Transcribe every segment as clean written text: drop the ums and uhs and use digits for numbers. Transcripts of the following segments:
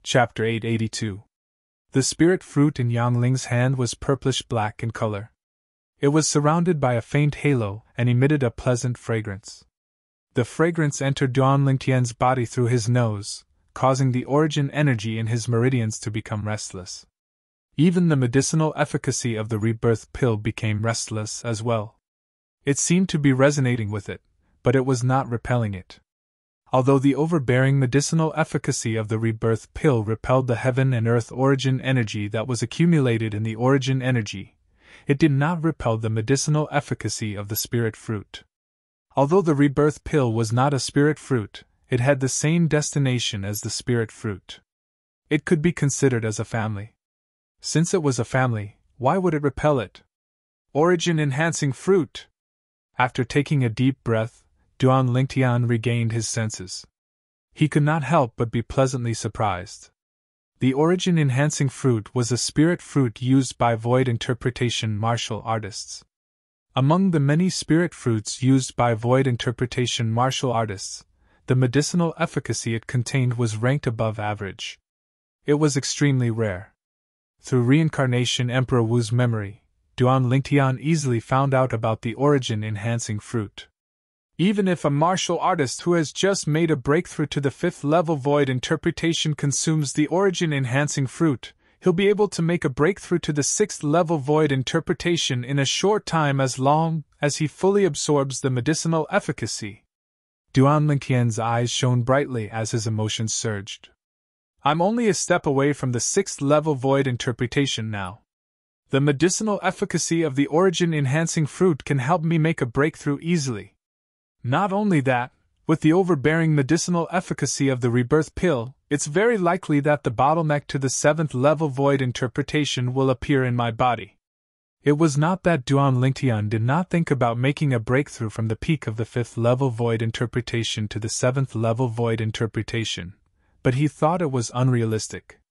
Chapter 882. The spirit fruit in Yang Ling's hand was purplish-black in color. It was surrounded by a faint halo and emitted a pleasant fragrance. The fragrance entered Duan Lingtian's body through his nose, causing the origin energy in his meridians to become restless. Even the medicinal efficacy of the rebirth pill became restless as well. It seemed to be resonating with it, but it was not repelling it. Although the overbearing medicinal efficacy of the rebirth pill repelled the heaven and earth origin energy that was accumulated in the origin energy, it did not repel the medicinal efficacy of the spirit fruit. Although the rebirth pill was not a spirit fruit, it had the same destination as the spirit fruit. It could be considered as a family. Since it was a family, why would it repel it? Origin-enhancing fruit! After taking a deep breath, Duan Lingtian regained his senses. He could not help but be pleasantly surprised. The origin-enhancing fruit was a spirit fruit used by void interpretation martial artists. Among the many spirit fruits used by void interpretation martial artists, the medicinal efficacy it contained was ranked above average. It was extremely rare. Through reincarnation Emperor Wu's memory, Duan Lingtian easily found out about the origin-enhancing fruit. Even if a martial artist who has just made a breakthrough to the 5th level void interpretation consumes the origin-enhancing fruit, he'll be able to make a breakthrough to the 6th level void interpretation in a short time as long as he fully absorbs the medicinal efficacy. Duan Lingtian's eyes shone brightly as his emotions surged. I'm only a step away from the 6th level void interpretation now. The medicinal efficacy of the origin-enhancing fruit can help me make a breakthrough easily. Not only that, with the overbearing medicinal efficacy of the rebirth pill, it's very likely that the bottleneck to the 7th level void interpretation will appear in my body. It was not that Duan Lingtian did not think about making a breakthrough from the peak of the 5th level void interpretation to the 7th level void interpretation, but he thought it was unrealistic.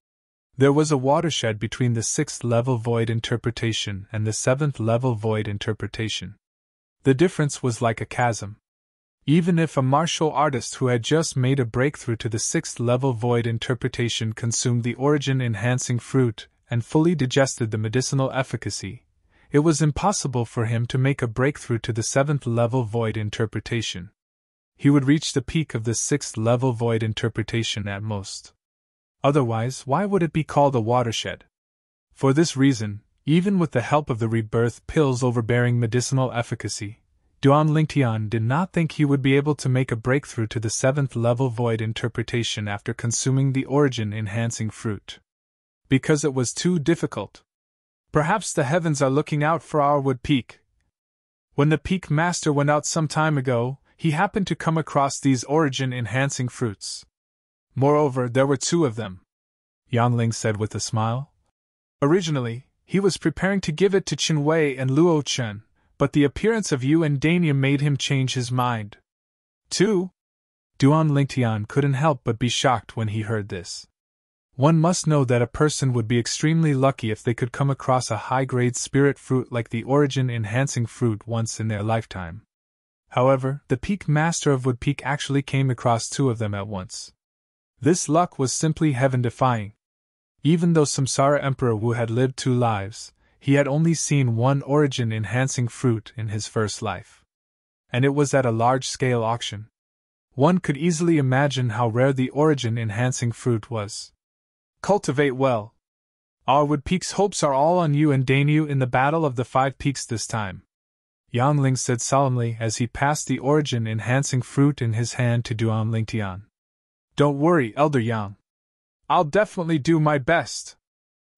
There was a watershed between the 6th level void interpretation and the 7th level void interpretation. The difference was like a chasm. Even if a martial artist who had just made a breakthrough to the 6th level void interpretation consumed the origin-enhancing fruit and fully digested the medicinal efficacy, it was impossible for him to make a breakthrough to the 7th level void interpretation. He would reach the peak of the 6th level void interpretation at most. Otherwise, why would it be called a watershed? For this reason, even with the help of the rebirth pill's overbearing medicinal efficacy, Duan Lingtian did not think he would be able to make a breakthrough to the 7th level void interpretation after consuming the origin-enhancing fruit. Because it was too difficult. Perhaps the heavens are looking out for our wood peak. When the peak master went out some time ago, he happened to come across these origin-enhancing fruits. Moreover, there were 2 of them, Yang Ling said with a smile. Originally, he was preparing to give it to Qin Wei and Luo Chen, but the appearance of you and Dania made him change his mind. 2. Duan Lingtian couldn't help but be shocked when he heard this. One must know that a person would be extremely lucky if they could come across a high-grade spirit fruit like the origin-enhancing fruit once in their lifetime. However, the peak master of Wood Peak actually came across 2 of them at once. This luck was simply heaven-defying. Even though Samsara Emperor Wu had lived 2 lives, he had only seen 1 origin-enhancing fruit in his first life. And it was at a large-scale auction. One could easily imagine how rare the origin-enhancing fruit was. Cultivate well. Our Wood Peak's hopes are all on you and Dainu in the Battle of the 5 Peaks this time, Yang Ling said solemnly as he passed the origin-enhancing fruit in his hand to Duan Lingtian. Don't worry, Elder Yang. I'll definitely do my best.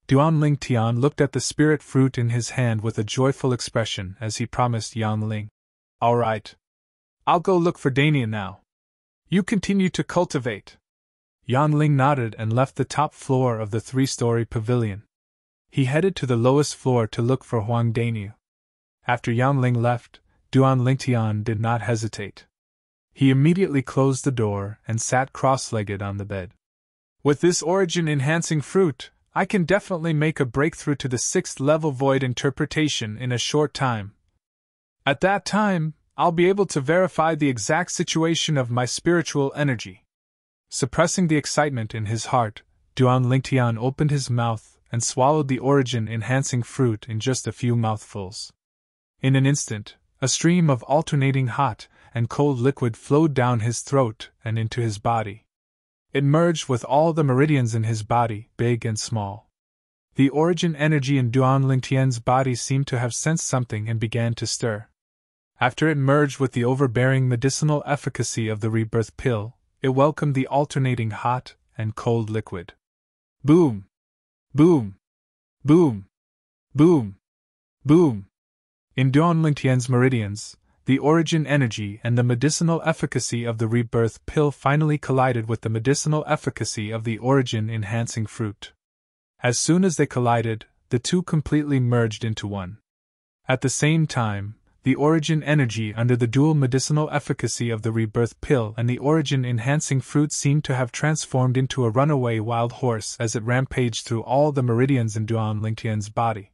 Duan Lingtian looked at the spirit fruit in his hand with a joyful expression as he promised Yang Ling. All right. I'll go look for Dania now. You continue to cultivate. Yang Ling nodded and left the top floor of the 3-story pavilion. He headed to the lowest floor to look for Huang Daniu. After Yang Ling left, Duan Lingtian did not hesitate. He immediately closed the door and sat cross-legged on the bed. With this origin-enhancing fruit, I can definitely make a breakthrough to the 6th level void interpretation in a short time. At that time, I'll be able to verify the exact situation of my spiritual energy. Suppressing the excitement in his heart, Duan Lingtian opened his mouth and swallowed the origin-enhancing fruit in just a few mouthfuls. In an instant, a stream of alternating hot and cold liquid flowed down his throat and into his body. It merged with all the meridians in his body, big and small. The origin energy in Duan Lingtian's body seemed to have sensed something and began to stir. After it merged with the overbearing medicinal efficacy of the rebirth pill, it welcomed the alternating hot and cold liquid. Boom! Boom! Boom! Boom! Boom! In Duan Lingtian's meridians, the origin energy and the medicinal efficacy of the rebirth pill finally collided with the medicinal efficacy of the origin-enhancing fruit. As soon as they collided, the two completely merged into one. At the same time, the origin energy under the dual medicinal efficacy of the rebirth pill and the origin-enhancing fruit seemed to have transformed into a runaway wild horse as it rampaged through all the meridians in Duan Lingtian's body.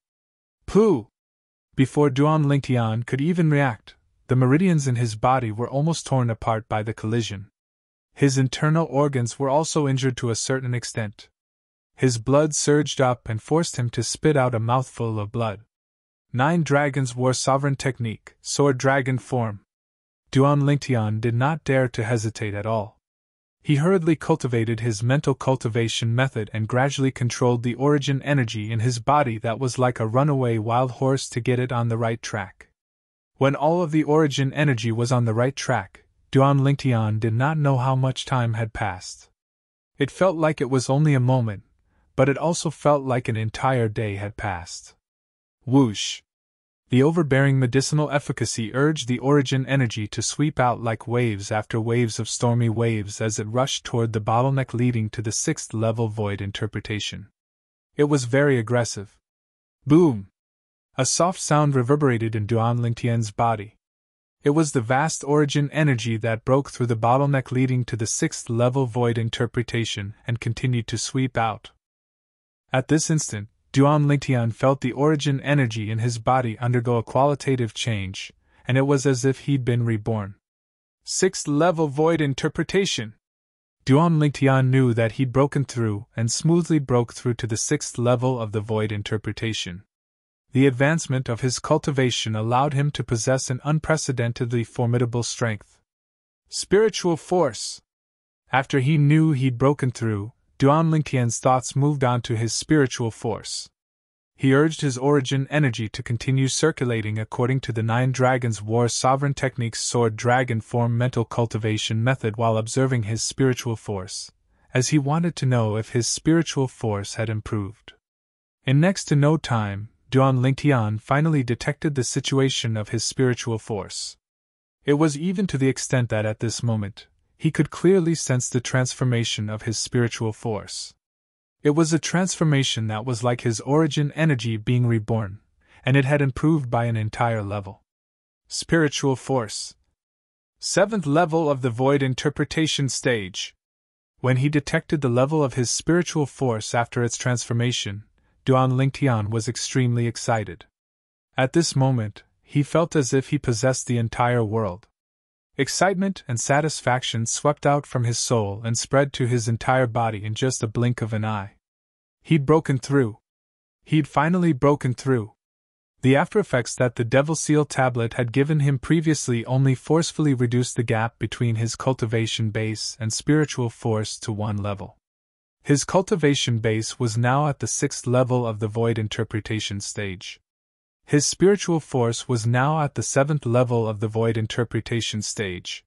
Pooh! Before Duan Lingtian could even react, the meridians in his body were almost torn apart by the collision. His internal organs were also injured to a certain extent. His blood surged up and forced him to spit out a mouthful of blood. 9 dragons wore sovereign technique, sword dragon form. Duan Lingtian did not dare to hesitate at all. He hurriedly cultivated his mental cultivation method and gradually controlled the origin energy in his body that was like a runaway wild horse to get it on the right track. When all of the origin energy was on the right track, Duan Lingtian did not know how much time had passed. It felt like it was only a moment, but it also felt like an entire day had passed. Whoosh! The overbearing medicinal efficacy urged the origin energy to sweep out like waves after waves of stormy waves as it rushed toward the bottleneck leading to the 6th level void interpretation. It was very aggressive. Boom! A soft sound reverberated in Duan Lingtian's body. It was the vast origin energy that broke through the bottleneck leading to the 6th level void interpretation and continued to sweep out. At this instant, Duan Lingtian felt the origin energy in his body undergo a qualitative change, and it was as if he'd been reborn. 6th level void interpretation! Duan Lingtian knew that he'd broken through and smoothly broke through to the 6th level of the void interpretation. The advancement of his cultivation allowed him to possess an unprecedentedly formidable strength. Spiritual force! After he knew he'd broken through, Duan Lingtian's thoughts moved on to his spiritual force. He urged his origin energy to continue circulating according to the 9 Dragons War Sovereign Technique's sword dragon form mental cultivation method while observing his spiritual force, as he wanted to know if his spiritual force had improved. In next to no time, Duan Lingtian finally detected the situation of his spiritual force. It was even to the extent that at this moment, he could clearly sense the transformation of his spiritual force. It was a transformation that was like his origin energy being reborn, and it had improved by an entire level. Spiritual force. 7th level of the void interpretation stage. When he detected the level of his spiritual force after its transformation, Duan Lingtian was extremely excited. At this moment, he felt as if he possessed the entire world. Excitement and satisfaction swept out from his soul and spread to his entire body in just a blink of an eye. He'd broken through. He'd finally broken through. The aftereffects that the Devil Seal tablet had given him previously only forcefully reduced the gap between his cultivation base and spiritual force to 1 level. His cultivation base was now at the 6th level of the void interpretation stage. His spiritual force was now at the 7th level of the void interpretation stage.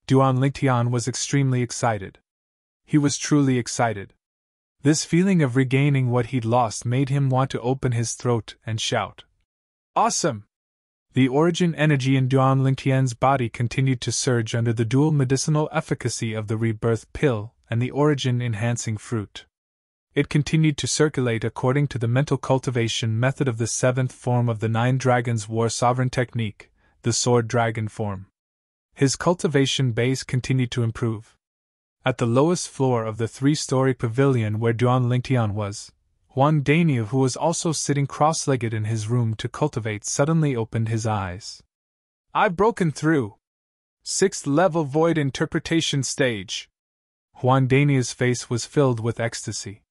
Duan Lingtian was extremely excited. He was truly excited. This feeling of regaining what he'd lost made him want to open his throat and shout. Awesome! The origin energy in Duan Lingtian's body continued to surge under the dual medicinal efficacy of the rebirth pill and the origin-enhancing fruit. It continued to circulate according to the mental cultivation method of the 7th form of the 9 Dragons War Sovereign Technique, the sword dragon form. His cultivation base continued to improve. At the lowest floor of the 3-story pavilion where Duan Lingtian was, Huan Daniel, who was also sitting cross-legged in his room to cultivate, suddenly opened his eyes. I've broken through! 6th level void interpretation stage! Juan Dania's face was filled with ecstasy.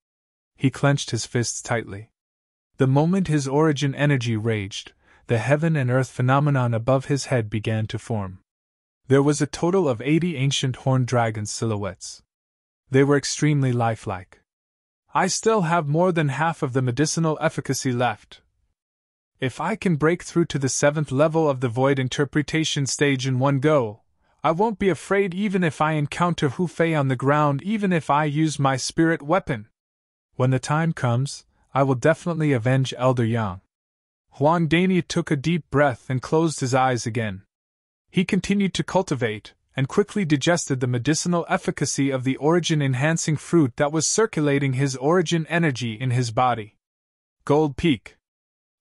He clenched his fists tightly. The moment his origin energy raged, the heaven and earth phenomenon above his head began to form. There was a total of 80 ancient horned dragon silhouettes. They were extremely lifelike. I still have more than half of the medicinal efficacy left. If I can break through to the 7th level of the void interpretation stage in one go, I won't be afraid even if I encounter Hu Fei on the ground, even if I use my spirit weapon. When the time comes, I will definitely avenge Elder Yang. Juan Dania took a deep breath and closed his eyes again. He continued to cultivate, and quickly digested the medicinal efficacy of the origin-enhancing fruit that was circulating his origin energy in his body. Gold Peak.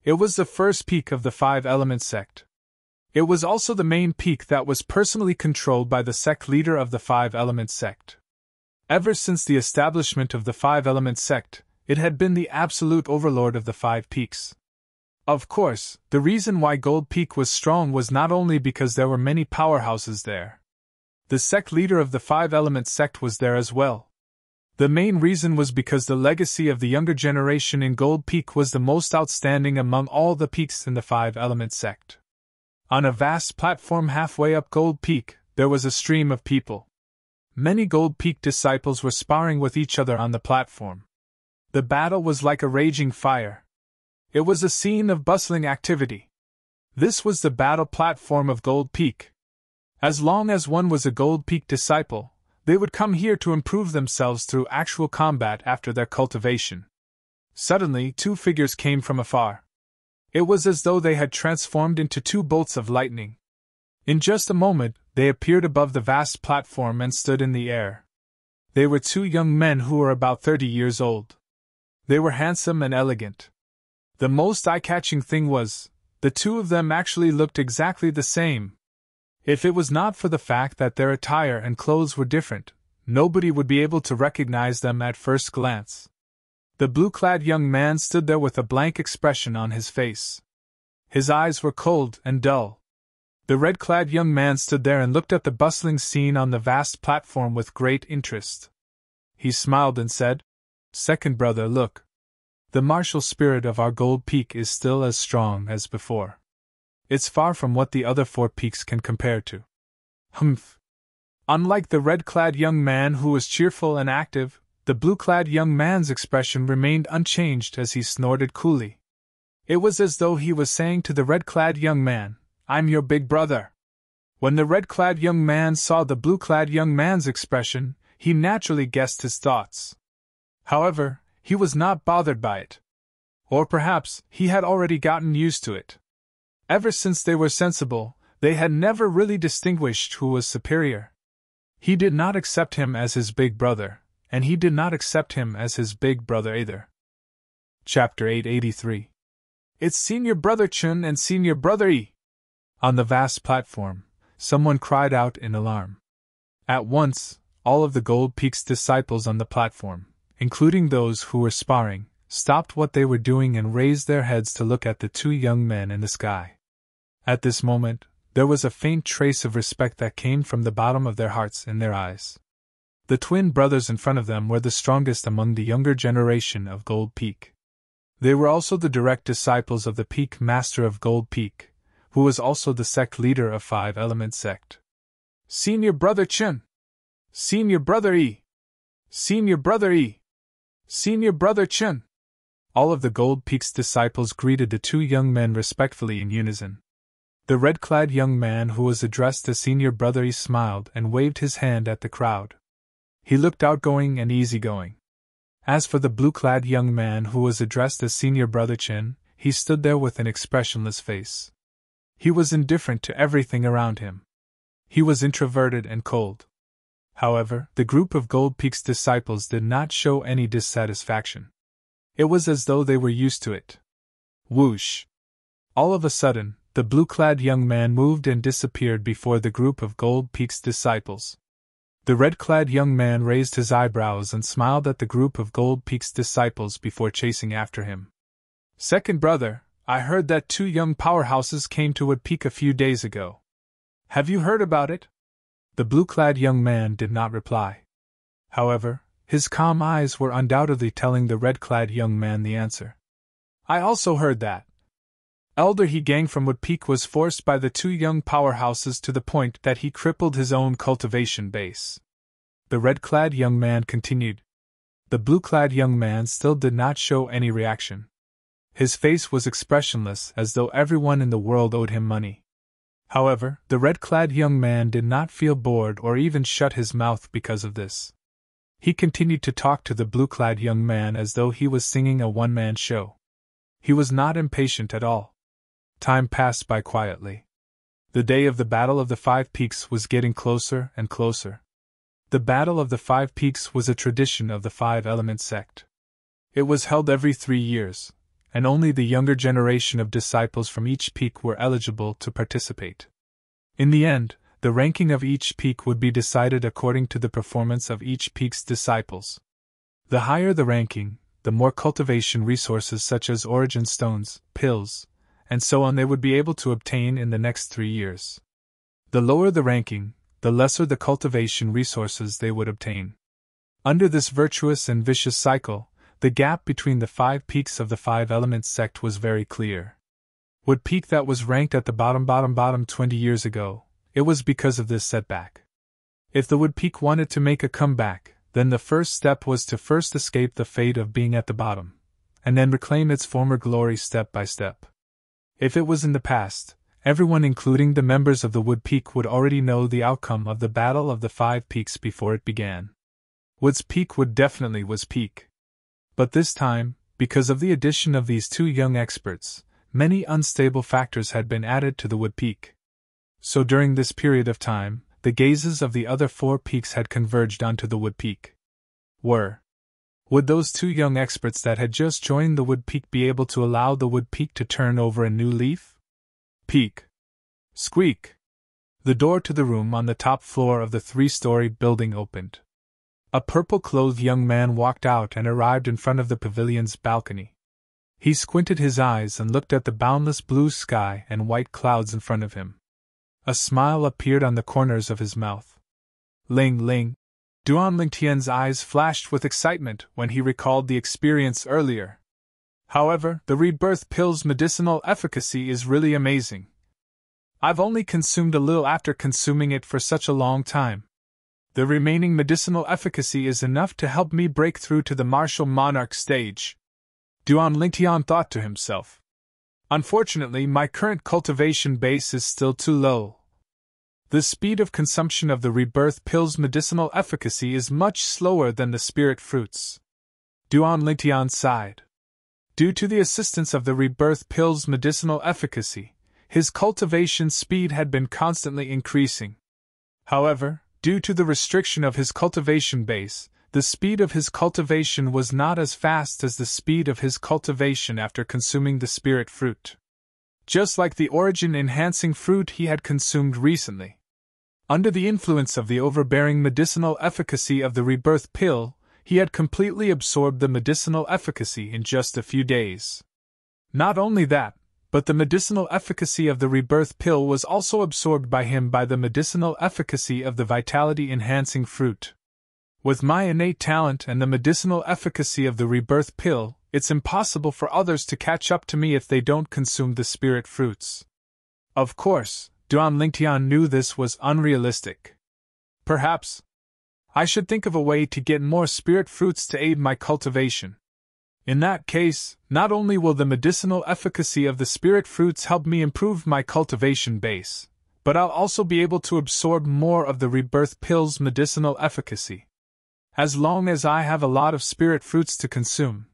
It was the first peak of the 5-element sect. It was also the main peak that was personally controlled by the sect leader of the 5-element sect. Ever since the establishment of the 5-element sect, it had been the absolute overlord of the 5 peaks. Of course, the reason why Gold Peak was strong was not only because there were many powerhouses there. The sect leader of the 5-element sect was there as well. The main reason was because the legacy of the younger generation in Gold Peak was the most outstanding among all the peaks in the 5-element sect. On a vast platform halfway up Gold Peak, there was a stream of people. Many Gold Peak disciples were sparring with each other on the platform. The battle was like a raging fire. It was a scene of bustling activity. This was the battle platform of Gold Peak. As long as one was a Gold Peak disciple, they would come here to improve themselves through actual combat after their cultivation. Suddenly, 2 figures came from afar. It was as though they had transformed into 2 bolts of lightning. In just a moment, they appeared above the vast platform and stood in the air. They were 2 young men who were about 30 years old. They were handsome and elegant. The most eye-catching thing was, the 2 of them actually looked exactly the same. If it was not for the fact that their attire and clothes were different, nobody would be able to recognize them at first glance. The blue-clad young man stood there with a blank expression on his face. His eyes were cold and dull. The red-clad young man stood there and looked at the bustling scene on the vast platform with great interest. He smiled and said, "Second brother, look. The martial spirit of our Gold Peak is still as strong as before. It's far from what the other 4 peaks can compare to." Humph. Unlike the red-clad young man who was cheerful and active, the blue-clad young man's expression remained unchanged as he snorted coolly. It was as though he was saying to the red-clad young man, "I'm your big brother." When the red-clad young man saw the blue-clad young man's expression, he naturally guessed his thoughts. However, he was not bothered by it. Or perhaps he had already gotten used to it. Ever since they were sensible, they had never really distinguished who was superior. He did not accept him as his big brother, and he did not accept him as his big brother either. Chapter 883. It's Senior Brother Chun and Senior Brother Yi. On the vast platform, someone cried out in alarm. At once, all of the Gold Peak's disciples on the platform, including those who were sparring, stopped what they were doing and raised their heads to look at the 2 young men in the sky. At this moment, there was a faint trace of respect that came from the bottom of their hearts in their eyes. The twin brothers in front of them were the strongest among the younger generation of Gold Peak. They were also the direct disciples of the Peak Master of Gold Peak, who was also the sect leader of 5-element sect. "Senior Brother Chun! Senior Brother Yi! Senior Brother Yi! Senior Brother Chun!" All of the Gold Peak's disciples greeted the 2 young men respectfully in unison. The red-clad young man who was addressed as Senior Brother Yi smiled and waved his hand at the crowd. He looked outgoing and easygoing. As for the blue-clad young man who was addressed as Senior Brother Chin, he stood there with an expressionless face. He was indifferent to everything around him. He was introverted and cold. However, the group of Gold Peak's disciples did not show any dissatisfaction. It was as though they were used to it. Whoosh! All of a sudden, the blue-clad young man moved and disappeared before the group of Gold Peak's disciples. The red-clad young man raised his eyebrows and smiled at the group of Gold Peak's disciples before chasing after him. "Second brother, I heard that 2 young powerhouses came to Wood Peak a few days ago. Have you heard about it?" The blue-clad young man did not reply. However, his calm eyes were undoubtedly telling the red-clad young man the answer. I also heard that Elder He Gang from Wood Peak was forced by the two young powerhouses to the point that he crippled his own cultivation base. The red-clad young man continued. The blue-clad young man still did not show any reaction. His face was expressionless, as though everyone in the world owed him money. However, the red-clad young man did not feel bored or even shut his mouth because of this. He continued to talk to the blue-clad young man as though he was singing a one-man show. He was not impatient at all. Time passed by quietly. The day of the Battle of the Five Peaks was getting closer and closer. The Battle of the Five Peaks was a tradition of the Five Element sect. It was held every 3 years, and only the younger generation of disciples from each peak were eligible to participate. In the end, the ranking of each peak would be decided according to the performance of each peak's disciples. The higher the ranking, the more cultivation resources such as origin stones, pills, and so on they would be able to obtain in the next 3 years. The lower the ranking, the lesser the cultivation resources they would obtain. Under this virtuous and vicious cycle, the gap between the 5 peaks of the 5 Elements sect was very clear. Wood Peak that was ranked at the bottom 20 years ago, it was because of this setback. If the Wood Peak wanted to make a comeback, then the first step was to first escape the fate of being at the bottom, and then reclaim its former glory step by step. If it was in the past, everyone including the members of the Wood Peak would already know the outcome of the Battle of the Five Peaks before it began. Wood's Peak would definitely was peak. But this time, because of the addition of these two young experts, many unstable factors had been added to the Wood Peak. So during this period of time, the gazes of the other 4 peaks had converged onto the Wood Peak. Would those two young experts that had just joined the Wood Peak be able to allow the Wood Peak to turn over a new leaf? Peak. Squeak. The door to the room on the top floor of the 3-story building opened. A purple-clothed young man walked out and arrived in front of the pavilion's balcony. He squinted his eyes and looked at the boundless blue sky and white clouds in front of him. A smile appeared on the corners of his mouth. Ling Ling. Duan Lingtian's eyes flashed with excitement when he recalled the experience earlier. However, the rebirth pill's medicinal efficacy is really amazing. I've only consumed a little after consuming it for such a long time. The remaining medicinal efficacy is enough to help me break through to the martial monarch stage. Duan Lingtian thought to himself. Unfortunately, my current cultivation base is still too low. The speed of consumption of the rebirth pill's medicinal efficacy is much slower than the spirit fruits. Duan Lingtian sighed. Due to the assistance of the rebirth pill's medicinal efficacy, his cultivation speed had been constantly increasing. However, due to the restriction of his cultivation base, the speed of his cultivation was not as fast as the speed of his cultivation after consuming the spirit fruit. Just like the origin-enhancing fruit he had consumed recently. Under the influence of the overbearing medicinal efficacy of the rebirth pill, he had completely absorbed the medicinal efficacy in just a few days. Not only that, but the medicinal efficacy of the rebirth pill was also absorbed by him by the medicinal efficacy of the vitality-enhancing fruit. With my innate talent and the medicinal efficacy of the rebirth pill, it's impossible for others to catch up to me if they don't consume the spirit fruits. Of course, Duan Lingtian knew this was unrealistic. Perhaps I should think of a way to get more spirit fruits to aid my cultivation. In that case, not only will the medicinal efficacy of the spirit fruits help me improve my cultivation base, but I'll also be able to absorb more of the rebirth pill's medicinal efficacy. As long as I have a lot of spirit fruits to consume.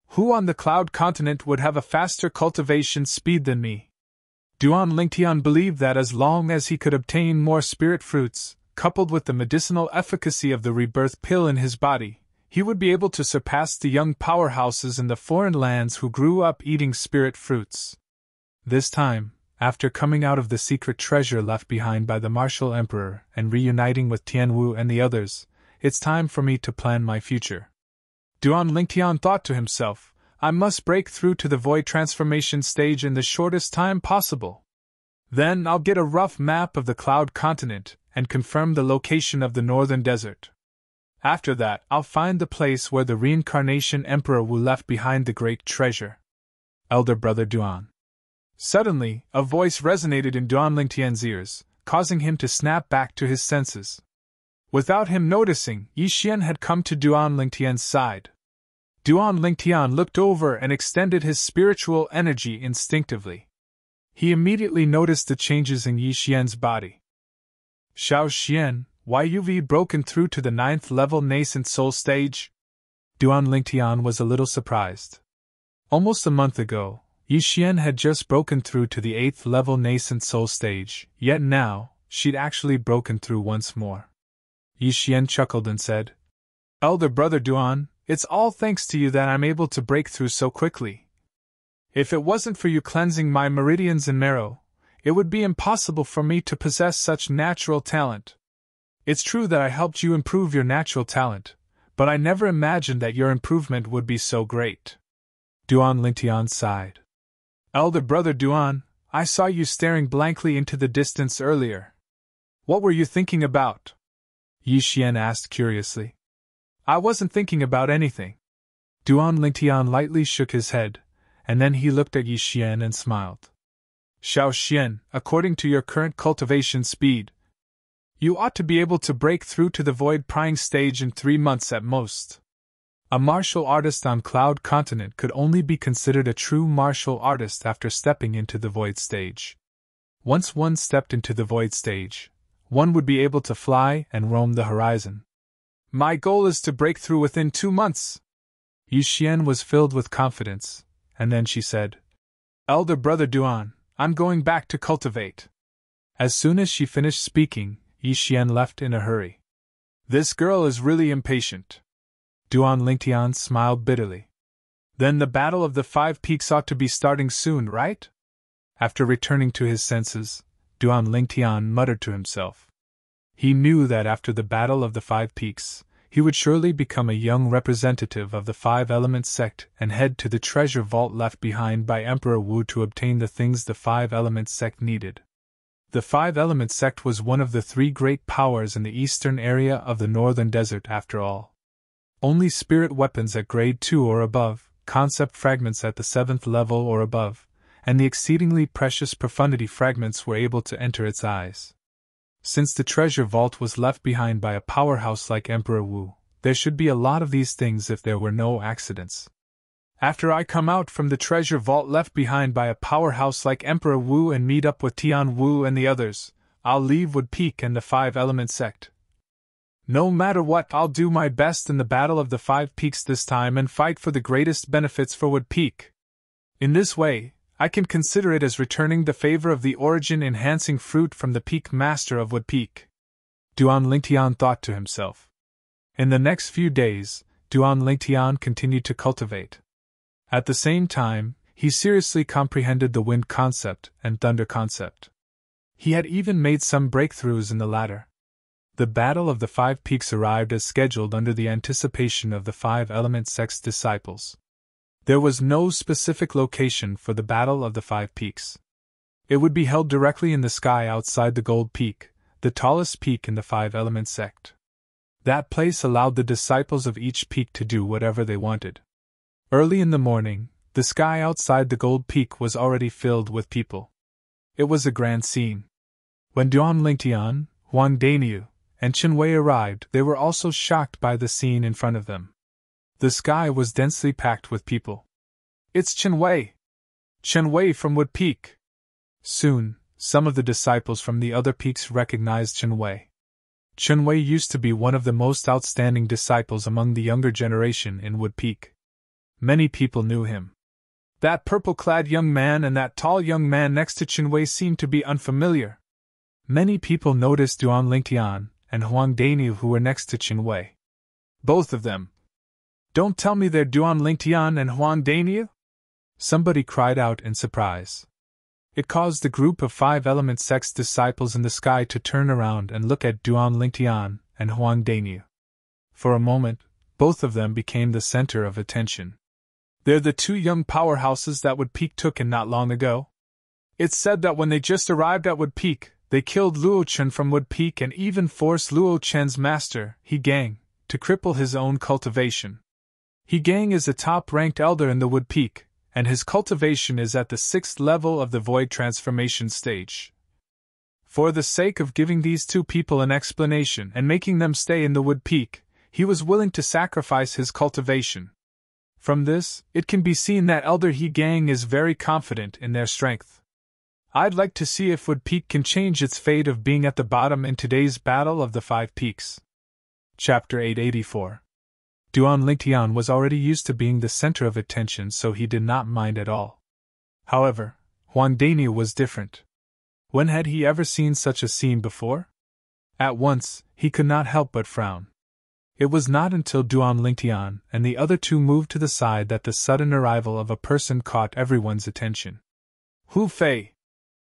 Who on the Cloud Continent would have a faster cultivation speed than me? Duan Lingtian believed that as long as he could obtain more spirit fruits, coupled with the medicinal efficacy of the rebirth pill in his body, he would be able to surpass the young powerhouses in the foreign lands who grew up eating spirit fruits. This time, after coming out of the secret treasure left behind by the martial emperor and reuniting with Tianwu and the others, it's time for me to plan my future. Duan Lingtian thought to himself, I must break through to the void transformation stage in the shortest time possible. Then I'll get a rough map of the Cloud Continent and confirm the location of the northern desert. After that, I'll find the place where the reincarnation Emperor Wu left behind the great treasure. Elder Brother Duan. Suddenly, a voice resonated in Duan Lingtian's ears, causing him to snap back to his senses. Without him noticing, Yi Xian had come to Duan Lingtian's side. Duan Lingtian looked over and extended his spiritual energy instinctively. He immediately noticed the changes in Yi Xian's body. Xiao Xian, why you've broken through to the 9th level nascent soul stage? Duan Lingtian was a little surprised. Almost a month ago, Yi Xian had just broken through to the 8th level nascent soul stage, yet now, she'd actually broken through once more. Yi Xian chuckled and said, Elder Brother Duan, it's all thanks to you that I'm able to break through so quickly. If it wasn't for you cleansing my meridians and marrow, it would be impossible for me to possess such natural talent. It's true that I helped you improve your natural talent, but I never imagined that your improvement would be so great. Duan Lingtian sighed. Elder Brother Duan, I saw you staring blankly into the distance earlier. What were you thinking about? Yi Xian asked curiously. I wasn't thinking about anything. Duan Lingtian lightly shook his head, and then he looked at Yi Xian and smiled. Xiao Xian, according to your current cultivation speed, you ought to be able to break through to the void prying stage in 3 months at most. A martial artist on Cloud Continent could only be considered a true martial artist after stepping into the void stage. Once one stepped into the void stage, one would be able to fly and roam the horizon. My goal is to break through within 2 months. Yi Xian was filled with confidence, and then she said, Elder Brother Duan, I'm going back to cultivate. As soon as she finished speaking, Yi Xian left in a hurry. This girl is really impatient. Duan Lingtian smiled bitterly. Then the Battle of the 5 Peaks ought to be starting soon, right? After returning to his senses, Duan Lingtian muttered to himself. He knew that after the Battle of the 5 Peaks, he would surely become a young representative of the 5 Element sect and head to the treasure vault left behind by Emperor Wu to obtain the things the 5 Element sect needed. The 5 Element sect was one of the 3 great powers in the eastern area of the northern desert after all. Only spirit weapons at grade 2 or above, concept fragments at the 7th level or above, and the exceedingly precious profundity fragments were able to enter its eyes. Since the treasure vault was left behind by a powerhouse like Emperor Wu, there should be a lot of these things if there were no accidents. After I come out from the treasure vault left behind by a powerhouse like Emperor Wu and meet up with Tian Wu and the others, I'll leave Wood Peak and the 5 Element sect. No matter what, I'll do my best in the Battle of the 5 Peaks this time and fight for the greatest benefits for Wood Peak. In this way, I can consider it as returning the favor of the origin-enhancing fruit from the Peak Master of Wood Peak. Duan Lingtian thought to himself. In the next few days, Duan Lingtian continued to cultivate. At the same time, he seriously comprehended the wind concept and thunder concept. He had even made some breakthroughs in the latter. The Battle of the 5 Peaks arrived as scheduled under the anticipation of the 5 Element sect's disciples. There was no specific location for the Battle of the 5 Peaks. It would be held directly in the sky outside the Gold Peak, the tallest peak in the 5 Element sect. That place allowed the disciples of each peak to do whatever they wanted. Early in the morning, the sky outside the Gold Peak was already filled with people. It was a grand scene. When Duan Lingtian, Huang Daniu, and Chen Wei arrived, they were also shocked by the scene in front of them. The sky was densely packed with people. It's Chen Wei! Chen Wei from Wood Peak! Soon, some of the disciples from the other peaks recognized Chen Wei. Chen Wei used to be one of the most outstanding disciples among the younger generation in Wood Peak. Many people knew him. That purple-clad young man and that tall young man next to Chen Wei seemed to be unfamiliar. Many people noticed Duan Lingtian and Huang Daniu who were next to Chen Wei. Both of them. Don't tell me they're Duan Lingtian and Huang Daniu? Somebody cried out in surprise. It caused the group of 5 Element sect's disciples in the sky to turn around and look at Duan Lingtian and Huang Daniu. For a moment, both of them became the center of attention. They're the 2 young powerhouses that Wood Peak took in not long ago. It's said that when they just arrived at Wood Peak, they killed Luo Chen from Wood Peak and even forced Luo Chen's master, He Gang, to cripple his own cultivation. He Gang is a top-ranked elder in the Wood Peak, and his cultivation is at the 6th level of the Void transformation stage. For the sake of giving these two people an explanation and making them stay in the Wood Peak, he was willing to sacrifice his cultivation. From this, it can be seen that Elder He Gang is very confident in their strength. I'd like to see if Wood Peak can change its fate of being at the bottom in today's Battle of the Five Peaks. Chapter 884. Duan Lingtian was already used to being the center of attention, so he did not mind at all. However, Huang Daniel was different. When had he ever seen such a scene before? At once, he could not help but frown. It was not until Duan Lingtian and the other two moved to the side that the sudden arrival of a person caught everyone's attention. Hu Fei!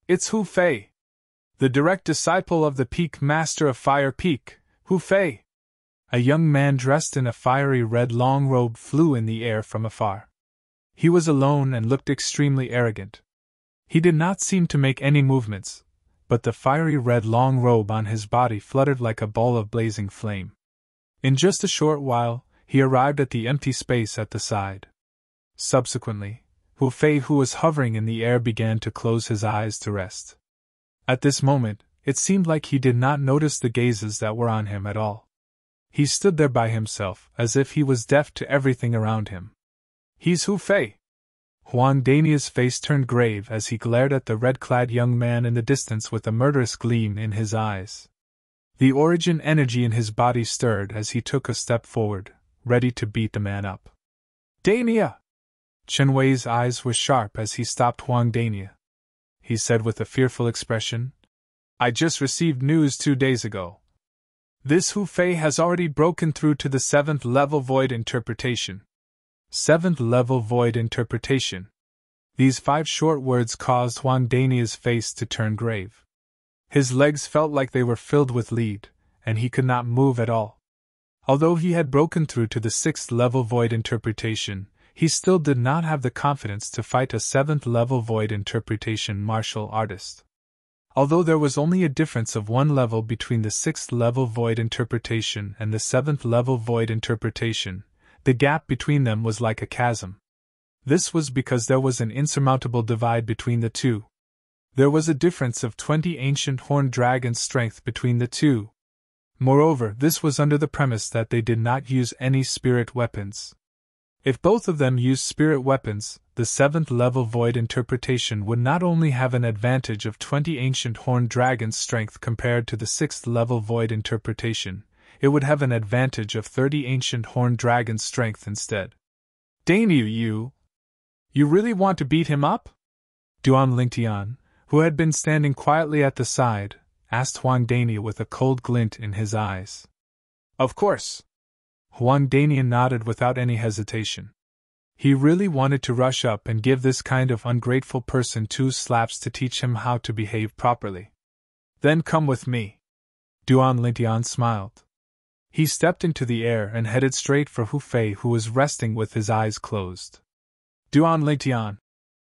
It's Hu Fei! The direct disciple of the Peak Master of Fire Peak, Hu Fei! A young man dressed in a fiery red long robe flew in the air from afar. He was alone and looked extremely arrogant. He did not seem to make any movements, but the fiery red long robe on his body fluttered like a ball of blazing flame. In just a short while, he arrived at the empty space at the side. Subsequently, Hu Fei, who was hovering in the air, began to close his eyes to rest. At this moment, it seemed like he did not notice the gazes that were on him at all. He stood there by himself, as if he was deaf to everything around him. He's Hu Fei! Huang Dania's face turned grave as he glared at the red-clad young man in the distance with a murderous gleam in his eyes. The origin energy in his body stirred as he took a step forward, ready to beat the man up. Dania! Chen Wei's eyes were sharp as he stopped Huang Dania. He said with a fearful expression, I just received news 2 days ago. This Hu Fei has already broken through to the 7th level Void interpretation. 7th level Void interpretation. These 5 short words caused Huang Dania's face to turn grave. His legs felt like they were filled with lead, and he could not move at all. Although he had broken through to the 6th level Void interpretation, he still did not have the confidence to fight a 7th level Void interpretation martial artist. Although there was only a difference of 1 level between the 6th level Void interpretation and the 7th level Void interpretation, the gap between them was like a chasm. This was because there was an insurmountable divide between the two. There was a difference of 20 ancient horned dragons' strength between the two. Moreover, this was under the premise that they did not use any spirit weapons. If both of them used spirit weapons, the 7th level Void interpretation would not only have an advantage of 20 ancient horned dragons' strength compared to the 6th level Void interpretation, it would have an advantage of 30 ancient horned dragons' strength instead. Daniel, you really want to beat him up? Duan Lingtian, who had been standing quietly at the side, asked Huang Daniel with a cold glint in his eyes. Of course. Huang Daniel nodded without any hesitation. He really wanted to rush up and give this kind of ungrateful person 2 slaps to teach him how to behave properly. Then come with me. Duan Lingtian smiled. He stepped into the air and headed straight for Hu Fei, who was resting with his eyes closed. Duan Lingtian.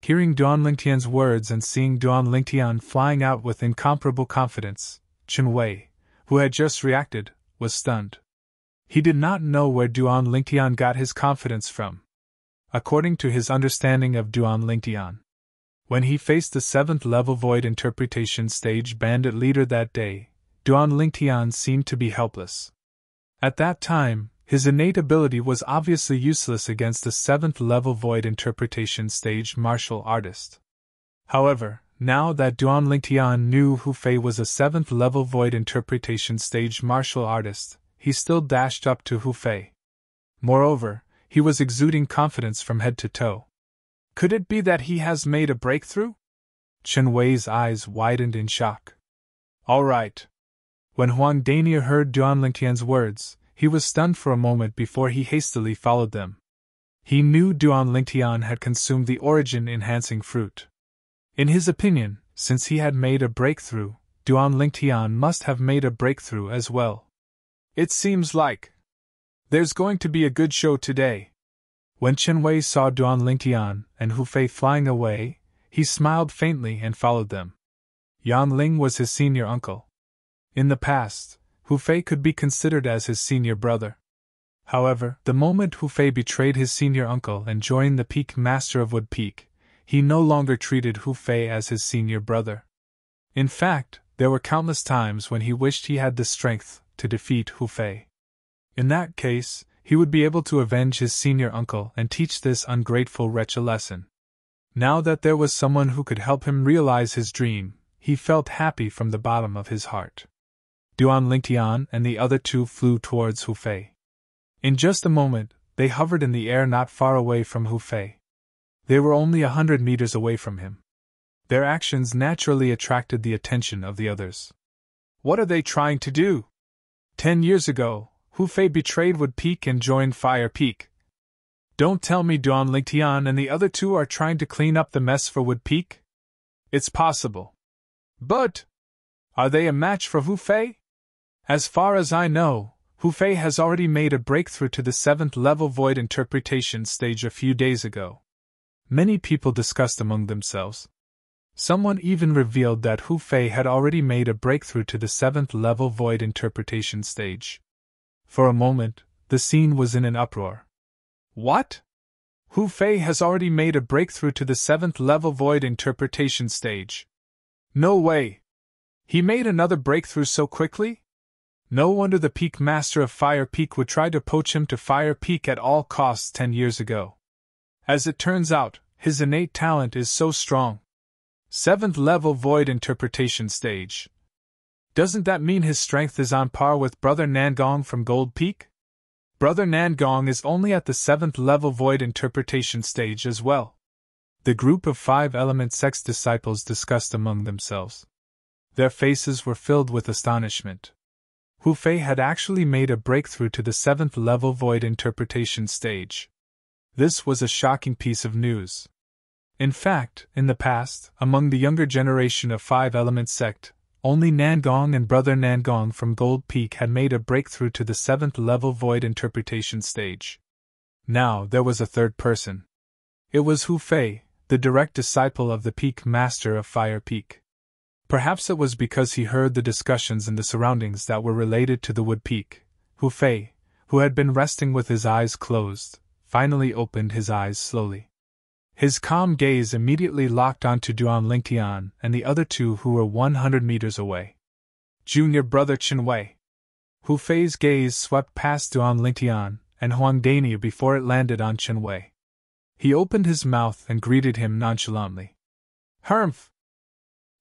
Hearing Duan Lingtian's words and seeing Duan Lingtian flying out with incomparable confidence, Chen Wei, who had just reacted, was stunned. He did not know where Duan Lingtian got his confidence from. According to his understanding of Duan Lingtian, when he faced the 7th level Void interpretation stage bandit leader that day, Duan Lingtian seemed to be helpless. At that time, his innate ability was obviously useless against the 7th level Void interpretation stage martial artist. However, now that Duan Lingtian knew Hu Fei was a 7th level Void interpretation stage martial artist, he still dashed up to Hu Fei. Moreover, he was exuding confidence from head to toe. Could it be that he has made a breakthrough? Chen Wei's eyes widened in shock. All right. When Huang Daniel heard Duan Lingtian's words, he was stunned for a moment before he hastily followed them. He knew Duan Lingtian had consumed the origin-enhancing fruit. In his opinion, since he had made a breakthrough, Duan Lingtian must have made a breakthrough as well. It seems like there's going to be a good show today. When Chen Wei saw Duan Lingtian and Hu Fei flying away, he smiled faintly and followed them. Yan Ling was his senior uncle. In the past, Hu Fei could be considered as his senior brother. However, the moment Hu Fei betrayed his senior uncle and joined the Peak Master of Wood Peak, he no longer treated Hu Fei as his senior brother. In fact, there were countless times when he wished he had the strength to defeat Hu Fei. In that case, he would be able to avenge his senior uncle and teach this ungrateful wretch a lesson. Now that there was someone who could help him realize his dream, he felt happy from the bottom of his heart. Duan Lingtian and the other two flew towards Hu Fei. In just a moment, they hovered in the air not far away from Hu Fei. They were only 100 meters away from him. Their actions naturally attracted the attention of the others. What are they trying to do? 10 years ago, Hu Fei betrayed Wood Peak and joined Fire Peak. Don't tell me Duan Lingtian and the other two are trying to clean up the mess for Wood Peak? It's possible. But are they a match for Hu Fei? As far as I know, Hu Fei has already made a breakthrough to the 7th level void interpretation stage a few days ago. Many people discussed among themselves. Someone even revealed that Hu Fei had already made a breakthrough to the 7th level void interpretation stage. For a moment, the scene was in an uproar. What? Hu Fei has already made a breakthrough to the 7th level void interpretation stage. No way! He made another breakthrough so quickly? No wonder the Peak Master of Fire Peak would try to poach him to Fire Peak at all costs 10 years ago. As it turns out, his innate talent is so strong. 7th level void interpretation stage. Doesn't that mean his strength is on par with Brother Nangong from Gold Peak? Brother Nangong is only at the 7th level void interpretation stage as well. The group of 5-element sex disciples discussed among themselves. Their faces were filled with astonishment. Hu Fei had actually made a breakthrough to the 7th level void interpretation stage. This was a shocking piece of news. In fact, in the past, among the younger generation of 5-element sect, only Nangong and Brother Nangong from Gold Peak had made a breakthrough to the 7th level void interpretation stage. Now there was a third person. It was Hu Fei, the direct disciple of the Peak Master of Fire Peak. Perhaps it was because he heard the discussions in the surroundings that were related to the Wood Peak. Hu Fei, who had been resting with his eyes closed, finally opened his eyes slowly. His calm gaze immediately locked onto Duan Lingtian and the other two who were 100 meters away. Junior brother Chen Wei. Hu Fei's gaze swept past Duan Lingtian and Huang Daniu before it landed on Chen Wei. He opened his mouth and greeted him nonchalantly. Humph!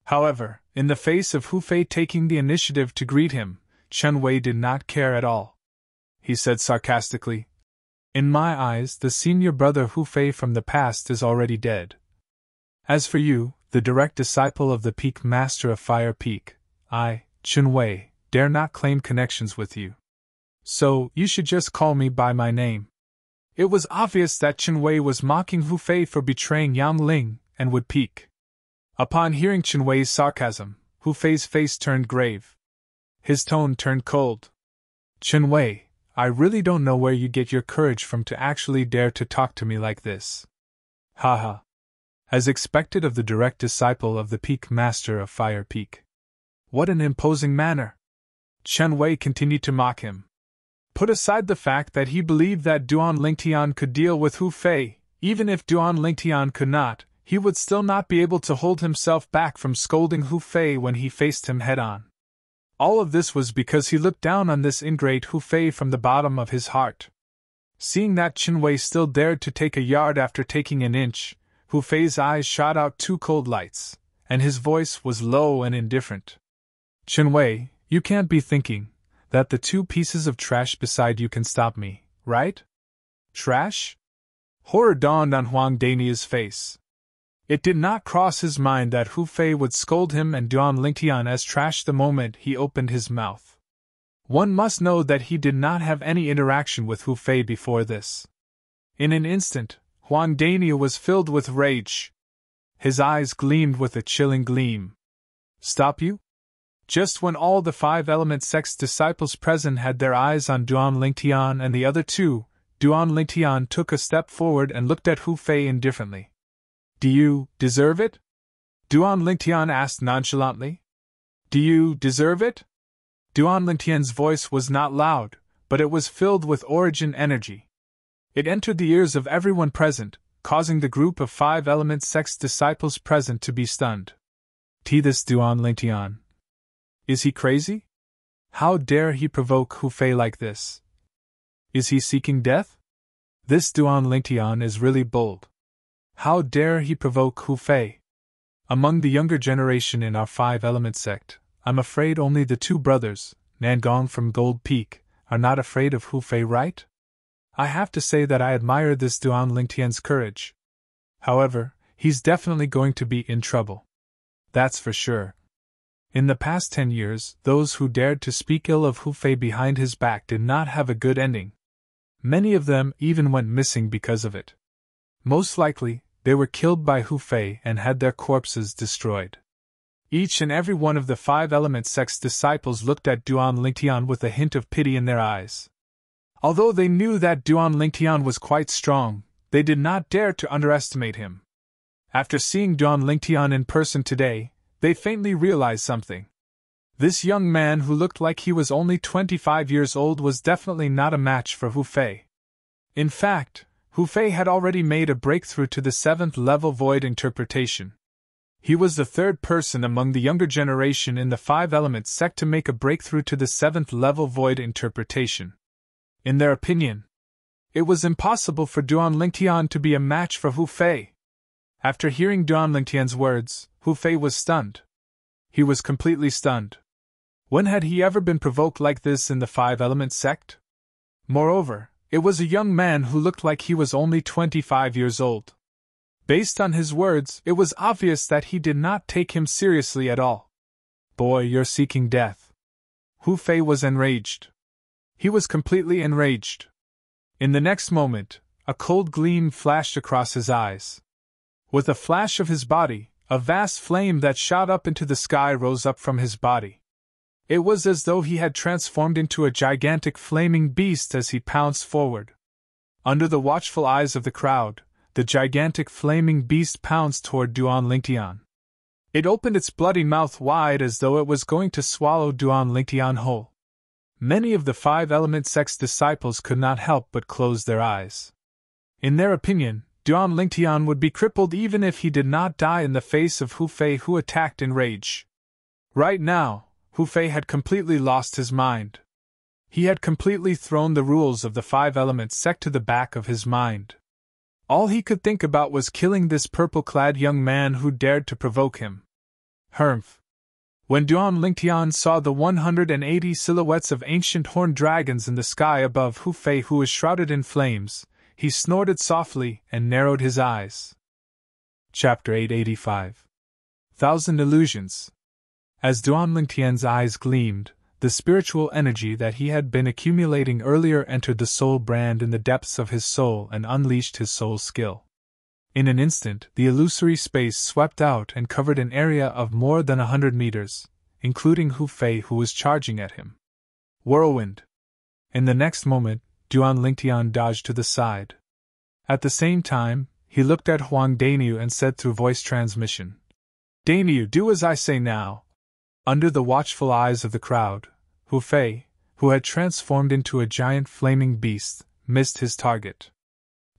However, in the face of Hu Fei taking the initiative to greet him, Chen Wei did not care at all. He said sarcastically, "In my eyes, the senior brother Hu Fei from the past is already dead. As for you, the direct disciple of the Peak Master of Fire Peak, I, Chen Wei, dare not claim connections with you. So, you should just call me by my name." It was obvious that Chen Wei was mocking Hu Fei for betraying Yang Ling and Wood Peak. Upon hearing Chen Wei's sarcasm, Hu Fei's face turned grave. His tone turned cold. "Chen Wei, I really don't know where you get your courage from to actually dare to talk to me like this." Haha. As expected of the direct disciple of the Peak Master of Fire Peak. What an imposing manner! Chen Wei continued to mock him. Put aside the fact that he believed that Duan Lingtian could deal with Hu Fei, even if Duan Lingtian could not, he would still not be able to hold himself back from scolding Hu Fei when he faced him head-on. All of this was because he looked down on this ingrate Hu Fei from the bottom of his heart. Seeing that Chen Wei still dared to take a yard after taking an inch, Hu Fei's eyes shot out two cold lights, and his voice was low and indifferent. "Chen Wei, you can't be thinking that the two pieces of trash beside you can stop me, right?" Trash? Horror dawned on Huang Daniu's face. It did not cross his mind that Hu Fei would scold him and Duan Lingtian as trash the moment he opened his mouth. One must know that he did not have any interaction with Hu Fei before this. In an instant, Huang Daniu was filled with rage. His eyes gleamed with a chilling gleam. "Stop you?" Just when all the 5-element sex disciples present had their eyes on Duan Lingtian and the other two, Duan Lingtian took a step forward and looked at Hu Fei indifferently. "Do you deserve it?" Duan Lingtian asked nonchalantly. "Do you deserve it?" Duan Lingtian's voice was not loud, but it was filled with origin energy. It entered the ears of everyone present, causing the group of 5 element sect's disciples present to be stunned. This Duan Lingtian. Is he crazy? How dare he provoke Hu Fei like this? Is he seeking death? This Duan Lingtian is really bold. How dare he provoke Hu Fei? Among the younger generation in our 5 element sect, I'm afraid only the 2 brothers, Nangong from Gold Peak, are not afraid of Hu Fei, right? I have to say that I admire this Duan Lingtian's courage. However, he's definitely going to be in trouble. That's for sure. In the past 10 years, those who dared to speak ill of Hu Fei behind his back did not have a good ending. Many of them even went missing because of it. Most likely, they were killed by Hu Fei and had their corpses destroyed. Each and every one of the 5 element sect's disciples looked at Duan Lingtian with a hint of pity in their eyes. Although they knew that Duan Lingtian was quite strong, they did not dare to underestimate him. After seeing Duan Lingtian in person today, they faintly realized something. This young man who looked like he was only 25 years old was definitely not a match for Hu Fei. In fact, Hu Fei had already made a breakthrough to the 7th level void interpretation. He was the 3rd person among the younger generation in the 5 element sect to make a breakthrough to the 7th level void interpretation. In their opinion, it was impossible for Duan Lingtian to be a match for Hu Fei. After hearing Duan Lingtian's words, Hu Fei was stunned. He was completely stunned. When had he ever been provoked like this in the 5 element sect? Moreover, it was a young man who looked like he was only 25 years old. Based on his words, it was obvious that he did not take him seriously at all. Boy, you're seeking death. Hu Fei was enraged. He was completely enraged. In the next moment, a cold gleam flashed across his eyes. With a flash of his body, a vast flame that shot up into the sky rose up from his body. It was as though he had transformed into a gigantic flaming beast as he pounced forward. Under the watchful eyes of the crowd, the gigantic flaming beast pounced toward Duan Lingtian. It opened its bloody mouth wide as though it was going to swallow Duan Lingtian whole. Many of the 5 element sect's disciples could not help but close their eyes. In their opinion, Duan Lingtian would be crippled even if he did not die in the face of Hu Fei, who attacked in rage. Right now, Hu Fei had completely lost his mind. He had completely thrown the rules of the 5 element sect to the back of his mind. All he could think about was killing this purple-clad young man who dared to provoke him. Humph! When Duan Lingtian saw the 180 silhouettes of ancient horned dragons in the sky above Hu Fei, who was shrouded in flames, he snorted softly and narrowed his eyes. Chapter 885. 1,000 Illusions. As Duan Lingtian's eyes gleamed, the spiritual energy that he had been accumulating earlier entered the soul brand in the depths of his soul and unleashed his soul skill. In an instant, the illusory space swept out and covered an area of more than 100 meters, including Hu Fei, who was charging at him. Whirlwind! In the next moment, Duan Lingtian dodged to the side. At the same time, he looked at Huang Daniu and said through voice transmission, "Daniu, do as I say now." Under the watchful eyes of the crowd, Hu Fei, who had transformed into a giant flaming beast, missed his target.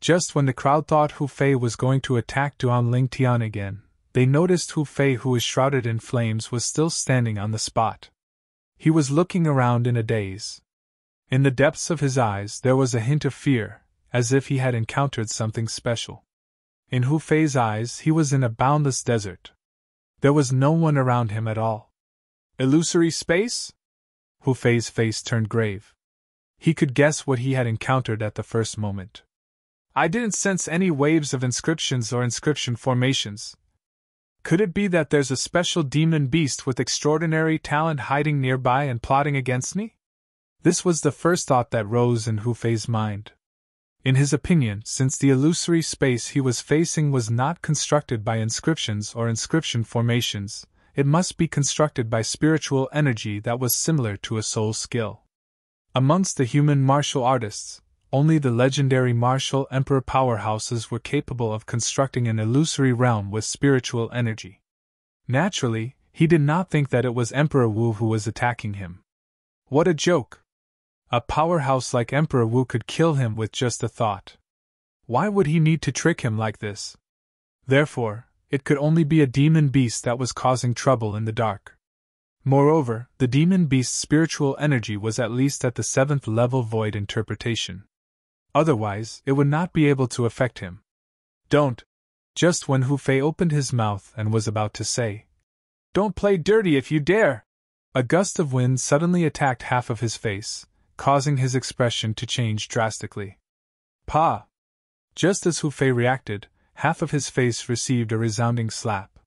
Just when the crowd thought Hu Fei was going to attack Duan Lingtian again, they noticed Hu Fei, who was shrouded in flames, was still standing on the spot. He was looking around in a daze. In the depths of his eyes there was a hint of fear, as if he had encountered something special. In Hu Fei's eyes he was in a boundless desert. There was no one around him at all. Illusory space? Hu Fei's face turned grave. He could guess what he had encountered at the first moment. I didn't sense any waves of inscriptions or inscription formations. Could it be that there's a special demon beast with extraordinary talent hiding nearby and plotting against me? This was the first thought that rose in Hu Fei's mind. In his opinion, since the illusory space he was facing was not constructed by inscriptions or inscription formations, it must be constructed by spiritual energy that was similar to a soul skill. Amongst the human martial artists, only the legendary martial emperor powerhouses were capable of constructing an illusory realm with spiritual energy. Naturally, he did not think that it was Emperor Wu who was attacking him. What a joke! A powerhouse like Emperor Wu could kill him with just a thought. Why would he need to trick him like this? Therefore, it could only be a demon beast that was causing trouble in the dark. Moreover, the demon beast's spiritual energy was at least at the 7th level void interpretation. Otherwise, it would not be able to affect him. Don't. Just when Hu Fei opened his mouth and was about to say, "Don't play dirty if you dare!" a gust of wind suddenly attacked half of his face, causing his expression to change drastically. Pa! Just as Hu Fei reacted, half of his face received a resounding slap.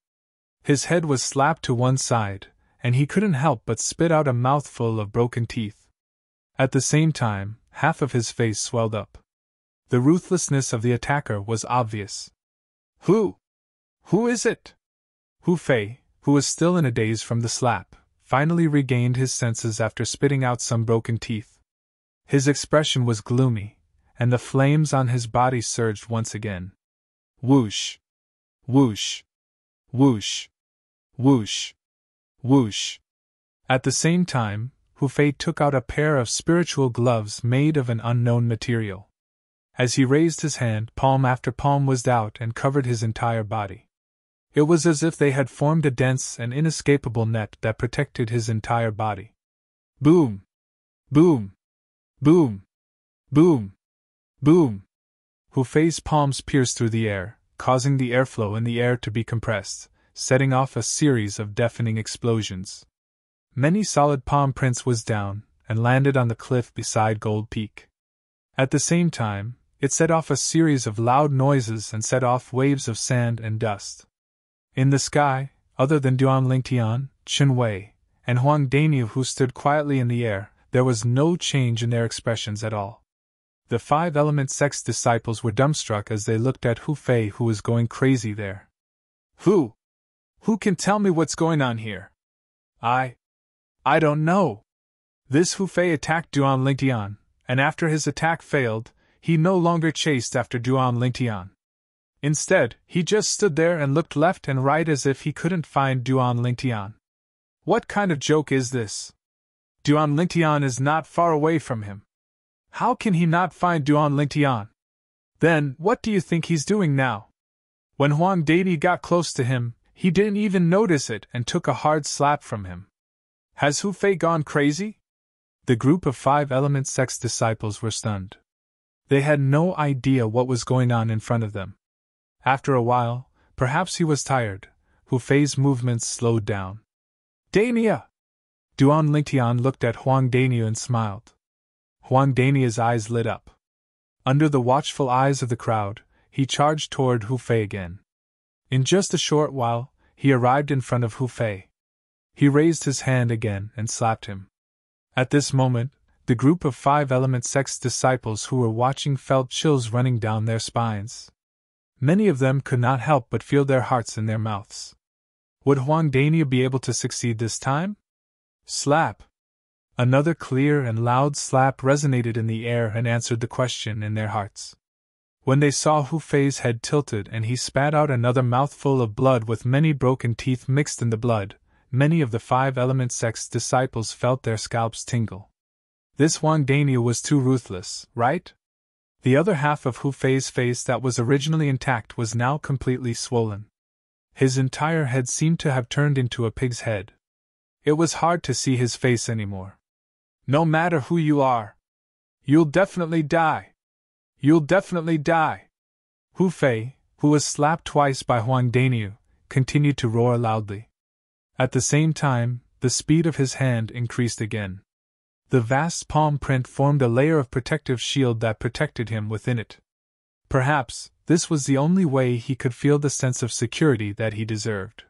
His head was slapped to one side, and he couldn't help but spit out a mouthful of broken teeth. At the same time, half of his face swelled up. The ruthlessness of the attacker was obvious. Who is it? Hu Fei, who was still in a daze from the slap, finally regained his senses after spitting out some broken teeth. His expression was gloomy, and the flames on his body surged once again. Whoosh! Whoosh! Whoosh! Whoosh! Whoosh! At the same time, Hu Fei took out a pair of spiritual gloves made of an unknown material. As he raised his hand, palm after palm was out and covered his entire body. It was as if they had formed a dense and inescapable net that protected his entire body. Boom! Boom! Boom! Boom! Boom! Hu Fei's palms pierced through the air, causing the airflow in the air to be compressed, setting off a series of deafening explosions. Many solid palm prints was down and landed on the cliff beside Gold Peak. At the same time, it set off a series of loud noises and set off waves of sand and dust. In the sky, other than Duan Lingtian, Chen Wei, and Huang Daniu who stood quietly in the air, there was no change in their expressions at all. The 5-element sect's disciples were dumbstruck as they looked at Hu Fei, who was going crazy there. Who can tell me what's going on here? I don't know. This Hu Fei attacked Duan Lingtian, and after his attack failed, he no longer chased after Duan Lingtian. Instead, he just stood there and looked left and right as if he couldn't find Duan Lingtian. What kind of joke is this? Duan Lingtian is not far away from him. How can he not find Duan Lingtian? Then, what do you think he's doing now? When Huang Dadi got close to him, he didn't even notice it and took a hard slap from him. Has Hu Fei gone crazy? The group of 5-element sect's disciples were stunned. They had no idea what was going on in front of them. After a while, perhaps he was tired, Hu Fei's movements slowed down. Dania! Duan Lingtian looked at Huang Daniu and smiled. Huang Daniu's eyes lit up. Under the watchful eyes of the crowd, he charged toward Hu Fei again. In just a short while, he arrived in front of Hu Fei. He raised his hand again and slapped him. At this moment, the group of 5-element sect's disciples who were watching felt chills running down their spines. Many of them could not help but feel their hearts in their mouths. Would Huang Daniu be able to succeed this time? Slap! Another clear and loud slap resonated in the air and answered the question in their hearts. When they saw Hu Fei's head tilted and he spat out another mouthful of blood with many broken teeth mixed in the blood, many of the 5-element sect's disciples felt their scalps tingle. This Huang Daniu was too ruthless, right? The other half of Hu Fei's face that was originally intact was now completely swollen. His entire head seemed to have turned into a pig's head. It was hard to see his face anymore. No matter who you are, you'll definitely die. You'll definitely die. Hu Fei, who was slapped twice by Huang Daniu, continued to roar loudly. At the same time, the speed of his hand increased again. The vast palm print formed a layer of protective shield that protected him within it. Perhaps, this was the only way he could feel the sense of security that he deserved.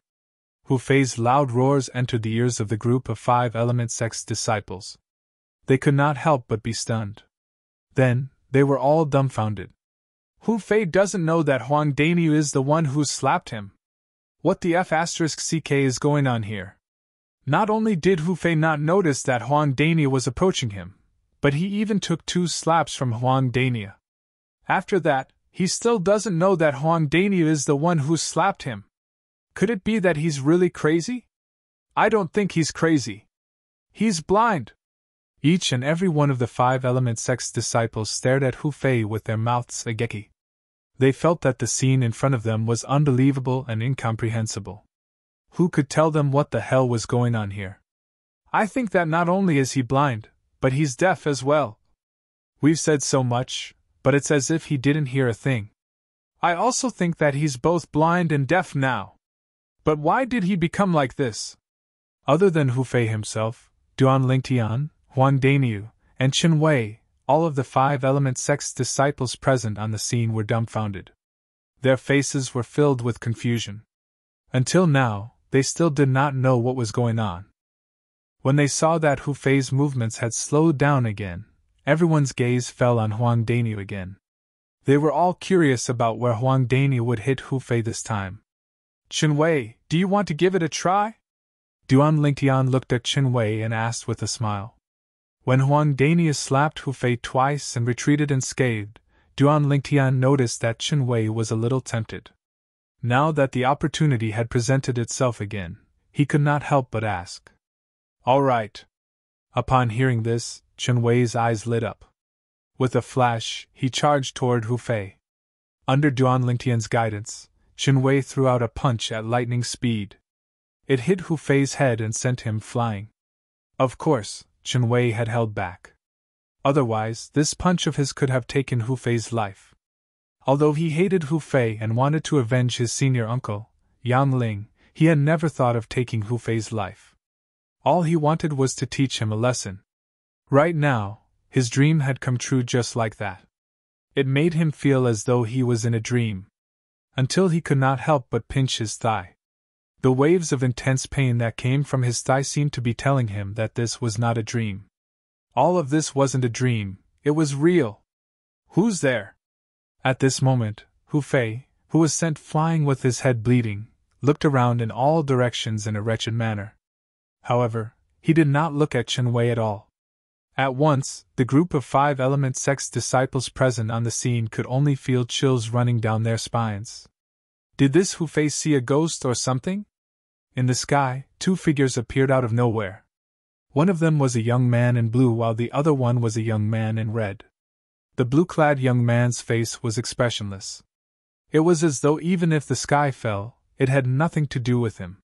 Hu Fei's loud roars entered the ears of the group of 5-element sect's disciples. They could not help but be stunned. Then, they were all dumbfounded. Hu Fei doesn't know that Huang Daniu is the one who slapped him. What the F***ck is going on here? Not only did Hu Fei not notice that Huang Daniu was approaching him, but he even took 2 slaps from Huang Daniu. After that, he still doesn't know that Huang Daniu is the one who slapped him. Could it be that he's really crazy? I don't think he's crazy. He's blind. Each and every one of the 5-element sect's disciples stared at Hu Fei with their mouths agape. They felt that the scene in front of them was unbelievable and incomprehensible. Who could tell them what the hell was going on here? I think that not only is he blind, but he's deaf as well. We've said so much, but it's as if he didn't hear a thing. I also think that he's both blind and deaf now. But why did he become like this? Other than Hu Fei himself, Duan Lingtian, Huang Daniu, and Qin Wei, all of the 5-element sect's disciples present on the scene were dumbfounded. Their faces were filled with confusion. Until now, they still did not know what was going on. When they saw that Hu Fei's movements had slowed down again, everyone's gaze fell on Huang Daniu again. They were all curious about where Huang Daniu would hit Hu Fei this time. Qin Wei, do you want to give it a try? Duan Lingtian looked at Qin Wei and asked with a smile. When Huang Daniu slapped Hu Fei twice and retreated unscathed, Duan Lingtian noticed that Qin Wei was a little tempted. Now that the opportunity had presented itself again, he could not help but ask. All right. Upon hearing this, Qin Wei's eyes lit up. With a flash, he charged toward Hu Fei. Under Duan Lingtian's guidance, Qin Wei threw out a punch at lightning speed. It hit Hu Fei's head and sent him flying. Of course, Qin Wei had held back. Otherwise, this punch of his could have taken Hu Fei's life. Although he hated Hu Fei and wanted to avenge his senior uncle, Yang Ling, he had never thought of taking Hu Fei's life. All he wanted was to teach him a lesson. Right now, his dream had come true just like that. It made him feel as though he was in a dream. Until he could not help but pinch his thigh. The waves of intense pain that came from his thigh seemed to be telling him that this was not a dream. All of this wasn't a dream, it was real. Who's there? At this moment, Hu Fei, who was sent flying with his head bleeding, looked around in all directions in a wretched manner. However, he did not look at Qin Wei at all. At once, the group of 5-element sect's disciples present on the scene could only feel chills running down their spines. Did this Hu Fei see a ghost or something? In the sky, 2 figures appeared out of nowhere. One of them was a young man in blue while the other one was a young man in red. The blue-clad young man's face was expressionless. It was as though even if the sky fell, it had nothing to do with him.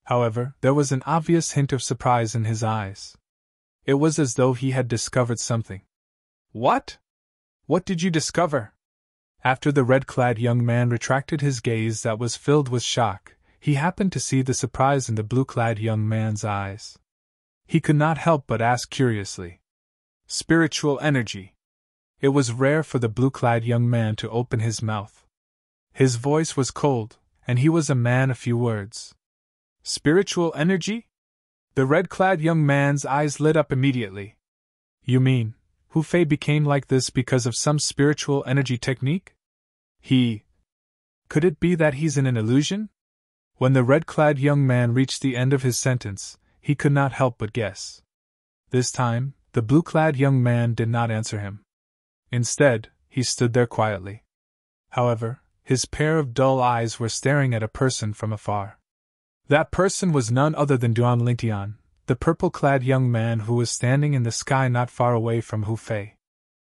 However, there was an obvious hint of surprise in his eyes. It was as though he had discovered something. What? What did you discover? After the red-clad young man retracted his gaze that was filled with shock, he happened to see the surprise in the blue-clad young man's eyes. He could not help but ask curiously. Spiritual energy. It was rare for the blue-clad young man to open his mouth. His voice was cold, and he was a man of few words. Spiritual energy? The red-clad young man's eyes lit up immediately. You mean, Hu Fei became like this because of some spiritual energy technique? Could it be that he's in an illusion? When the red-clad young man reached the end of his sentence, he could not help but guess. This time, the blue-clad young man did not answer him. Instead, he stood there quietly. However, his pair of dull eyes were staring at a person from afar. That person was none other than Duan Lingtian, the purple-clad young man who was standing in the sky not far away from Hu Fei.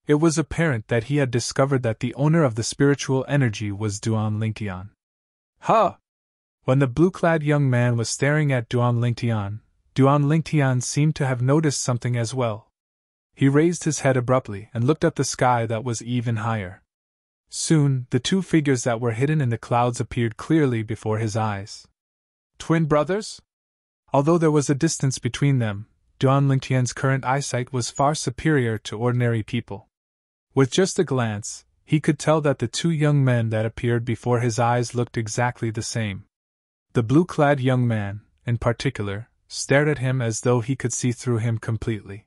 It was apparent that he had discovered that the owner of the spiritual energy was Duan Lingtian. Huh! When the blue-clad young man was staring at Duan Lingtian seemed to have noticed something as well. He raised his head abruptly and looked at the sky that was even higher. Soon, the 2 figures that were hidden in the clouds appeared clearly before his eyes. Twin brothers? Although there was a distance between them, Duan Lingtian's current eyesight was far superior to ordinary people. With just a glance, he could tell that the 2 young men that appeared before his eyes looked exactly the same. The blue-clad young man, in particular, stared at him as though he could see through him completely.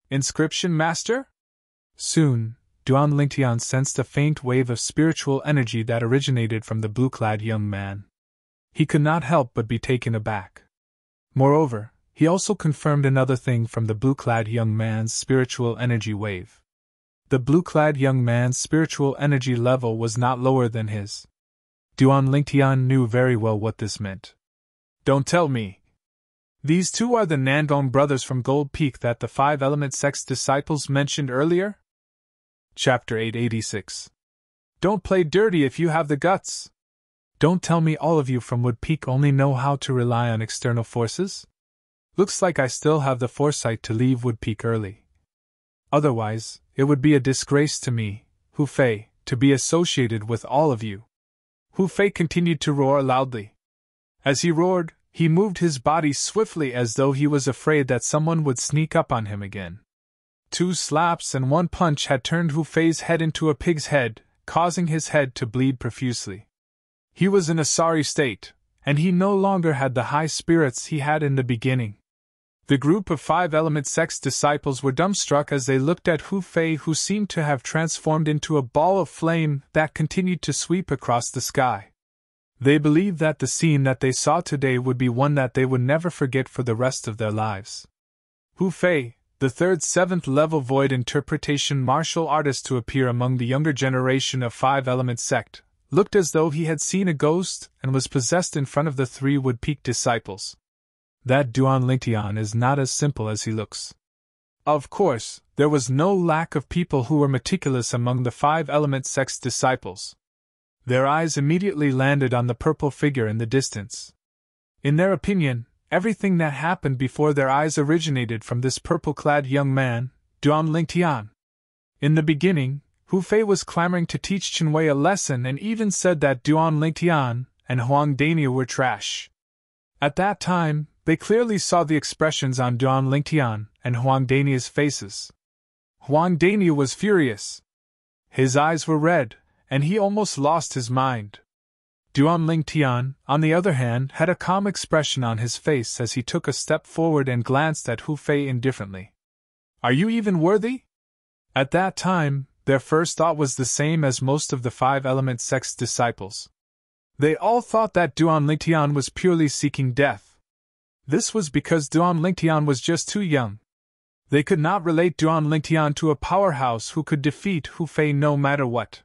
Inscription Master? Soon, Duan Lingtian sensed a faint wave of spiritual energy that originated from the blue-clad young man. He could not help but be taken aback. Moreover, he also confirmed another thing from the blue-clad young man's spiritual energy wave. The blue-clad young man's spiritual energy level was not lower than his. Duan Lingtian knew very well what this meant. Don't tell me. These two are the Nandong brothers from Gold Peak that the five-element sect's disciples mentioned earlier? Chapter 886. Don't play dirty if you have the guts. Don't tell me all of you from Wood Peak only know how to rely on external forces? Looks like I still have the foresight to leave Wood Peak early. Otherwise, it would be a disgrace to me, Hu Fei, to be associated with all of you. Hu Fei continued to roar loudly. As he roared, he moved his body swiftly as though he was afraid that someone would sneak up on him again. 2 slaps and 1 punch had turned Hu Fei's head into a pig's head, causing his head to bleed profusely. He was in a sorry state, and he no longer had the high spirits he had in the beginning. The group of five-element sect's disciples were dumbstruck as they looked at Hu Fei, who seemed to have transformed into a ball of flame that continued to sweep across the sky. They believed that the scene that they saw today would be one that they would never forget for the rest of their lives. Hu Fei, the third 7th level void interpretation martial artist to appear among the younger generation of five-element sect, looked as though he had seen a ghost and was possessed in front of the 3 Wood Peak disciples. That Duan Lingtian is not as simple as he looks. Of course, there was no lack of people who were meticulous among the five-element sect's disciples. Their eyes immediately landed on the purple figure in the distance. In their opinion, everything that happened before their eyes originated from this purple-clad young man, Duan Lingtian. In the beginning, Hu Fei was clamoring to teach Chenwei a lesson and even said that Duan Lingtian and Huang Daniu were trash. At that time, they clearly saw the expressions on Duan Lingtian and Huang Daniu's faces. Huang Daniu was furious. His eyes were red, and he almost lost his mind. Duan Lingtian, on the other hand, had a calm expression on his face as he took a step forward and glanced at Hu Fei indifferently. Are you even worthy? At that time, their first thought was the same as most of the five-element sect's disciples. They all thought that Duan Lingtian was purely seeking death. This was because Duan Lingtian was just too young. They could not relate Duan Lingtian to a powerhouse who could defeat Hu Fei no matter what.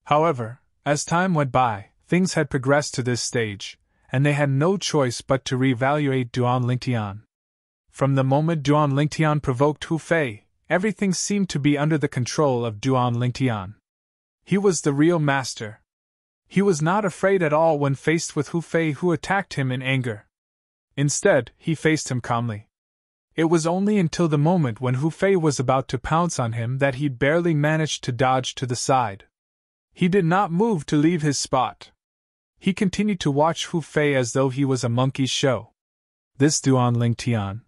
However, as time went by, things had progressed to this stage, and they had no choice but to reevaluate Duan Lingtian. From the moment Duan Lingtian provoked Hu Fei, everything seemed to be under the control of Duan Lingtian. He was the real master. He was not afraid at all when faced with Hu Fei, who attacked him in anger. Instead, he faced him calmly. It was only until the moment when Hu Fei was about to pounce on him that he barely managed to dodge to the side. He did not move to leave his spot. He continued to watch Hu Fei as though he was a monkey's show. This Duan Lingtian.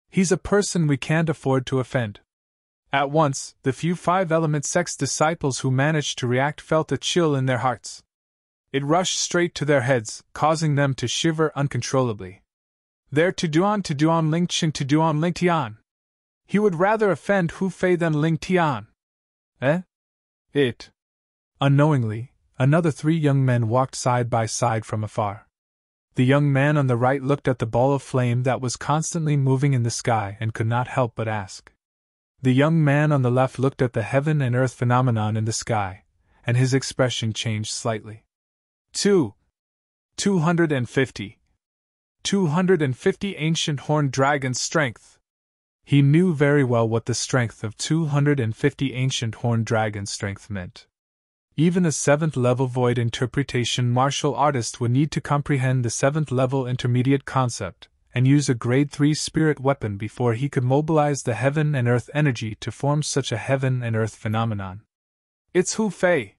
He's a person we can't afford to offend. At once, the few five-element sect's disciples who managed to react felt a chill in their hearts. It rushed straight to their heads, causing them to shiver uncontrollably. There to Duan Lingchen to Duan Lingtian. He would rather offend Hu Fei than Lingtian. It. Unknowingly, another 3 young men walked side by side from afar. The young man on the right looked at the ball of flame that was constantly moving in the sky and could not help but ask. The young man on the left looked at the heaven and earth phenomenon in the sky, and his expression changed slightly. 250. 250 ancient horned dragon strength. He knew very well what the strength of 250 ancient horned dragon strength meant. Even a 7th level void interpretation martial artist would need to comprehend the 7th level intermediate concept and use a grade 3 spirit weapon before he could mobilize the heaven and earth energy to form such a heaven and earth phenomenon. It's Hu Fei!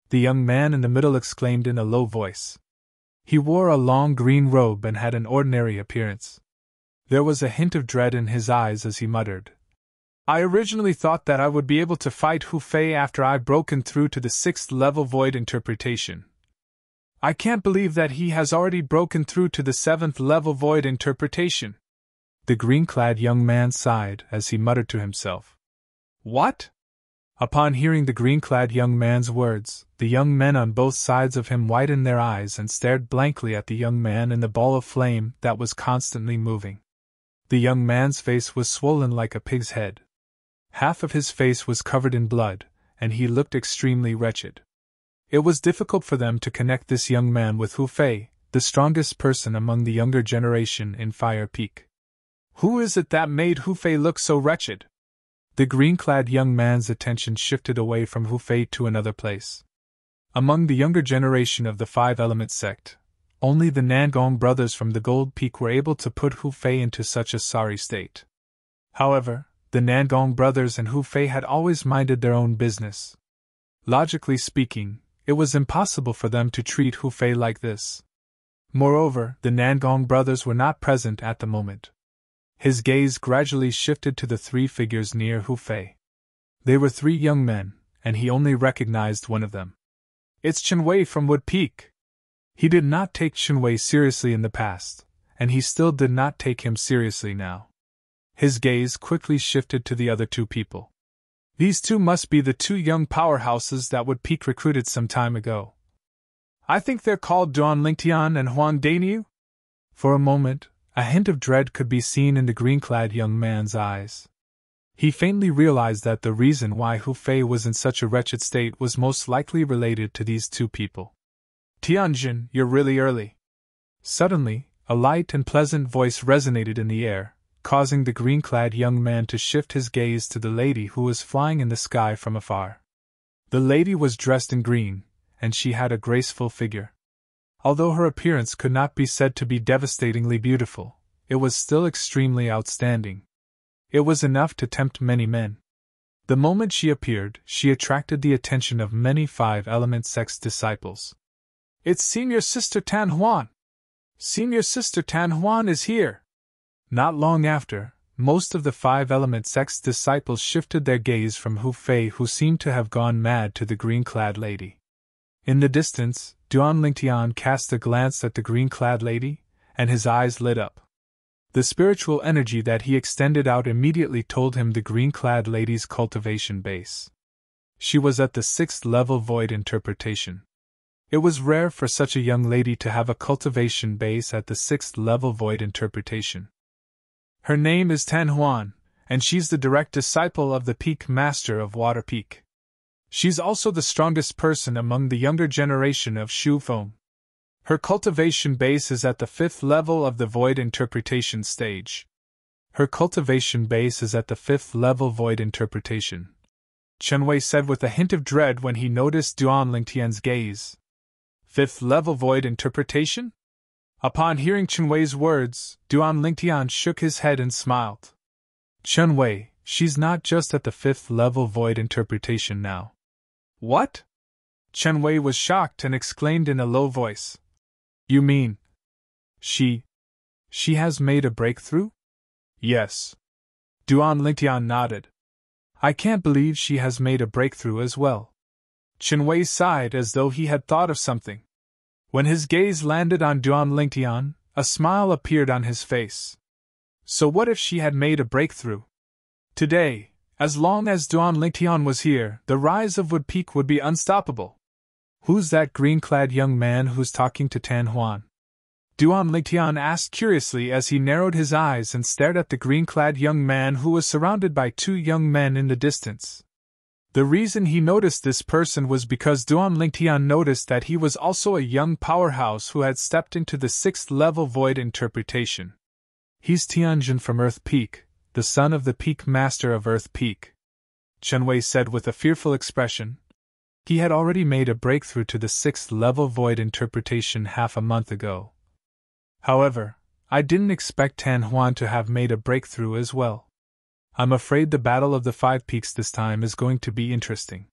The young man in the middle exclaimed in a low voice. He wore a long green robe and had an ordinary appearance. There was a hint of dread in his eyes as he muttered. I originally thought that I would be able to fight Hu Fei after I broken through to the 6th level void interpretation. I can't believe that he has already broken through to the 7th level void interpretation. The green-clad young man sighed as he muttered to himself. What? Upon hearing the green-clad young man's words, the young men on both sides of him widened their eyes and stared blankly at the young man in the ball of flame that was constantly moving. The young man's face was swollen like a pig's head. Half of his face was covered in blood, and he looked extremely wretched. It was difficult for them to connect this young man with Hu Fei, the strongest person among the younger generation in Fire Peak. Who is it that made Hu Fei look so wretched? The green-clad young man's attention shifted away from Hu Fei to another place. Among the younger generation of the Five-Element sect, only the Nangong brothers from the Gold Peak were able to put Hu Fei into such a sorry state. However, the Nangong brothers and Hu Fei had always minded their own business. Logically speaking, it was impossible for them to treat Hu Fei like this. Moreover, the Nangong brothers were not present at the moment. His gaze gradually shifted to the three figures near Hu Fei. They were three young men, and he only recognized one of them. It's Chen Wei from Wood Peak. He did not take Chen Wei seriously in the past, and he still did not take him seriously now. His gaze quickly shifted to the other two people. These two must be the two young powerhouses that Wood Peak recruited some time ago. I think they're called Duan Lingtian and Huang Daniu? For a moment, a hint of dread could be seen in the green-clad young man's eyes. He faintly realized that the reason why Hu Fei was in such a wretched state was most likely related to these two people. Tianjin, you're really early. Suddenly, a light and pleasant voice resonated in the air, causing the green-clad young man to shift his gaze to the lady who was flying in the sky from afar. The lady was dressed in green, and she had a graceful figure. Although her appearance could not be said to be devastatingly beautiful, it was still extremely outstanding. It was enough to tempt many men. The moment she appeared, she attracted the attention of many Five-Element Sect's disciples. It's Senior Sister Tan Huan! Senior Sister Tan Huan is here! Not long after, most of the Five-Element Sect's disciples shifted their gaze from Hu Fei, who seemed to have gone mad, to the green-clad lady. In the distance, Duan Lingtian cast a glance at the green-clad lady, and his eyes lit up. The spiritual energy that he extended out immediately told him the green-clad lady's cultivation base. She was at the 6th level void interpretation. It was rare for such a young lady to have a cultivation base at the 6th level void interpretation. Her name is Tan Huan, and she's the direct disciple of the Peak Master of Water Peak. She's also the strongest person among the younger generation of Shu Feng. Her cultivation base is at the 5th level of the Void Interpretation stage. Her cultivation base is at the 5th level Void Interpretation, Chen Wei said with a hint of dread when he noticed Duan Lingtian's gaze. 5th level Void Interpretation? Upon hearing Chen Wei's words, Duan Lingtian shook his head and smiled. Chen Wei, she's not just at the 5th level Void Interpretation now. What? Chen Wei was shocked and exclaimed in a low voice. You mean, she has made a breakthrough? Yes. Duan Lingtian nodded. I can't believe she has made a breakthrough as well. Chen Wei sighed as though he had thought of something. When his gaze landed on Duan Lingtian, a smile appeared on his face. So what if she had made a breakthrough? Today, as long as Duan Lingtian was here, the rise of Wood Peak would be unstoppable. Who's that green-clad young man who's talking to Tan Huan? Duan Lingtian asked curiously as he narrowed his eyes and stared at the green-clad young man who was surrounded by two young men in the distance. The reason he noticed this person was because Duan Lingtian noticed that he was also a young powerhouse who had stepped into the 6th level Void Interpretation. He's Tianjin from Earth Peak, the son of the Peak Master of Earth Peak, Chen Wei said with a fearful expression. He had already made a breakthrough to the 6th level Void Interpretation half a month ago. However, I didn't expect Tan Huan to have made a breakthrough as well. I'm afraid the Battle of the Five Peaks this time is going to be interesting.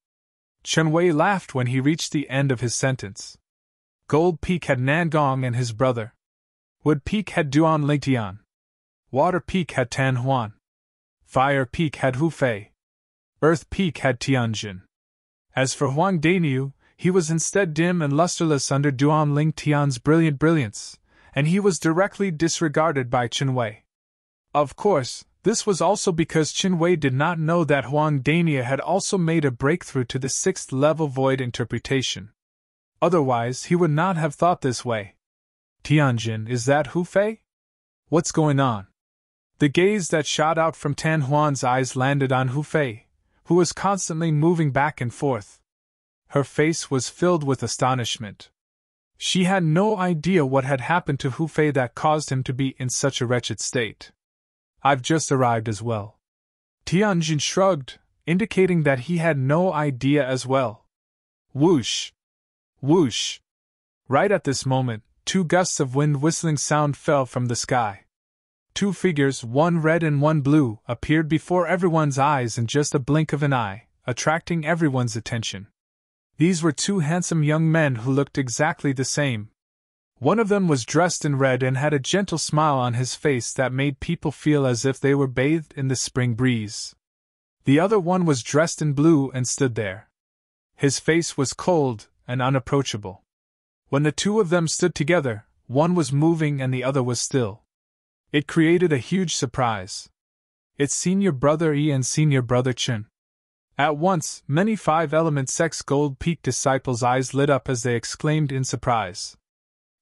Chen Wei laughed when he reached the end of his sentence. Gold Peak had Nangong and his brother. Wood Peak had Duan Lingtian. Water Peak had Tan Huan. Fire Peak had Hu Fei. Earth Peak had Tianjin. As for Huang Daniu, he was instead dim and lusterless under Duan Lingtian's brilliant brilliance, and he was directly disregarded by Chen Wei. Of course, this was also because Chen Wei did not know that Huang Daniu had also made a breakthrough to the 6th level Void Interpretation. Otherwise, he would not have thought this way. Tianjin, is that Hu Fei? What's going on? The gaze that shot out from Tan Huan's eyes landed on Hu Fei, who was constantly moving back and forth. Her face was filled with astonishment. She had no idea what had happened to Hu Fei that caused him to be in such a wretched state. I've just arrived as well. Tianjin shrugged, indicating that he had no idea as well. Whoosh! Whoosh! Right at this moment, 2 gusts of wind whistling sound fell from the sky. 2 figures, one red and one blue, appeared before everyone's eyes in just a blink of an eye, attracting everyone's attention. These were 2 handsome young men who looked exactly the same. One of them was dressed in red and had a gentle smile on his face that made people feel as if they were bathed in the spring breeze. The other one was dressed in blue and stood there. His face was cold and unapproachable. When the 2 of them stood together, one was moving and the other was still. It created a huge surprise. It's Senior Brother Yi and Senior Brother Chen. At once, many 5-element sects Gold Peak disciples' eyes lit up as they exclaimed in surprise.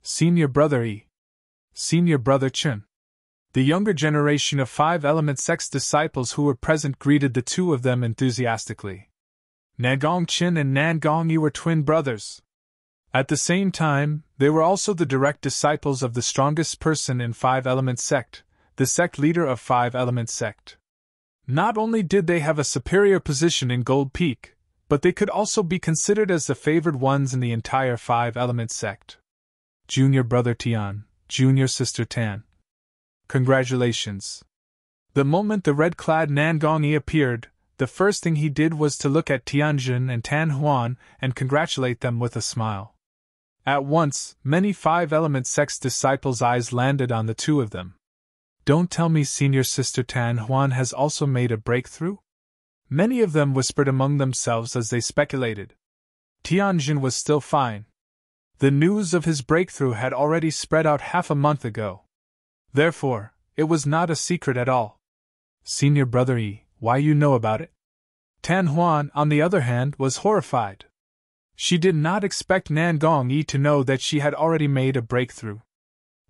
Senior Brother Yi. Senior Brother Chen. The younger generation of 5-element sects disciples who were present greeted the 2 of them enthusiastically. Nangong Chen and Nangong Yi were twin brothers. At the same time, they were also the direct disciples of the strongest person in 5-element sect, the sect leader of 5-element sect. Not only did they have a superior position in Gold Peak, but they could also be considered as the favored ones in the entire 5-element sect. Junior Brother Tian, Junior Sister Tan. Congratulations. The moment the red-clad Nangong Yi appeared, the first thing he did was to look at Tianjin and Tan Huan and congratulate them with a smile. At once, many 5-element sects disciples' eyes landed on the 2 of them. Don't tell me Senior Sister Tan Huan has also made a breakthrough? Many of them whispered among themselves as they speculated. Tianjin was still fine. The news of his breakthrough had already spread out half a month ago. Therefore, it was not a secret at all. Senior Brother Yi, why you know about it? Tan Huan, on the other hand, was horrified. She did not expect Nangong Yi to know that she had already made a breakthrough.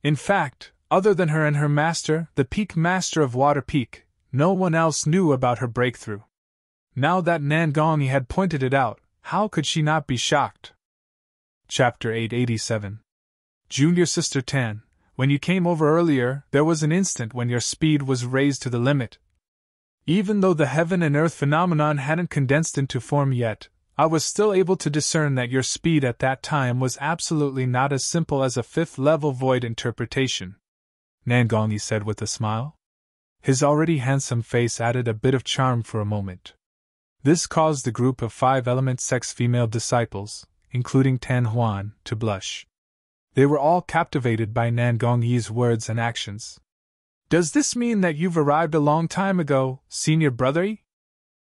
In fact, other than her and her master, the Peak Master of Water Peak, no one else knew about her breakthrough. Now that Nangong Yi had pointed it out, how could she not be shocked? Chapter 887. Junior Sister Tan, when you came over earlier, there was an instant when your speed was raised to the limit. Even though the heaven and earth phenomenon hadn't condensed into form yet, I was still able to discern that your speed at that time was absolutely not as simple as a 5th-level void interpretation, Nangong Yi said with a smile. His already handsome face added a bit of charm for a moment. This caused the group of 5-element sects female disciples, including Tan Huan, to blush. They were all captivated by Nangong Yi's words and actions. Does this mean that you've arrived a long time ago, Senior Brother Yi?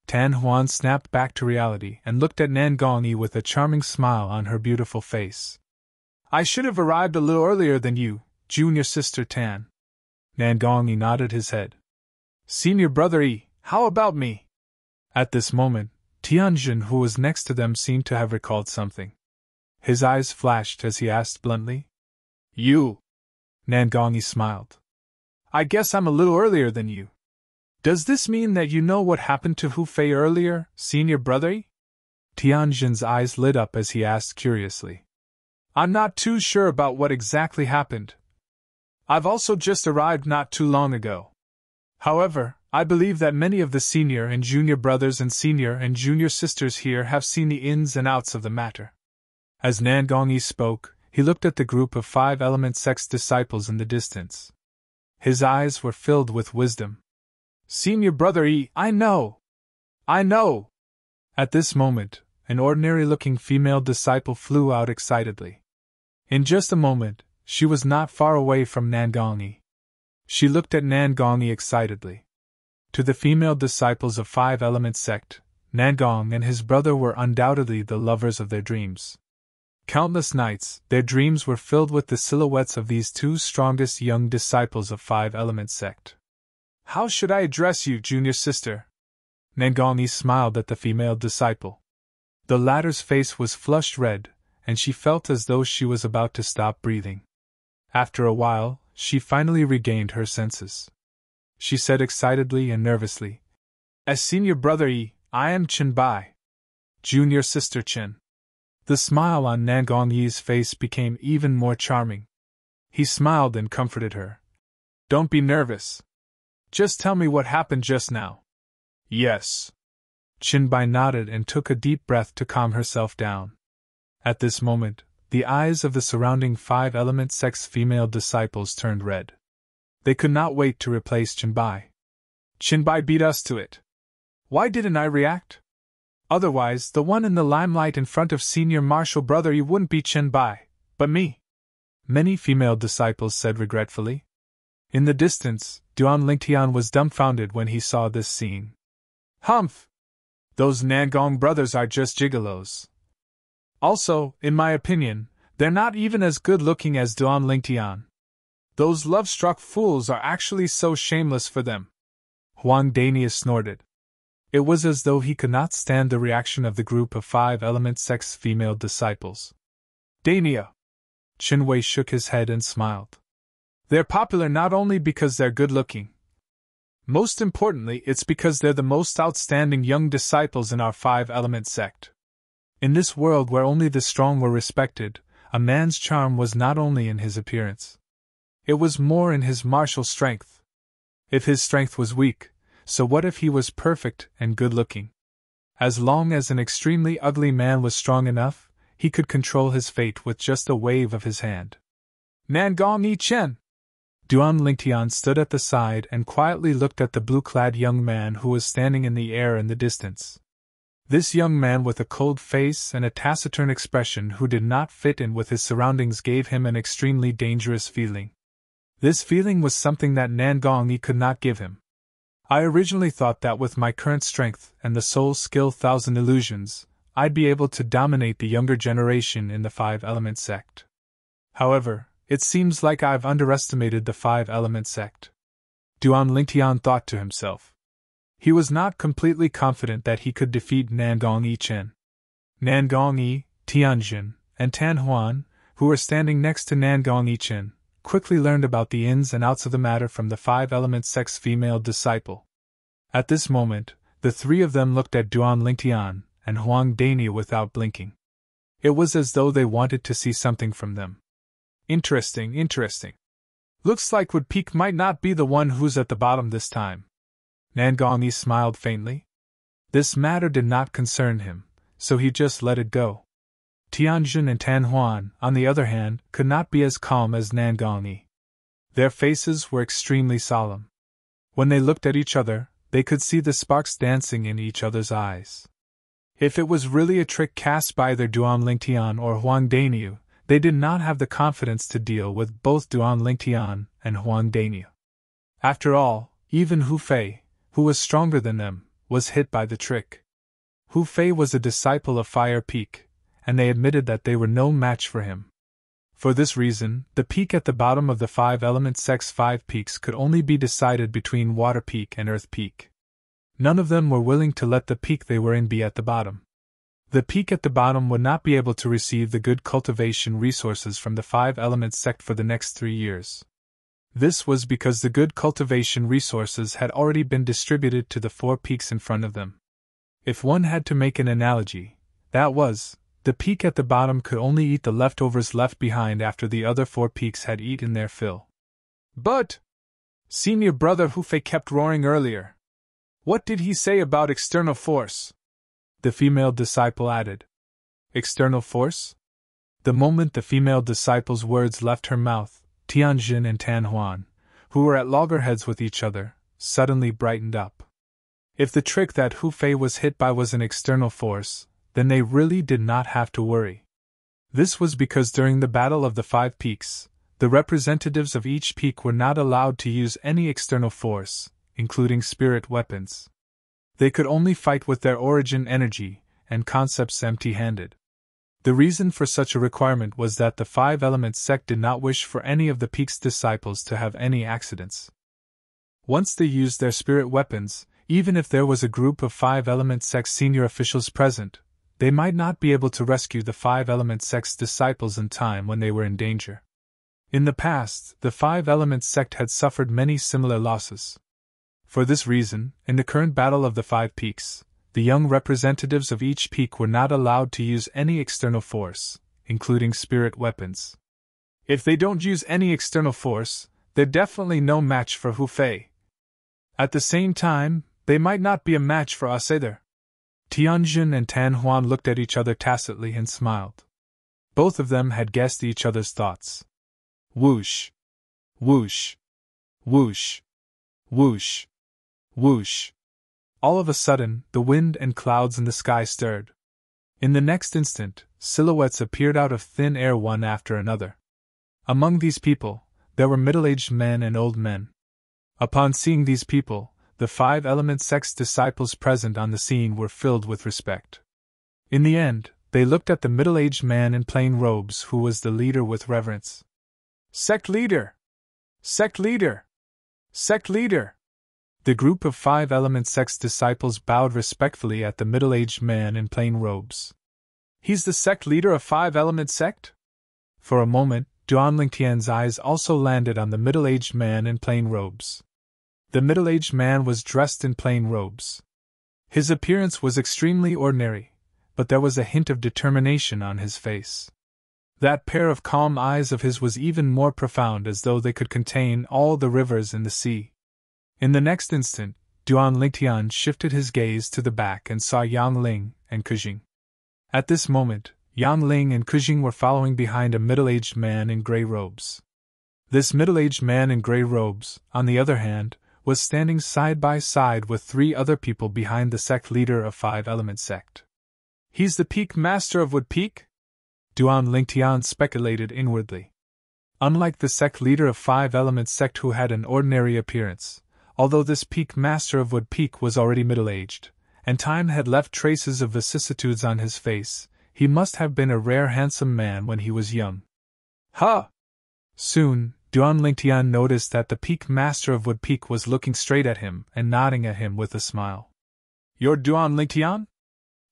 Tan Huan snapped back to reality and looked at Nangong Yi with a charming smile on her beautiful face. I should have arrived a little earlier than you, Junior Sister Tan. Nangong Yi nodded his head. Senior Brother Yi, how about me? At this moment, Tianjin, who was next to them, seemed to have recalled something. His eyes flashed as he asked bluntly. You? Nangong Yi smiled. I guess I'm a little earlier than you. Does this mean that you know what happened to Hu Fei earlier, Senior Brother Yi? Tianjin's eyes lit up as he asked curiously. I'm not too sure about what exactly happened. I've also just arrived not too long ago. However, I believe that many of the senior and junior brothers and senior and junior sisters here have seen the ins and outs of the matter. As Nangong Yi spoke, he looked at the group of 5-element sects disciples in the distance. His eyes were filled with wisdom. Senior Brother Yi, I know! I know! At this moment, an ordinary-looking female disciple flew out excitedly. In just a moment, she was not far away from Nangong Yi. She looked at Nangong Yi excitedly. To the female disciples of 5-element sect, Nangong and his brother were undoubtedly the lovers of their dreams. Countless nights, their dreams were filled with the silhouettes of these 2 strongest young disciples of 5-element sect. How should I address you, junior sister? Nangong Yi smiled at the female disciple. The latter's face was flushed red, and she felt as though she was about to stop breathing. After a while, she finally regained her senses. She said excitedly and nervously, As Senior Brother Yi, I am Chen Bai. Junior Sister Chen. The smile on Nangong Yi's face became even more charming. He smiled and comforted her. Don't be nervous. Just tell me what happened just now. Yes. Qinbai nodded and took a deep breath to calm herself down. At this moment, the eyes of the surrounding 5-element sex female disciples turned red. They could not wait to replace Qinbai. Qinbai beat us to it. Why didn't I react? Otherwise, the one in the limelight in front of Senior Marshal Brother Yi wouldn't be Qinbai, but me. Many female disciples said regretfully. In the distance, Duan Lingtian was dumbfounded when he saw this scene. Humph! Those Nangong brothers are just gigolos. Also, in my opinion, they're not even as good-looking as Duan Lingtian. Those love-struck fools are actually so shameless for them. Huang Danius snorted. It was as though he could not stand the reaction of the group of 5-element sex female disciples. Dania! Qinwei shook his head and smiled. They're popular not only because they're good-looking. Most importantly, it's because they're the most outstanding young disciples in our 5-element sect. In this world where only the strong were respected, a man's charm was not only in his appearance. It was more in his martial strength. If his strength was weak, so what if he was perfect and good-looking? As long as an extremely ugly man was strong enough, he could control his fate with just a wave of his hand. Nangong Yi Chen! Duan Lingtian stood at the side and quietly looked at the blue-clad young man who was standing in the air in the distance. This young man with a cold face and a taciturn expression who did not fit in with his surroundings gave him an extremely dangerous feeling. This feeling was something that Nangong Yi could not give him. I originally thought that with my current strength and the soul skill 1,000 illusions, I'd be able to dominate the younger generation in the 5-element sect. However, it seems like I've underestimated the 5-element sect. Duan Lingtian thought to himself. He was not completely confident that he could defeat Nangong Yi Chen. Nangong Yi, Tianjin, and Tan Huan, who were standing next to Nangong Yi Chen, quickly learned about the ins and outs of the matter from the 5-element sex female disciple. At this moment, the three of them looked at Duan Lingtian and Huang Dania without blinking. It was as though they wanted to see something from them. Interesting. Looks like Wood Peak might not be the one who's at the bottom this time. Nangong Yi smiled faintly. This matter did not concern him, so he just let it go. Tianjin and Tan Huan, on the other hand, could not be as calm as Nangong Yi. Their faces were extremely solemn. When they looked at each other, they could see the sparks dancing in each other's eyes. If it was really a trick cast by either Duan Lingtian or Huang Daniu, they did not have the confidence to deal with both Duan Lingtian and Huang Daniu. After all, even Hu Fei, who was stronger than them, was hit by the trick. Hu Fei was a disciple of Fire Peak, and they admitted that they were no match for him. For this reason, the peak at the bottom of the 5-element sex 5 peaks could only be decided between Water Peak and Earth Peak. None of them were willing to let the peak they were in be at the bottom. The peak at the bottom would not be able to receive the good cultivation resources from the 5-element sect for the next 3 years. This was because the good cultivation resources had already been distributed to the 4 peaks in front of them. If one had to make an analogy, that was, the peak at the bottom could only eat the leftovers left behind after the other 4 peaks had eaten their fill. But Senior Brother Hu Fei kept roaring earlier. What did he say about external force? The female disciple added. External force? The moment the female disciple's words left her mouth, Tianjin and Tan Huan, who were at loggerheads with each other, suddenly brightened up. If the trick that Hu Fei was hit by was an external force, then they really did not have to worry. This was because during the Battle of the 5 Peaks, the representatives of each peak were not allowed to use any external force, including spirit weapons. They could only fight with their origin energy and concepts empty-handed. The reason for such a requirement was that the 5-element sect did not wish for any of the peak's disciples to have any accidents. Once they used their spirit weapons, even if there was a group of 5-element sect senior officials present, they might not be able to rescue the 5-element sect's disciples in time when they were in danger. In the past, the 5-element sect had suffered many similar losses. For this reason, in the current Battle of the 5 Peaks, The young representatives of each peak were not allowed to use any external force, including spirit weapons. If they don't use any external force, they're definitely no match for Hu Fei. At the same time, they might not be a match for us either. Tianjin and Tan Huan looked at each other tacitly and smiled. Both of them had guessed each other's thoughts. Whoosh! Whoosh! Whoosh! Whoosh! Whoosh! All of a sudden, the wind and clouds in the sky stirred. In the next instant, silhouettes appeared out of thin air one after another. Among these people, there were middle-aged men and old men. Upon seeing these people, the 5 element sect's disciples present on the scene were filled with respect. In the end, they looked at the middle-aged man in plain robes who was the leader with reverence. Sect leader! Sect leader! Sect leader! The group of 5 element sect's disciples bowed respectfully at the middle-aged man in plain robes. He's the sect leader of 5 element sect? For a moment, Duan Lingtian's eyes also landed on the middle-aged man in plain robes. The middle-aged man was dressed in plain robes. His appearance was extremely ordinary, but there was a hint of determination on his face. That pair of calm eyes of his was even more profound, as though they could contain all the rivers in the sea. In the next instant, Duan Lingtian shifted his gaze to the back and saw Yang Ling and Kujing. At this moment, Yang Ling and Kujing were following behind a middle-aged man in gray robes. This middle-aged man in gray robes, on the other hand, was standing side by side with 3 other people behind the sect leader of 5 element sect. He's the peak master of Wood Peak? Duan Lingtian speculated inwardly. Unlike the sect leader of 5 element sect who had an ordinary appearance, although this peak master of Wood Peak was already middle-aged, and time had left traces of vicissitudes on his face, he must have been a rare handsome man when he was young. Ha! Soon, Duan Lingtian noticed that the peak master of Wood Peak was looking straight at him and nodding at him with a smile. You're Duan Lingtian?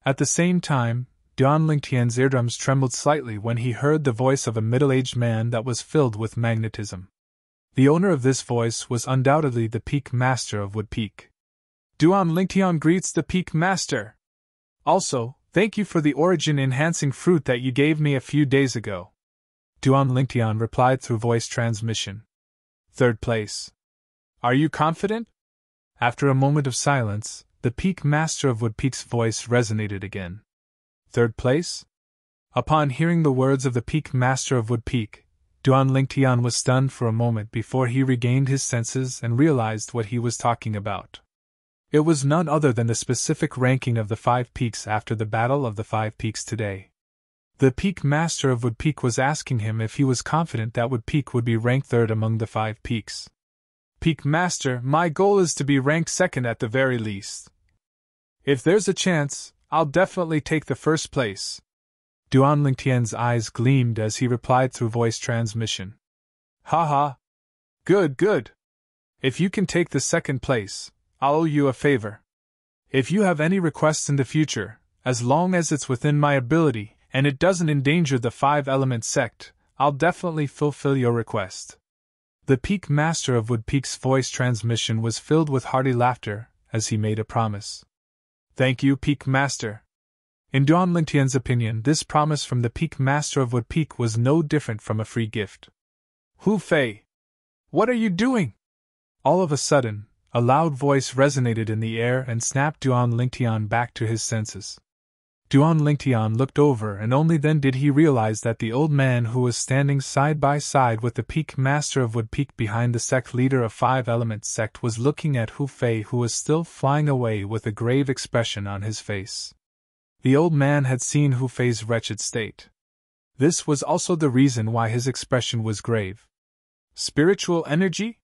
At the same time, Duan Lingtian's eardrums trembled slightly when he heard the voice of a middle-aged man that was filled with magnetism. The owner of this voice was undoubtedly the peak master of Wood Peak. Duan Lingtian greets the peak master. Also, thank you for the origin-enhancing fruit that you gave me a few days ago. Duan Lingtian replied through voice transmission. 3rd place. Are you confident? After a moment of silence, the peak master of Wood Peak's voice resonated again. 3rd place? Upon hearing the words of the peak master of Wood Peak, Duan Lingtian was stunned for a moment before he regained his senses and realized what he was talking about. It was none other than the specific ranking of the 5 peaks after the Battle of the 5 Peaks today. The peak master of Wood Peak was asking him if he was confident that Wood Peak would be ranked 3rd among the 5 peaks. Peak master, my goal is to be ranked 2nd at the very least. If there's a chance, I'll definitely take the 1st place. Duan Lingtian's eyes gleamed as he replied through voice transmission. Ha ha. Good, good. If you can take the 2nd place, I'll owe you a favor. If you have any requests in the future, as long as it's within my ability, and it doesn't endanger the 5 element sect, I'll definitely fulfill your request. The peak master of Wood Peak's voice transmission was filled with hearty laughter as he made a promise. Thank you, peak master. In Duan Lingtian's opinion, this promise from the peak master of Wood Peak was no different from a free gift. Hu Fei! What are you doing? All of a sudden, a loud voice resonated in the air and snapped Duan Lingtian back to his senses. Duan Lingtian looked over, and only then did he realize that the old man who was standing side by side with the peak master of Wood Peak behind the sect leader of 5 element sect was looking at Hu Fei, who was still flying away with a grave expression on his face. The old man had seen Hu Fei's wretched state. This was also the reason why his expression was grave. Spiritual energy?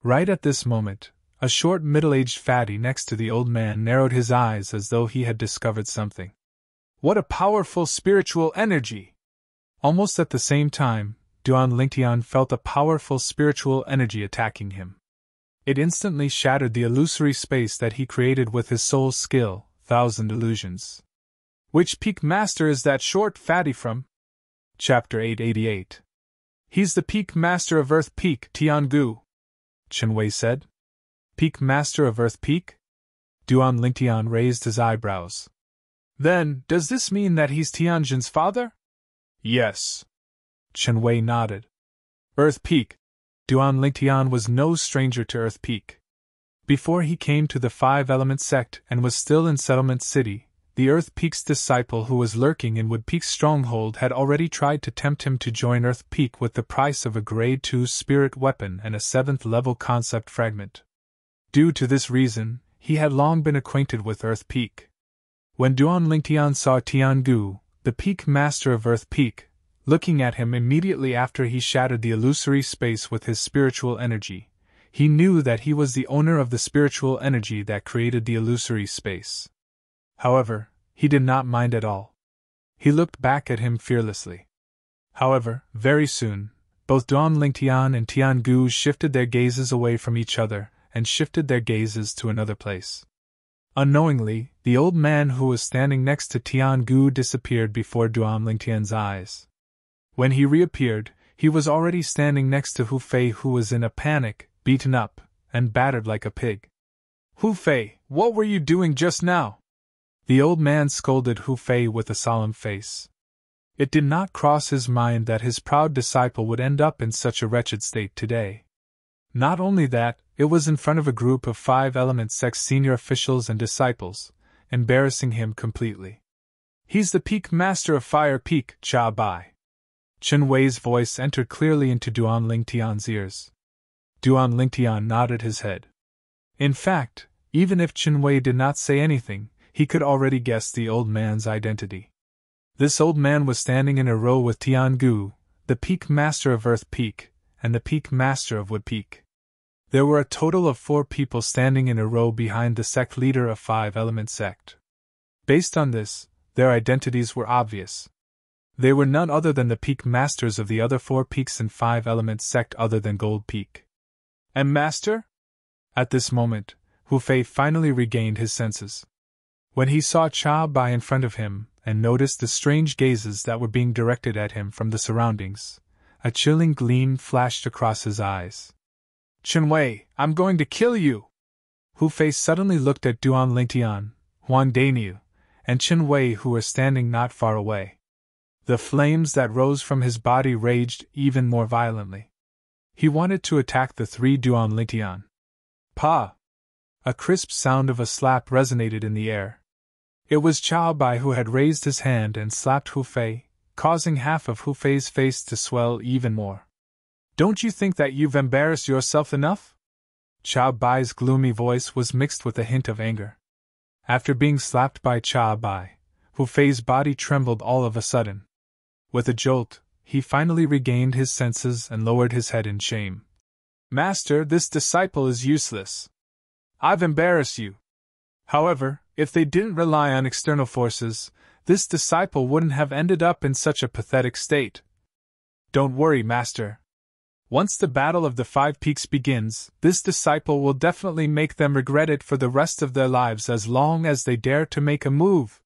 Right at this moment, a short middle-aged fatty next to the old man narrowed his eyes as though he had discovered something. What a powerful spiritual energy! Almost at the same time, Duan Lingtian felt a powerful spiritual energy attacking him. It instantly shattered the illusory space that he created with his soul's skill, 1,000 illusions. Which peak master is that short fatty from? Chapter 888. He's the peak master of Earth Peak, Tiangu, Chen Wei said. Peak master of Earth Peak? Duan Lingtian raised his eyebrows. Then, does this mean that he's Tianjin's father? Yes. Chen Wei nodded. Earth Peak. Duan Lingtian was no stranger to Earth Peak. Before he came to the Five Element sect and was still in Settlement City, the Earth Peak's disciple who was lurking in Wood Peak's stronghold had already tried to tempt him to join Earth Peak with the price of a Grade 2 spirit weapon and a 7th level concept fragment. Due to this reason, he had long been acquainted with Earth Peak. When Duan Lingtian saw Tiangu, the Peak Master of Earth Peak, looking at him immediately after he shattered the illusory space with his spiritual energy, he knew that he was the owner of the spiritual energy that created the illusory space. However, he did not mind at all. He looked back at him fearlessly. However, very soon, both Duan Lingtian and Tiangu shifted their gazes away from each other and shifted their gazes to another place. Unknowingly, the old man who was standing next to Tiangu disappeared before Duan Lingtian's eyes. When he reappeared, he was already standing next to Hu Fei, who was in a panic, beaten up, and battered like a pig. Hu Fei, what were you doing just now? The old man scolded Hu Fei with a solemn face. It did not cross his mind that his proud disciple would end up in such a wretched state today. Not only that, it was in front of a group of Five Element Sect's senior officials and disciples, embarrassing him completely. He's the Peak Master of Fire Peak, Cha Bai. Chen Wei's voice entered clearly into Duan Lingtian's ears. Duan Lingtian nodded his head. In fact, even if Chen Wei did not say anything, he could already guess the old man's identity. This old man was standing in a row with Tiangu, the Peak Master of Earth Peak, and the Peak Master of Wood Peak. There were a total of 4 people standing in a row behind the sect leader of Five Element Sect. Based on this, their identities were obvious. They were none other than the Peak Masters of the other 4 peaks in Five Element Sect other than Gold Peak. And Master? At this moment, Hu Fei finally regained his senses. When he saw Cha Bai in front of him, and noticed the strange gazes that were being directed at him from the surroundings, a chilling gleam flashed across his eyes. Chen Wei, I'm going to kill you! Hu Fei suddenly looked at Duan Lingtian, Huan Dainiu, and Chen Wei, who were standing not far away. The flames that rose from his body raged even more violently. He wanted to attack the 3 Duan Lingtian. Pa! A crisp sound of a slap resonated in the air. It was Cha Bai who had raised his hand and slapped Hu Fei, causing half of Hu Fei's face to swell even more. Don't you think that you've embarrassed yourself enough? Cha Bai's gloomy voice was mixed with a hint of anger. After being slapped by Cha Bai, Hu Fei's body trembled all of a sudden. With a jolt, he finally regained his senses and lowered his head in shame. Master, this disciple is useless. I've embarrassed you. However, if they didn't rely on external forces, this disciple wouldn't have ended up in such a pathetic state. Don't worry, Master. Once the Battle of the 5 Peaks begins, this disciple will definitely make them regret it for the rest of their lives as long as they dare to make a move.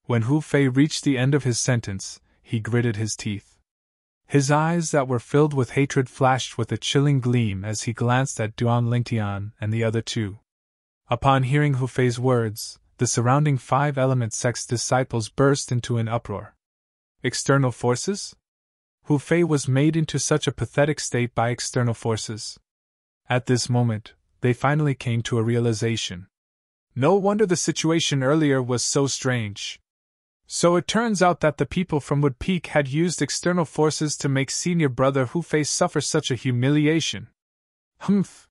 When Hu Fei reached the end of his sentence, he gritted his teeth. His eyes that were filled with hatred flashed with a chilling gleam as he glanced at Duan Lingtian and the other 2. Upon hearing Hu Fei's words, the surrounding 5 Element Sect's disciples burst into an uproar. External forces? Hu Fei was made into such a pathetic state by external forces. At this moment, they finally came to a realization. No wonder the situation earlier was so strange. So it turns out that the people from Wood Peak had used external forces to make senior brother Hu Fei suffer such a humiliation. Humph!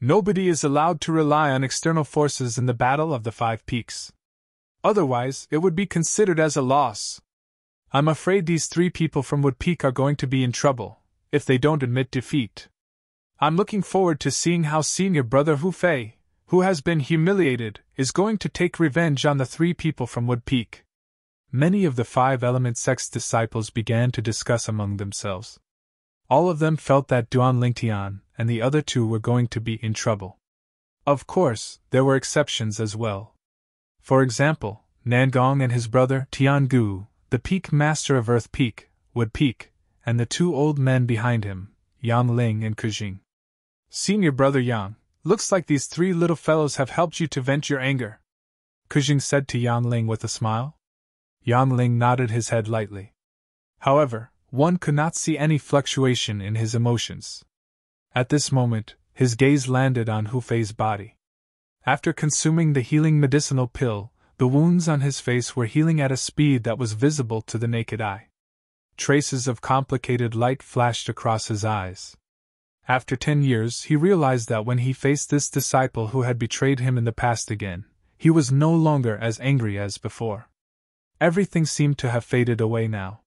Nobody is allowed to rely on external forces in the Battle of the 5 Peaks. Otherwise, it would be considered as a loss. I'm afraid these 3 people from Wood Peak are going to be in trouble, if they don't admit defeat. I'm looking forward to seeing how senior brother Hu Fei, who has been humiliated, is going to take revenge on the 3 people from Wood Peak. Many of the 5 Element Sect's disciples began to discuss among themselves. All of them felt that Duan Lingtian and the other 2 were going to be in trouble. Of course, there were exceptions as well. For example, Nangong and his brother Tiangu, the Peak Master of Earth Peak, Wood Peak, and the 2 old men behind him, Yang Ling and Kujing. Senior brother Yang, Looks like these three little fellows have helped you to vent your anger, Kujing said to Yanling with a smile. Yanling nodded his head lightly. However, one could not see any fluctuation in his emotions. At this moment, his gaze landed on Hu Fei's body. After consuming the healing medicinal pill, the wounds on his face were healing at a speed that was visible to the naked eye. Traces of complicated light flashed across his eyes. After 10 years, he realized that when he faced this disciple who had betrayed him in the past again, he was no longer as angry as before. Everything seemed to have faded away now.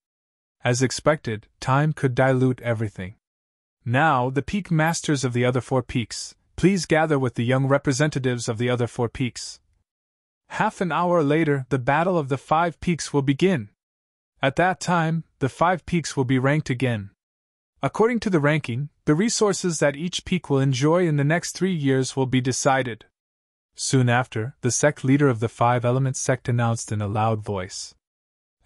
As expected, time could dilute everything. Now, the peak masters of the other 4 peaks, please gather with the young representatives of the other 4 peaks. Half an hour later, the battle of the 5 peaks will begin. At that time, the 5 peaks will be ranked again. According to the ranking, the resources that each peak will enjoy in the next 3 years will be decided. Soon after, the sect leader of the 5 Elements sect announced in a loud voice.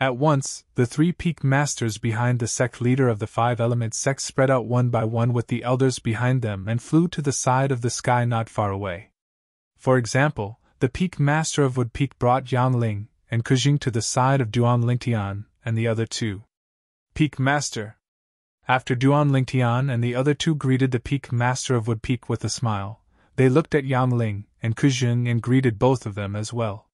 At once, the 3 peak masters behind the sect leader of the 5 Elements sect spread out one by one with the elders behind them and flew to the side of the sky not far away. For example, the peak master of Wood Peak brought Yanling and Kujing to the side of Duan Lingtian and the other 2. Peak master. After Duan Lingtian and the other 2 greeted the peak master of Wood Peak with a smile, they looked at Yanling and Kujing and greeted both of them as well.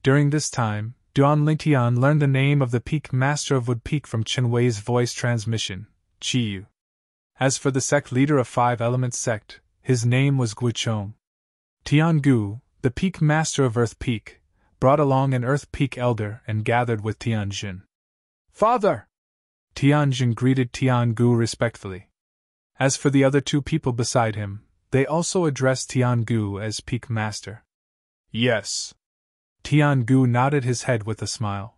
During this time, Duan Lingtian learned the name of the peak master of Wood Peak from Chen Wei's voice transmission, Qiyu. As for the sect leader of 5 Elements sect, his name was Guichong. Tiangu, the peak master of Earth Peak, brought along an Earth Peak elder and gathered with Tianjin. Father! Tianjin greeted Tiangu respectfully. As for the other 2 people beside him, they also addressed Tiangu as peak master. Yes. Tiangu nodded his head with a smile.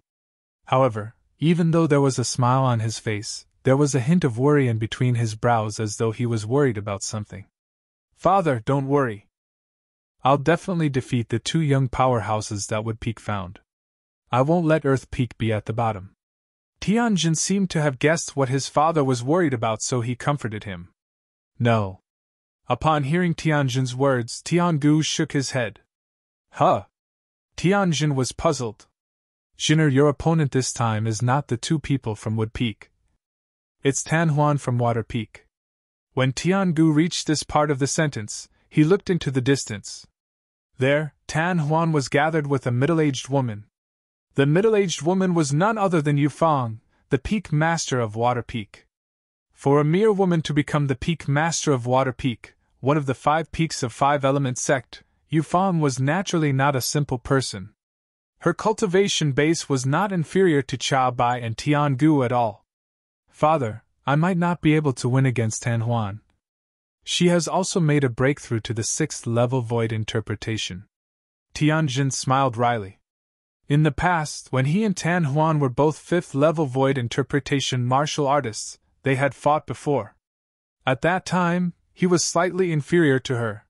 However, even though there was a smile on his face, there was a hint of worry in between his brows as though he was worried about something. Father, don't worry. I'll definitely defeat the 2 young powerhouses that Wood Peak found. I won't let Earth Peak be at the bottom. Tianjin seemed to have guessed what his father was worried about, so he comforted him. No. Upon hearing Tianjin's words, Tiangu shook his head. Huh. Tianjin was puzzled. Jinner, your opponent this time is not the 2 people from Wood Peak. It's Tan Huan from Water Peak. When Tiangu reached this part of the sentence, he looked into the distance. There, Tan Huan was gathered with a middle-aged woman. The middle-aged woman was none other than Yu Fang, the peak master of Water Peak. For a mere woman to become the peak master of Water Peak, one of the 5 peaks of 5 Elements sect, Yu Fang was naturally not a simple person. Her cultivation base was not inferior to Chao Bai and Tiangu at all. Father, I might not be able to win against Tan Huan. She has also made a breakthrough to the 6th level void interpretation. Tianjin smiled wryly. In the past, when he and Tan Huan were both 5th level void interpretation martial artists, they had fought before. At that time, he was slightly inferior to her.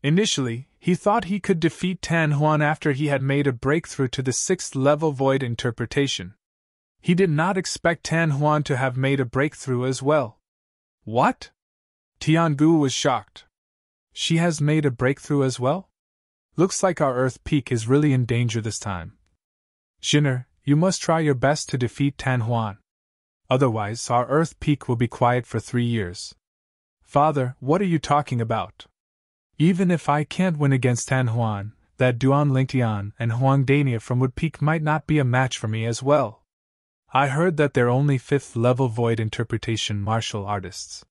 Initially, he thought he could defeat Tan Huan after he had made a breakthrough to the 6th level void interpretation. He did not expect Tan Huan to have made a breakthrough as well. What? Tiangu was shocked. She has made a breakthrough as well? Looks like our Earth Peak is really in danger this time. Jinner, you must try your best to defeat Tan Huan. Otherwise, our Earth Peak will be quiet for 3 years. Father, what are you talking about? Even if I can't win against Tan Huan, that Duan Lingtian and Huang Dania from Wood Peak might not be a match for me as well. I heard that they're only 5th level void interpretation martial artists.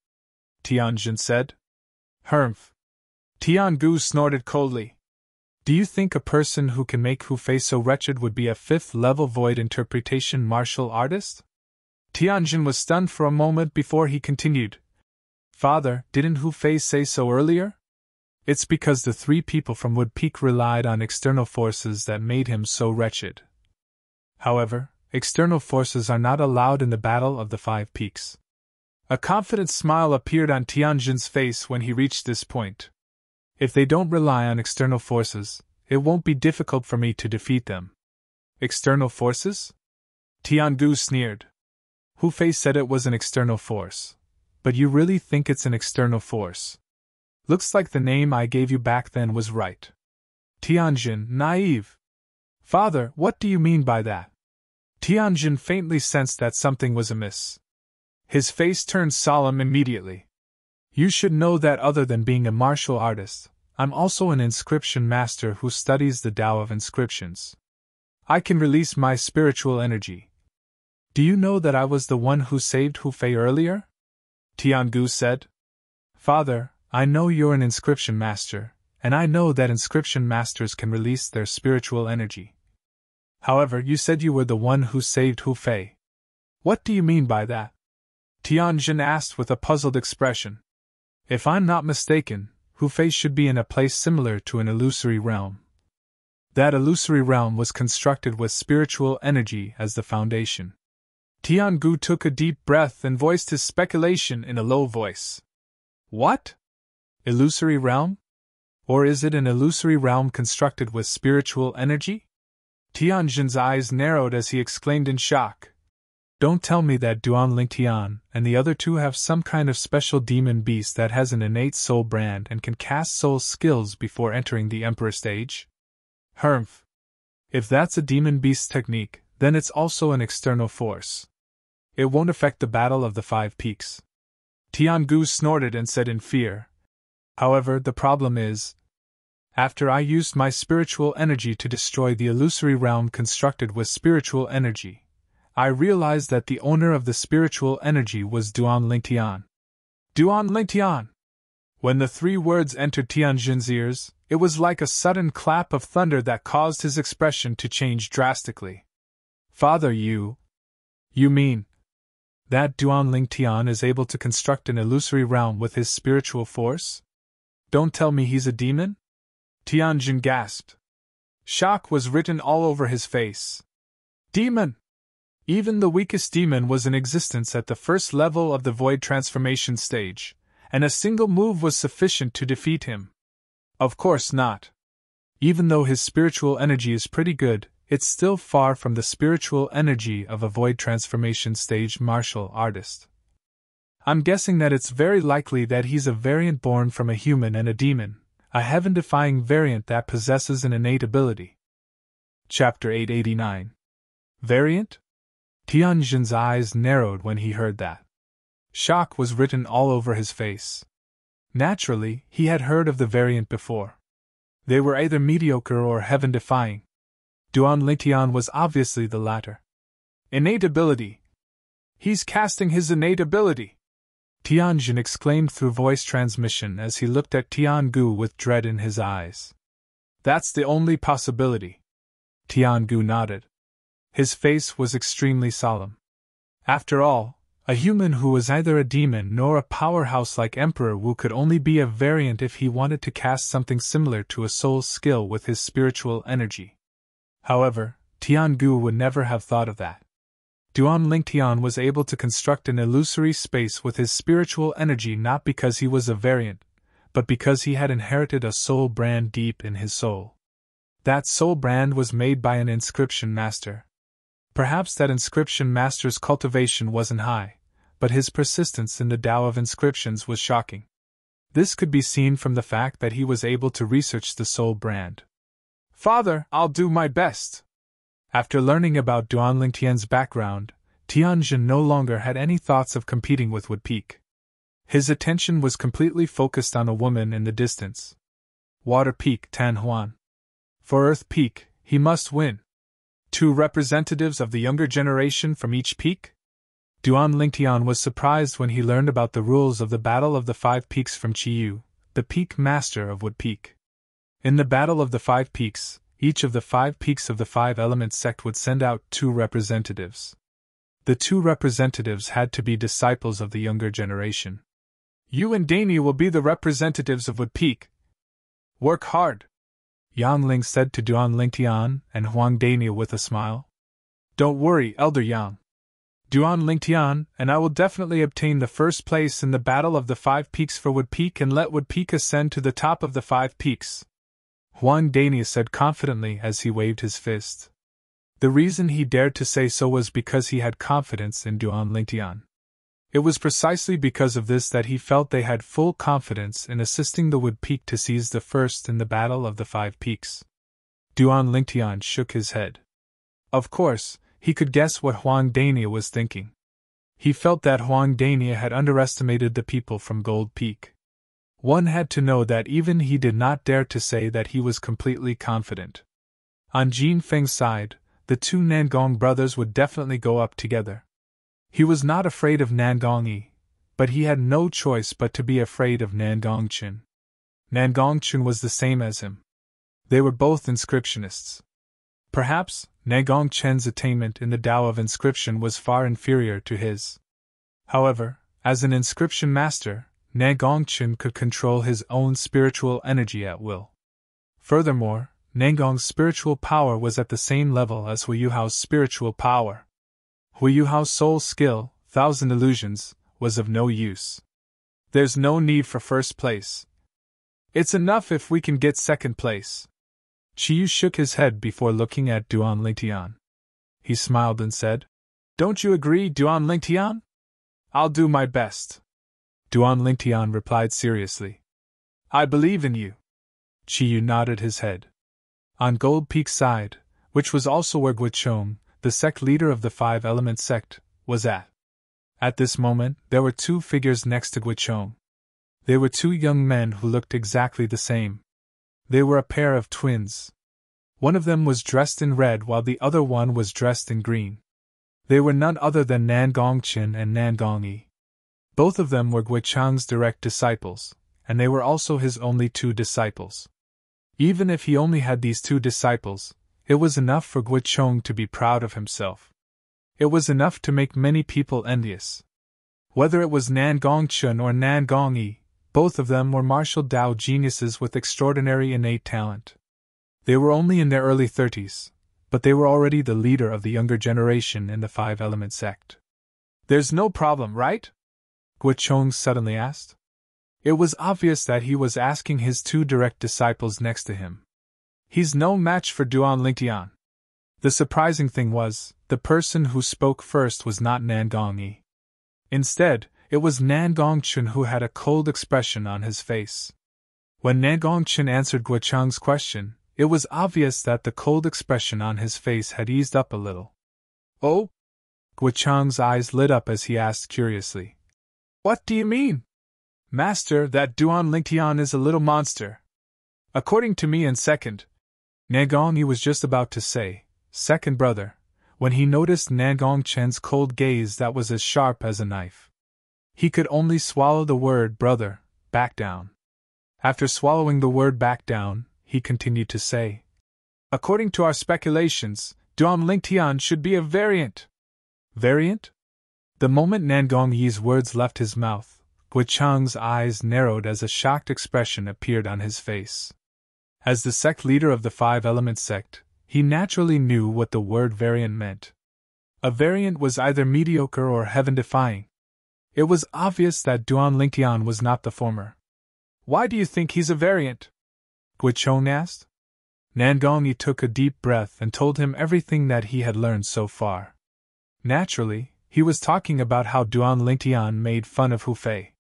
Tianjin said. Humph. Tiangu snorted coldly. Do you think a person who can make Hu Fei so wretched would be a 5th level void interpretation martial artist? Tianjin was stunned for a moment before he continued. Father, didn't Hu Fei say so earlier? It's because the 3 people from Wood Peak relied on external forces that made him so wretched. However, external forces are not allowed in the Battle of the 5 Peaks. A confident smile appeared on Tianjin's face when he reached this point. If they don't rely on external forces, it won't be difficult for me to defeat them. External forces? Tiangu sneered. Hu Fei said it was an external force. But you really think it's an external force? Looks like the name I gave you back then was right. Tianjin, naive. Father, what do you mean by that? Tianjin faintly sensed that something was amiss. His face turned solemn immediately. You should know that other than being a martial artist, I'm also an inscription master who studies the Tao of inscriptions. I can release my spiritual energy. Do you know that I was the one who saved Hu Fei earlier? Tiangu said. Father, I know you're an inscription master, and I know that inscription masters can release their spiritual energy. However, you said you were the one who saved Hu Fei. What do you mean by that? Tianjin asked with a puzzled expression. If I'm not mistaken, Hu Fei should be in a place similar to an illusory realm. That illusory realm was constructed with spiritual energy as the foundation. Tiangu took a deep breath and voiced his speculation in a low voice. What? Illusory realm? Or is it an illusory realm constructed with spiritual energy? Tianjin's eyes narrowed as he exclaimed in shock. Don't tell me that Duan Lingtian and the other two have some kind of special demon beast that has an innate soul brand and can cast soul skills before entering the Emperor stage? Humph. If that's a demon beast technique, then it's also an external force. It won't affect the Battle of the Five Peaks. Tiangu snorted and said in fear. However, the problem is, after I used my spiritual energy to destroy the illusory realm constructed with spiritual energy, I realized that the owner of the spiritual energy was Duan Lingtian. Duan Lingtian! When the three words entered Tianjin's ears, it was like a sudden clap of thunder that caused his expression to change drastically. Father, you mean that Duan Lingtian is able to construct an illusory realm with his spiritual force? Don't tell me he's a demon? Tianjin gasped. Shock was written all over his face. Demon! Even the weakest demon was in existence at the first level of the void transformation stage, and a single move was sufficient to defeat him. Of course not. Even though his spiritual energy is pretty good, it's still far from the spiritual energy of a void transformation stage martial artist. I'm guessing that it's very likely that he's a variant born from a human and a demon, a heaven-defying variant that possesses an innate ability. Chapter 889. Variant? Tianjin's eyes narrowed when he heard that. Shock was written all over his face. Naturally, he had heard of the variant before. They were either mediocre or heaven-defying. Duan Lingtian was obviously the latter. Innate ability. He's casting his innate ability! Tianjin exclaimed through voice transmission as he looked at Tiangu with dread in his eyes. That's the only possibility. Tiangu nodded. His face was extremely solemn. After all, a human who was neither a demon nor a powerhouse like Emperor Wu could only be a variant if he wanted to cast something similar to a soul skill with his spiritual energy. However, Tiangu would never have thought of that. Duan Lingtian was able to construct an illusory space with his spiritual energy not because he was a variant, but because he had inherited a soul brand deep in his soul. That soul brand was made by an inscription master. Perhaps that inscription master's cultivation wasn't high, but his persistence in the Tao of inscriptions was shocking. This could be seen from the fact that he was able to research the soul brand. Father, I'll do my best. After learning about Duan Lingtian's background, Tianjin no longer had any thoughts of competing with Wood Peak. His attention was completely focused on a woman in the distance. Water Peak Tan Huan. For Earth Peak, he must win. 2 representatives of the younger generation from each peak? Duan Lingtian was surprised when he learned about the rules of the Battle of the Five Peaks from Qiyu, the peak master of Wood Peak. In the Battle of the Five Peaks, each of the 5 peaks of the 5-element sect would send out 2 representatives. The 2 representatives had to be disciples of the younger generation. You and Danny will be the representatives of Wood Peak. Work hard, Yang Ling said to Duan Lingtian and Huang Daniel with a smile. Don't worry, Elder Yang. Duan Lingtian and I will definitely obtain the first place in the Battle of the 5 Peaks for Wood Peak and let Wood Peak ascend to the top of the 5 peaks. Huang Daniel said confidently as he waved his fist. The reason he dared to say so was because he had confidence in Duan Lingtian. It was precisely because of this that he felt they had full confidence in assisting the Wood Peak to seize the first in the Battle of the Five Peaks. Duan Lingtian shook his head. Of course, he could guess what Huang Dania was thinking. He felt that Huang Dania had underestimated the people from Gold Peak. One had to know that even he did not dare to say that he was completely confident. On Jin Feng's side, the two Nangong brothers would definitely go up together. He was not afraid of Nangong Yi, but he had no choice but to be afraid of Nangong Chen. Nangong Chen was the same as him. They were both inscriptionists. Perhaps, Nangong Chen's attainment in the Tao of inscription was far inferior to his. However, as an inscription master, Nangong Chen could control his own spiritual energy at will. Furthermore, Nangong's spiritual power was at the same level as Hu Yuhao's spiritual power. Hu Yuhao's soul skill, Thousand Illusions, was of no use. There's no need for first place. It's enough if we can get second place. Qiyu shook his head before looking at Duan Lingtian. He smiled and said, "Don't you agree, Duan Lingtian? I'll do my best." Duan Lingtian replied seriously, "I believe in you." Qiyu nodded his head. On Gold Peak's side, which was also where Guichong, the sect leader of the Five Element sect, was at. At this moment, there were two figures next to Guichong. They were two young men who looked exactly the same. They were a pair of twins. One of them was dressed in red while the other one was dressed in green. They were none other than Nangong Chen and Nangong Yi. Both of them were Guichong's direct disciples, and they were also his only two disciples. Even if he only had these two disciples, it was enough for Guichong to be proud of himself. It was enough to make many people envious. Whether it was Nangong Chen or Nangong Yi, both of them were martial Tao geniuses with extraordinary innate talent. They were only in their early 30s, but they were already the leader of the younger generation in the Five Element sect. "There's no problem, right?" Guichong suddenly asked. It was obvious that he was asking his two direct disciples next to him. He's no match for Duan Lingtian. The surprising thing was, the person who spoke first was not Nangong Yi. Instead, it was Nangong Chen who had a cold expression on his face. When Nangong Chen answered Guichong's question, it was obvious that the cold expression on his face had eased up a little. "Oh?" Guichong's eyes lit up as he asked curiously. "What do you mean?" "Master, that Duan Lingtian is a little monster. According to me and second," Nangong Yi was just about to say, "second brother," when he noticed Nangong Chen's cold gaze that was as sharp as a knife. He could only swallow the word brother, back down. After swallowing the word back down, he continued to say, "According to our speculations, Duan Lingtian should be a variant." "Variant?" The moment Nangong Yi's words left his mouth, Guichong's eyes narrowed as a shocked expression appeared on his face. As the sect leader of the Five Element sect, he naturally knew what the word variant meant. A variant was either mediocre or heaven-defying. It was obvious that Duan Lingtian was not the former. "Why do you think he's a variant?" Guichong asked. Nangong Yi took a deep breath and told him everything that he had learned so far. Naturally, he was talking about how Duan Lingtian made fun of Hu Fei.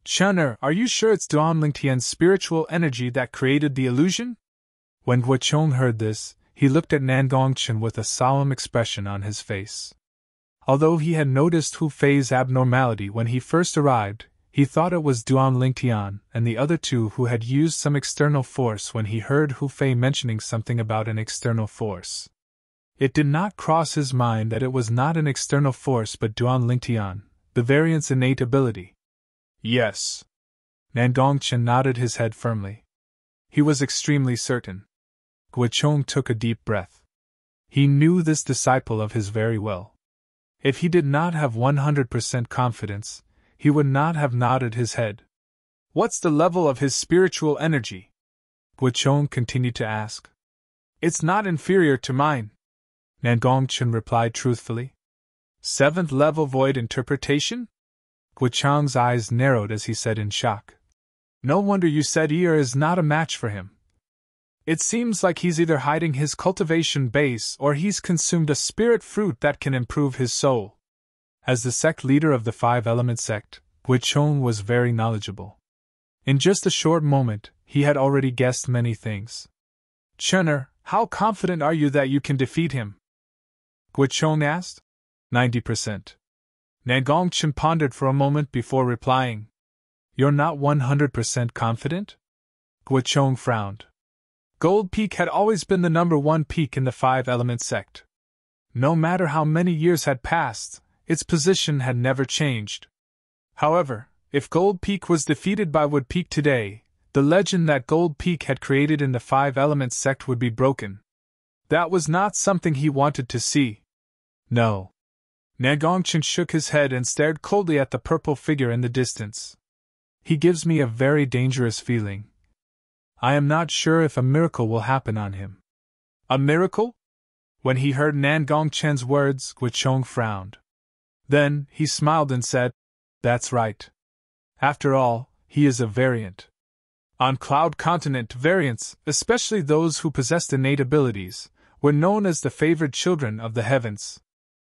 "Chun'er, are you sure it's Duan Lingtian's spiritual energy that created the illusion?" When Guichong heard this, he looked at Nangong Chen with a solemn expression on his face. Although he had noticed Hu Fei's abnormality when he first arrived, he thought it was Duan Lingtian and the other two who had used some external force when he heard Hu Fei mentioning something about an external force. It did not cross his mind that it was not an external force but Duan Lingtian, the variant's innate ability. "Yes." Nangong Chen nodded his head firmly. He was extremely certain. Guichong took a deep breath. He knew this disciple of his very well. If he did not have 100% confidence, he would not have nodded his head. "What's the level of his spiritual energy?" Guichong continued to ask. "It's not inferior to mine," Nangong Chen replied truthfully. "Seventh level void interpretation?" Guichong's eyes narrowed as he said in shock. "No wonder you said Ear is not a match for him. It seems like he's either hiding his cultivation base or he's consumed a spirit fruit that can improve his soul." As the sect leader of the Five-Element sect, Guichong was very knowledgeable. In just a short moment, he had already guessed many things. Chunner, how confident are you that you can defeat him? Guichong asked. 90%. Nagongchen pondered for a moment before replying. You're not 100% confident? Guichong frowned. Gold Peak had always been the #1 peak in the Five-Element sect. No matter how many years had passed, its position had never changed. However, if Gold Peak was defeated by Wood Peak today, the legend that Gold Peak had created in the Five-Element sect would be broken. That was not something he wanted to see. No. Nagongchen shook his head and stared coldly at the purple figure in the distance. He gives me a very dangerous feeling. I am not sure if a miracle will happen on him. A miracle? When he heard Nagongchen's words, Guichong frowned. Then, he smiled and said, That's right. After all, he is a variant. On Cloud Continent, variants, especially those who possessed innate abilities, were known as the favored children of the heavens.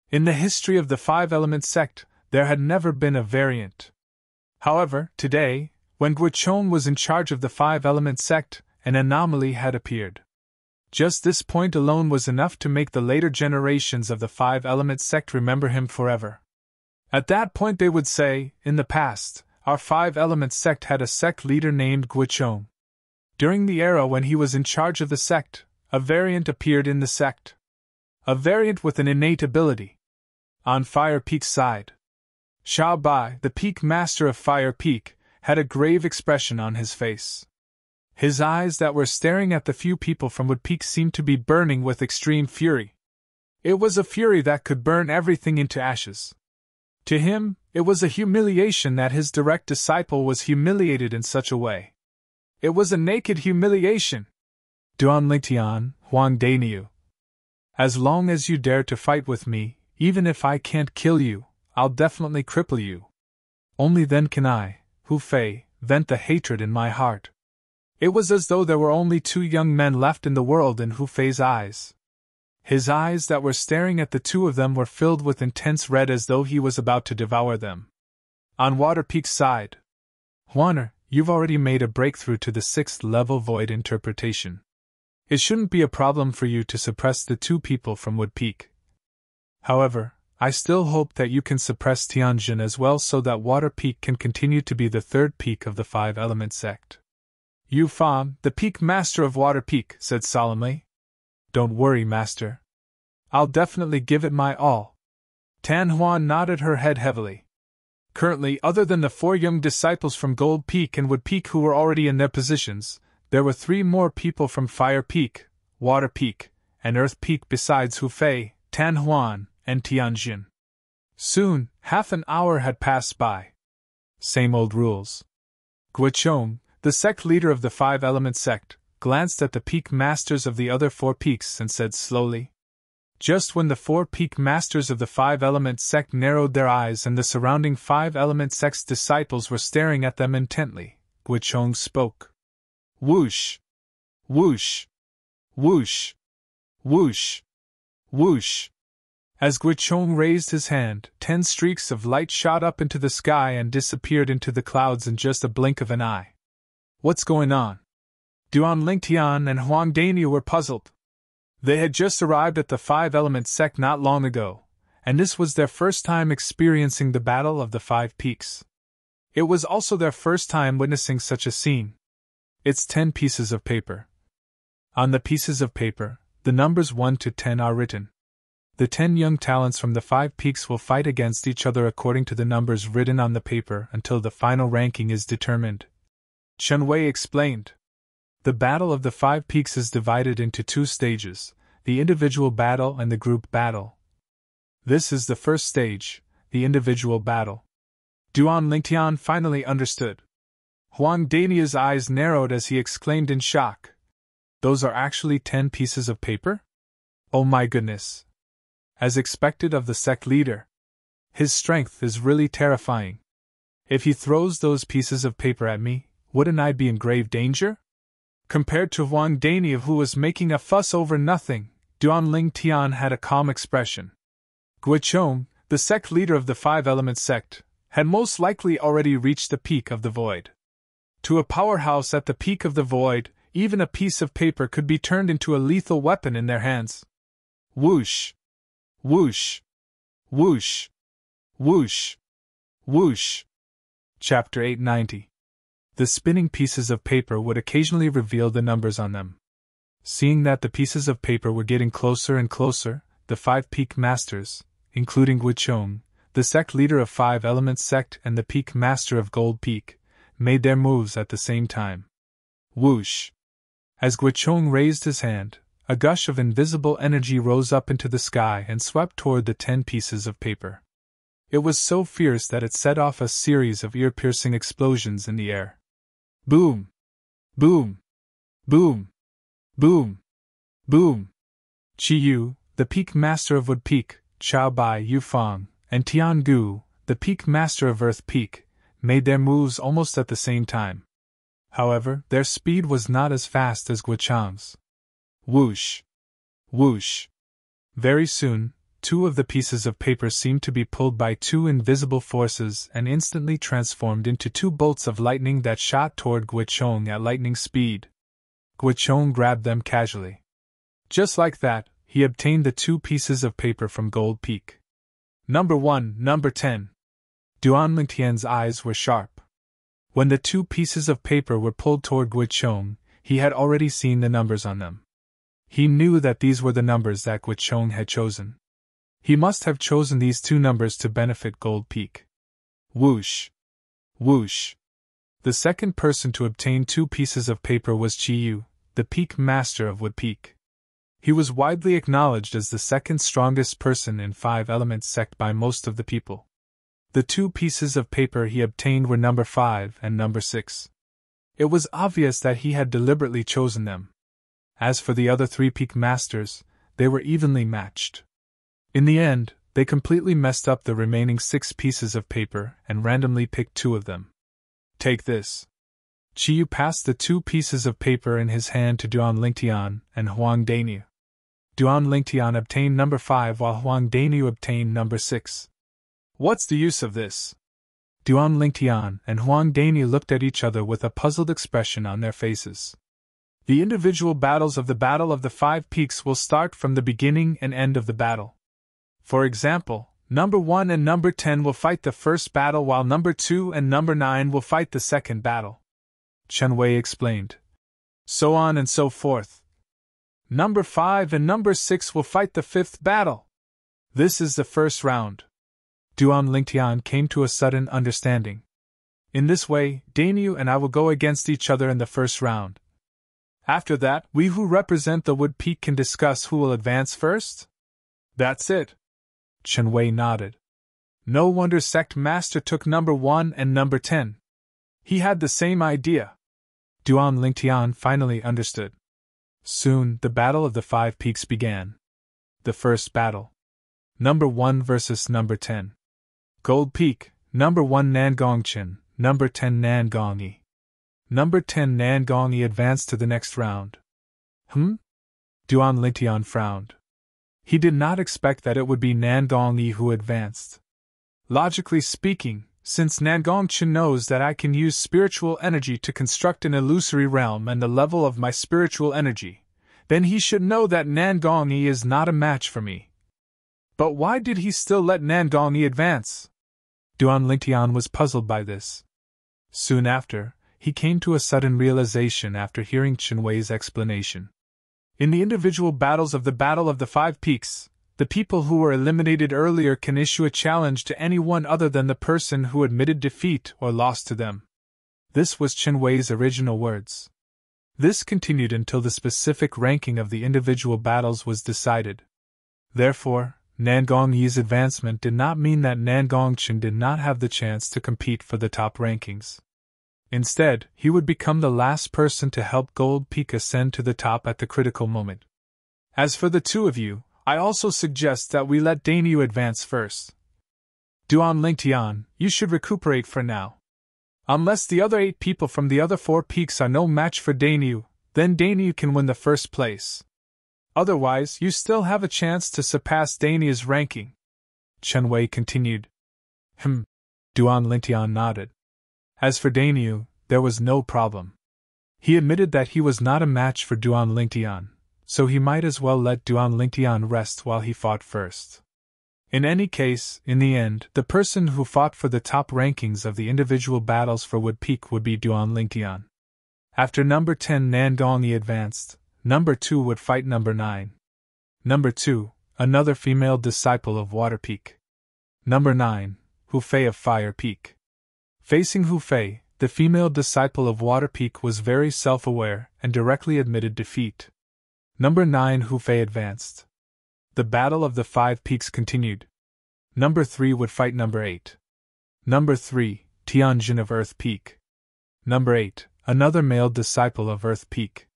In the history of the Five-Element sect, there had never been a variant. However, today, when Guichong was in charge of the Five-Element sect, an anomaly had appeared. Just this point alone was enough to make the later generations of the Five-Element sect remember him forever. At that point they would say, in the past, our Five-Element sect had a sect leader named Guichong. During the era when he was in charge of the sect, a variant appeared in the sect. A variant with an innate ability. On Fire Peak's side, Xiao Bai, the Peak Master of Fire Peak, had a grave expression on his face. His eyes that were staring at the few people from Wood Peak seemed to be burning with extreme fury. It was a fury that could burn everything into ashes. To him, it was a humiliation that his direct disciple was humiliated in such a way. It was a naked humiliation. Duan Lingtian, Huang Dainiu. As long as you dare to fight with me, even if I can't kill you, I'll definitely cripple you. Only then can I, Hu Fei, vent the hatred in my heart. It was as though there were only 2 young men left in the world in Hu Fei's eyes. His eyes that were staring at the 2 of them were filled with intense red as though he was about to devour them. On Water Peak's side, Huaner, you've already made a breakthrough to the 6th level void interpretation. It shouldn't be a problem for you to suppress the 2 people from Wood Peak. However, I still hope that you can suppress Tianjin as well so that Water Peak can continue to be the 3rd peak of the Five-Element sect. Yu Fam, the Peak Master of Water Peak, said solemnly. Don't worry, Master. I'll definitely give it my all. Tan Huan nodded her head heavily. Currently, other than the 4 young disciples from Gold Peak and Wood Peak who were already in their positions, there were 3 more people from Fire Peak, Water Peak, and Earth Peak besides Hu Fei, Tan Huan, and Tianjin. Soon, half an hour had passed by. Same old rules. Guichong, the sect leader of the Five-Element sect, glanced at the peak masters of the other 4 peaks and said slowly. Just when the 4 peak masters of the Five-Element sect narrowed their eyes and the surrounding Five-Element sect's disciples were staring at them intently, Guichong spoke. Whoosh! Whoosh! Whoosh! Whoosh! Whoosh! As Guichong raised his hand, 10 streaks of light shot up into the sky and disappeared into the clouds in just a blink of an eye. What's going on? Duan Lingtian and Huang Dainiu were puzzled. They had just arrived at the Five-Element sect not long ago, and this was their first time experiencing the Battle of the 5 Peaks. It was also their first time witnessing such a scene. It's 10 pieces of paper. On the pieces of paper, the numbers 1 to 10 are written. The 10 young talents from the 5 peaks will fight against each other according to the numbers written on the paper until the final ranking is determined. Chen Wei explained. The Battle of the 5 Peaks is divided into 2 stages, the individual battle and the group battle. This is the first stage, the individual battle. Duan Lingtian finally understood. Huang Dainiu's eyes narrowed as he exclaimed in shock. Those are actually 10 pieces of paper? Oh my goodness! As expected of the sect leader. His strength is really terrifying. If he throws those pieces of paper at me, wouldn't I be in grave danger? Compared to Huang Dainiu who was making a fuss over nothing, Duan Lingtian had a calm expression. Guichong, the sect leader of the five-element sect, had most likely already reached the peak of the void. To a powerhouse at the peak of the void, even a piece of paper could be turned into a lethal weapon in their hands. Whoosh! Whoosh! Whoosh! Whoosh! Whoosh! Chapter 890. The spinning pieces of paper would occasionally reveal the numbers on them. Seeing that the pieces of paper were getting closer and closer, the five peak masters, including Guichong, the sect leader of Five Elements sect and the peak master of Gold Peak, made their moves at the same time. Whoosh! As Guichong raised his hand, a gush of invisible energy rose up into the sky and swept toward the 10 pieces of paper. It was so fierce that it set off a series of ear-piercing explosions in the air. Boom! Boom! Boom! Boom! Boom! Qi Yu, the peak master of Wood Peak, Chao Bai Yufang, and Tian Gu, the peak master of Earth Peak, made their moves almost at the same time. However, their speed was not as fast as Guichong's. Whoosh! Whoosh! Very soon, 2 of the pieces of paper seemed to be pulled by 2 invisible forces and instantly transformed into 2 bolts of lightning that shot toward Guichong at lightning speed. Guichong grabbed them casually. Just like that, he obtained the 2 pieces of paper from Gold Peak. Number 1, number 10. Duan Lingtian's eyes were sharp. When the 2 pieces of paper were pulled toward Guichong, he had already seen the numbers on them. He knew that these were the numbers that Guichong had chosen. He must have chosen these 2 numbers to benefit Gold Peak. Whoosh! Whoosh! The second person to obtain 2 pieces of paper was Qi Yu, the peak master of Wood Peak. He was widely acknowledged as the second strongest person in Five Elements sect by most of the people. The 2 pieces of paper he obtained were number 5 and number 6. It was obvious that he had deliberately chosen them. As for the other 3 peak masters, they were evenly matched. In the end, they completely messed up the remaining 6 pieces of paper and randomly picked 2 of them. Take this. Qi Yu passed the 2 pieces of paper in his hand to Duan Lingtian and Huang Daniu. Duan Lingtian obtained number 5 while Huang Daniu obtained number 6. What's the use of this? Duan Lingtian and Huang Daniu looked at each other with a puzzled expression on their faces. The individual battles of the Battle of the 5 Peaks will start from the beginning and end of the battle. For example, number 1 and number 10 will fight the first battle while number 2 and number 9 will fight the second battle. Chen Wei explained. So on and so forth. Number 5 and number 6 will fight the 5th battle. This is the first round. Duan Lingtian came to a sudden understanding. In this way, Daniu and I will go against each other in the first round. After that, we who represent the Wood Peak can discuss who will advance first? That's it. Chen Wei nodded. No wonder Sect Master took number 1 and number 10. He had the same idea. Duan Lingtian finally understood. Soon, the Battle of the 5 Peaks began. The first battle. Number 1 versus number 10. Gold Peak, number 1 Nangongchen, number 10 Nangongyi. Number 10 Nangongyi advanced to the next round. Duan Lingtian frowned. He did not expect that it would be Nangongyi who advanced. Logically speaking, since Nangongchen knows that I can use spiritual energy to construct an illusory realm and the level of my spiritual energy, then he should know that Nangongyi is not a match for me. But why did he still let Nangongyi advance? Duan Lingtian was puzzled by this. Soon after, he came to a sudden realization after hearing Chen Wei's explanation. In the individual battles of the Battle of the 5 Peaks, the people who were eliminated earlier can issue a challenge to anyone other than the person who admitted defeat or lost to them. This was Chen Wei's original words. This continued until the specific ranking of the individual battles was decided. Therefore, Nangongyi's advancement did not mean that Nangongchen did not have the chance to compete for the top rankings. Instead, he would become the last person to help Gold Peak ascend to the top at the critical moment. As for the 2 of you, I also suggest that we let Daniu advance first. Duan Lingtian, you should recuperate for now. Unless the other 8 people from the other 4 peaks are no match for Daniu, then Daniu can win the first place. Otherwise, you still have a chance to surpass Daniu's ranking. Chen Wei continued. Duan Lintian nodded. As for Dainyu, there was no problem. He admitted that he was not a match for Duan Lintian, so he might as well let Duan Lintian rest while he fought first. In any case, in the end, the person who fought for the top rankings of the individual battles for Wood Peak would be Duan Lintian. After number 10 Nan Gongyi advanced, number 2 would fight number 9. Number 2, another female disciple of Water Peak. Number 9, Hu Fei of Fire Peak. Facing Hu Fei, the female disciple of Water Peak was very self-aware and directly admitted defeat. Number 9 Hu Fei advanced. The battle of the 5 peaks continued. Number 3 would fight number 8. Number 3, Tianjin of Earth Peak. Number 8, another male disciple of Earth Peak.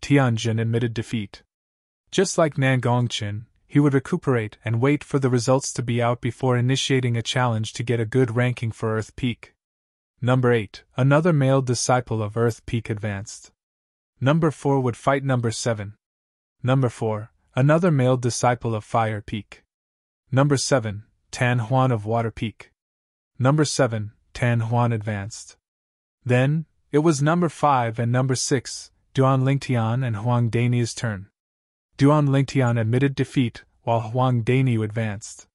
Tianjin admitted defeat. Just like Nan Gongqin, he would recuperate and wait for the results to be out before initiating a challenge to get a good ranking for Earth Peak. Number 8, another male disciple of Earth Peak advanced. Number 4 would fight number 7. Number 4, another male disciple of Fire Peak. Number 7, Tan Huan of Water Peak. Number 7, Tan Huan advanced. Then, it was number 5 and number 6, Duan Lingtian and Huang Dainyi's turn. Duan Lingtian admitted defeat, while Huang Dainyi advanced.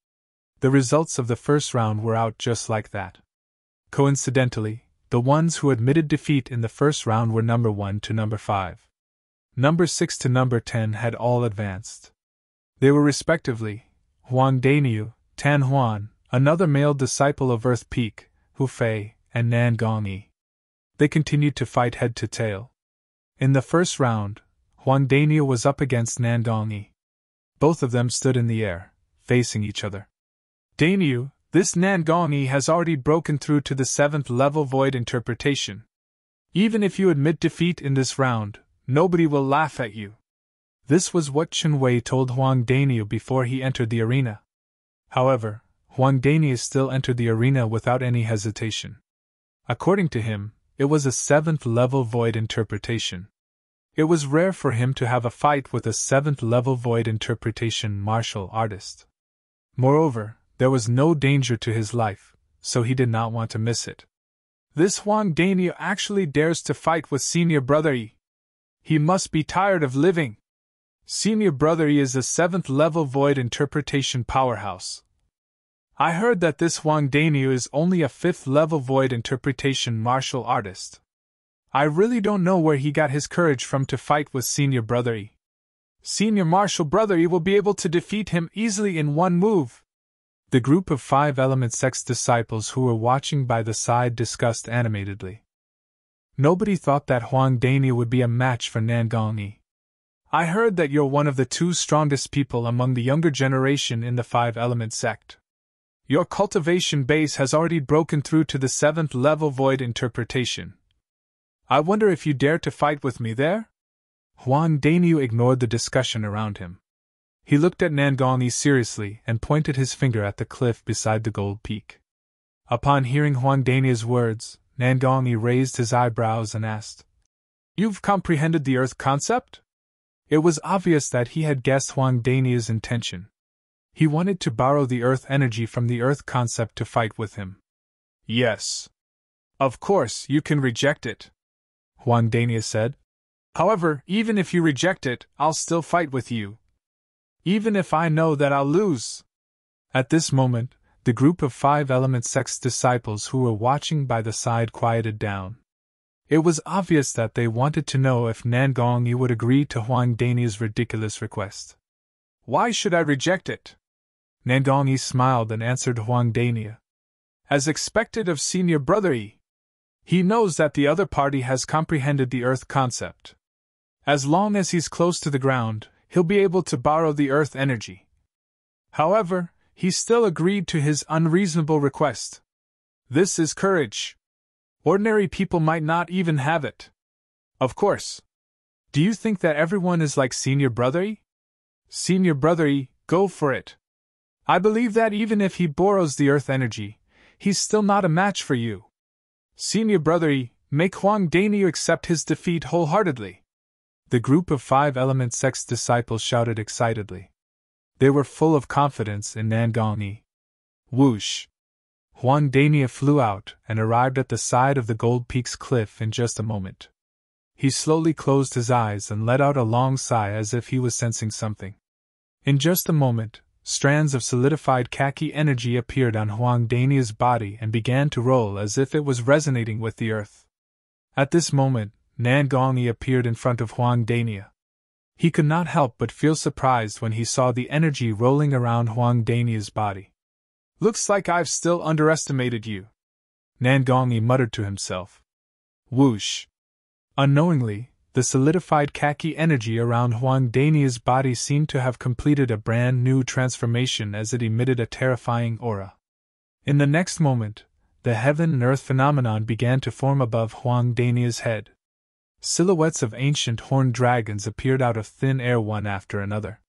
The results of the first round were out just like that. Coincidentally, the ones who admitted defeat in the first round were number 1 to number 5. Number 6 to number 10 had all advanced. They were respectively Huang Dainyi, Tan Huan, another male disciple of Earth Peak, Hu Fei, and Nan Gongyi. They continued to fight head to tail. In the first round, Huang Dainyi was up against Nan Gongyi. Both of them stood in the air, facing each other. Dainyi, this Nan Gongyi has already broken through to the 7th level void interpretation. Even if you admit defeat in this round, nobody will laugh at you. This was what Chen Wei told Huang Dainyi before he entered the arena. However, Huang Dainyi still entered the arena without any hesitation. According to him, it was a 7th level void interpretation. It was rare for him to have a fight with a 7th level void interpretation martial artist. Moreover, there was no danger to his life, so he did not want to miss it. This Huang Dainyi actually dares to fight with Senior Brother Yi. He must be tired of living. Senior Brother Yi is a 7th level void interpretation powerhouse. I heard that this Huang Dainyi is only a 5th level void interpretation martial artist. I really don't know where he got his courage from to fight with Senior Brother Yi. Senior Martial Brother Yi will be able to defeat him easily in one move. The group of 5 Element Sect's disciples who were watching by the side discussed animatedly. Nobody thought that Huang Dainyi would be a match for Nan Gongyi. I heard that you're one of the 2 strongest people among the younger generation in the 5 Element Sect. Your cultivation base has already broken through to the 7th level void interpretation. I wonder if you dare to fight with me there? Huang Dainyi ignored the discussion around him. He looked at Nan Gongyi seriously and pointed his finger at the cliff beside the gold peak. Upon hearing Huang Dainyi's words, Nan Gongyi raised his eyebrows and asked, "You've comprehended the Earth concept?" It was obvious that he had guessed Huang Dainyi's intention. He wanted to borrow the Earth energy from the Earth concept to fight with him. "Yes. Of course, you can reject it," Huang Dainyi said. "However, even if you reject it, I'll still fight with you. Even if I know that I'll lose." At this moment, the group of 5 Element Sect's disciples who were watching by the side quieted down. It was obvious that they wanted to know if Nan Gongyi would agree to Huang Dainyi's ridiculous request. "Why should I reject it?" Nan Gongyi smiled and answered Huang Dainyi. "As expected of Senior Brother Yi. He knows that the other party has comprehended the Earth concept. As long as he's close to the ground, he'll be able to borrow the Earth energy. However, he still agreed to his unreasonable request. This is courage. Ordinary people might not even have it. Of course. Do you think that everyone is like Senior Brother Yi? Senior Brother Yi, go for it. I believe that even if he borrows the Earth energy, he's still not a match for you. Senior Brother Yi, make Huang Dainyi accept his defeat wholeheartedly." The group of 5 Element Sect's disciples shouted excitedly. They were full of confidence in Nan Gongyi. Whoosh! Huang Dania flew out and arrived at the side of the Gold Peak's cliff in just a moment. He slowly closed his eyes and let out a long sigh as if he was sensing something. In just a moment, strands of solidified khaki energy appeared on Huang Dania's body and began to roll as if it was resonating with the earth. At this moment, Nan Gongyi appeared in front of Huang Dania. He could not help but feel surprised when he saw the energy rolling around Huang Dania's body. "Looks like I've still underestimated you," Nan Gongyi muttered to himself. Whoosh! Unknowingly, the solidified khaki energy around Huang Dania's body seemed to have completed a brand new transformation as it emitted a terrifying aura. In the next moment, the heaven and earth phenomenon began to form above Huang Dania's head. Silhouettes of ancient horned dragons appeared out of thin air one after another.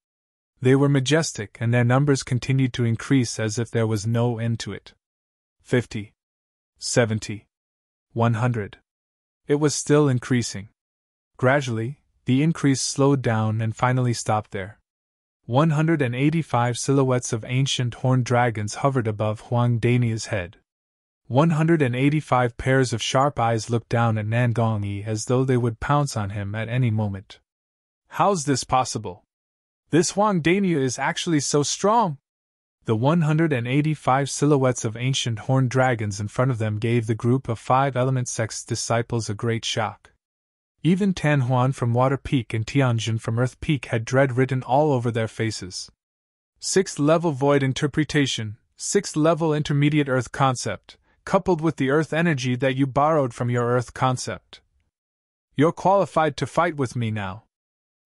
They were majestic, and their numbers continued to increase as if there was no end to it. 50. 70. 100. It was still increasing. Gradually, the increase slowed down and finally stopped there. 185 silhouettes of ancient horned dragons hovered above Huang Dania's head. 185 pairs of sharp eyes looked down at Nan Gongyi as though they would pounce on him at any moment. "How's this possible? This Huang Dania is actually so strong!" The 185 silhouettes of ancient horned dragons in front of them gave the group of 5 Element Sect's disciples a great shock. Even Tan Huan from Water Peak and Tianjin from Earth Peak had dread written all over their faces. 6th level void interpretation, 6th level intermediate Earth concept, coupled with the Earth energy that you borrowed from your Earth concept. You're qualified to fight with me now.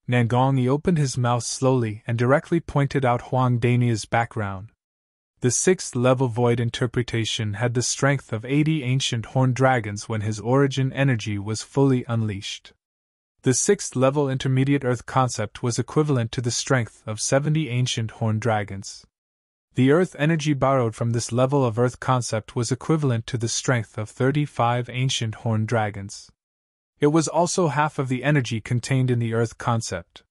Nan Gongyi opened his mouth slowly and directly pointed out Huang Dania's background. The 6th level void interpretation had the strength of 80 ancient horned dragons when his origin energy was fully unleashed. The 6th level intermediate Earth concept was equivalent to the strength of 70 ancient horned dragons. The Earth energy borrowed from this level of Earth concept was equivalent to the strength of 35 ancient horned dragons. It was also half of the energy contained in the Earth concept.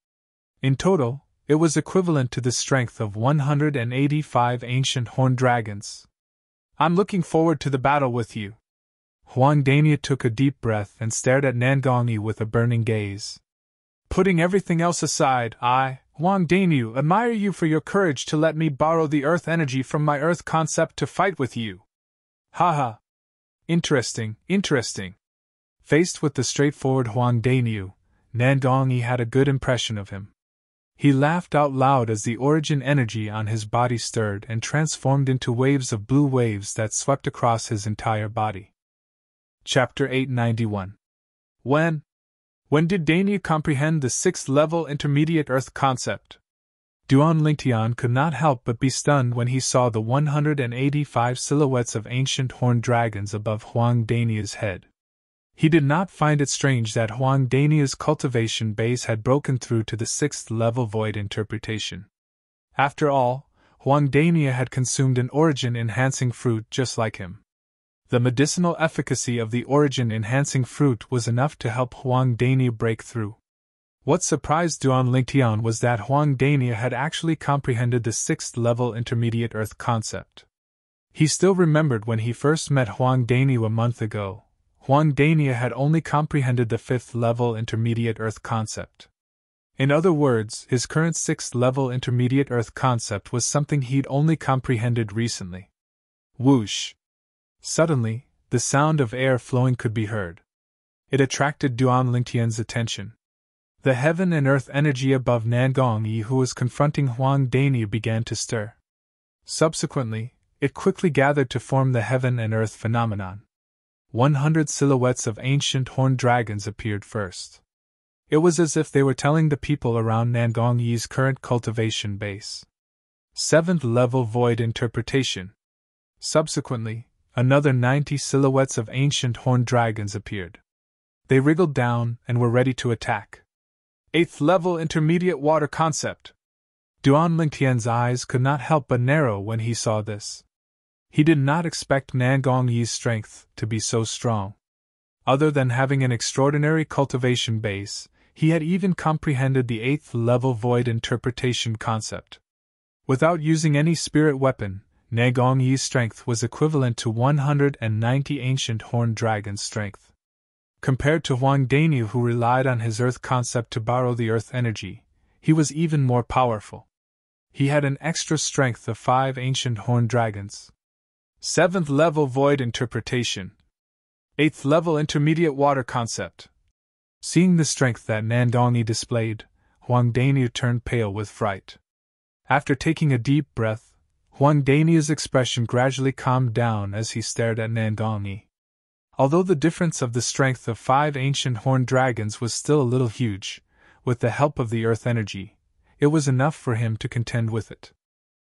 In total, it was equivalent to the strength of 185 ancient horned dragons. "I'm looking forward to the battle with you." Huang Dania took a deep breath and stared at Nan Gongyi with a burning gaze. "Putting everything else aside, I, Huang Dania, admire you for your courage to let me borrow the Earth energy from my Earth concept to fight with you. Haha. Interesting, interesting." Faced with the straightforward Huang Dania, Nan Gongyi had a good impression of him. He laughed out loud as the origin energy on his body stirred and transformed into waves of blue waves that swept across his entire body. Chapter 891. When did Dania comprehend the 6th level intermediate Earth concept? Duan Lingtian could not help but be stunned when he saw the 185 silhouettes of ancient horned dragons above Huang Dania's head. He did not find it strange that Huang Dania's cultivation base had broken through to the 6th level void interpretation. After all, Huang Dania had consumed an origin-enhancing fruit just like him. The medicinal efficacy of the origin-enhancing fruit was enough to help Huang Dania break through. What surprised Duan Lingtian was that Huang Dania had actually comprehended the 6th level intermediate Earth concept. He still remembered when he first met Huang Dania a month ago. Huang Dania had only comprehended the 5th level intermediate Earth concept. In other words, his current 6th level intermediate Earth concept was something he'd only comprehended recently. Whoosh! Suddenly, the sound of air flowing could be heard. It attracted Duan Lingtian's attention. The heaven and earth energy above Nan Gongyi, who was confronting Huang Dania, began to stir. Subsequently, it quickly gathered to form the heaven and earth phenomenon. 100 silhouettes of ancient horned dragons appeared first. It was as if they were telling the people around Nan Gongyi's current cultivation base. 7th level void interpretation. Subsequently, another 90 silhouettes of ancient horned dragons appeared. They wriggled down and were ready to attack. 8th level intermediate water concept. Duan Lingtian's eyes could not help but narrow when he saw this. He did not expect Nan Gongyi's strength to be so strong. Other than having an extraordinary cultivation base, he had even comprehended the 8th level void interpretation concept. Without using any spirit weapon, Nagong Yi's strength was equivalent to 190 ancient horned dragons' strength. Compared to Huang Daniu, who relied on his earth concept to borrow the earth energy, he was even more powerful. He had an extra strength of 5 ancient horned dragons. 7th level void interpretation. 8th level intermediate water concept. Seeing the strength that Nandong Yi displayed, Huang Daniu turned pale with fright. After taking a deep breath, Huang Daniu's expression gradually calmed down as he stared at Nandong Yi. Although the difference of the strength of 5 ancient horned dragons was still a little huge, with the help of the earth energy, it was enough for him to contend with it.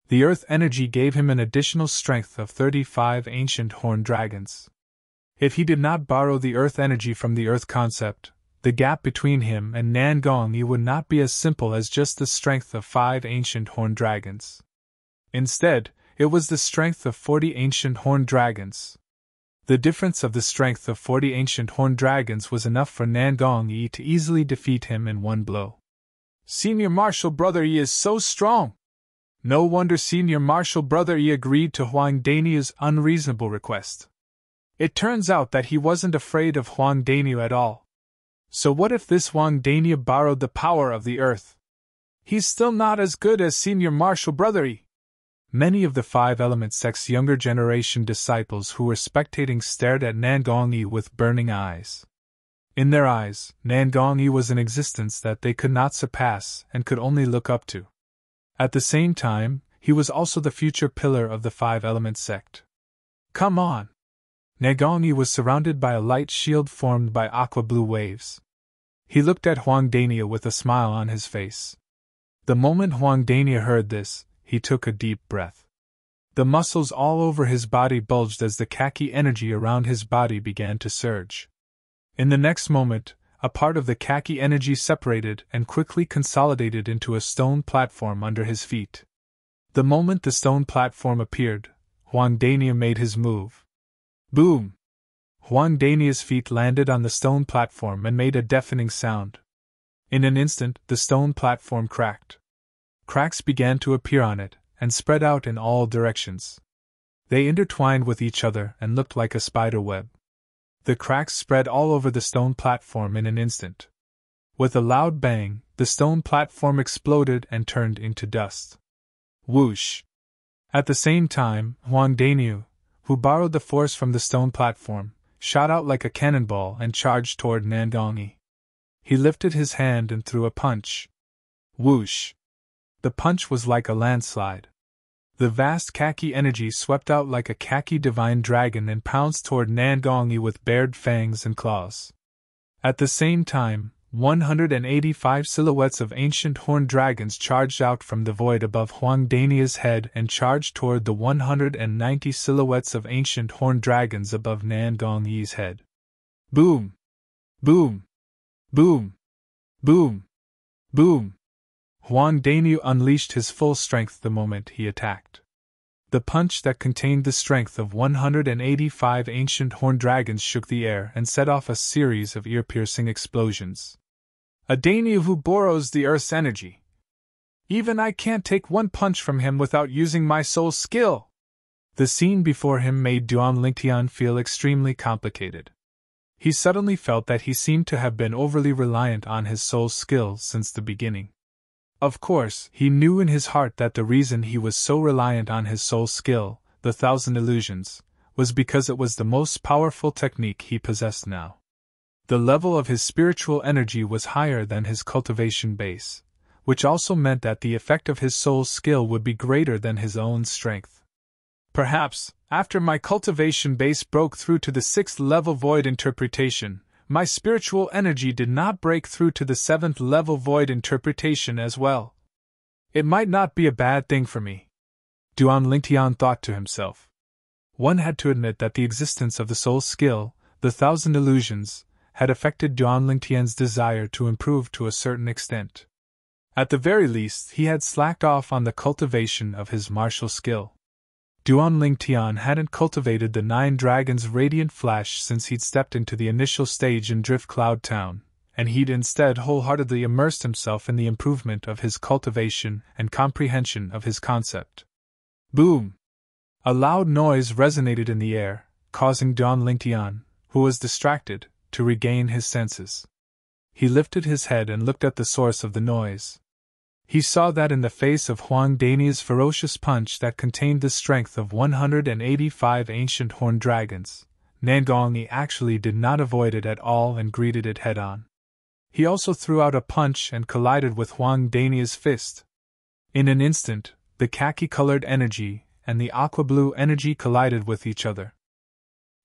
The earth energy gave him an additional strength of 35 ancient horned dragons. If he did not borrow the earth energy from the earth concept, the gap between him and Nangong Yi would not be as simple as just the strength of 5 ancient horned dragons. Instead, it was the strength of 40 ancient horned dragons. The difference of the strength of 40 ancient horned dragons was enough for Nangong Yi to easily defeat him in one blow. Senior Marshal Brother Yi is so strong! No wonder Senior Marshal Brother Yi agreed to Huang Daniu's unreasonable request. It turns out that he wasn't afraid of Huang Daniu at all. So what if this Huang Daniu borrowed the power of the earth? He's still not as good as Senior Marshal Brother Yi. Many of the 5 Element sect's younger generation disciples who were spectating stared at Nangong Yi with burning eyes. In their eyes, Nangong Yi was an existence that they could not surpass and could only look up to. At the same time, he was also the future pillar of the 5 Element sect. Come on! Nangong Yi was surrounded by a light shield formed by aqua-blue waves. He looked at Huang Daniu with a smile on his face. The moment Huang Daniu heard this, he took a deep breath. The muscles all over his body bulged as the khaki energy around his body began to surge. In the next moment, a part of the khaki energy separated and quickly consolidated into a stone platform under his feet. The moment the stone platform appeared, Huang Daniu made his move. Boom! Huang Daniu's feet landed on the stone platform and made a deafening sound. In an instant, the stone platform cracked. Cracks began to appear on it, and spread out in all directions. They intertwined with each other and looked like a spider web. The cracks spread all over the stone platform in an instant. With a loud bang, the stone platform exploded and turned into dust. Whoosh! At the same time, Huang Daniu, who borrowed the force from the stone platform, shot out like a cannonball and charged toward Nangong Yi. He lifted his hand and threw a punch. Whoosh! The punch was like a landslide. The vast khaki energy swept out like a khaki divine dragon and pounced toward Nangong Yi with bared fangs and claws. At the same time, 185 silhouettes of ancient horned dragons charged out from the void above Huang Daniu's head and charged toward the 190 silhouettes of ancient horned dragons above Nangong Yi's head. Boom! Boom! Boom! Boom! Boom! Huang Daniu unleashed his full strength the moment he attacked. The punch that contained the strength of 185 ancient horned dragons shook the air and set off a series of ear-piercing explosions. A Daniu who borrows the earth's energy. Even I can't take one punch from him without using my soul skill. The scene before him made Duan Lingtian feel extremely complicated. He suddenly felt that he seemed to have been overly reliant on his soul skill since the beginning. Of course, he knew in his heart that the reason he was so reliant on his soul skill, the 1,000 illusions, was because it was the most powerful technique he possessed now. The level of his spiritual energy was higher than his cultivation base, which also meant that the effect of his soul skill would be greater than his own strength. Perhaps, after my cultivation base broke through to the 6th level void interpretation, my spiritual energy did not break through to the 7th level void interpretation as well. It might not be a bad thing for me. Duan Lingtian thought to himself. One had to admit that the existence of the soul skill, the 1,000 illusions, had affected Duan Lingtian's desire to improve to a certain extent. At the very least, he had slacked off on the cultivation of his martial skill. Duan Lingtian hadn't cultivated the 9 dragons' radiant flash since he'd stepped into the initial stage in Drift Cloud Town, and he'd instead wholeheartedly immersed himself in the improvement of his cultivation and comprehension of his concept. Boom! A loud noise resonated in the air, causing Don Lingtian, who was distracted, to regain his senses. He lifted his head and looked at the source of the noise. He saw that in the face of Huang Dania's ferocious punch that contained the strength of 185 ancient horned dragons, Nangongyi actually did not avoid it at all and greeted it head-on. He also threw out a punch and collided with Huang Dania's fist. In an instant, the khaki-colored energy and the aqua-blue energy collided with each other.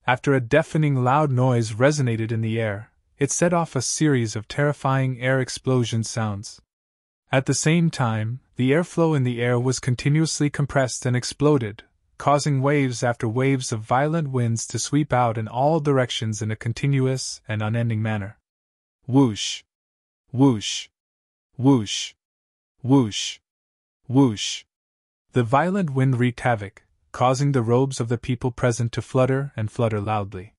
After a deafening loud noise resonated in the air, it set off a series of terrifying air explosion sounds. At the same time, the airflow in the air was continuously compressed and exploded, causing waves after waves of violent winds to sweep out in all directions in a continuous and unending manner. Whoosh! Whoosh! Whoosh! Whoosh! Whoosh! The violent wind wreaked havoc, causing the robes of the people present to flutter and flutter loudly.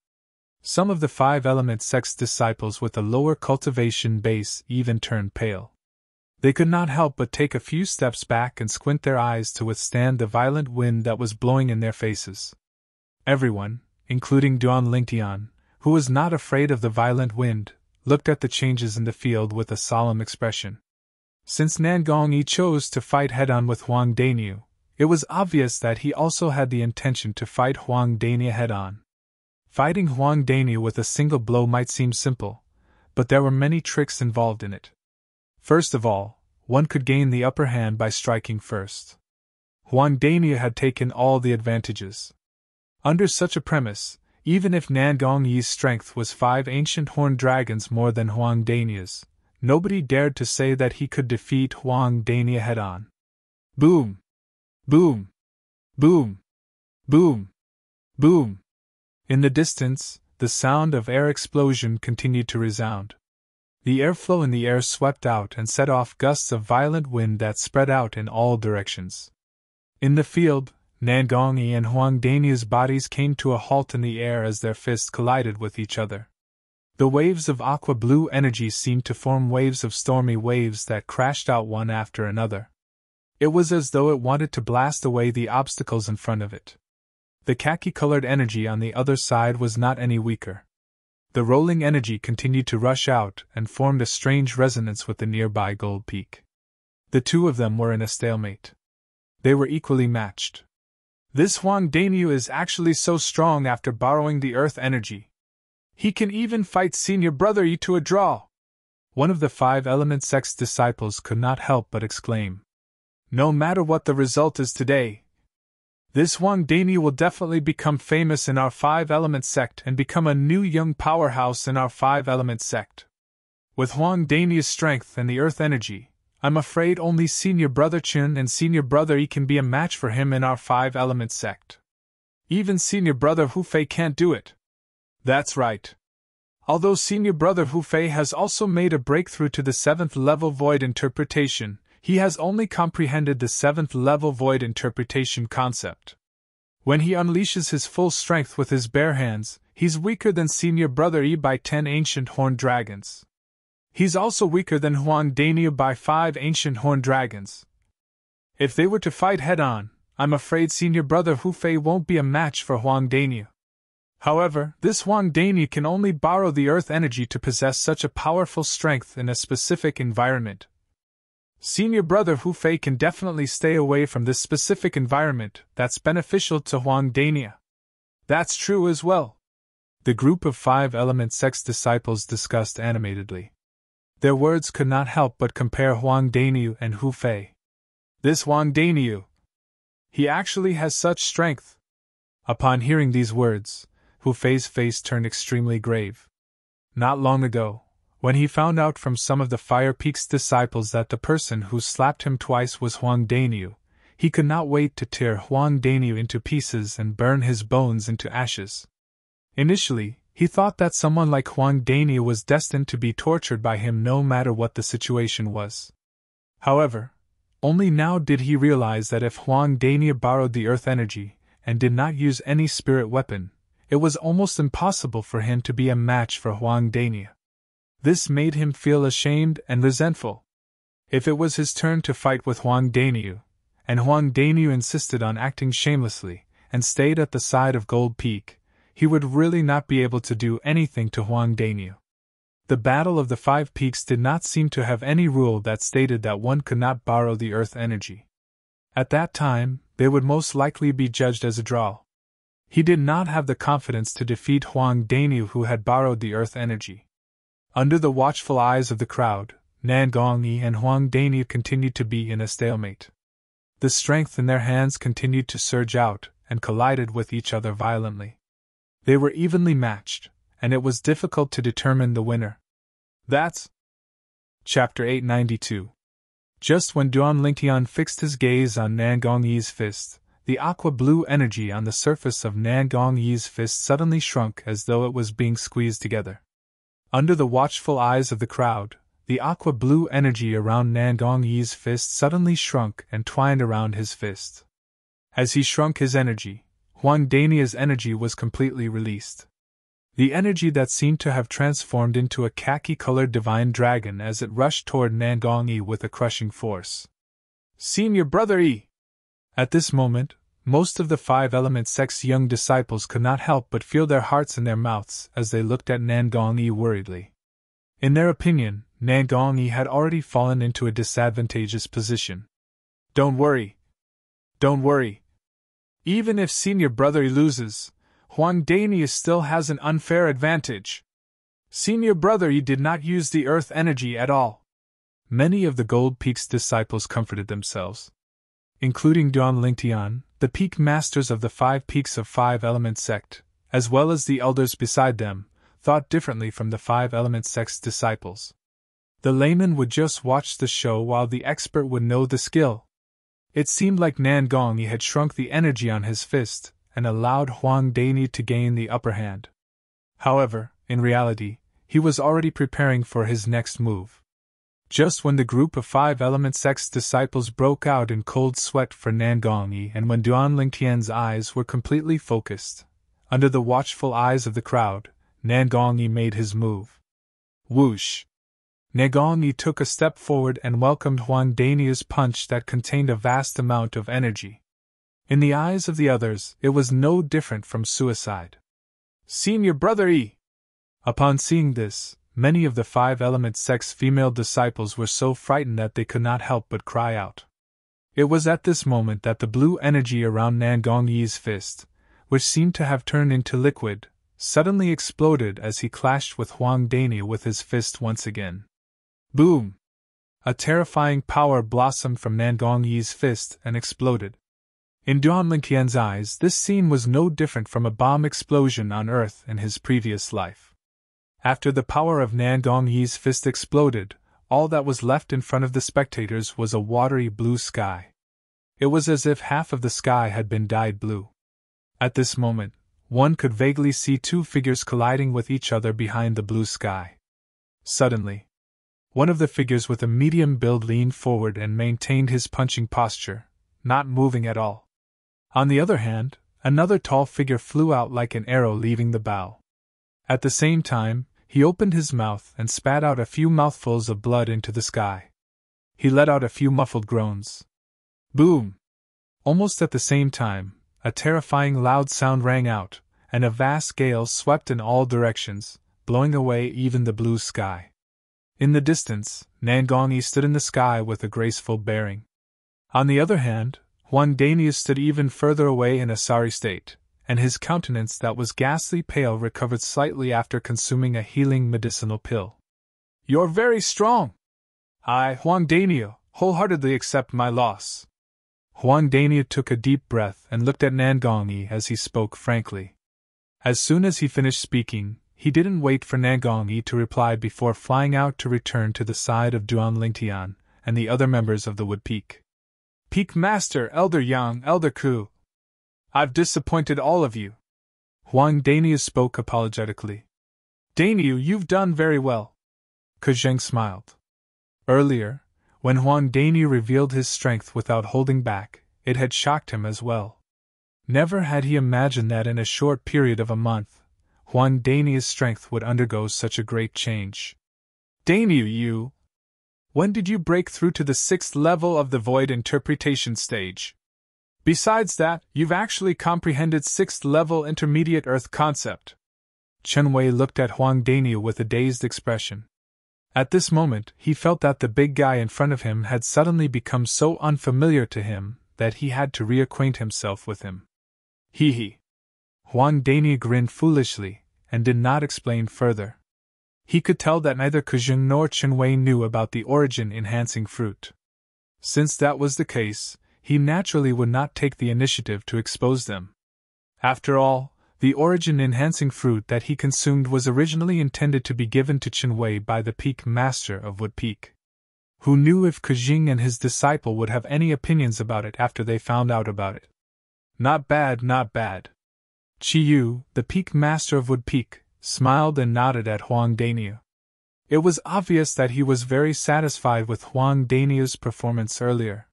Some of the five-element sect's disciples with a lower cultivation base even turned pale. They could not help but take a few steps back and squint their eyes to withstand the violent wind that was blowing in their faces. Everyone, including Duan Lingtian, who was not afraid of the violent wind, looked at the changes in the field with a solemn expression. Since Nangongyi chose to fight head-on with Huang Daniu, it was obvious that he also had the intention to fight Huang Dania head-on. Fighting Huang Daniu with a single blow might seem simple, but there were many tricks involved in it. First of all, one could gain the upper hand by striking first. Huang Dania had taken all the advantages. Under such a premise, even if Nangongyi's strength was 5 ancient horned dragons more than Huang Dania's, nobody dared to say that he could defeat Huang Dania head-on. Boom! Boom! Boom! Boom! Boom! In the distance, the sound of air explosion continued to resound. The airflow in the air swept out and set off gusts of violent wind that spread out in all directions. In the field, Nangongyi and Huang Dania's bodies came to a halt in the air as their fists collided with each other. The waves of aqua-blue energy seemed to form waves of stormy waves that crashed out one after another. It was as though it wanted to blast away the obstacles in front of it. The khaki-colored energy on the other side was not any weaker. The rolling energy continued to rush out and formed a strange resonance with the nearby gold peak. The two of them were in a stalemate. They were equally matched. This Huang Daniu is actually so strong after borrowing the earth energy. He can even fight senior brother Yi to a draw. One of the 5-element sect's disciples could not help but exclaim. No matter what the result is today, this Huang Daniu will definitely become famous in our 5-element sect and become a new young powerhouse in our 5-element sect. With Huang Daniu's strength and the earth energy, I'm afraid only senior brother Chen and senior brother Yi can be a match for him in our 5-element sect. Even senior brother Hu Fei can't do it. That's right. Although senior brother Hu Fei has also made a breakthrough to the 7th level void interpretation, he has only comprehended the 7th level void interpretation concept. When he unleashes his full strength with his bare hands, he's weaker than senior brother Yi by 10 ancient horned dragons. He's also weaker than Huang Daniu by 5 ancient horned dragons. If they were to fight head-on, I'm afraid senior brother Hu Fei won't be a match for Huang Daniu. However, this Huang Daniu can only borrow the earth energy to possess such a powerful strength in a specific environment. Senior brother Hu Fei can definitely stay away from this specific environment that's beneficial to Huang Daniu. That's true as well. The group of 5-element sect's disciples discussed animatedly. Their words could not help but compare Huang Daniu and Hu Fei. This Huang Daniu, he actually has such strength. Upon hearing these words, Hu Fei's face turned extremely grave. Not long ago, when he found out from some of the Fire Peak's disciples that the person who slapped him twice was Huang Daniu, he could not wait to tear Huang Daniu into pieces and burn his bones into ashes. Initially, he thought that someone like Huang Daniu was destined to be tortured by him no matter what the situation was. However, only now did he realize that if Huang Daniu borrowed the earth energy and did not use any spirit weapon, it was almost impossible for him to be a match for Huang Daniu. This made him feel ashamed and resentful. If it was his turn to fight with Huang Daniu, and Huang Daniu insisted on acting shamelessly, and stayed at the side of Gold Peak, he would really not be able to do anything to Huang Daniu. The Battle of the Five Peaks did not seem to have any rule that stated that one could not borrow the earth energy. At that time, they would most likely be judged as a draw. He did not have the confidence to defeat Huang Daniu, who had borrowed the earth energy. Under the watchful eyes of the crowd, Nan Gongyi and Huang Daniu continued to be in a stalemate. The strength in their hands continued to surge out and collided with each other violently. They were evenly matched, and it was difficult to determine the winner. That's Chapter 892. Just when Duan Lingtian fixed his gaze on Nan Gongyi's fist, the aqua-blue energy on the surface of Nan Gongyi's fist suddenly shrunk as though it was being squeezed together. Under the watchful eyes of the crowd, the aqua-blue energy around Nan Gongyi's fist suddenly shrunk and twined around his fist. As he shrunk his energy, Huang Daniu's energy was completely released. The energy that seemed to have transformed into a khaki-colored divine dragon as it rushed toward Nan Gongyi with a crushing force. "Senior Brother Yi!" At this moment, most of the five-element sect's young disciples could not help but feel their hearts in their mouths as they looked at Nan Gongyi worriedly. In their opinion, Nan Gongyi had already fallen into a disadvantageous position. Don't worry. Even if Senior Brother Yi loses, Huang Daniu still has an unfair advantage. Senior Brother Yi did not use the earth energy at all. Many of the Gold Peak's disciples comforted themselves. Including Duan Lingtian, the peak masters of the 5 peaks of 5-element sect, as well as the elders beside them, thought differently from the 5-element sect's disciples. The layman would just watch the show while the expert would know the skill. It seemed like Nan Gongyi had shrunk the energy on his fist and allowed Huang Daniu to gain the upper hand. However, in reality, he was already preparing for his next move. Just when the group of 5-element sect's disciples broke out in cold sweat for Nan Gongyi and when Duan Lingtian's eyes were completely focused, under the watchful eyes of the crowd, Nan Gongyi made his move. Whoosh! Nan Gongyi took a step forward and welcomed Huang Daniu's punch that contained a vast amount of energy. In the eyes of the others, it was no different from suicide. Senior Brother Yi! Upon seeing this, many of the 5-element sect's female disciples were so frightened that they could not help but cry out. It was at this moment that the blue energy around Nan Gongyi's fist, which seemed to have turned into liquid, suddenly exploded as he clashed with Huang Daniu with his fist once again. Boom! A terrifying power blossomed from Nan Gongyi's fist and exploded. In Duan Lingtian's eyes, this scene was no different from a bomb explosion on Earth in his previous life. After the power of Nan Gongyi's fist exploded, all that was left in front of the spectators was a watery blue sky. It was as if half of the sky had been dyed blue. At this moment, one could vaguely see 2 figures colliding with each other behind the blue sky. Suddenly, one of the figures with a medium build leaned forward and maintained his punching posture, not moving at all. On the other hand, another tall figure flew out like an arrow leaving the bow. At the same time, he opened his mouth and spat out a few mouthfuls of blood into the sky. He let out a few muffled groans. Boom! Almost at the same time, a terrifying loud sound rang out, and a vast gale swept in all directions, blowing away even the blue sky. In the distance, Nan Gongyi stood in the sky with a graceful bearing. On the other hand, Huang Daniu stood even further away in a sorry state, and his countenance that was ghastly pale recovered slightly after consuming a healing medicinal pill. You're very strong! I, Huang Daniu, wholeheartedly accept my loss. Huang Daniu took a deep breath and looked at Nan Gongyi as he spoke frankly. As soon as he finished speaking, he didn't wait for Nan Gongyi to reply before flying out to return to the side of Duan Lingtian and the other members of the Wood Peak. Peak Master, Elder Yang, Elder Ku. I've disappointed all of you. Huang Daniu spoke apologetically. Daniu, you've done very well. Ke Zheng smiled. Earlier, when Huang Daniu revealed his strength without holding back, it had shocked him as well. Never had he imagined that in a short period of a month, Huang Daniu's strength would undergo such a great change. Daniu, you! When did you break through to the 6th level of the Void Interpretation stage? Besides that, you've actually comprehended 6th-level intermediate Earth concept. Chen Wei looked at Huang Daniel with a dazed expression. At this moment, he felt that the big guy in front of him had suddenly become so unfamiliar to him that he had to reacquaint himself with him. Hee hee. Huang Daniel grinned foolishly and did not explain further. He could tell that neither Kejung nor Chen Wei knew about the origin-enhancing fruit. Since that was the case, he naturally would not take the initiative to expose them. After all, the origin-enhancing fruit that he consumed was originally intended to be given to Chen Wei by the Peak Master of Wood Peak. Who knew if Kejing and his disciple would have any opinions about it after they found out about it? Not bad, not bad. Chi Yu, the Peak Master of Wood Peak, smiled and nodded at Huang Daniel. It was obvious that he was very satisfied with Huang Daniel's performance earlier.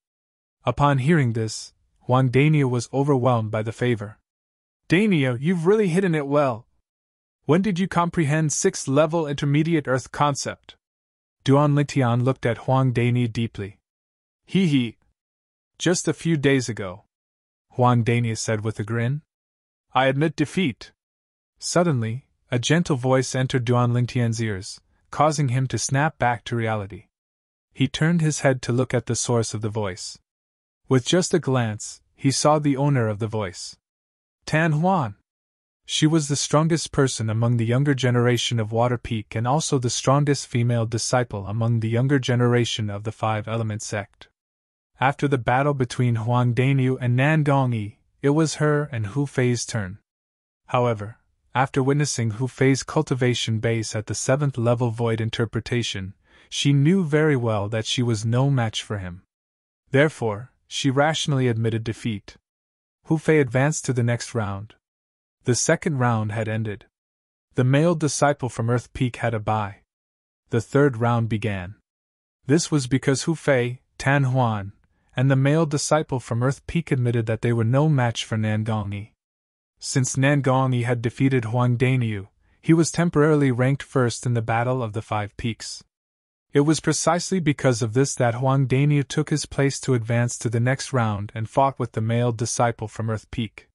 Upon hearing this, Huang Daniel was overwhelmed by the favor. Daniel, you've really hidden it well. When did you comprehend 6th-level intermediate Earth concept? Duan Lingtian looked at Huang Daniel deeply. Hee hee. Just a few days ago, Huang Daniel said with a grin. I admit defeat. Suddenly, a gentle voice entered Duan Lingtian's ears, causing him to snap back to reality. He turned his head to look at the source of the voice. With just a glance, he saw the owner of the voice. Tan Huan. She was the strongest person among the younger generation of Water Peak and also the strongest female disciple among the younger generation of the Five-Element sect. After the battle between Huang Daniel and Nan Gongyi, it was her and Hu Fei's turn. However, after witnessing Hu Fei's cultivation base at the 7th-level void interpretation, she knew very well that she was no match for him. Therefore, she rationally admitted defeat. Hu Fei advanced to the next round. The second round had ended. The male disciple from Earth Peak had a bye. The third round began. This was because Hu Fei, Tan Huan, and the male disciple from Earth Peak admitted that they were no match for Nan Gongyi. Since Nan Gongyi had defeated Huang Daniel, he was temporarily ranked first in the Battle of the Five Peaks. It was precisely because of this that Huang Daniel took his place to advance to the next round and fought with the male disciple from Earth Peak.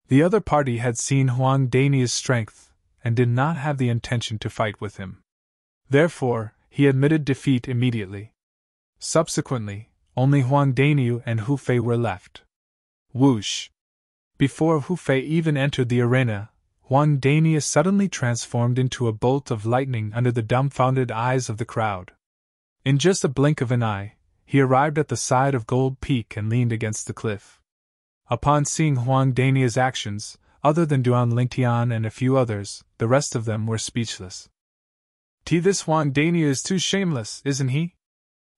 The other party had seen Huang Daniel's strength and did not have the intention to fight with him. Therefore, he admitted defeat immediately. Subsequently, only Huang Daniel and Hu Fei were left. Whoosh! Before Hu Fei even entered the arena, Huang Daniel suddenly transformed into a bolt of lightning under the dumbfounded eyes of the crowd. In just a blink of an eye, he arrived at the side of Gold Peak and leaned against the cliff. Upon seeing Huang Daniel's actions, other than Duan Lingtian and a few others, the rest of them were speechless. This Huang Daniel is too shameless, isn't he?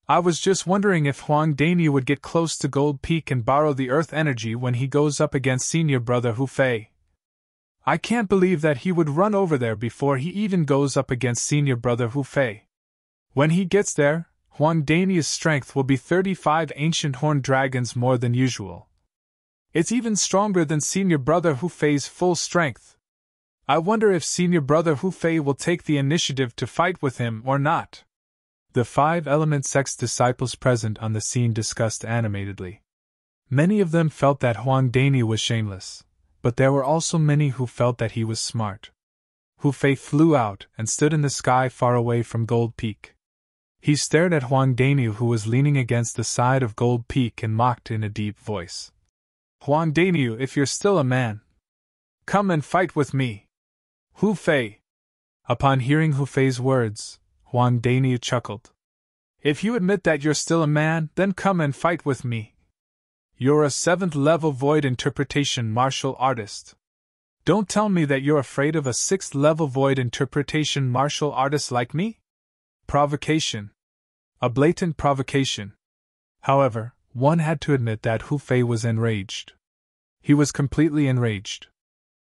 I was just wondering if Huang Daniel would get close to Gold Peak and borrow the Earth energy when he goes up against senior brother Hu Fei. I can't believe that he would run over there before he even goes up against senior brother Hu Fei. When he gets there, Huang Daniel's strength will be 35 ancient horned dragons more than usual. It's even stronger than senior brother Hu Fei's full strength. I wonder if senior brother Hu Fei will take the initiative to fight with him or not. The Five-Element sect's disciples present on the scene discussed animatedly. Many of them felt that Huang Daniel was shameless, but there were also many who felt that he was smart. Hu Fei flew out and stood in the sky far away from Gold Peak. He stared at Huang Daniel, who was leaning against the side of Gold Peak, and mocked in a deep voice. Huang Daniel, if you're still a man, come and fight with me. Hu Fei. Upon hearing Hu Fei's words, Huang Daniel chuckled. If you admit that you're still a man, then come and fight with me. You're a 7th-level void interpretation martial artist. Don't tell me that you're afraid of a 6th-level void interpretation martial artist like me? Provocation. A blatant provocation. However, one had to admit that Hu Fei was enraged. He was completely enraged.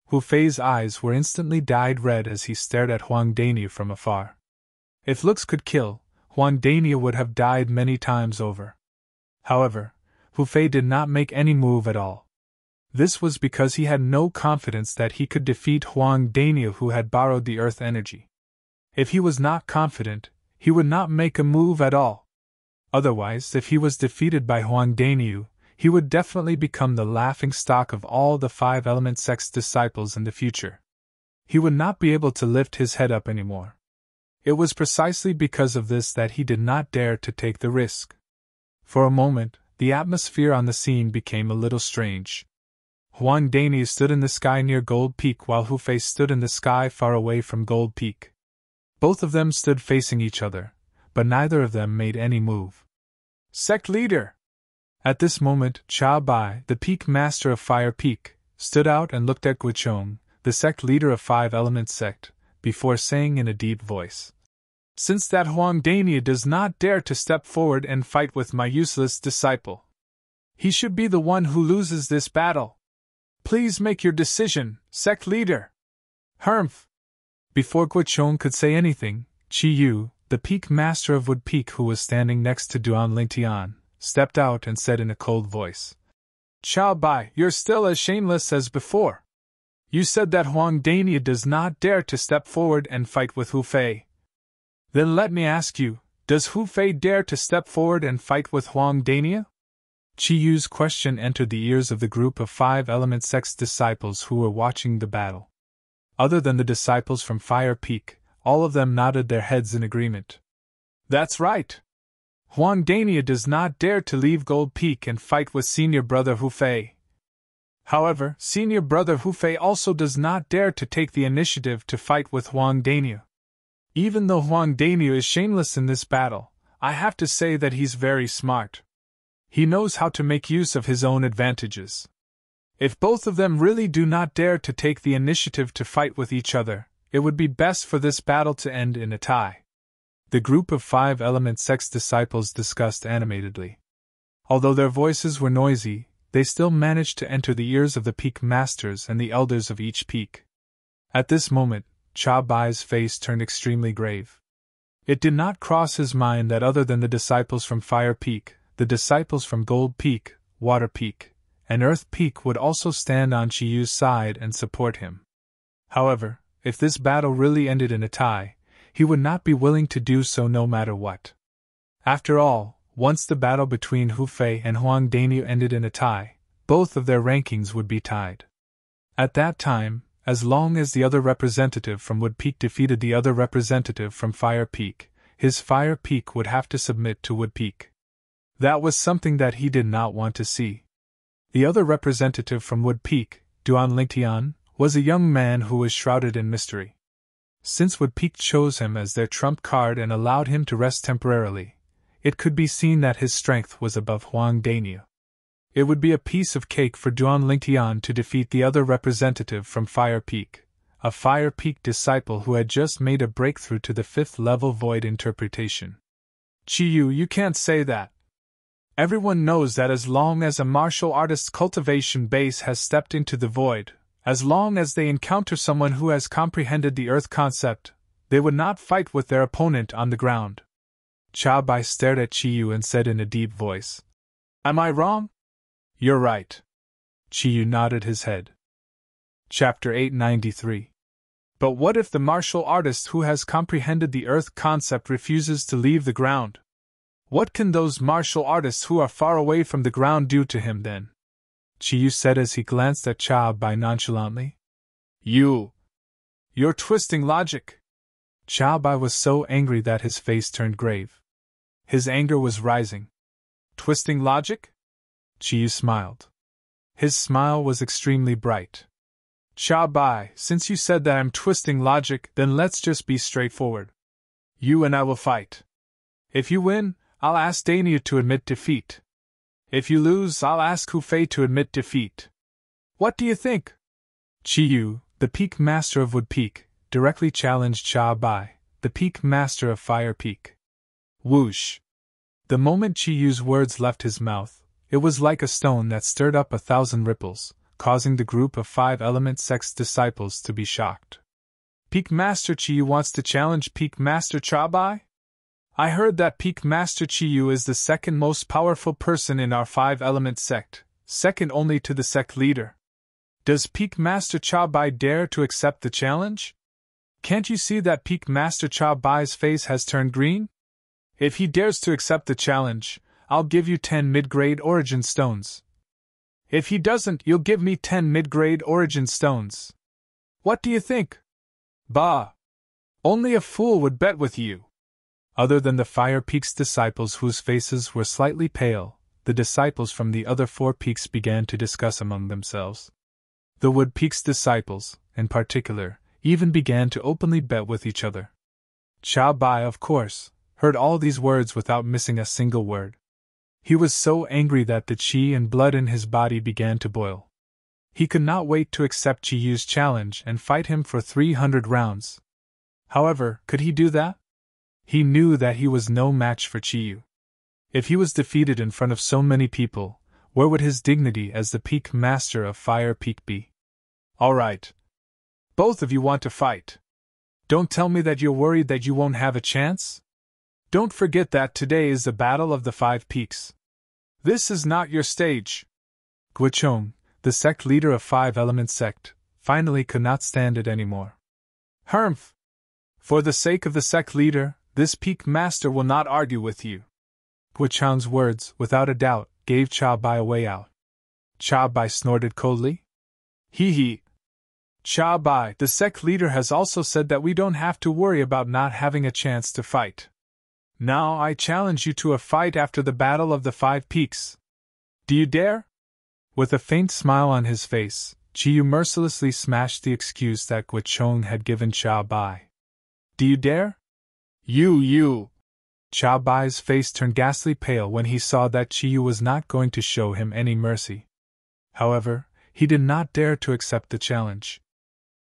Hu Fei's eyes were instantly dyed red as he stared at Huang Daniel from afar. If looks could kill, Huang Daniel would have died many times over. However, Hu Fei did not make any move at all. This was because he had no confidence that he could defeat Huang Daniel, who had borrowed the Earth energy. If he was not confident, he would not make a move at all. Otherwise, if he was defeated by Huang Daniel, he would definitely become the laughingstock of all the 5-element sect's disciples in the future. He would not be able to lift his head up anymore. It was precisely because of this that he did not dare to take the risk. For a moment, the atmosphere on the scene became a little strange. Huang Dani stood in the sky near Gold Peak while Hu Fei stood in the sky far away from Gold Peak. Both of them stood facing each other, but neither of them made any move. Sect leader! At this moment, Cha Bai, the Peak Master of Fire Peak, stood out and looked at Guichong, the sect leader of 5-element sect, before saying in a deep voice, "Since that Huang Dani does not dare to step forward and fight with my useless disciple, he should be the one who loses this battle. Please make your decision, sect leader." Humph! Before Guichong could say anything, Chi Yu, the Peak Master of Wood Peak who was standing next to Duan Lingtian, stepped out and said in a cold voice, "Chao Bai, you're still as shameless as before. You said that Huang Dani does not dare to step forward and fight with Hu Fei. Then let me ask you, does Hu Fei dare to step forward and fight with Huang Dani?" Chi Yu's question entered the ears of the group of 5-element sect's disciples who were watching the battle. Other than the disciples from Fire Peak, all of them nodded their heads in agreement. "That's right. Huang Dani does not dare to leave Gold Peak and fight with senior brother Hu Fei. However, senior brother Hu Fei also does not dare to take the initiative to fight with Huang Dani. Even though Huang Dani is shameless in this battle, I have to say that he's very smart. He knows how to make use of his own advantages. If both of them really do not dare to take the initiative to fight with each other, it would be best for this battle to end in a tie." The group of 5-element sect's disciples discussed animatedly. Although their voices were noisy, they still managed to enter the ears of the Peak Masters and the elders of each peak. At this moment, Cha Bai's face turned extremely grave. It did not cross his mind that other than the disciples from Fire Peak, the disciples from Gold Peak, Water Peak, and Earth Peak would also stand on Chi Yu's side and support him. However, if this battle really ended in a tie, he would not be willing to do so no matter what. After all, once the battle between Hu Fei and Huang Dani ended in a tie, both of their rankings would be tied. At that time, as long as the other representative from Wood Peak defeated the other representative from Fire Peak, his Fire Peak would have to submit to Wood Peak. That was something that he did not want to see. The other representative from Wood Peak, Duan Lingtian, was a young man who was shrouded in mystery. Since Wood Peak chose him as their trump card and allowed him to rest temporarily, it could be seen that his strength was above Huang Dani. It would be a piece of cake for Duan Lingtian to defeat the other representative from Fire Peak, a Fire Peak disciple who had just made a breakthrough to the 5th level void interpretation. Chi Yu, you can't say that. Everyone knows that as long as a martial artist's cultivation base has stepped into the void, as long as they encounter someone who has comprehended the earth concept, they would not fight with their opponent on the ground. Cha Bai stared at Chi Yu and said in a deep voice, "Am I wrong?" "You're right." Chi Yu nodded his head. Chapter 893. But what if the martial artist who has comprehended the earth concept refuses to leave the ground? What can those martial artists who are far away from the ground do to him then? Chi Yu said as he glanced at Cha Bai nonchalantly. You're twisting logic. Cha Bai was so angry that his face turned grave. His anger was rising. Twisting logic? Chi Yu smiled. His smile was extremely bright. Cha Bai, since you said that I'm twisting logic, then let's just be straightforward. You and I will fight. If you win, I'll ask Dania to admit defeat. If you lose, I'll ask Hu Fei to admit defeat. What do you think? Chi Yu, the Peak Master of Wood Peak, directly challenged Cha Bai, the Peak Master of Fire Peak. Whoosh! The moment Chi Yu's words left his mouth, it was like a stone that stirred up 1,000 ripples, causing the group of 5-element sect's disciples to be shocked. Peak Master Chi Yu wants to challenge Peak Master Cha Bai? I heard that Peak Master Chi Yu is the second most powerful person in our 5-element sect, second only to the sect leader. Does Peak Master Cha Bai dare to accept the challenge? Can't you see that Peak Master Cha Bai's face has turned green? If he dares to accept the challenge, I'll give you 10 mid-grade origin stones. If he doesn't, you'll give me 10 mid-grade origin stones. What do you think? Bah! Only a fool would bet with you. Other than the Fire Peak's disciples whose faces were slightly pale, the disciples from the other 4 peaks began to discuss among themselves. The Wood Peak's disciples, in particular, even began to openly bet with each other. Chao Bai, of course, heard all these words without missing a single word. He was so angry that the qi and blood in his body began to boil. He could not wait to accept Chi Yu's challenge and fight him for 300 rounds. However, could he do that? He knew that he was no match for Chi Yu. If he was defeated in front of so many people, where would his dignity as the Peak Master of Fire Peak be? All right. Both of you want to fight. Don't tell me that you're worried that you won't have a chance? Don't forget that today is the Battle of the 5 Peaks. This is not your stage. Guichong, the sect leader of 5 Element Sect, finally could not stand it anymore. Humph! For the sake of the sect leader, this Peak Master will not argue with you. Guichong's words, without a doubt, gave Chao Bai a way out. Chao Bai snorted coldly. Hee. Chao Bai, the sect leader, has also said that we don't have to worry about not having a chance to fight. Now I challenge you to a fight after the Battle of the 5 Peaks. Do you dare? With a faint smile on his face, Chi Yu mercilessly smashed the excuse that Guichong had given Chao Bai. Do you dare? You! Chao Bai's face turned ghastly pale when he saw that Chi Yu was not going to show him any mercy. However, he did not dare to accept the challenge.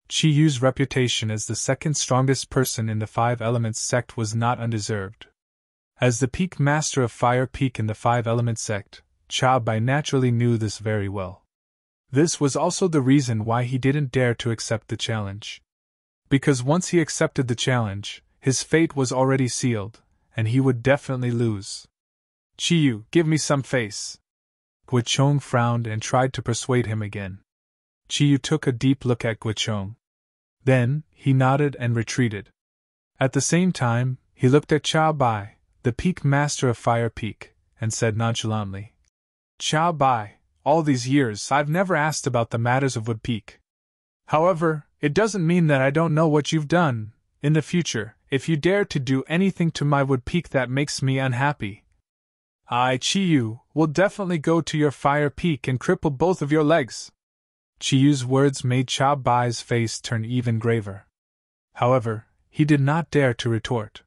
Chi Yu's reputation as the second strongest person in the 5 Elements sect was not undeserved. As the Peak Master of Fire Peak in the 5 Element sect, Chao Bai naturally knew this very well. This was also the reason why he didn't dare to accept the challenge. Because once he accepted the challenge, his fate was already sealed, and he would definitely lose. Chi Yu, give me some face. Guichong frowned and tried to persuade him again. Chi Yu took a deep look at Guichong. Then, he nodded and retreated. At the same time, he looked at Chao Bai, the Peak Master of Fire Peak, and said nonchalantly, Chao Bai, all these years I've never asked about the matters of Wood Peak. However, it doesn't mean that I don't know what you've done. In the future, if you dare to do anything to my Wood Peak that makes me unhappy, I, Chi Yu, will definitely go to your Fire Peak and cripple both of your legs. Chi Yu's words made Chao Bai's face turn even graver. However, he did not dare to retort.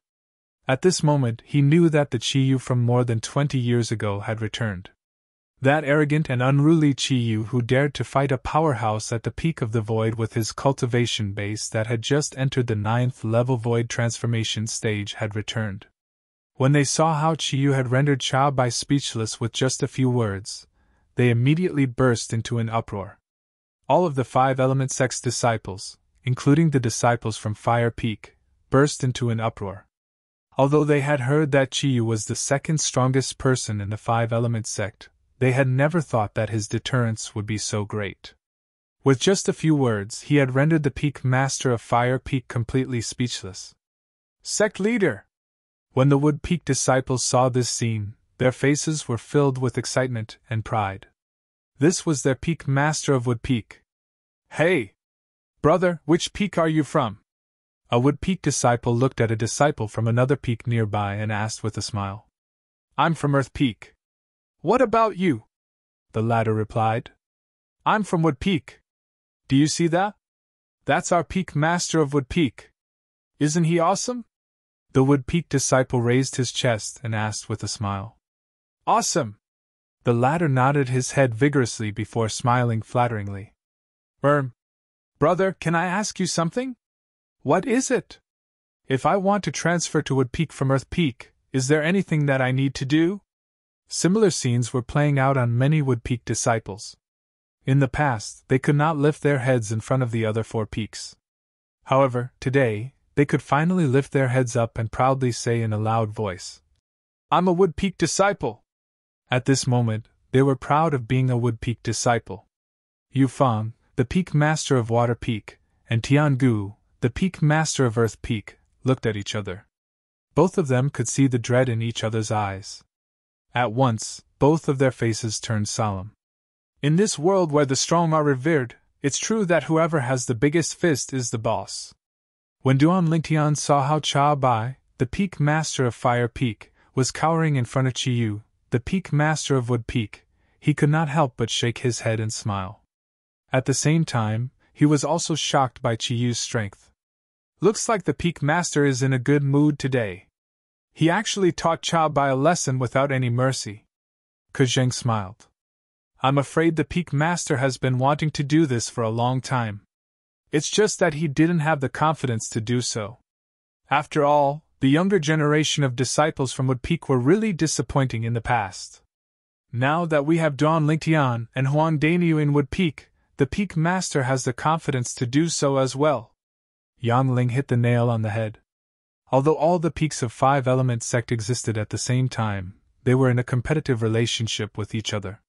At this moment, he knew that the Chi Yu from more than 20 years ago had returned. That arrogant and unruly Chi Yu who dared to fight a powerhouse at the peak of the void with his cultivation base that had just entered the 9th level void transformation stage had returned. When they saw how Chi Yu had rendered Chao Bai speechless with just a few words, they immediately burst into an uproar. All of the 5 Element Sect's disciples, including the disciples from Fire Peak, burst into an uproar. Although they had heard that Chi Yu was the second strongest person in the 5 Element Sect, they had never thought that his deterrence would be so great. With just a few words, he had rendered the Peak Master of Fire Peak completely speechless. Sect Leader! When the Wood Peak disciples saw this scene, their faces were filled with excitement and pride. This was their Peak Master of Wood Peak. Hey! Brother, which peak are you from? A Wood Peak disciple looked at a disciple from another peak nearby and asked with a smile. I'm from Earth Peak. What about you? The latter replied. I'm from Wood Peak. Do you see that? That's our Peak Master of Wood Peak. Isn't he awesome? The Wood Peak disciple raised his chest and asked with a smile. Awesome! The latter nodded his head vigorously before smiling flatteringly. Brother, can I ask you something? What is it? If I want to transfer to Wood Peak from Earth Peak, is there anything that I need to do? Similar scenes were playing out on many Wood Peak disciples. In the past, they could not lift their heads in front of the other 4 peaks. However, today, they could finally lift their heads up and proudly say in a loud voice, I'm a Wood Peak disciple! At this moment, they were proud of being a Wood Peak disciple. Yu Fang, the Peak Master of Water Peak, and Tiangu, the Peak Master of Earth Peak, looked at each other. Both of them could see the dread in each other's eyes. At once, both of their faces turned solemn. In this world where the strong are revered, it's true that whoever has the biggest fist is the boss. When Duan Lingtian saw how Cha Bai, the Peak Master of Fire Peak, was cowering in front of Chi Yu, the Peak Master of Wood Peak, he could not help but shake his head and smile. At the same time, he was also shocked by Chi Yu's strength. Looks like the Peak Master is in a good mood today. He actually taught Cha Bai a lesson without any mercy. Ke Zheng smiled. I'm afraid the Peak Master has been wanting to do this for a long time. It's just that he didn't have the confidence to do so. After all, the younger generation of disciples from Wood Peak were really disappointing in the past. Now that we have Duan Lingtian and Huang Daniu in Wood Peak, the Peak Master has the confidence to do so as well. Yang Ling hit the nail on the head. Although all the peaks of Five Element sect existed at the same time, they were in a competitive relationship with each other.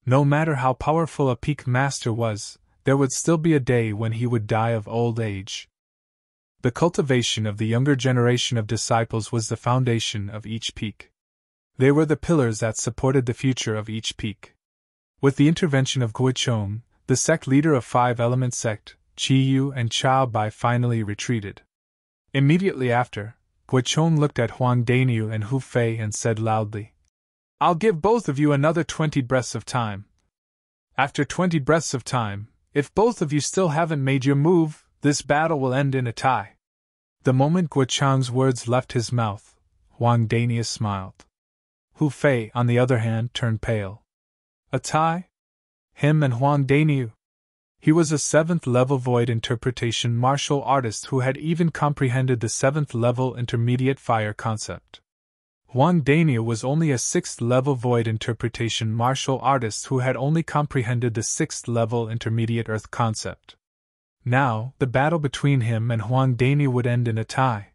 No matter how powerful a Peak Master was, there would still be a day when he would die of old age. The cultivation of the younger generation of disciples was the foundation of each peak. They were the pillars that supported the future of each peak. With the intervention of Guichong, the sect leader of Five Element sect, Chi Yu and Chao Bai finally retreated. Immediately after, Guichong looked at Huang Daniu and Hu Fei and said loudly, I'll give both of you another 20 breaths of time. After 20 breaths of time, if both of you still haven't made your move, this battle will end in a tie. The moment Guichong's words left his mouth, Huang Daniu smiled. Hu Fei, on the other hand, turned pale. A tie? Him and Huang Daniu? He was a 7th level void interpretation martial artist who had even comprehended the 7th level intermediate fire concept. Huang Daniu was only a 6th level void interpretation martial artist who had only comprehended the 6th level intermediate earth concept. Now, the battle between him and Huang Daniu would end in a tie.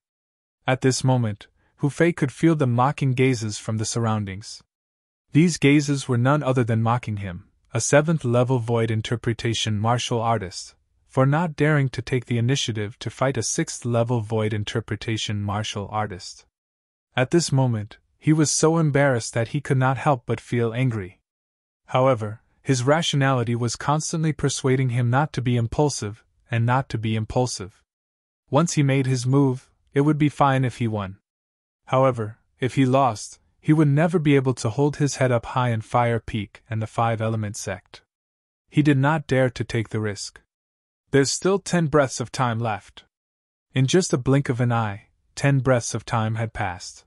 At this moment, Hu Fei could feel the mocking gazes from the surroundings. These gazes were none other than mocking him, a 7th level void interpretation martial artist, for not daring to take the initiative to fight a 6th level void interpretation martial artist. At this moment, he was so embarrassed that he could not help but feel angry. However, his rationality was constantly persuading him not to be impulsive, and not to be impulsive. Once he made his move, it would be fine if he won. However, if he lost, he would never be able to hold his head up high in Fire Peak and the Five Element sect. He did not dare to take the risk. There's still 10 breaths of time left. In just a blink of an eye, 10 breaths of time had passed.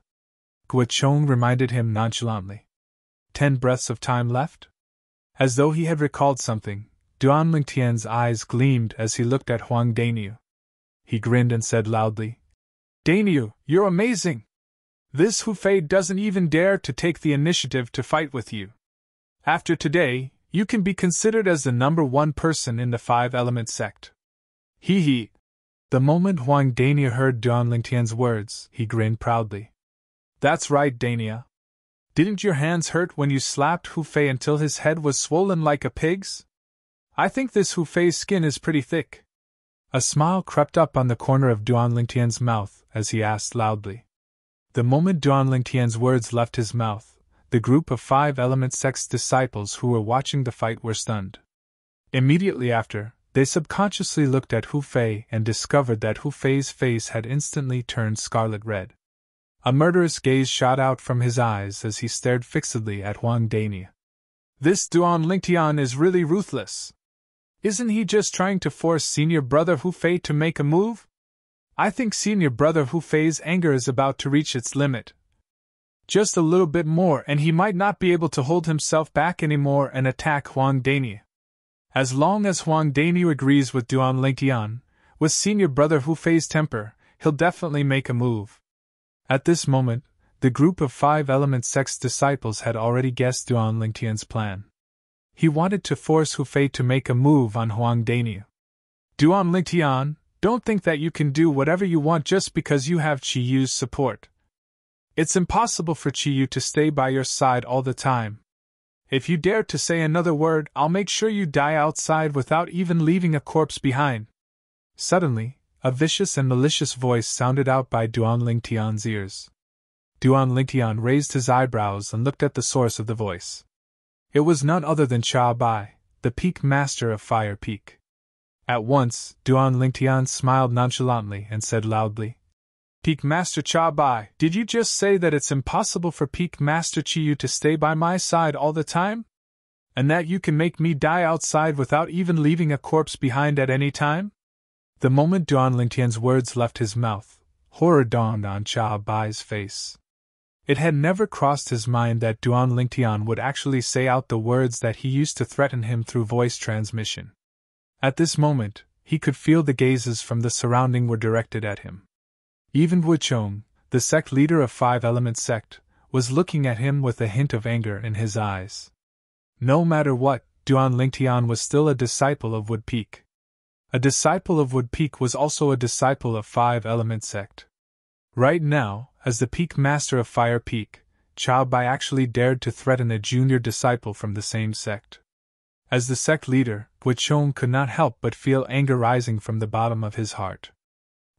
Guichong reminded him nonchalantly. 10 breaths of time left? As though he had recalled something, Duan Lingtian's eyes gleamed as he looked at Huang Daniu. He grinned and said loudly, Daniu, you're amazing! This Hu Fei doesn't even dare to take the initiative to fight with you. After today, you can be considered as the number 1 person in the Five Element sect. Hee hee. The moment Huang Daniu heard Duan Lingtian's words, he grinned proudly. That's right, Dania. Didn't your hands hurt when you slapped Hu Fei until his head was swollen like a pig's? I think this Hu Fei's skin is pretty thick. A smile crept up on the corner of Duan Lingtian's mouth as he asked loudly. The moment Duan Lingtian's words left his mouth, the group of Five Element sect's disciples who were watching the fight were stunned. Immediately after, they subconsciously looked at Hu Fei and discovered that Hu Fei's face had instantly turned scarlet red. A murderous gaze shot out from his eyes as he stared fixedly at Huang Daniu. This Duan Lingtian is really ruthless. Isn't he just trying to force senior brother Hu Fei to make a move? I think senior brother Hu Fei's anger is about to reach its limit. Just a little bit more and he might not be able to hold himself back anymore and attack Huang Daniu. As long as Huang Daniu agrees with Duan Lingtian, with senior brother Hu Fei's temper, he'll definitely make a move. At this moment, the group of Five Element sect's disciples had already guessed Duan Lingtian's plan. He wanted to force Hu Fei to make a move on Huang Daniu. Duan Lingtian, don't think that you can do whatever you want just because you have Chi Yu's support. It's impossible for Chi Yu to stay by your side all the time. If you dare to say another word, I'll make sure you die outside without even leaving a corpse behind. Suddenly, a vicious and malicious voice sounded out by Duan Lingtian's ears. Duan Lingtian raised his eyebrows and looked at the source of the voice. It was none other than Cha Bai, the Peak Master of Fire Peak. At once, Duan Lingtian smiled nonchalantly and said loudly, Peak Master Cha Bai, did you just say that it's impossible for Peak Master Chiyu to stay by my side all the time? And that you can make me die outside without even leaving a corpse behind at any time? The moment Duan Lingtian's words left his mouth, horror dawned on Cha Bai's face. It had never crossed his mind that Duan Lingtian would actually say out the words that he used to threaten him through voice transmission. At this moment, he could feel the gazes from the surrounding were directed at him. Even Wuchong, the sect leader of Five Element Sect, was looking at him with a hint of anger in his eyes. No matter what, Duan Lingtian was still a disciple of Wood Peak. A disciple of Wood Peak was also a disciple of Five Element Sect. Right now, as the Peak Master of Fire Peak, Cha Bai actually dared to threaten a junior disciple from the same sect. As the sect leader, Wuchong could not help but feel anger rising from the bottom of his heart.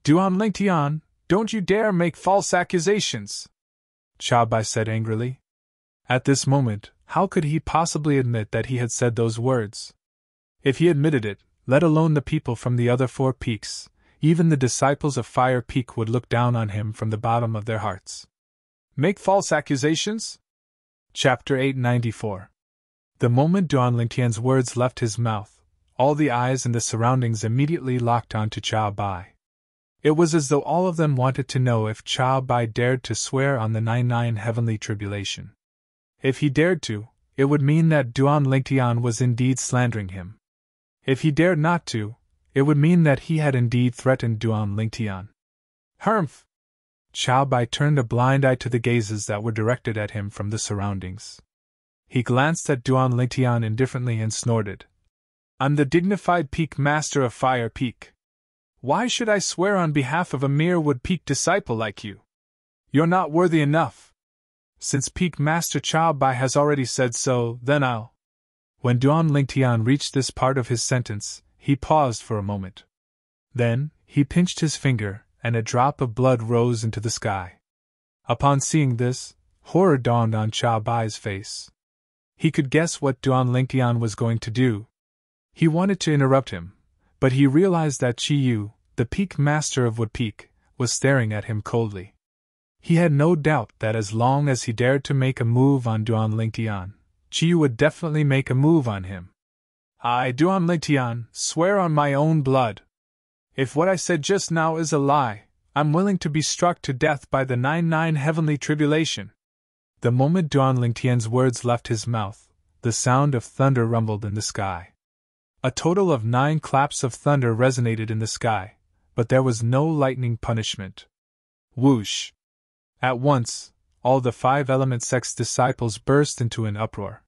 Duan Lingtian, don't you dare make false accusations! Cha Bai said angrily. At this moment, how could he possibly admit that he had said those words? If he admitted it, let alone the people from the other 4 peaks, even the disciples of Fire Peak would look down on him from the bottom of their hearts. Make false accusations? Chapter 894. The moment Duan Lingtian's words left his mouth, all the eyes in the surroundings immediately locked onto Cha Bai. It was as though all of them wanted to know if Cha Bai dared to swear on the 99 heavenly tribulation. If he dared to, it would mean that Duan Lingtian was indeed slandering him. If he dared not to, it would mean that he had indeed threatened Duan Lingtian. Humph! Cha Bai turned a blind eye to the gazes that were directed at him from the surroundings. He glanced at Duan Lingtian indifferently and snorted. I'm the dignified Peak Master of Fire Peak. Why should I swear on behalf of a mere Wood Peak disciple like you? You're not worthy enough. Since Peak Master Cha Bai has already said so, then I'll. When Duan Lingtian reached this part of his sentence, he paused for a moment. Then, he pinched his finger, and a drop of blood rose into the sky. Upon seeing this, horror dawned on Cha Bai's face. He could guess what Duan Lingtian was going to do. He wanted to interrupt him, but he realized that Chiyu, the Peak Master of Wood Peak, was staring at him coldly. He had no doubt that as long as he dared to make a move on Duan Lingtian, Chiyu would definitely make a move on him. I, Duan Lingtian, swear on my own blood. If what I said just now is a lie, I'm willing to be struck to death by the 99 heavenly tribulation. The moment Duan Lingtian's words left his mouth, the sound of thunder rumbled in the sky. A total of 9 claps of thunder resonated in the sky, but there was no lightning punishment. Whoosh! At once, all the 5 Element Sect's disciples burst into an uproar.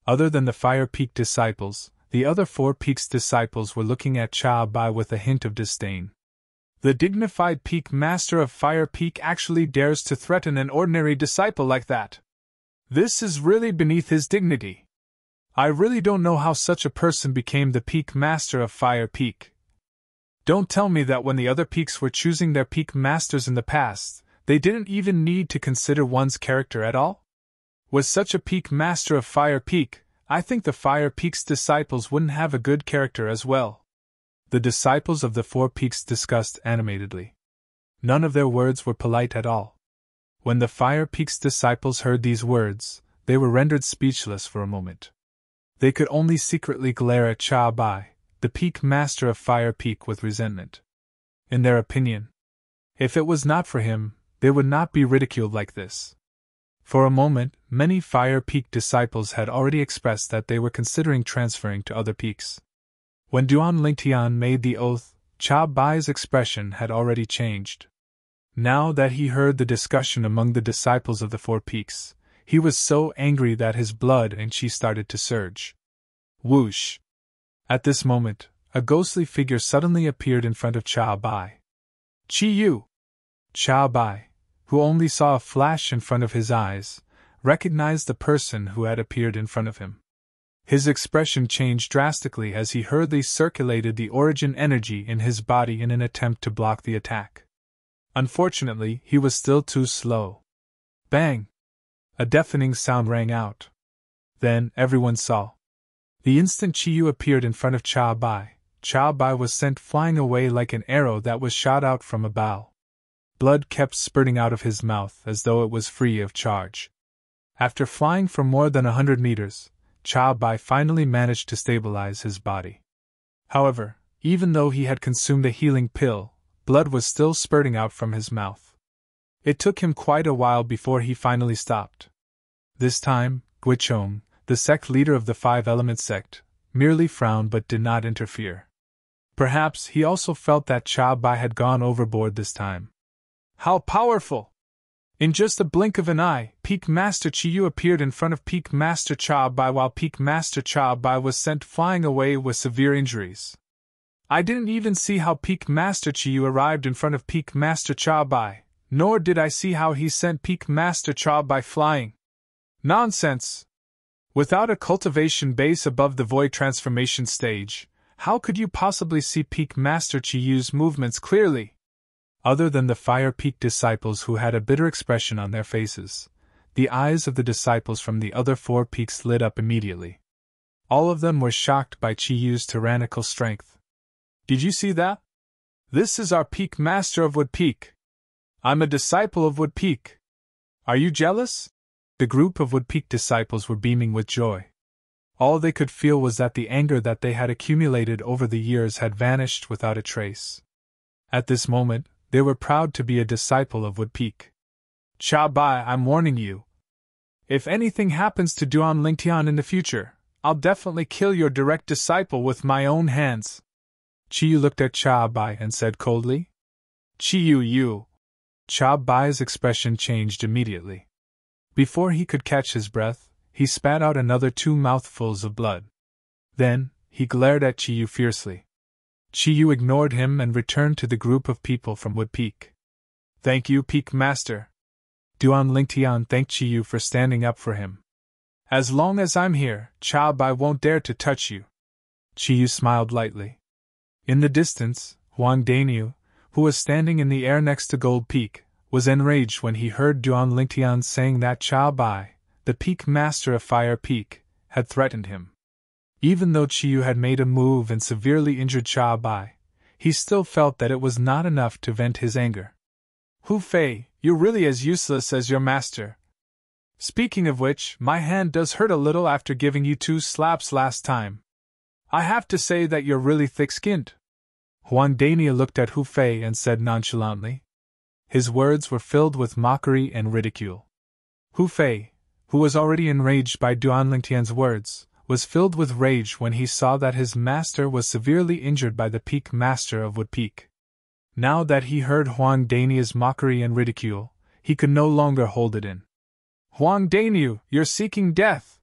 Other than the Fire Peak disciples, the other 4 peaks' disciples were looking at Cha Bai with a hint of disdain. The dignified Peak Master of Fire Peak actually dares to threaten an ordinary disciple like that. This is really beneath his dignity. I really don't know how such a person became the Peak Master of Fire Peak. Don't tell me that when the other peaks were choosing their Peak Masters in the past, they didn't even need to consider one's character at all? Was such a Peak Master of Fire Peak, I think the Fire Peak's disciples wouldn't have a good character as well. The disciples of the 4 peaks discussed animatedly. None of their words were polite at all. When the Fire Peak's disciples heard these words, they were rendered speechless for a moment. They could only secretly glare at Cha Bai, the Peak Master of Fire Peak, with resentment. In their opinion, if it was not for him, they would not be ridiculed like this. For a moment, many Fire Peak disciples had already expressed that they were considering transferring to other peaks. When Duan Lingtian made the oath, Cha Bai's expression had already changed. Now that he heard the discussion among the disciples of the 4 peaks, he was so angry that his blood and chi started to surge. Whoosh! At this moment, a ghostly figure suddenly appeared in front of Cha Bai. Chiyu! Cha Bai, who only saw a flash in front of his eyes, recognized the person who had appeared in front of him. His expression changed drastically as he hurriedly circulated the origin energy in his body in an attempt to block the attack. Unfortunately, he was still too slow. Bang! A deafening sound rang out. Then, everyone saw. The instant Chiyu appeared in front of Chao Bai was sent flying away like an arrow that was shot out from a bow. Blood kept spurting out of his mouth as though it was free of charge. After flying for more than 100 meters, Chao Bai finally managed to stabilize his body. However, even though he had consumed a healing pill, blood was still spurting out from his mouth. It took him quite a while before he finally stopped. This time, Guichong, the sect leader of the Five-Element sect, merely frowned but did not interfere. Perhaps he also felt that Chao Bai had gone overboard this time. How powerful! In just a blink of an eye, Peak Master Chiyu appeared in front of Peak Master Chao Bai while Peak Master Chao Bai was sent flying away with severe injuries. I didn't even see how Peak Master Chiyu arrived in front of Peak Master Chao Bai, nor did I see how he sent Peak Master Chao Bai flying. Nonsense! Without a cultivation base above the void transformation stage, how could you possibly see Peak Master Chiyu's movements clearly? Other than the Fire Peak disciples who had a bitter expression on their faces, the eyes of the disciples from the other 4 peaks lit up immediately. All of them were shocked by Chiyu's tyrannical strength. Did you see that? This is our Peak Master of Wood Peak. I'm a disciple of Wood Peak. Are you jealous? The group of Wood Peak disciples were beaming with joy. All they could feel was that the anger that they had accumulated over the years had vanished without a trace. At this moment, they were proud to be a disciple of Wood Peak. Chao Bai, I'm warning you. If anything happens to Duan Lingtian in the future, I'll definitely kill your direct disciple with my own hands. Chiyu looked at Chao Bai and said coldly. Chiyu, you. Chao Bai's expression changed immediately. Before he could catch his breath, he spat out another 2 mouthfuls of blood. Then, he glared at Chiyu fiercely. Chiyu ignored him and returned to the group of people from Wood Peak. Thank you, Peak Master. Duan Lingtian thanked Chiyu for standing up for him. As long as I'm here, Chao Bai won't dare to touch you. Chiyu smiled lightly. In the distance, Huang Daniu, who was standing in the air next to Gold Peak, was enraged when he heard Duan Lingtian saying that Chao Bai, the Peak Master of Fire Peak, had threatened him. Even though Chiyu had made a move and severely injured Chao Bai, he still felt that it was not enough to vent his anger. Hu Fei, you're really as useless as your master. Speaking of which, my hand does hurt a little after giving you 2 slaps last time. I have to say that you're really thick-skinned. Huang Dania looked at Hu Fei and said nonchalantly. His words were filled with mockery and ridicule. Hu Fei, who was already enraged by Duan Lingtian's words, was filled with rage when he saw that his master was severely injured by the Peak Master of Wood Peak. Now that he heard Huang Dania's mockery and ridicule, he could no longer hold it in. Huang Daniu, you're seeking death!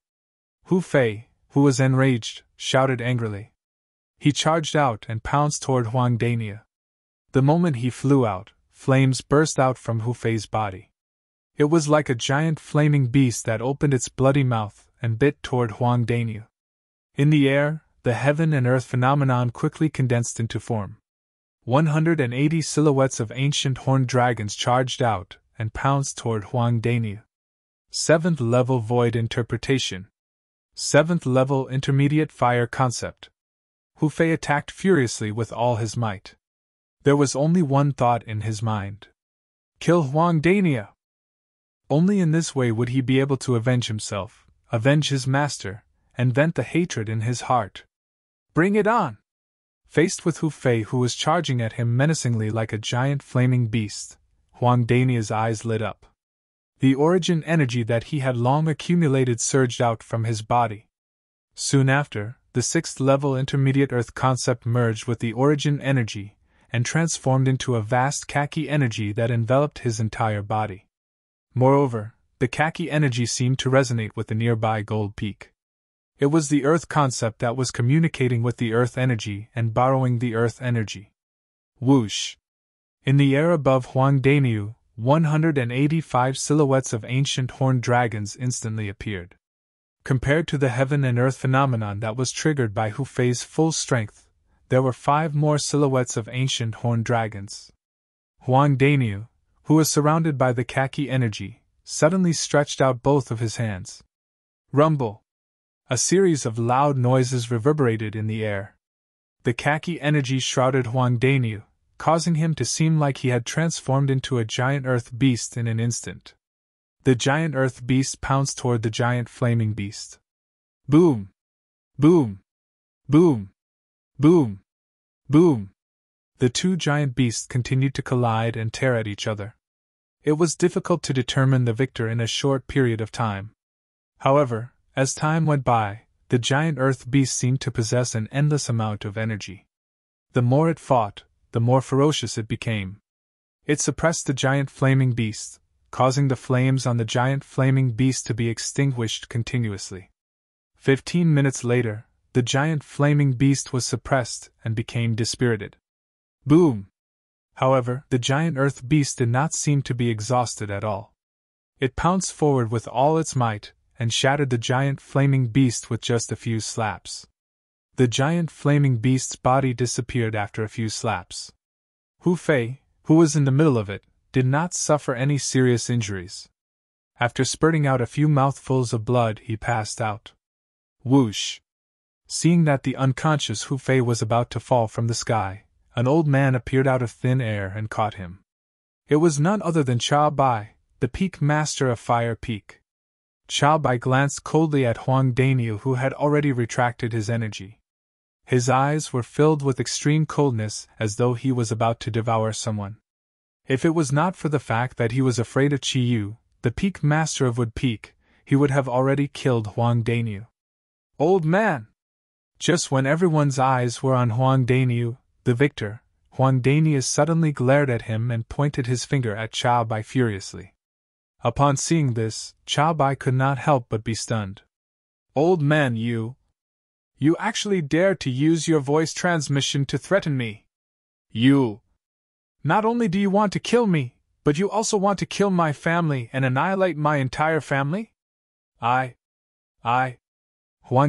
Hu Fei, who was enraged, shouted angrily. He charged out and pounced toward Huang Dania. The moment he flew out, flames burst out from Hu Fei's body. It was like a giant flaming beast that opened its bloody mouth and bit toward Huang Daniu. In the air, the heaven and earth phenomenon quickly condensed into form. 180 silhouettes of ancient horned dragons charged out and pounced toward Huang Daniu. 7th level void interpretation. 7th level intermediate fire concept. Hu Fei attacked furiously with all his might. There was only one thought in his mind. Kill Huang Dania! Only in this way would he be able to avenge himself, avenge his master, and vent the hatred in his heart. Bring it on! Faced with Hu Fei, who was charging at him menacingly like a giant flaming beast, Huang Dania's eyes lit up. The origin energy that he had long accumulated surged out from his body. Soon after, the 6th level intermediate earth concept merged with the origin energy and transformed into a vast khaki energy that enveloped his entire body. Moreover, the khaki energy seemed to resonate with the nearby Gold Peak. It was the earth concept that was communicating with the earth energy and borrowing the earth energy. Whoosh! In the air above Huang Daniu, 185 silhouettes of ancient horned dragons instantly appeared. Compared to the heaven and earth phenomenon that was triggered by Hu Fei's full strength, there were 5 more silhouettes of ancient horned dragons. Huang Daniu, who was surrounded by the khaki energy, suddenly stretched out both of his hands. Rumble! A series of loud noises reverberated in the air. The khaki energy shrouded Huang Daniu, causing him to seem like he had transformed into a giant earth beast in an instant. The giant earth beast pounced toward the giant flaming beast. Boom! Boom! Boom! Boom! Boom! The two giant beasts continued to collide and tear at each other. It was difficult to determine the victor in a short period of time. However, as time went by, the giant earth beast seemed to possess an endless amount of energy. The more it fought, the more ferocious it became. It suppressed the giant flaming beast, causing the flames on the giant flaming beast to be extinguished continuously. 15 minutes later, the giant flaming beast was suppressed and became dispirited. Boom! However, the giant earth beast did not seem to be exhausted at all. It pounced forward with all its might, and shattered the giant flaming beast with just a few slaps. The giant flaming beast's body disappeared after a few slaps. Hu Fei, who was in the middle of it, did not suffer any serious injuries. After spurting out a few mouthfuls of blood, he passed out. Whoosh! Seeing that the unconscious Hu Fei was about to fall from the sky, an old man appeared out of thin air and caught him. It was none other than Chao Bai, the Peak Master of Fire Peak. Chao Bai glanced coldly at Huang Daniu, who had already retracted his energy. His eyes were filled with extreme coldness, as though he was about to devour someone. If it was not for the fact that he was afraid of Qi Yu, the Peak Master of Wood Peak, he would have already killed Huang Daniu. Old man! Just when everyone's eyes were on Huang Daniu, the victor, Huang Daniu suddenly glared at him and pointed his finger at Chao Bai furiously. Upon seeing this, Chao Bai could not help but be stunned. Old man, you actually dared to use your voice transmission to threaten me. Not only do you want to kill me, but you also want to kill my family and annihilate my entire family? Huang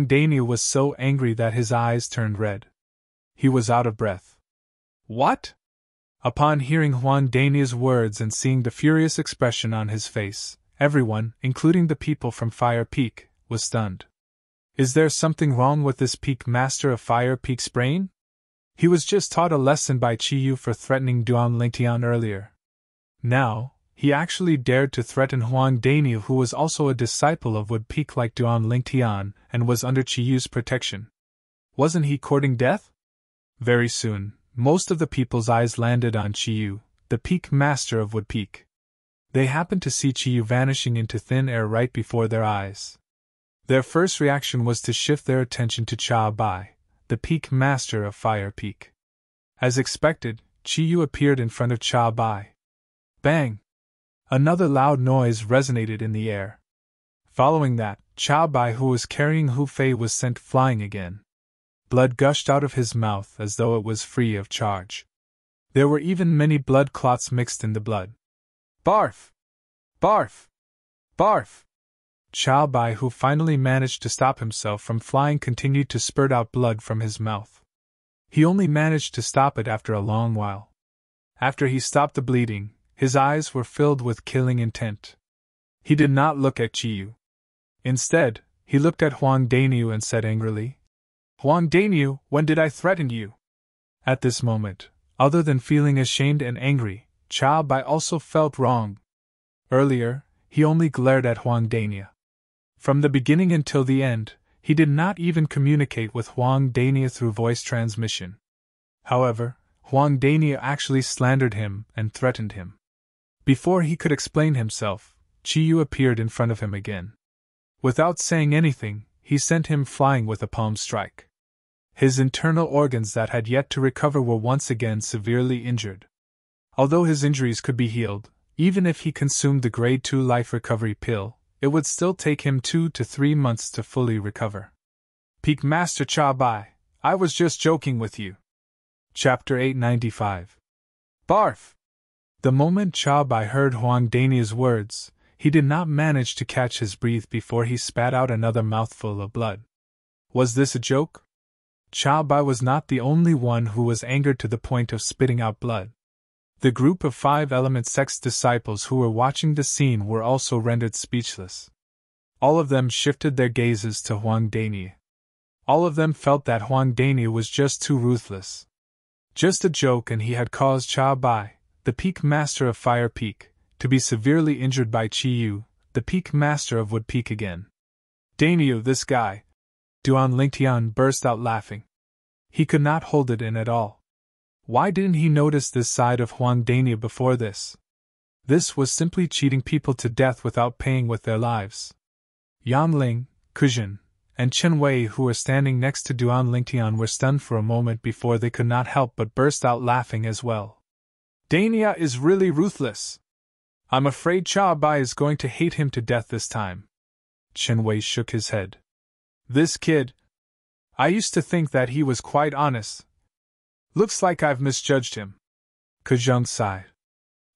Daniu was so angry that his eyes turned red. He was out of breath. What? Upon hearing Huang Daniu's words and seeing the furious expression on his face, everyone, including the people from Fire Peak, was stunned. Is there something wrong with this Peak Master of Fire Peak's brain? He was just taught a lesson by Qi Yu for threatening Duan Lingtian earlier. Now, he actually dared to threaten Huang Daniu, who was also a disciple of Wood Peak like Duan Lingtian and was under Qi Yu's protection. Wasn't he courting death? Very soon, most of the people's eyes landed on Qi Yu, the Peak Master of Wood Peak. They happened to see Qi Yu vanishing into thin air right before their eyes. Their first reaction was to shift their attention to Chao Bai, the Peak Master of Fire Peak. As expected, Qi Yu appeared in front of Chao Bai. Bang! Another loud noise resonated in the air. Following that, Chao Bai, who was carrying Hu Fei, was sent flying again. Blood gushed out of his mouth as though it was free of charge. There were even many blood clots mixed in the blood. Barf! Barf! Barf! Chao Bai, who finally managed to stop himself from flying, continued to spurt out blood from his mouth. He only managed to stop it after a long while. After he stopped the bleeding, his eyes were filled with killing intent. He did not look at Qi Yu. Instead, he looked at Huang Daniu and said angrily, Huang Daniu, when did I threaten you? At this moment, other than feeling ashamed and angry, Chao Bai also felt wrong. Earlier, he only glared at Huang Daniu. From the beginning until the end, he did not even communicate with Huang Daniu through voice transmission. However, Huang Daniu actually slandered him and threatened him. Before he could explain himself, Qi Yu appeared in front of him again. Without saying anything, he sent him flying with a palm strike. His internal organs that had yet to recover were once again severely injured. Although his injuries could be healed, even if he consumed the Grade 2 life recovery pill, it would still take him 2 to 3 months to fully recover. Peak Master Chao Bai, I was just joking with you. Chapter 895. Barf! The moment Chao Bai heard Huang Daniu's words, he did not manage to catch his breath before he spat out another mouthful of blood. Was this a joke? Chao Bai was not the only one who was angered to the point of spitting out blood. The group of 5 element sex disciples who were watching the scene were also rendered speechless. All of them shifted their gazes to Huang Dani. All of them felt that Huang Dani was just too ruthless. Just a joke, and he had caused Chao Bai, the peak master of Fire Peak, to be severely injured by Chi Yu, the peak master of Wood Peak again. Daniu, this guy! Duan Lingtian burst out laughing. He could not hold it in at all. Why didn't he notice this side of Huang Dani before this? This was simply cheating people to death without paying with their lives. Yan Ling, Kujin, and Chen Wei, who were standing next to Duan Lingtian, were stunned for a moment before they could not help but burst out laughing as well. Dania is really ruthless. I'm afraid Chao Bai is going to hate him to death this time. Chen Wei shook his head. This kid. I used to think that he was quite honest. Looks like I've misjudged him. Kujun sighed.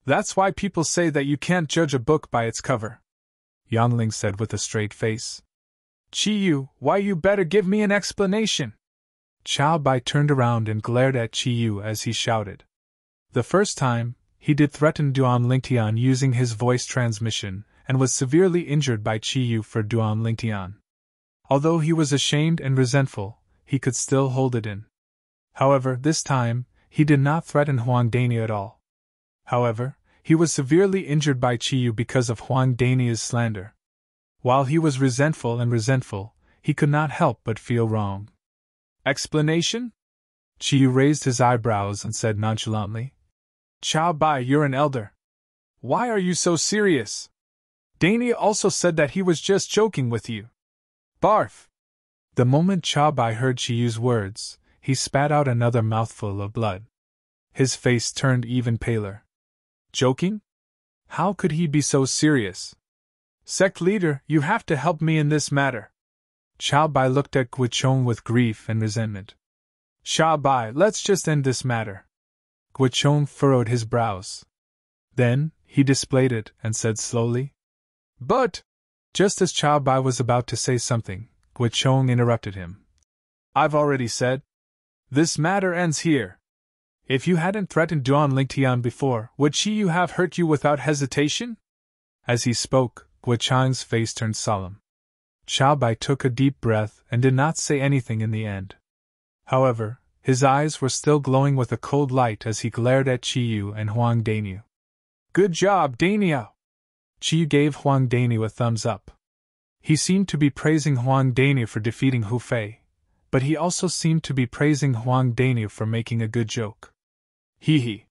That's why people say that you can't judge a book by its cover, Yanling said with a straight face. Chi Yu, why you better give me an explanation. Chao Bai turned around and glared at Chi Yu as he shouted. The first time, he did threaten Duan Lingtian using his voice transmission, and was severely injured by Chi Yu for Duan Lingtian. Although he was ashamed and resentful, he could still hold it in. However, this time, he did not threaten Huang Dani at all. However, he was severely injured by Chi Yu because of Huang Dani's slander. While he was resentful, he could not help but feel wrong. Explanation? Chi Yu raised his eyebrows and said nonchalantly. Chao Bai, you're an elder. Why are you so serious? Dani also said that he was just joking with you. Barf! The moment Chao Bai heard Chi Yu's words, he spat out another mouthful of blood. His face turned even paler. Joking? How could he be so serious? Sect leader, you have to help me in this matter. Chao Bai looked at Guichong with grief and resentment. Chao Bai, let's just end this matter. Guichong furrowed his brows. Then, he displayed it and said slowly. But, just as Chao Bai was about to say something, Guichong interrupted him. I've already said. This matter ends here. If you hadn't threatened Duan Lingtian before, would Chi Yu have hurt you without hesitation? As he spoke, Guichong's face turned solemn. Chao Bai took a deep breath and did not say anything in the end. However, his eyes were still glowing with a cold light as he glared at Chi Yu and Huang Daniu. Good job, Daniu! Chi Yu gave Huang Daniu a thumbs up. He seemed to be praising Huang Daniu for defeating Hu Fei, but he also seemed to be praising Huang Daniu for making a good joke. Hee hee.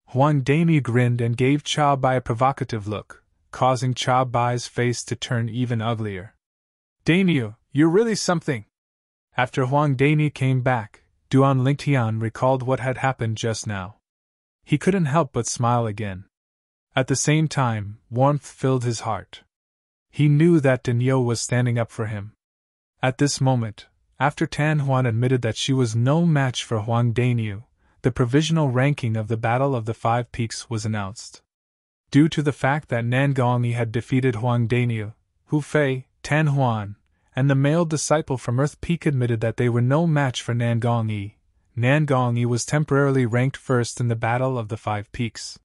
Huang Daniu grinned and gave Chao Bai a provocative look, causing Chao Bai's face to turn even uglier. Daniu, you're really something. After Huang Daniu came back, Duan Lingtian recalled what had happened just now. He couldn't help but smile again. At the same time, warmth filled his heart. He knew that Daniu was standing up for him. At this moment, after Tan Huan admitted that she was no match for Huang Daniu, the provisional ranking of the Battle of the Five Peaks was announced. Due to the fact that Nan Gongyi had defeated Huang Daniu, Hu Fei, Tan Huan, and the male disciple from Earth Peak admitted that they were no match for Nan Gongyi, Nan Gongyi was temporarily ranked first in the Battle of the Five Peaks.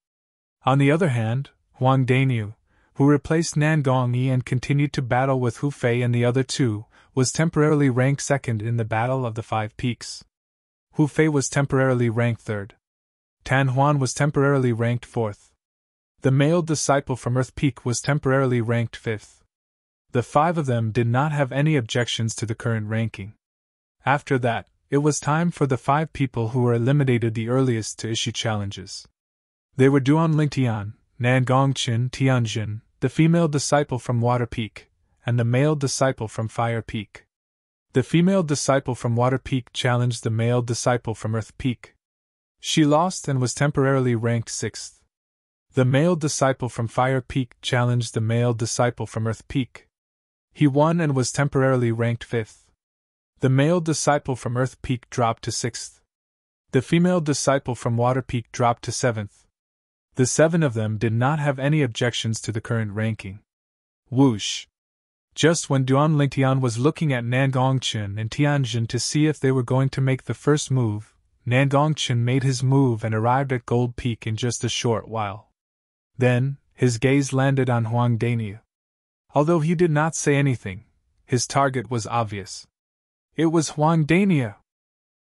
On the other hand, Huang Daniu, who replaced Nan Gongyi and continued to battle with Hu Fei and the other two, was temporarily ranked second in the Battle of the Five Peaks. Hu Fei was temporarily ranked third. Tan Huan was temporarily ranked fourth. The male disciple from Earth Peak was temporarily ranked fifth. The 5 of them did not have any objections to the current ranking. After that, it was time for the 5 people who were eliminated the earliest to issue challenges. They were Duan Lingtian, Nan Gongqin Tianjin, the female disciple from Water Peak, and the male disciple from Fire Peak. The female disciple from Water Peak challenged the male disciple from Earth Peak. She lost and was temporarily ranked 6th. The male disciple from Fire Peak challenged the male disciple from Earth Peak. He won and was temporarily ranked 5th. The male disciple from Earth Peak dropped to 6th. The female disciple from Water Peak dropped to 7th. The 7 of them did not have any objections to the current ranking. Whoosh! Just when Duan Lingtian was looking at Nan Gongqin and Tianjin to see if they were going to make the first move, Nangongchen made his move and arrived at Gold Peak in just a short while. Then, his gaze landed on Huang Daniu. Although he did not say anything, his target was obvious. It was Huang Daniu.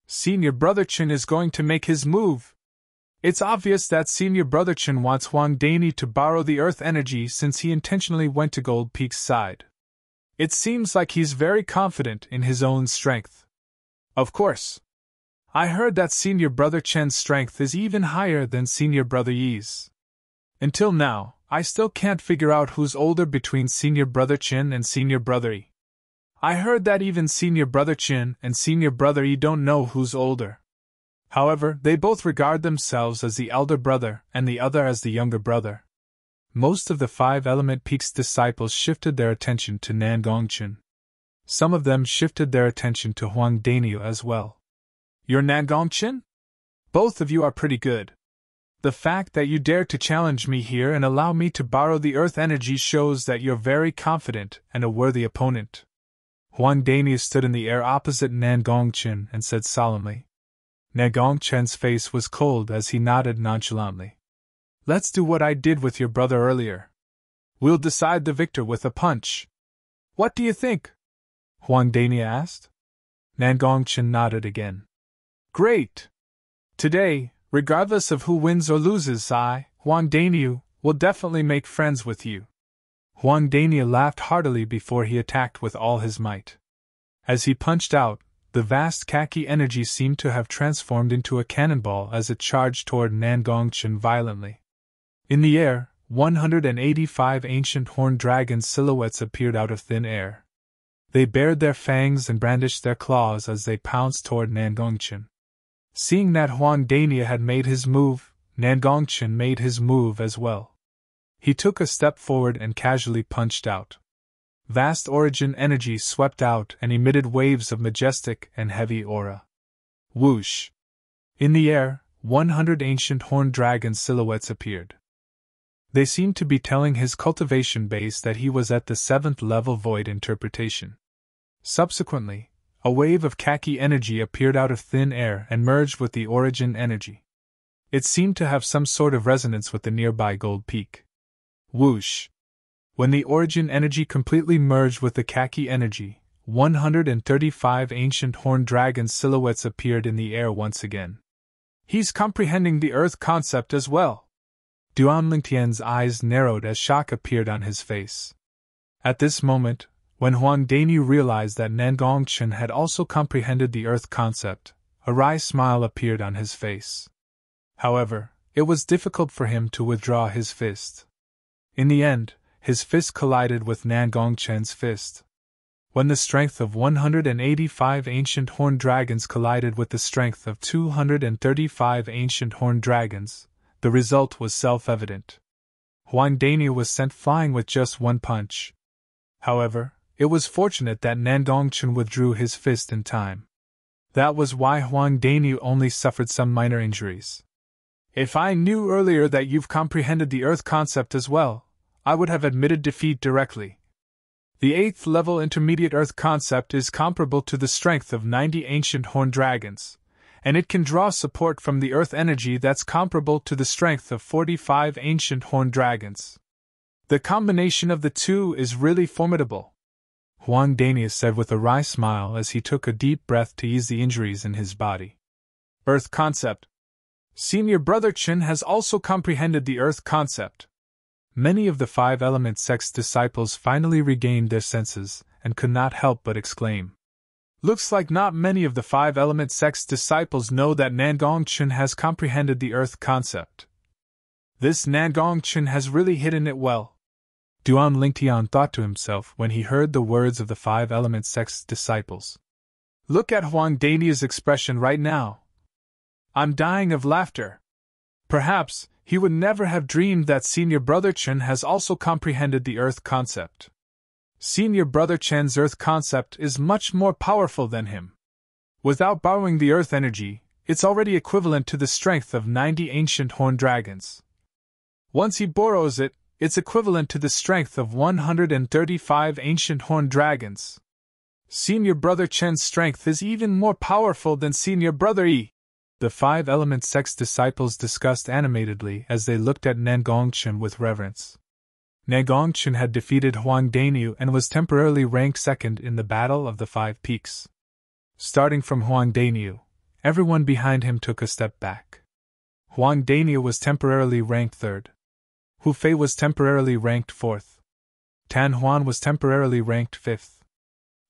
Senior Brother Chen is going to make his move. It's obvious that Senior Brother Chen wants Huang Daniu to borrow the earth energy since he intentionally went to Gold Peak's side. It seems like he's very confident in his own strength. Of course. I heard that Senior Brother Chen's strength is even higher than Senior Brother Yi's. Until now, I still can't figure out who's older between Senior Brother Chen and Senior Brother Yi. I heard that even Senior Brother Chen and Senior Brother Yi don't know who's older. However, they both regard themselves as the elder brother and the other as the younger brother. Most of the Five Element Peak's disciples shifted their attention to Nangongchen. Some of them shifted their attention to Huang Daniu as well. You're Nangongchen? Both of you are pretty good. The fact that you dare to challenge me here and allow me to borrow the earth energy shows that you're very confident and a worthy opponent. Huang Daniu stood in the air opposite Nangongchen and said solemnly. Nangongchen's face was cold as he nodded nonchalantly. Let's do what I did with your brother earlier. We'll decide the victor with a punch. What do you think? Huang Daniu asked. Nangongchen nodded again. Great! Today, regardless of who wins or loses, I, Huang Daniu, will definitely make friends with you. Huang Daniu laughed heartily before he attacked with all his might. As he punched out, the vast khaki energy seemed to have transformed into a cannonball as it charged toward Nangongchen violently. In the air, 185 ancient horned dragon silhouettes appeared out of thin air. They bared their fangs and brandished their claws as they pounced toward Nangongchen. Seeing that Huang Daniu had made his move, Nangongchen made his move as well. He took a step forward and casually punched out. Vast origin energy swept out and emitted waves of majestic and heavy aura. Whoosh! In the air, 100 ancient horned dragon silhouettes appeared. They seemed to be telling his cultivation base that he was at the 7th level void interpretation. Subsequently, a wave of khaki energy appeared out of thin air and merged with the origin energy. It seemed to have some sort of resonance with the nearby Gold Peak. Whoosh! When the origin energy completely merged with the khaki energy, 135 ancient horned dragon silhouettes appeared in the air once again. He's comprehending the Earth concept as well. Duan Lingtian's eyes narrowed as shock appeared on his face. At this moment, when Huang Daniu realized that Nangongchen had also comprehended the Earth concept, a wry smile appeared on his face. However, it was difficult for him to withdraw his fist. In the end, his fist collided with Nangongchen's fist. When the strength of 185 ancient horned dragons collided with the strength of 235 ancient horned dragons, the result was self-evident. Huang Daniu was sent flying with just one punch. However, it was fortunate that Nangongchen withdrew his fist in time. That was why Huang Daniu only suffered some minor injuries. If I knew earlier that you've comprehended the Earth concept as well, I would have admitted defeat directly. The 8th level intermediate Earth concept is comparable to the strength of 90 ancient horned dragons, and it can draw support from the Earth energy that's comparable to the strength of 45 ancient horned dragons. The combination of the two is really formidable, Huang Daniu said with a wry smile as he took a deep breath to ease the injuries in his body. Earth concept. Senior Brother Chen has also comprehended the Earth concept. Many of the Five Element Sect's disciples finally regained their senses and could not help but exclaim. Looks like not many of the Five Element Sect's disciples know that Nangongchen has comprehended the Earth concept. This Nangongchen has really hidden it well, Duan Lingtian thought to himself when he heard the words of the Five Element Sect's disciples. Look at Huang Daniu's expression right now. I'm dying of laughter. Perhaps he would never have dreamed that Senior Brother Chen has also comprehended the Earth concept. Senior Brother Chen's Earth concept is much more powerful than him. Without borrowing the Earth energy, it's already equivalent to the strength of 90 ancient horned dragons. Once he borrows it, it's equivalent to the strength of 135 ancient horned dragons. Senior Brother Chen's strength is even more powerful than Senior Brother Yi. The five element sect's disciples discussed animatedly as they looked at Nangongchen with reverence. Nangongchen had defeated Huang Daniu and was temporarily ranked second in the Battle of the Five Peaks. Starting from Huang Daniu, everyone behind him took a step back. Huang Daniu was temporarily ranked third. Hu Fei was temporarily ranked fourth. Tan Huan was temporarily ranked fifth.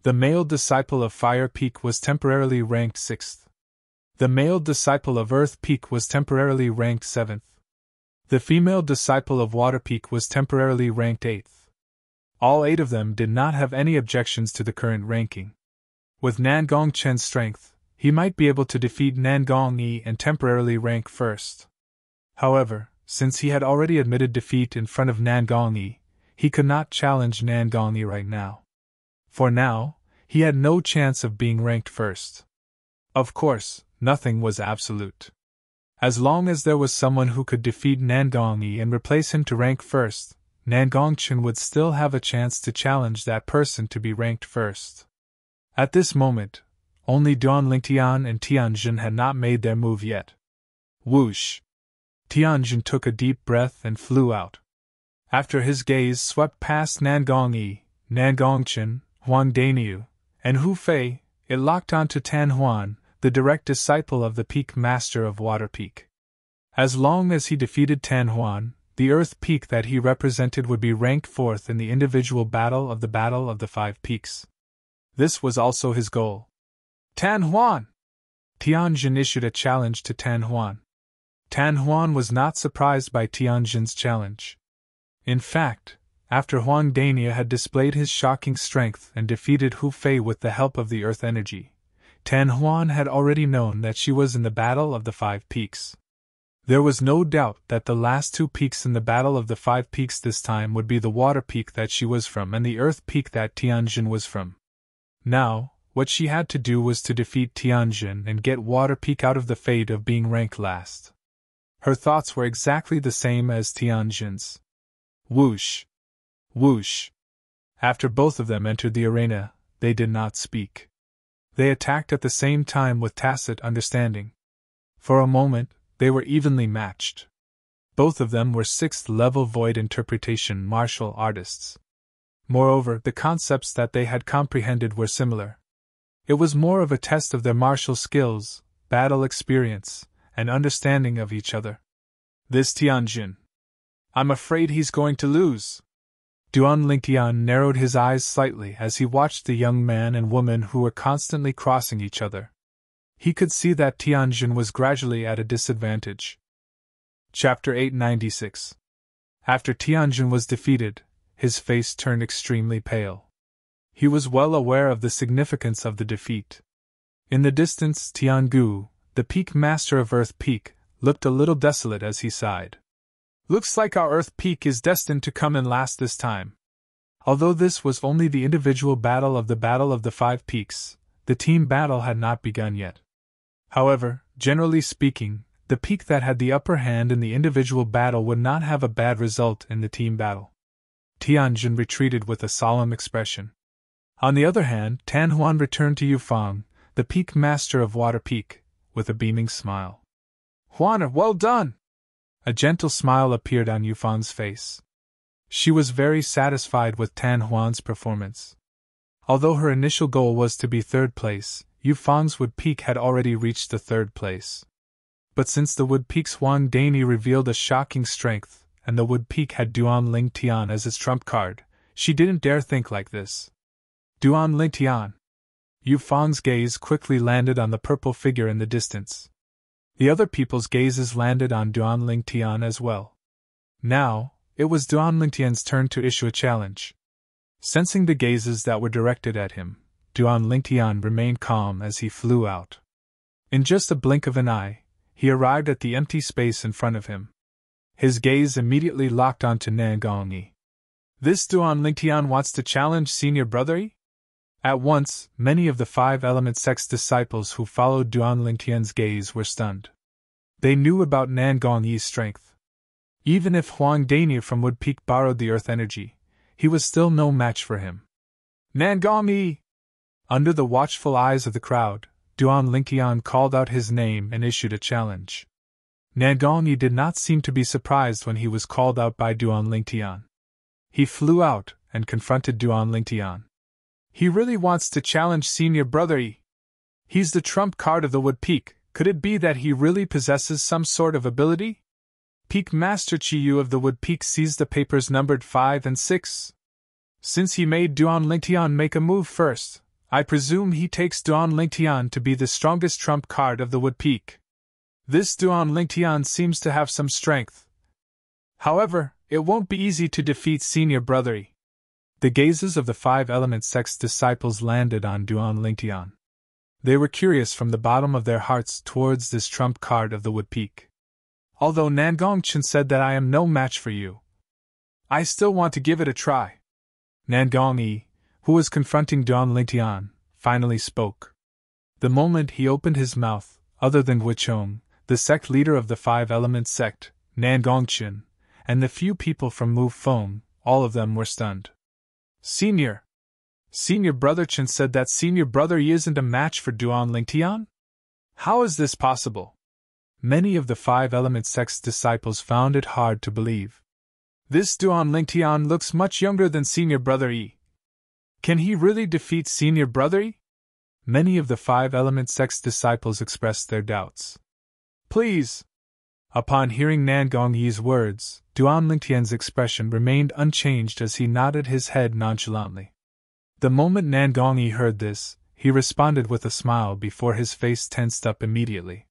The male disciple of Fire Peak was temporarily ranked sixth. The male disciple of Earth Peak was temporarily ranked seventh. The female disciple of Water Peak was temporarily ranked 8th. All 8 of them did not have any objections to the current ranking. With Nangongchen's strength, he might be able to defeat Nangong Yi and temporarily rank first. However, since he had already admitted defeat in front of Nangong Yi, he could not challenge Nangong Yi right now. For now, he had no chance of being ranked first. Of course, nothing was absolute. As long as there was someone who could defeat Nangong Yi and replace him to rank first, Nangongchen would still have a chance to challenge that person to be ranked first. At this moment, only Duanlingtian and Tianjin had not made their move yet. Whoosh! Tianjin took a deep breath and flew out. After his gaze swept past Nangong Yi, Nangongchen, Huang Daniu, and Hu Fei, it locked onto Tan Huan, the direct disciple of the Peak Master of Water Peak. As long as he defeated Tan Huan, the Earth Peak that he represented would be ranked fourth in the individual Battle of the Five Peaks. This was also his goal. Tan Huan! Tianjin issued a challenge to Tan Huan. Tan Huan was not surprised by Tianjin's challenge. In fact, after Huang Dania had displayed his shocking strength and defeated Hu Fei with the help of the Earth Energy, Tan Huan had already known that she was in the Battle of the Five Peaks. There was no doubt that the last 2 peaks in the Battle of the Five Peaks this time would be the Water Peak that she was from and the Earth Peak that Tianjin was from. Now, what she had to do was to defeat Tianjin and get Water Peak out of the fate of being ranked last. Her thoughts were exactly the same as Tianjin's. Whoosh! Whoosh! After both of them entered the arena, they did not speak. They attacked at the same time with tacit understanding. For a moment, they were evenly matched. Both of them were 6th-level void interpretation martial artists. Moreover, the concepts that they had comprehended were similar. It was more of a test of their martial skills, battle experience, and understanding of each other. This Tianjin. I'm afraid he's going to lose. Duanlingtian narrowed his eyes slightly as he watched the young man and woman who were constantly crossing each other. He could see that Tianjin was gradually at a disadvantage. Chapter 896. After Tianjin was defeated, his face turned extremely pale. He was well aware of the significance of the defeat. In the distance, Tiangu, the Peak Master of Earth Peak, looked a little desolate as he sighed. Looks like our Earth Peak is destined to come in last this time. Although this was only the individual Battle of the Five Peaks, the team battle had not begun yet. However, generally speaking, the peak that had the upper hand in the individual battle would not have a bad result in the team battle. Tianjin retreated with a solemn expression. On the other hand, Tan Huan returned to Yufang, the Peak Master of Water Peak, with a beaming smile. Huan, well done! A gentle smile appeared on Yufang's face. She was very satisfied with Tan Huan's performance. Although her initial goal was to be 3rd place, Yufang's Wood Peak had already reached the 3rd place. But since the Wood Peak's Huang Dani revealed a shocking strength, and the Wood Peak had Duanlingtian as its trump card, she didn't dare think like this. Duanlingtian. Yufang's gaze quickly landed on the purple figure in the distance. The other people's gazes landed on Duanlingtian as well. Now, it was Duanlingtian's turn to issue a challenge. Sensing the gazes that were directed at him, Duanlingtian remained calm as he flew out. In just a blink of an eye, he arrived at the empty space in front of him. His gaze immediately locked onto Nangong Yi. This Duanlingtian wants to challenge senior brother Yi? At once, many of the 5 element sect's disciples who followed Duanlingtian's gaze were stunned. They knew about Nangong Yi's strength. Even if Huang Dani from Wood Peak borrowed the Earth Energy, he was still no match for him. Nangong Yi! Under the watchful eyes of the crowd, Duan Lingtian called out his name and issued a challenge. Nan Gongyi did not seem to be surprised when he was called out by Duan Lingtian. He flew out and confronted Duan Lingtian. He really wants to challenge Senior Brother Yi. He's the trump card of the Wood Peak. Could it be that he really possesses some sort of ability? Peak Master Chiyu of the Wood Peak sees the papers numbered 5 and 6. Since he made Duan Lingtian make a move first, I presume he takes Duan Lingtian to be the strongest trump card of the Wood Peak. This Duan Lingtian seems to have some strength. However, it won't be easy to defeat Senior Brother Yi. The gazes of the 5-element sect's disciples landed on Duan Lingtian. They were curious from the bottom of their hearts towards this trump card of the Wood Peak. Although Nan Gongchen said that I am no match for you, I still want to give it a try. Nan Gongyi, who was confronting Duan Lingtian, finally spoke. The moment he opened his mouth, other than Guichong, the sect leader of the 5-element sect, Nan Gongchen, and the few people from Mu Feng, all of them were stunned. Senior Brother Chen said that Senior Brother Yi isn't a match for Duan Lingtian? How is this possible? Many of the 5-element sect's disciples found it hard to believe. This Duan Lingtian looks much younger than Senior Brother Yi. Can he really defeat Senior Brother Yi? Many of the 5-element sect's disciples expressed their doubts. Please! Upon hearing Nan Gongyi's words, Duan Lingtian's expression remained unchanged as he nodded his head nonchalantly. The moment Nan Gongyi heard this, he responded with a smile before his face tensed up immediately.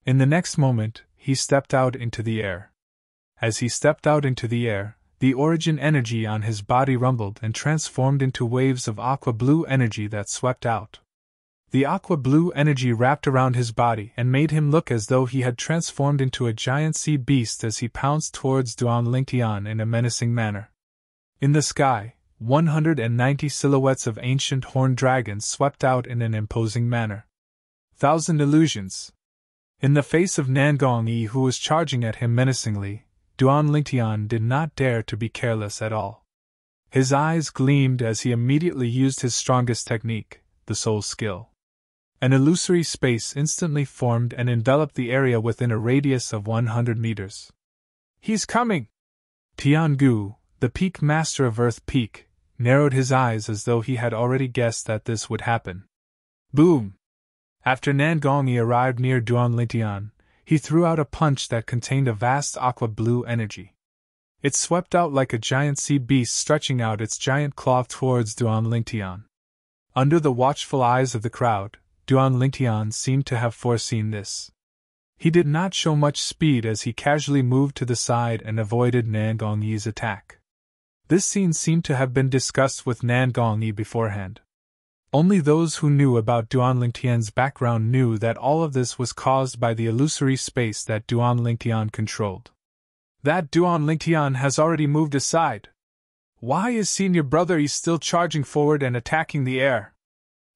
In the next moment, he stepped out into the air. As he stepped out into the air, the origin energy on his body rumbled and transformed into waves of aqua-blue energy that swept out. The aqua-blue energy wrapped around his body and made him look as though he had transformed into a giant sea beast as he pounced towards Duan Lingtian in a menacing manner. In the sky, 190 silhouettes of ancient horned dragons swept out in an imposing manner. 1,000 illusions. In the face of Nan Gongyi, who was charging at him menacingly, Duan Lingtian did not dare to be careless at all. His eyes gleamed as he immediately used his strongest technique, the soul skill. An illusory space instantly formed and enveloped the area within a radius of 100 meters. He's coming! Tiangu, the peak master of Earth Peak, narrowed his eyes as though he had already guessed that this would happen. Boom! After Nan Gongyi arrived near Duan Lingtian, he threw out a punch that contained a vast aqua-blue energy. It swept out like a giant sea beast, stretching out its giant claw towards Duan Lingtian. Under the watchful eyes of the crowd, Duan Lingtian seemed to have foreseen this. He did not show much speed as he casually moved to the side and avoided Nan Gongyi's attack. This scene seemed to have been discussed with Nan Gongyi beforehand. Only those who knew about Duan Lingtian's background knew that all of this was caused by the illusory space that Duan Lingtian controlled. That Duan Lingtian has already moved aside. Why is Senior Brother Yi still charging forward and attacking the air?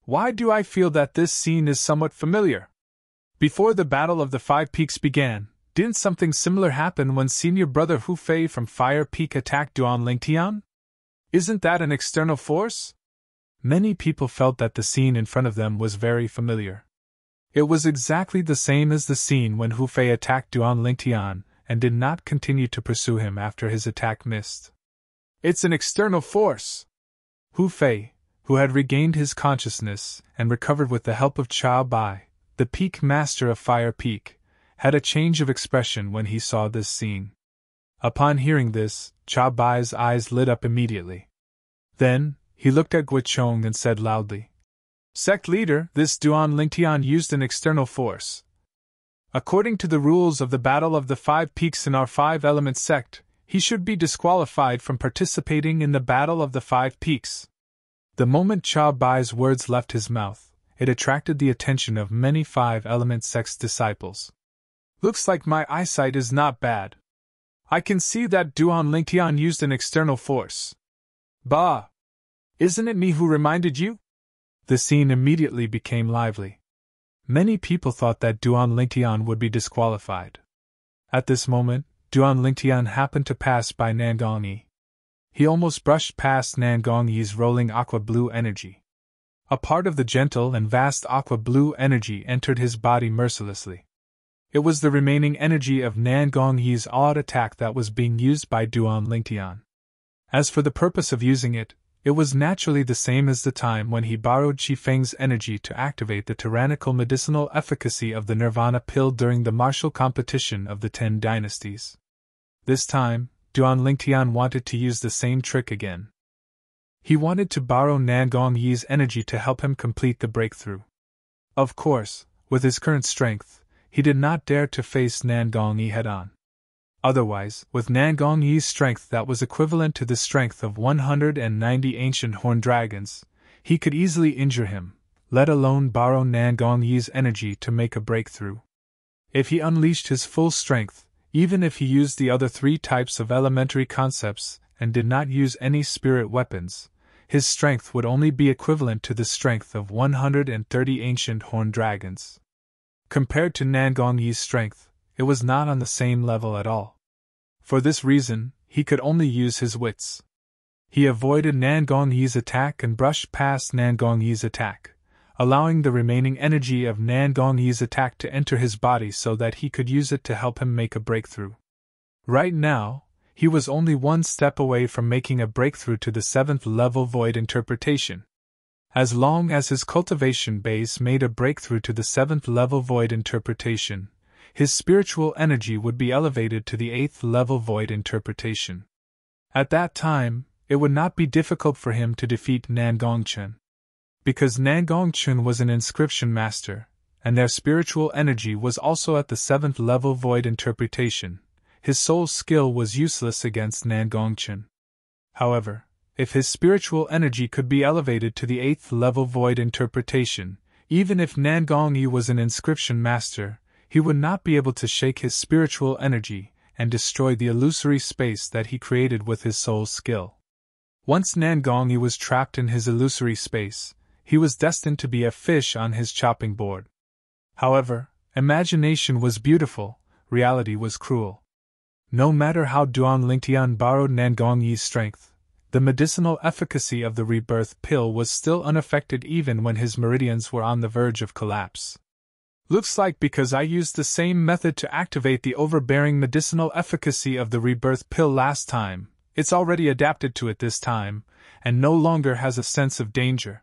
Why do I feel that this scene is somewhat familiar? Before the Battle of the 5 Peaks began, didn't something similar happen when Senior Brother Hu Fei from Fire Peak attacked Duan Lingtian? Isn't that an external force? Many people felt that the scene in front of them was very familiar. It was exactly the same as the scene when Hu Fei attacked Duan Lingtian and did not continue to pursue him after his attack missed. It's an external force! Hu Fei, who had regained his consciousness and recovered with the help of Chao Bai, the peak master of Fire Peak, had a change of expression when he saw this scene. Upon hearing this, Chao Bai's eyes lit up immediately. Then, he looked at Guichong and said loudly, Sect leader, this Duan Lingtian used an external force. According to the rules of the Battle of the 5 Peaks in our 5-element sect, he should be disqualified from participating in the Battle of the 5 Peaks. The moment Chao Bai's words left his mouth, it attracted the attention of many 5-element sect's disciples. Looks like my eyesight is not bad. I can see that Duan Lingtian used an external force. Bah! Isn't it me who reminded you? The scene immediately became lively. Many people thought that Duan Lingtian would be disqualified. At this moment, Duan Lingtian happened to pass by Nan Gongyi. He almost brushed past Nan Gongyi's rolling aqua-blue energy. A part of the gentle and vast aqua-blue energy entered his body mercilessly. It was the remaining energy of Nan Gongyi's odd attack that was being used by Duan Lingtian. As for the purpose of using it, it was naturally the same as the time when he borrowed Qi Feng's energy to activate the tyrannical medicinal efficacy of the Nirvana pill during the martial competition of the 10 dynasties. This time, Duan Lingtian wanted to use the same trick again. He wanted to borrow Nan Gongyi's energy to help him complete the breakthrough. Of course, with his current strength, he did not dare to face Nan Gongyi head-on. Otherwise, with Nan Gongyi's strength that was equivalent to the strength of 190 ancient horned dragons, he could easily injure him, let alone borrow Nan Gongyi's energy to make a breakthrough. If he unleashed his full strength, even if he used the other 3 types of elementary concepts and did not use any spirit weapons, his strength would only be equivalent to the strength of 130 ancient horned dragons. Compared to Nan Gongyi's strength, it was not on the same level at all. For this reason, he could only use his wits. He avoided Nan Gongyi's attack and brushed past Nan Gongyi's attack, allowing the remaining energy of Nan Gongyi's attack to enter his body so that he could use it to help him make a breakthrough. Right now, he was only one step away from making a breakthrough to the 7th level void interpretation. As long as his cultivation base made a breakthrough to the 7th level void interpretation, his spiritual energy would be elevated to the 8th level void interpretation. At that time, it would not be difficult for him to defeat Nan Gongchen. Because Nan Gongchen was an inscription master, and their spiritual energy was also at the 7th level void interpretation, his soul skill was useless against Nan Gongchen. However, if his spiritual energy could be elevated to the 8th level void interpretation, even if Nan Gongyi was an inscription master, he would not be able to shake his spiritual energy and destroy the illusory space that he created with his soul skill. Once Nan Gongyi was trapped in his illusory space, he was destined to be a fish on his chopping board. However, imagination was beautiful, reality was cruel. No matter how Duan Lingtian borrowed Nan Gongyi's strength, the medicinal efficacy of the rebirth pill was still unaffected even when his meridians were on the verge of collapse. Looks like because I used the same method to activate the overbearing medicinal efficacy of the rebirth pill last time, it's already adapted to it this time, and no longer has a sense of danger.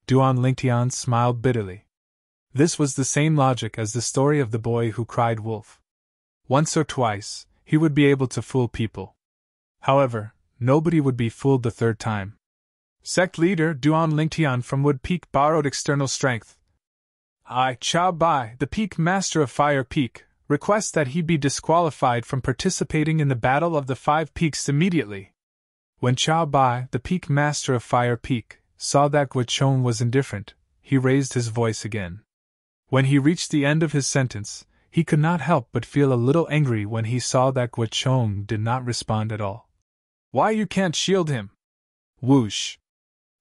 Duan Lingtian smiled bitterly. This was the same logic as the story of the boy who cried wolf. Once or twice, he would be able to fool people. However, nobody would be fooled the 3rd time. Sect leader Duan Lingtian from Wood Peak borrowed external strength. I, Chao Bai, the Peak Master of Fire Peak, request that he be disqualified from participating in the Battle of the 5 Peaks immediately. When Chao Bai, the Peak Master of Fire Peak, saw that Guochong was indifferent, he raised his voice again. When he reached the end of his sentence, he could not help but feel a little angry when he saw that Guochong did not respond at all. Why you can't shield him? Whoosh!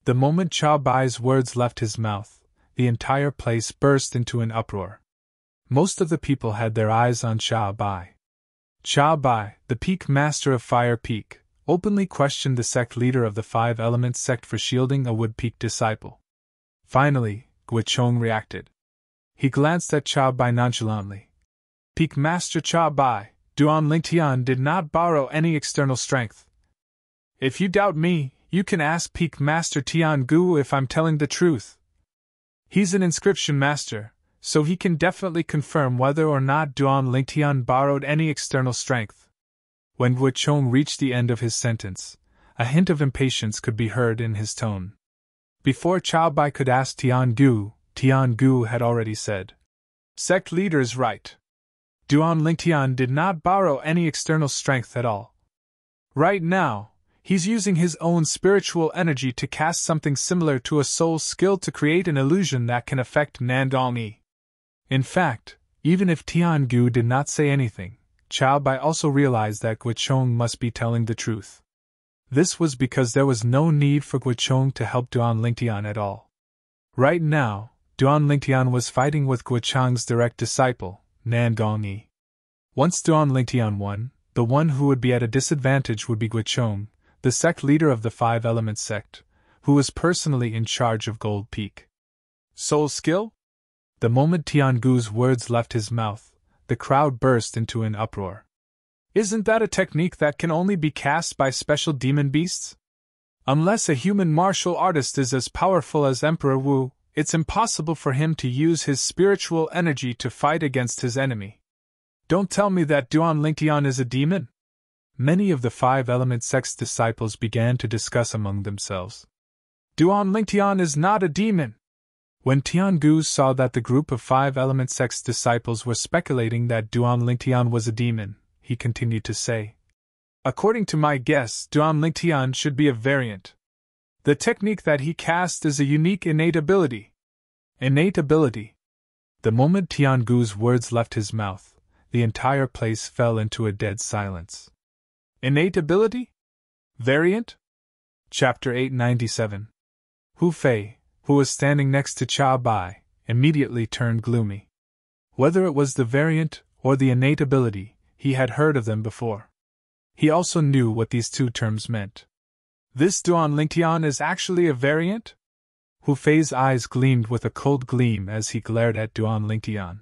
The moment Chao Bai's words left his mouth, the entire place burst into an uproar. Most of the people had their eyes on Chao Bai. Chao Bai, the Peak Master of Fire Peak, openly questioned the sect leader of the 5 Elements sect for shielding a Wood Peak disciple. Finally, Guochong reacted. He glanced at Chao Bai nonchalantly. Peak Master Chao Bai, Duan Lingtian did not borrow any external strength. If you doubt me, you can ask Peak Master Tian Gu if I'm telling the truth. He's an inscription master, so he can definitely confirm whether or not Duan Lingtian borrowed any external strength. When Guochong reached the end of his sentence, a hint of impatience could be heard in his tone. Before Chao Bai could ask Tian Gu had already said, Sect leader is right. Duan Lingtian did not borrow any external strength at all. Right now, he's using his own spiritual energy to cast something similar to a soul skill to create an illusion that can affect Nan Gongyi. In fact, even if Tian Gu did not say anything, Chao Bai also realized that Guochong must be telling the truth. This was because there was no need for Guochong to help Duan Lingtian at all. Right now, Duan Lingtian was fighting with Guochong's direct disciple, Nan Gongyi. Once Duan Lingtian won, the one who would be at a disadvantage would be Guochong, the sect leader of the 5 Elements sect, who was personally in charge of Gold Peak. Soul skill? The moment Tiangu's words left his mouth, the crowd burst into an uproar. Isn't that a technique that can only be cast by special demon beasts? Unless a human martial artist is as powerful as Emperor Wu, it's impossible for him to use his spiritual energy to fight against his enemy. Don't tell me that Duan Lingtian is a demon? Many of the five-element sect's disciples began to discuss among themselves. Duan Lingtian is not a demon! When Tiangu saw that the group of five-element sect's disciples were speculating that Duan Lingtian was a demon, he continued to say, according to my guess, Duan Lingtian should be a variant. The technique that he cast is a unique innate ability. Innate ability. The moment Tiangu's words left his mouth, the entire place fell into a dead silence. Innate ability? Variant? Chapter 897. Hu Fei, who was standing next to Cha Bai, immediately turned gloomy. Whether it was the variant or the innate ability, he had heard of them before. He also knew what these two terms meant. This Duan Lingtian is actually a variant? Hu Fei's eyes gleamed with a cold gleam as he glared at Duan Lingtian.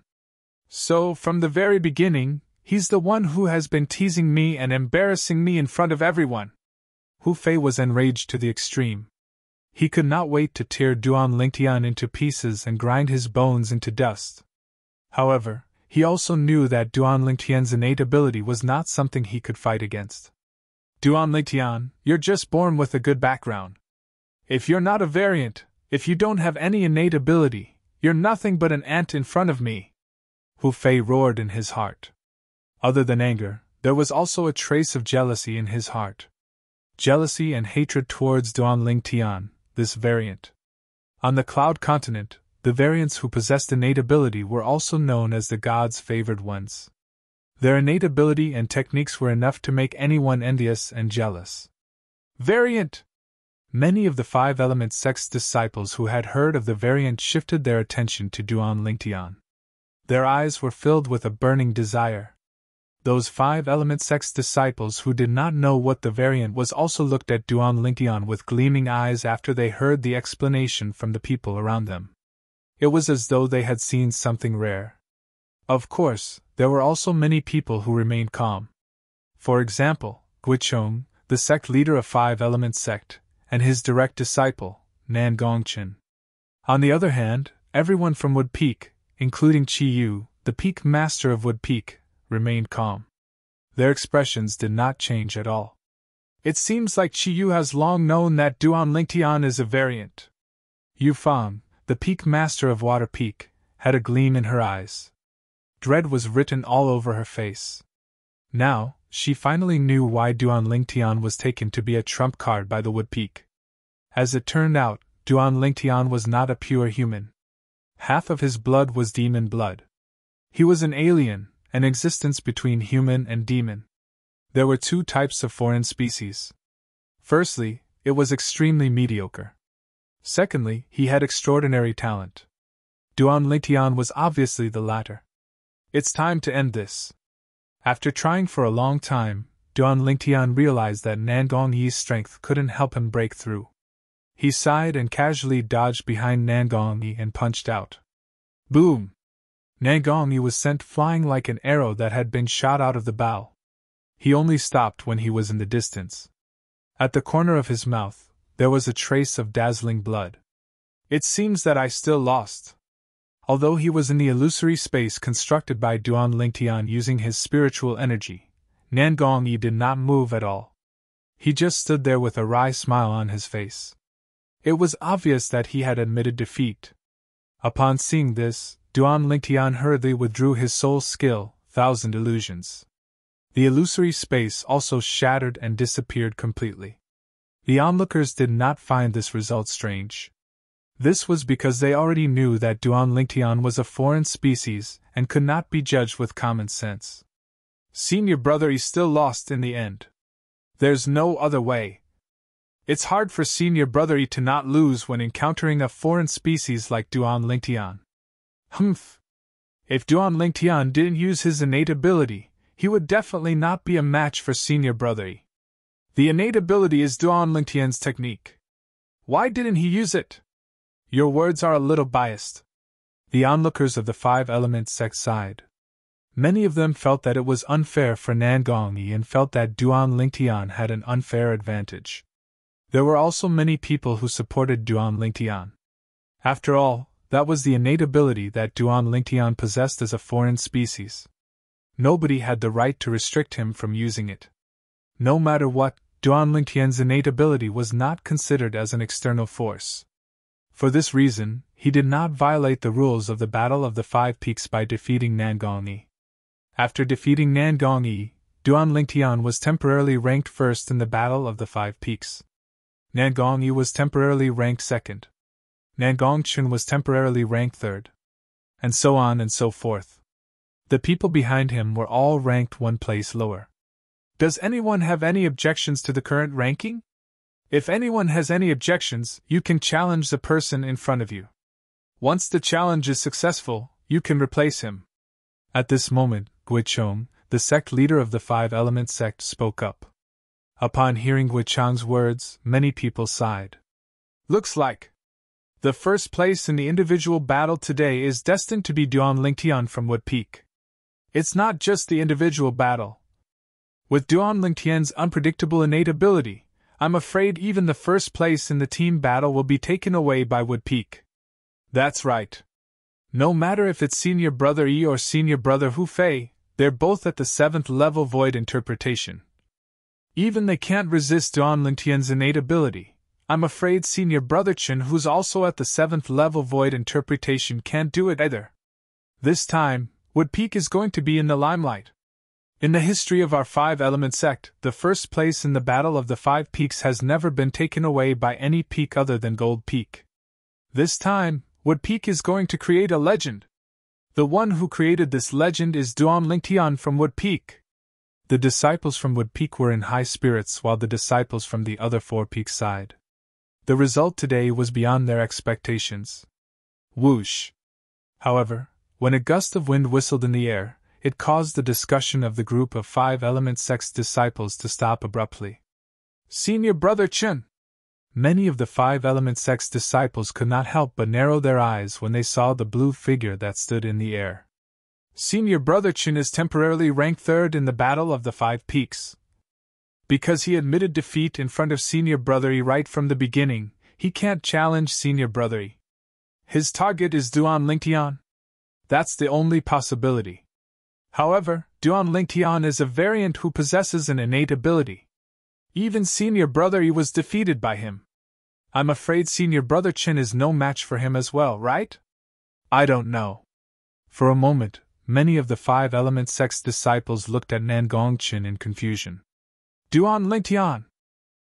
So, from the very beginning, he's the one who has been teasing me and embarrassing me in front of everyone. Hu Fei was enraged to the extreme. He could not wait to tear Duan Lingtian into pieces and grind his bones into dust. However, he also knew that Duan Lingtian's innate ability was not something he could fight against. Duan Lingtian, you're just born with a good background. If you're not a variant, if you don't have any innate ability, you're nothing but an ant in front of me. Hu Fei roared in his heart. Other than anger, there was also a trace of jealousy in his heart. Jealousy and hatred towards Duan Lingtian, this variant. On the Cloud Continent, the variants who possessed innate ability were also known as the gods' favored ones. Their innate ability and techniques were enough to make anyone envious and jealous. Variant! Many of the five-element sect's disciples who had heard of the variant shifted their attention to Duan Lingtian. Their eyes were filled with a burning desire. Those five-element sect's disciples who did not know what the variant was also looked at Duan Lingtian with gleaming eyes after they heard the explanation from the people around them. It was as though they had seen something rare. Of course, there were also many people who remained calm. For example, Guichong, the sect leader of five-element sect, and his direct disciple, Nan Gongchen. On the other hand, everyone from Wood Peak, including Qi Yu, the peak master of Wood Peak, remained calm. Their expressions did not change at all. It seems like Qi Yu has long known that Duan Lingtian is a variant. Yu Fang, the peak master of Water Peak, had a gleam in her eyes. Dread was written all over her face. Now, she finally knew why Duan Lingtian was taken to be a trump card by the Wood Peak. As it turned out, Duan Lingtian was not a pure human. Half of his blood was demon blood. He was an alien, an existence between human and demon. There were two types of foreign species. Firstly, it was extremely mediocre. Secondly, he had extraordinary talent. Duan Lingtian was obviously the latter. It's time to end this. After trying for a long time, Duan Lingtian realized that Nan Gongyi's strength couldn't help him break through. He sighed and casually dodged behind Nan Gongyi and punched out. Boom! Nan Gongyi was sent flying like an arrow that had been shot out of the bow. He only stopped when he was in the distance. At the corner of his mouth, there was a trace of dazzling blood. It seems that I still lost. Although he was in the illusory space constructed by Duan Lingtian using his spiritual energy, Nan Gongyi did not move at all. He just stood there with a wry smile on his face. It was obvious that he had admitted defeat. Upon seeing this, Duan Lingtian hurriedly withdrew his soul skill, Thousand Illusions. The illusory space also shattered and disappeared completely. The onlookers did not find this result strange. This was because they already knew that Duan Lingtian was a foreign species and could not be judged with common sense. Senior brother is still lost in the end. There's no other way. It's hard for Senior brother to not lose when encountering a foreign species like Duan Lingtian. Humph! If Duan Lingtian didn't use his innate ability, he would definitely not be a match for Senior brother. The innate ability is Duan Lingtian's technique. Why didn't he use it? Your words are a little biased. The onlookers of the five-element sect sighed. Many of them felt that it was unfair for Nangongyi and felt that Duan Lingtian had an unfair advantage. There were also many people who supported Duan Lingtian. After all, that was the innate ability that Duan Lingtian possessed as a foreign species. Nobody had the right to restrict him from using it. No matter what, Duan Lingtian's innate ability was not considered as an external force. For this reason, he did not violate the rules of the Battle of the Five Peaks by defeating Nangongyi. After defeating Nangongyi, Duan Lingtian was temporarily ranked first in the Battle of the Five Peaks. Nangongyi was temporarily ranked second. Nangongchen was temporarily ranked third. And so on and so forth. The people behind him were all ranked one place lower. Does anyone have any objections to the current ranking? If anyone has any objections, you can challenge the person in front of you. Once the challenge is successful, you can replace him. At this moment, Guichong, the sect leader of the five-element sect, spoke up. Upon hearing Guichong's words, many people sighed. Looks like the first place in the individual battle today is destined to be Duan Lingtian from Wood Peak. It's not just the individual battle. With Duan Lingtian's unpredictable innate ability, I'm afraid even the first place in the team battle will be taken away by Wood Peak. That's right. No matter if it's Senior Brother Yi or Senior Brother Hu Fei, they're both at the 7th level void interpretation. Even they can't resist Duan Lingtian's innate ability. I'm afraid Senior Brother Chen, who's also at the 7th level void interpretation, can't do it either. This time, Wood Peak is going to be in the limelight. In the history of our five-element sect, the first place in the Battle of the Five Peaks has never been taken away by any peak other than Gold Peak. This time, Wood Peak is going to create a legend. The one who created this legend is Duan Lingtian from Wood Peak. The disciples from Wood Peak were in high spirits while the disciples from the other four peaks sighed. The result today was beyond their expectations. Whoosh! However, when a gust of wind whistled in the air, it caused the discussion of the group of five-element sect's disciples to stop abruptly. Senior Brother Chen! Many of the five-element sect's disciples could not help but narrow their eyes when they saw the blue figure that stood in the air. Senior Brother Chen is temporarily ranked third in the Battle of the Five Peaks. Because he admitted defeat in front of Senior Brother Yi right from the beginning, he can't challenge Senior Brother Yi. His target is Duan Lingtian. That's the only possibility. However, Duan Lingtian is a variant who possesses an innate ability. Even Senior Brother Yi was defeated by him. I'm afraid Senior Brother Chen is no match for him as well, right? I don't know. For a moment, many of the five-element sect's disciples looked at Nangongchen in confusion. Duan Lingtian!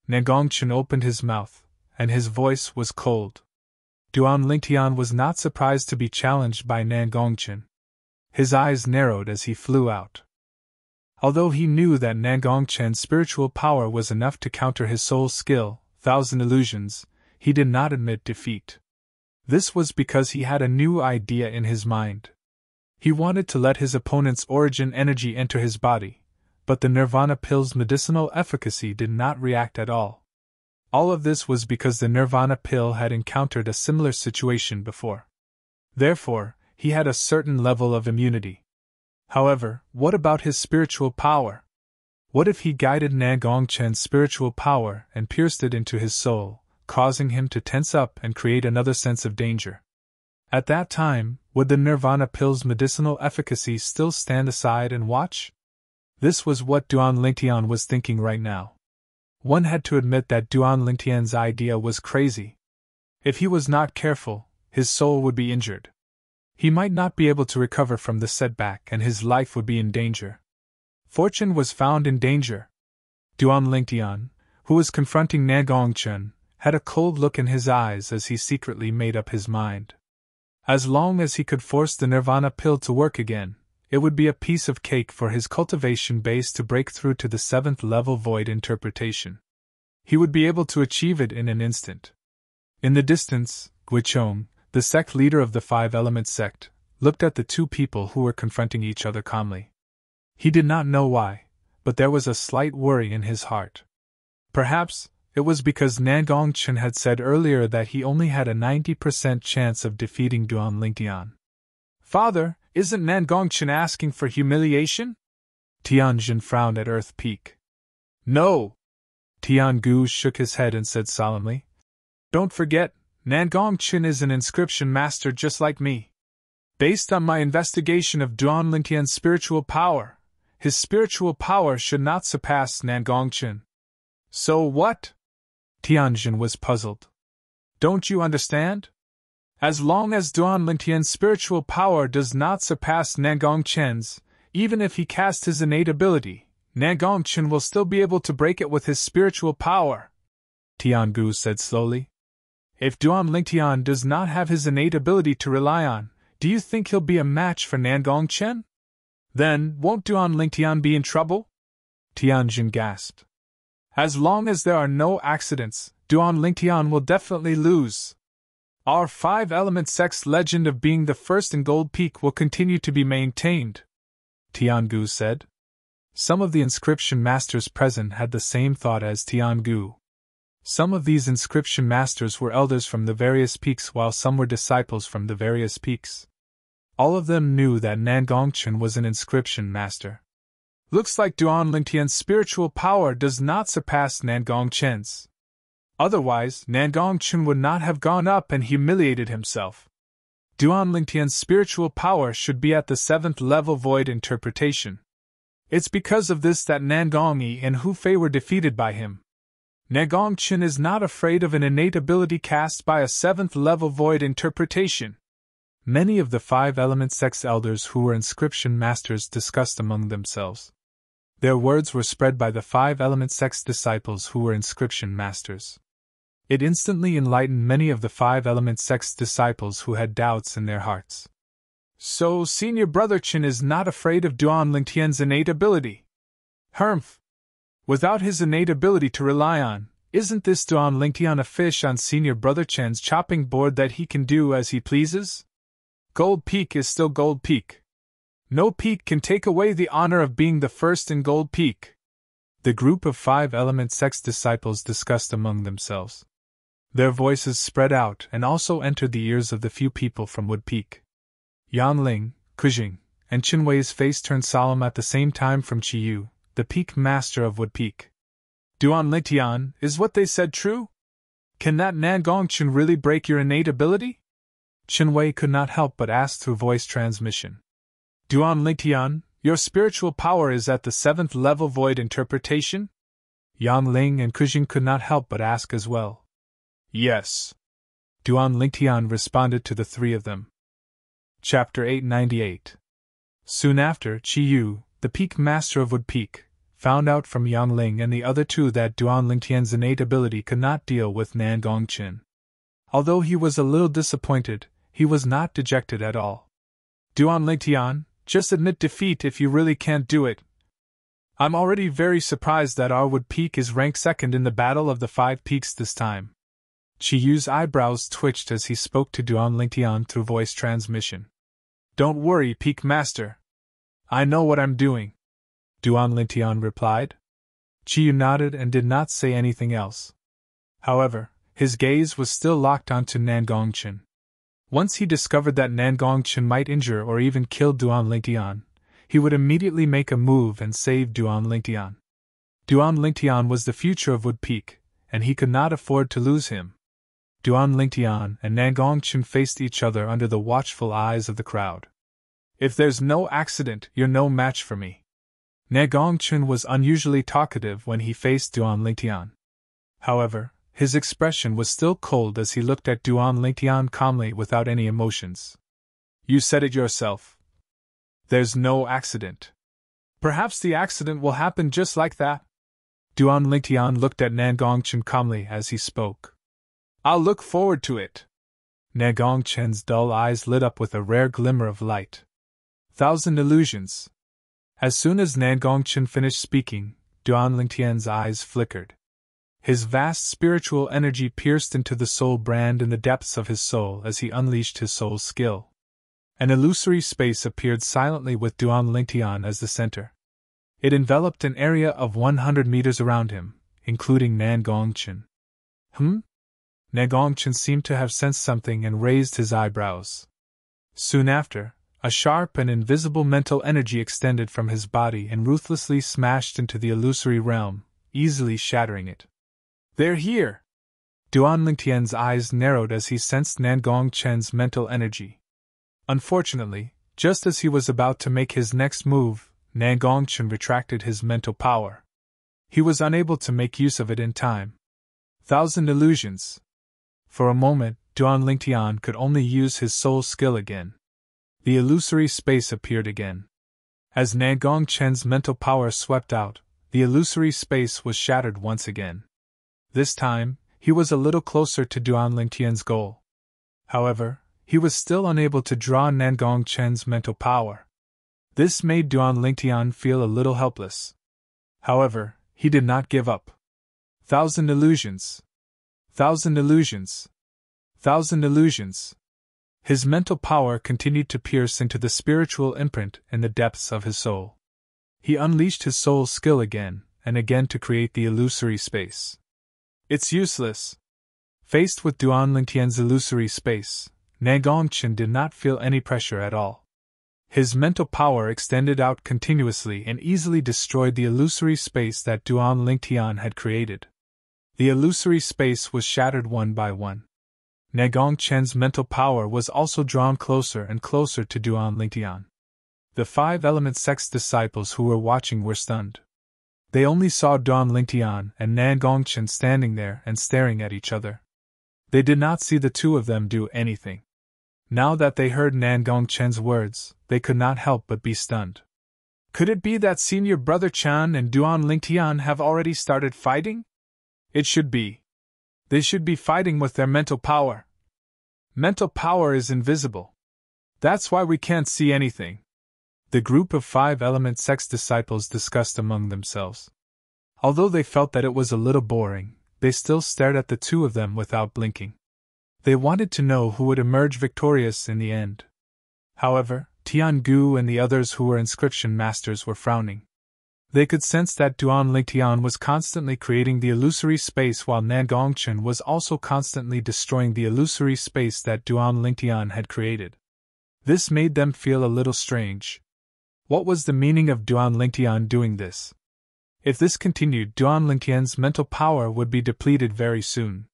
Nangongchen opened his mouth, and his voice was cold. Duan Lingtian was not surprised to be challenged by Nangongchen. His eyes narrowed as he flew out. Although he knew that Nangongchen's spiritual power was enough to counter his soul's skill, Thousand Illusions, he did not admit defeat. This was because he had a new idea in his mind. He wanted to let his opponent's origin energy enter his body, but the Nirvana pill's medicinal efficacy did not react at all. All of this was because the Nirvana pill had encountered a similar situation before. Therefore, he had a certain level of immunity. However, what about his spiritual power? What if he guided Nangongchen's spiritual power and pierced it into his soul, causing him to tense up and create another sense of danger? At that time, would the Nirvana pill's medicinal efficacy still stand aside and watch? This was what Duan Lingtian was thinking right now. One had to admit that Duan Lingtian's idea was crazy. If he was not careful, his soul would be injured. He might not be able to recover from the setback and his life would be in danger. Fortune was found in danger. Duan Lingtian, who was confronting Nangongchen, had a cold look in his eyes as he secretly made up his mind. As long as he could force the Nirvana pill to work again, it would be a piece of cake for his cultivation base to break through to the 7th level void interpretation. He would be able to achieve it in an instant. In the distance, Guichong, the sect leader of the five-element sect, looked at the two people who were confronting each other calmly. He did not know why, but there was a slight worry in his heart. Perhaps, it was because Nangongchen had said earlier that he only had a 90% chance of defeating Duan Lingtian. Father, isn't Nangongchen asking for humiliation? Tianjin frowned at Earth Peak. No! Tiangu shook his head and said solemnly. Don't forget, Nangongchen is an inscription master just like me. Based on my investigation of Duan Lingtian's spiritual power, his spiritual power should not surpass Nangongchen. So what? Tianjin was puzzled. Don't you understand? As long as Duan Lingtian's spiritual power does not surpass Nangongchen's, even if he casts his innate ability, Nangongchen will still be able to break it with his spiritual power, Tiangu said slowly. If Duan Lingtian does not have his innate ability to rely on, do you think he'll be a match for Nangongchen? Then, won't Duan Lingtian be in trouble? Tianjin gasped. As long as there are no accidents, Duan Lingtian will definitely lose. Our 5-element sect's legend of being the first in Gold Peak will continue to be maintained, Tiangu said. Some of the inscription masters present had the same thought as Tiangu. Some of these inscription masters were elders from the various peaks while some were disciples from the various peaks. All of them knew that Nangongchen was an inscription master. Looks like Duan Lingtian's spiritual power does not surpass Nangongchen's. Otherwise, Nangongchen would not have gone up and humiliated himself. Duan Lingtian's spiritual power should be at the 7th level void interpretation. It's because of this that Nangongyi and Hu Fei were defeated by him. Nangongchen is not afraid of an innate ability cast by a 7th level void interpretation. Many of the 5-element sect's elders who were inscription masters discussed among themselves. Their words were spread by the 5-element sect's disciples who were inscription masters. It instantly enlightened many of the 5-element sect's disciples who had doubts in their hearts. So, Senior Brother Chen is not afraid of Duan Lingtian's innate ability. Humph! Without his innate ability to rely on, isn't this Duan Lingtian a fish on Senior Brother Chen's chopping board that he can do as he pleases? Gold Peak is still Gold Peak. No peak can take away the honor of being the first in Gold Peak. The group of 5-element sect's disciples discussed among themselves. Their voices spread out and also entered the ears of the few people from Wood Peak. Yan Ling, Kujing, and Qinwei's face turned solemn at the same time from Qiyu, the peak master of Wood Peak. Duan Lingtian, is what they said true? Can that Nangongchen really break your innate ability? Qinwei could not help but ask through voice transmission. Duan Lingtian, your spiritual power is at the 7th level void interpretation? Yan Ling and Kujing could not help but ask as well. Yes. Duan Lingtian responded to the three of them. Chapter 898. Soon after, Qiyu, the peak master of Wood Peak, found out from Yang Ling and the other two that Duan Lingtian's innate ability could not deal with Nangongchen. Although he was a little disappointed, he was not dejected at all. Duan Lingtian, just admit defeat if you really can't do it. I'm already very surprised that our Wood Peak is ranked 2nd in the Battle of the 5 Peaks this time. Qiyu's eyebrows twitched as he spoke to Duan Lingtian through voice transmission. Don't worry, Peak Master. I know what I'm doing, Duan Lingtian replied. Qiyu nodded and did not say anything else. However, his gaze was still locked onto Nangongchen. Once he discovered that Nangongchen might injure or even kill Duan Lingtian, he would immediately make a move and save Duan Lingtian. Duan Lingtian was the future of Wood Peak, and he could not afford to lose him. Duan Lingtian and Nangongchen faced each other under the watchful eyes of the crowd. If there's no accident, you're no match for me. Nangongchen was unusually talkative when he faced Duan Lingtian. However, his expression was still cold as he looked at Duan Lingtian calmly without any emotions. You said it yourself. There's no accident. Perhaps the accident will happen just like that. Duan Lingtian looked at Nangongchen calmly as he spoke. I'll look forward to it. Nangongchen's dull eyes lit up with a rare glimmer of light. 1,000 illusions. As soon as Nangongchen finished speaking, Duan Lingtian's eyes flickered. His vast spiritual energy pierced into the soul brand in the depths of his soul as he unleashed his soul's skill. An illusory space appeared silently with Duan Lingtian as the center. It enveloped an area of 100 meters around him, including Nan Gongchen. Nan Gongchen seemed to have sensed something and raised his eyebrows. Soon after, a sharp and invisible mental energy extended from his body and ruthlessly smashed into the illusory realm, easily shattering it. "They're here!" Duan Lingtian's eyes narrowed as he sensed Nan Gongchen's mental energy. Unfortunately, just as he was about to make his next move, Nan Gongchen retracted his mental power. He was unable to make use of it in time. Thousand illusions. For a moment, Duan Lingtian could only use his soul skill again. The illusory space appeared again. As Nan Gongchen's mental power swept out, the illusory space was shattered once again. This time, he was a little closer to Duan Lingtian's goal. However, he was still unable to draw Nan Gongchen's mental power. This made Duan Lingtian feel a little helpless. However, he did not give up. Thousand illusions. Thousand illusions. Thousand illusions. His mental power continued to pierce into the spiritual imprint in the depths of his soul. He unleashed his soul skill again and again to create the illusory space. It's useless. Faced with Duan Lingtian's illusory space, Nan Gongchen did not feel any pressure at all. His mental power extended out continuously and easily destroyed the illusory space that Duan Lingtian had created. The illusory space was shattered one by one. Nan Gongchen's mental power was also drawn closer and closer to Duan Lingtian. The 5-element sect's disciples who were watching were stunned. They only saw Duan Lingtian and Nan Gongchen standing there and staring at each other. They did not see the two of them do anything. Now that they heard Nan Gongchen's words, they could not help but be stunned. Could it be that Senior Brother Chan and Duan Lingtian have already started fighting? It should be. They should be fighting with their mental power. Mental power is invisible. That's why we can't see anything. The group of 5-element sect's disciples discussed among themselves. Although they felt that it was a little boring, they still stared at the two of them without blinking. They wanted to know who would emerge victorious in the end. However, Tiangu and the others who were inscription masters were frowning. They could sense that Duan Lingtian was constantly creating the illusory space while Nan Gongchen was also constantly destroying the illusory space that Duan Lingtian had created. This made them feel a little strange. What was the meaning of Duan Lingtian doing this? If this continued, Duan Lingtian's mental power would be depleted very soon.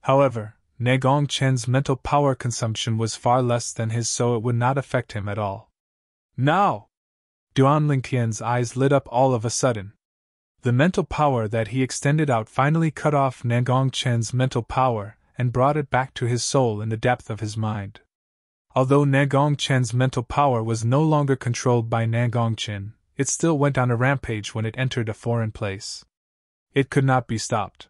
However, Nan Gongchen's mental power consumption was far less than his, so it would not affect him at all. Now! Duan Lingtian's eyes lit up all of a sudden. The mental power that he extended out finally cut off Nan Gongchen's mental power and brought it back to his soul in the depth of his mind. Although Nan Gongchen's mental power was no longer controlled by Nan Gongchen, it still went on a rampage when it entered a foreign place. It could not be stopped.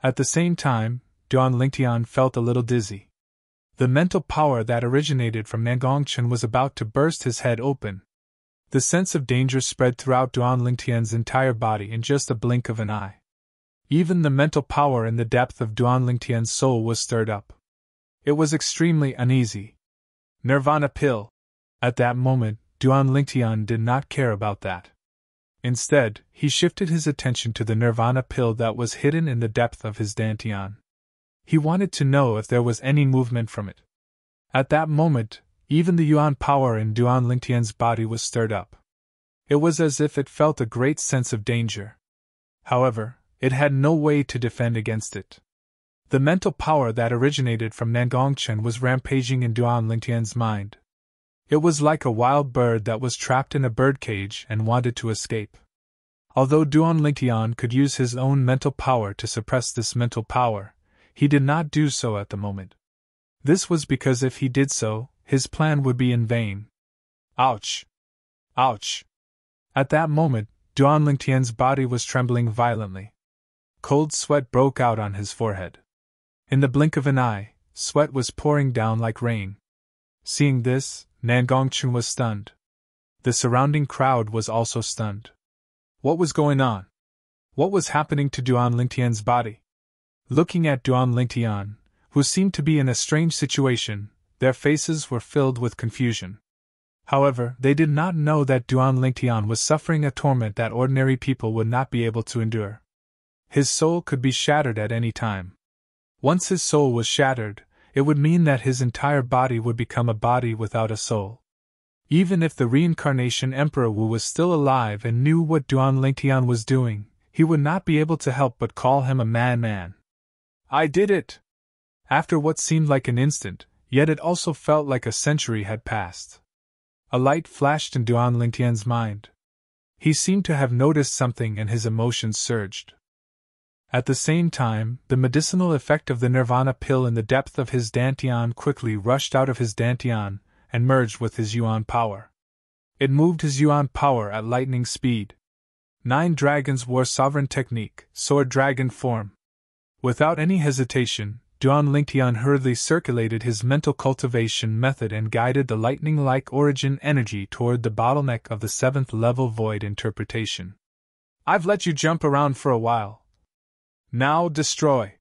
At the same time, Duan Lingtian felt a little dizzy. The mental power that originated from Nan Gongchen was about to burst his head open. The sense of danger spread throughout Duan Lingtian's entire body in just a blink of an eye. Even the mental power in the depth of Duan Lingtian's soul was stirred up. It was extremely uneasy. Nirvana pill. At that moment, Duan Lingtian did not care about that. Instead, he shifted his attention to the nirvana pill that was hidden in the depth of his dantian. He wanted to know if there was any movement from it. At that moment, even the yuan power in Duan Lingtian's body was stirred up. It was as if it felt a great sense of danger. However, it had no way to defend against it. The mental power that originated from Nan Gongchen was rampaging in Duan Lingtian's mind. It was like a wild bird that was trapped in a birdcage and wanted to escape. Although Duan Lingtian could use his own mental power to suppress this mental power, he did not do so at the moment. This was because if he did so, his plan would be in vain. Ouch! Ouch! At that moment, Duan Lingtian's body was trembling violently. Cold sweat broke out on his forehead. In the blink of an eye, sweat was pouring down like rain. Seeing this, Nan Gongchen was stunned. The surrounding crowd was also stunned. What was going on? What was happening to Duan Lingtian's body? Looking at Duan Lingtian, who seemed to be in a strange situation, their faces were filled with confusion. However, they did not know that Duan Lingtian was suffering a torment that ordinary people would not be able to endure. His soul could be shattered at any time. Once his soul was shattered, it would mean that his entire body would become a body without a soul. Even if the reincarnation Emperor Wu was still alive and knew what Duan Lingtian was doing, he would not be able to help but call him a madman. I did it! After what seemed like an instant, yet it also felt like a century had passed. A light flashed in Duan Lingtian's mind. He seemed to have noticed something and his emotions surged. At the same time, the medicinal effect of the nirvana pill in the depth of his dantian quickly rushed out of his dantian and merged with his yuan power. It moved his yuan power at lightning speed. 9 dragons wore sovereign technique, sword dragon form. Without any hesitation, Duan Lingtian hurriedly circulated his mental cultivation method and guided the lightning-like origin energy toward the bottleneck of the 7th level void interpretation. I've let you jump around for a while. Now destroy!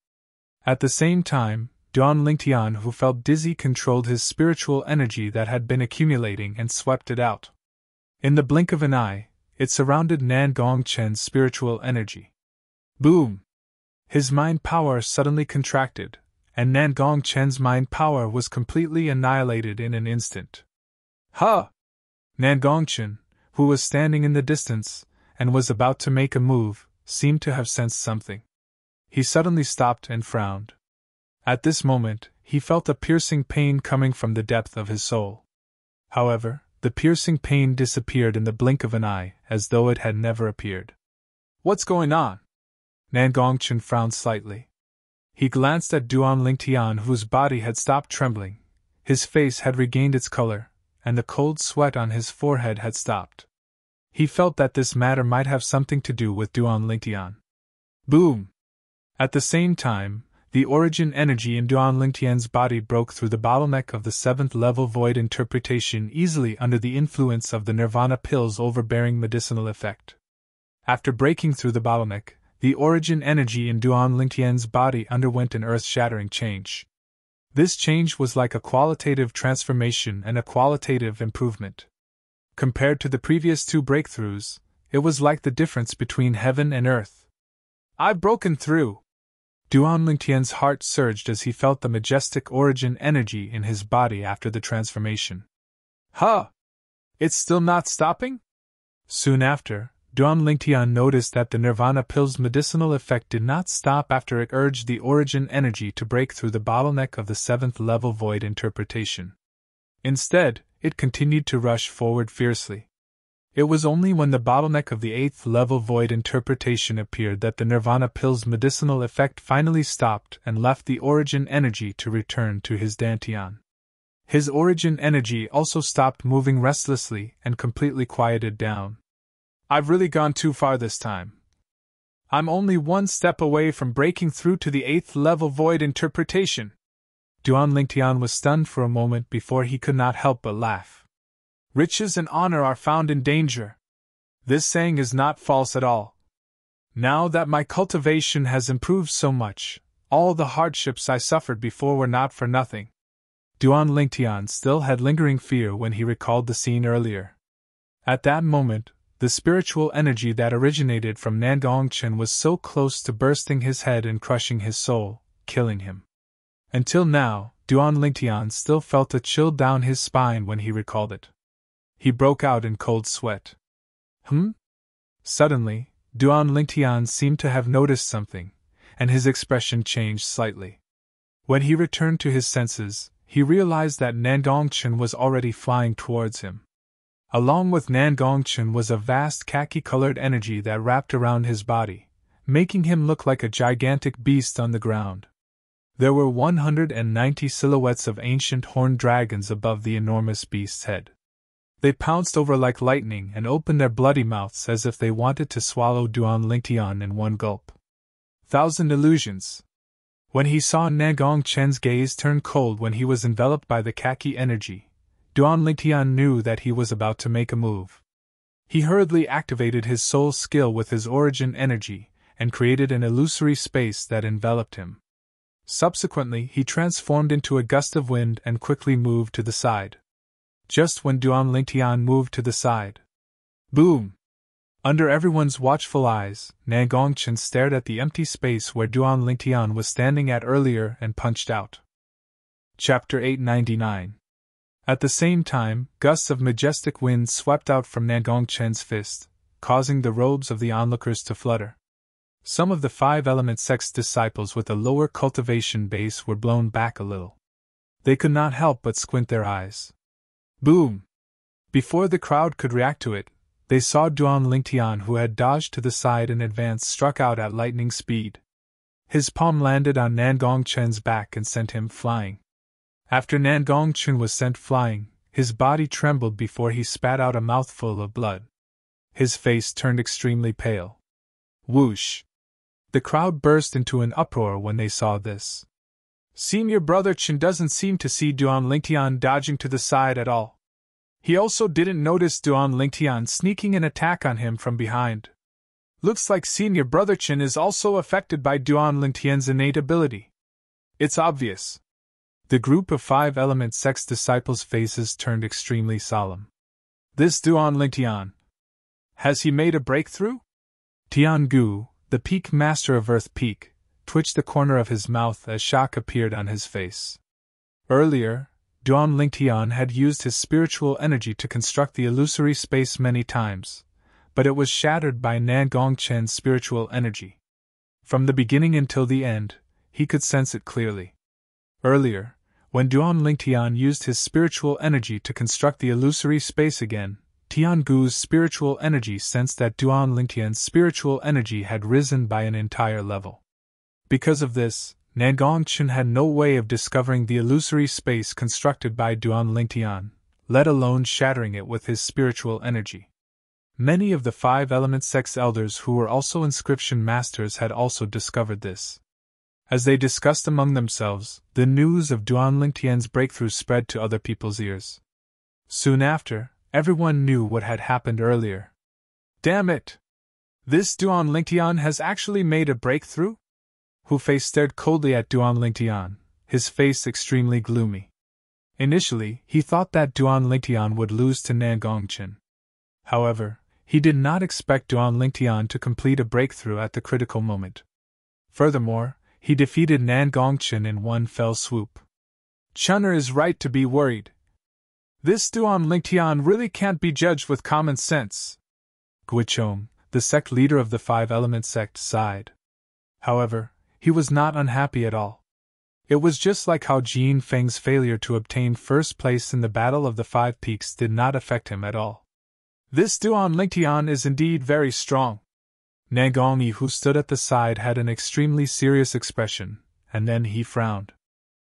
At the same time, Duan Lingtian, who felt dizzy, controlled his spiritual energy that had been accumulating and swept it out. In the blink of an eye, it surrounded Nan Gongchen's spiritual energy. Boom! His mind power suddenly contracted, and Nan Gongchen's mind power was completely annihilated in an instant. Ha! Nan Gongchen, who was standing in the distance and was about to make a move, seemed to have sensed something. He suddenly stopped and frowned. At this moment, he felt a piercing pain coming from the depth of his soul. However, the piercing pain disappeared in the blink of an eye, as though it had never appeared. What's going on? Nan Gongchen frowned slightly. He glanced at Duan Lingtian, whose body had stopped trembling, his face had regained its color, and the cold sweat on his forehead had stopped. He felt that this matter might have something to do with Duan Lingtian. Boom! At the same time, the origin energy in Duan Lingtian's body broke through the bottleneck of the 7th level void interpretation easily under the influence of the nirvana pill's overbearing medicinal effect. After breaking through the bottleneck, the origin energy in Duan Lingtian's body underwent an earth-shattering change. This change was like a qualitative transformation and a qualitative improvement. Compared to the previous 2 breakthroughs, it was like the difference between heaven and earth. I've broken through! Duan Lingtian's heart surged as he felt the majestic origin energy in his body after the transformation. Huh! It's still not stopping? Soon after, Duan Lingtian noticed that the nirvana pill's medicinal effect did not stop after it urged the origin energy to break through the bottleneck of the 7th level void interpretation. Instead, it continued to rush forward fiercely. It was only when the bottleneck of the 8th level void interpretation appeared that the nirvana pill's medicinal effect finally stopped and left the origin energy to return to his dantian. His origin energy also stopped moving restlessly and completely quieted down. I've really gone too far this time. I'm only 1 step away from breaking through to the 8th level void interpretation. Duan Lingtian was stunned for a moment before he could not help but laugh. Riches and honor are found in danger. This saying is not false at all. Now that my cultivation has improved so much, all the hardships I suffered before were not for nothing. Duan Lingtian still had lingering fear when he recalled the scene earlier. At that moment, the spiritual energy that originated from Nan Gongchen was so close to bursting his head and crushing his soul, killing him. Until now, Duan Lingtian still felt a chill down his spine when he recalled it. He broke out in cold sweat. Suddenly, Duan Lingtian seemed to have noticed something, and his expression changed slightly. When he returned to his senses, he realized that Nan Gongchen was already flying towards him. Along with Nan Gongchen was a vast khaki-colored energy that wrapped around his body, making him look like a gigantic beast on the ground. There were 190 silhouettes of ancient horned dragons above the enormous beast's head. They pounced over like lightning and opened their bloody mouths as if they wanted to swallow Duan Lingtian in one gulp. 1,000 illusions. When he saw Nan Gongchen's gaze turn cold when he was enveloped by the khaki energy, Duan Lingtian knew that he was about to make a move. He hurriedly activated his soul skill with his origin energy and created an illusory space that enveloped him. Subsequently, he transformed into a gust of wind and quickly moved to the side. Just when Duan Lingtian moved to the side, boom! Under everyone's watchful eyes, Nan Gongchen stared at the empty space where Duan Lingtian was standing at earlier and punched out. Chapter 899. At the same time, gusts of majestic wind swept out from Nan Gongchen's fist, causing the robes of the onlookers to flutter. Some of the five-element sect's disciples with a lower cultivation base were blown back a little. They could not help but squint their eyes. Boom! Before the crowd could react to it, they saw Duan Lingtian, who had dodged to the side in advance, struck out at lightning speed. His palm landed on Nan Gongchen's back and sent him flying. After Nan Gongchen was sent flying, his body trembled before he spat out a mouthful of blood. His face turned extremely pale. Whoosh! The crowd burst into an uproar when they saw this. Senior Brother Chen doesn't seem to see Duan Lingtian dodging to the side at all. He also didn't notice Duan Lingtian sneaking an attack on him from behind. Looks like Senior Brother Chen is also affected by Duan Lingtian's innate ability. It's obvious. The group of five-element sect's disciples' faces turned extremely solemn. This Duan Lingtian. Has he made a breakthrough? Tian Gu, the Peak Master of Earth Peak, twitched the corner of his mouth as shock appeared on his face. Earlier, Duan Lingtian had used his spiritual energy to construct the illusory space many times, but it was shattered by Nan Gongchen's spiritual energy. From the beginning until the end, he could sense it clearly. Earlier, when Duan Lingtian used his spiritual energy to construct the illusory space again, Tian Gu's spiritual energy sensed that Duan Lingtian's spiritual energy had risen by an entire level. Because of this, Nan Gongchen had no way of discovering the illusory space constructed by Duan Lingtian, let alone shattering it with his spiritual energy. Many of the five-element sect's elders who were also inscription masters had also discovered this. As they discussed among themselves, the news of Duan Lingtian's breakthrough spread to other people's ears. Soon after, everyone knew what had happened earlier. Damn it! This Duan Lingtian has actually made a breakthrough? Hu Fei stared coldly at Duan Lingtian, his face extremely gloomy. Initially, he thought that Duan Lingtian would lose to Nan Gongchen. However, he did not expect Duan Lingtian to complete a breakthrough at the critical moment. Furthermore, he defeated Nan Gongchen in one fell swoop. Chun'er is right to be worried. This Duan Lingtian really can't be judged with common sense. Guichong, the sect leader of the five-element sect, sighed. However, he was not unhappy at all. It was just like how Jin Feng's failure to obtain first place in the Battle of the Five Peaks did not affect him at all. This Duan Lingtian is indeed very strong. Nan Gongyi, who stood at the side, had an extremely serious expression, and then he frowned.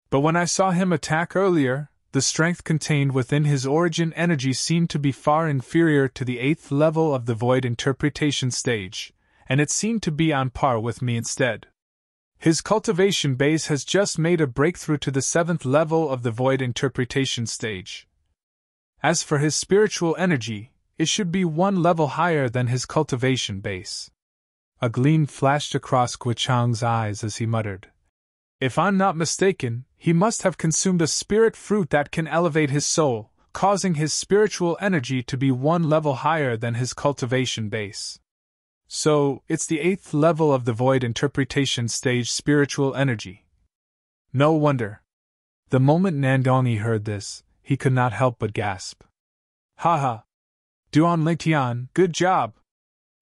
But when I saw him attack earlier, the strength contained within his origin energy seemed to be far inferior to the 8th level of the void interpretation stage, and it seemed to be on par with me instead. His cultivation base has just made a breakthrough to the 7th level of the void interpretation stage. As for his spiritual energy, it should be one level higher than his cultivation base. A gleam flashed across Guichang's eyes as he muttered, "If I'm not mistaken, he must have consumed a spirit fruit that can elevate his soul, causing his spiritual energy to be one level higher than his cultivation base. So, it's the 8th level of the void interpretation stage spiritual energy. No wonder." The moment Nan Gongyi heard this, he could not help but gasp. "Haha! Duan Lingtian, good job!"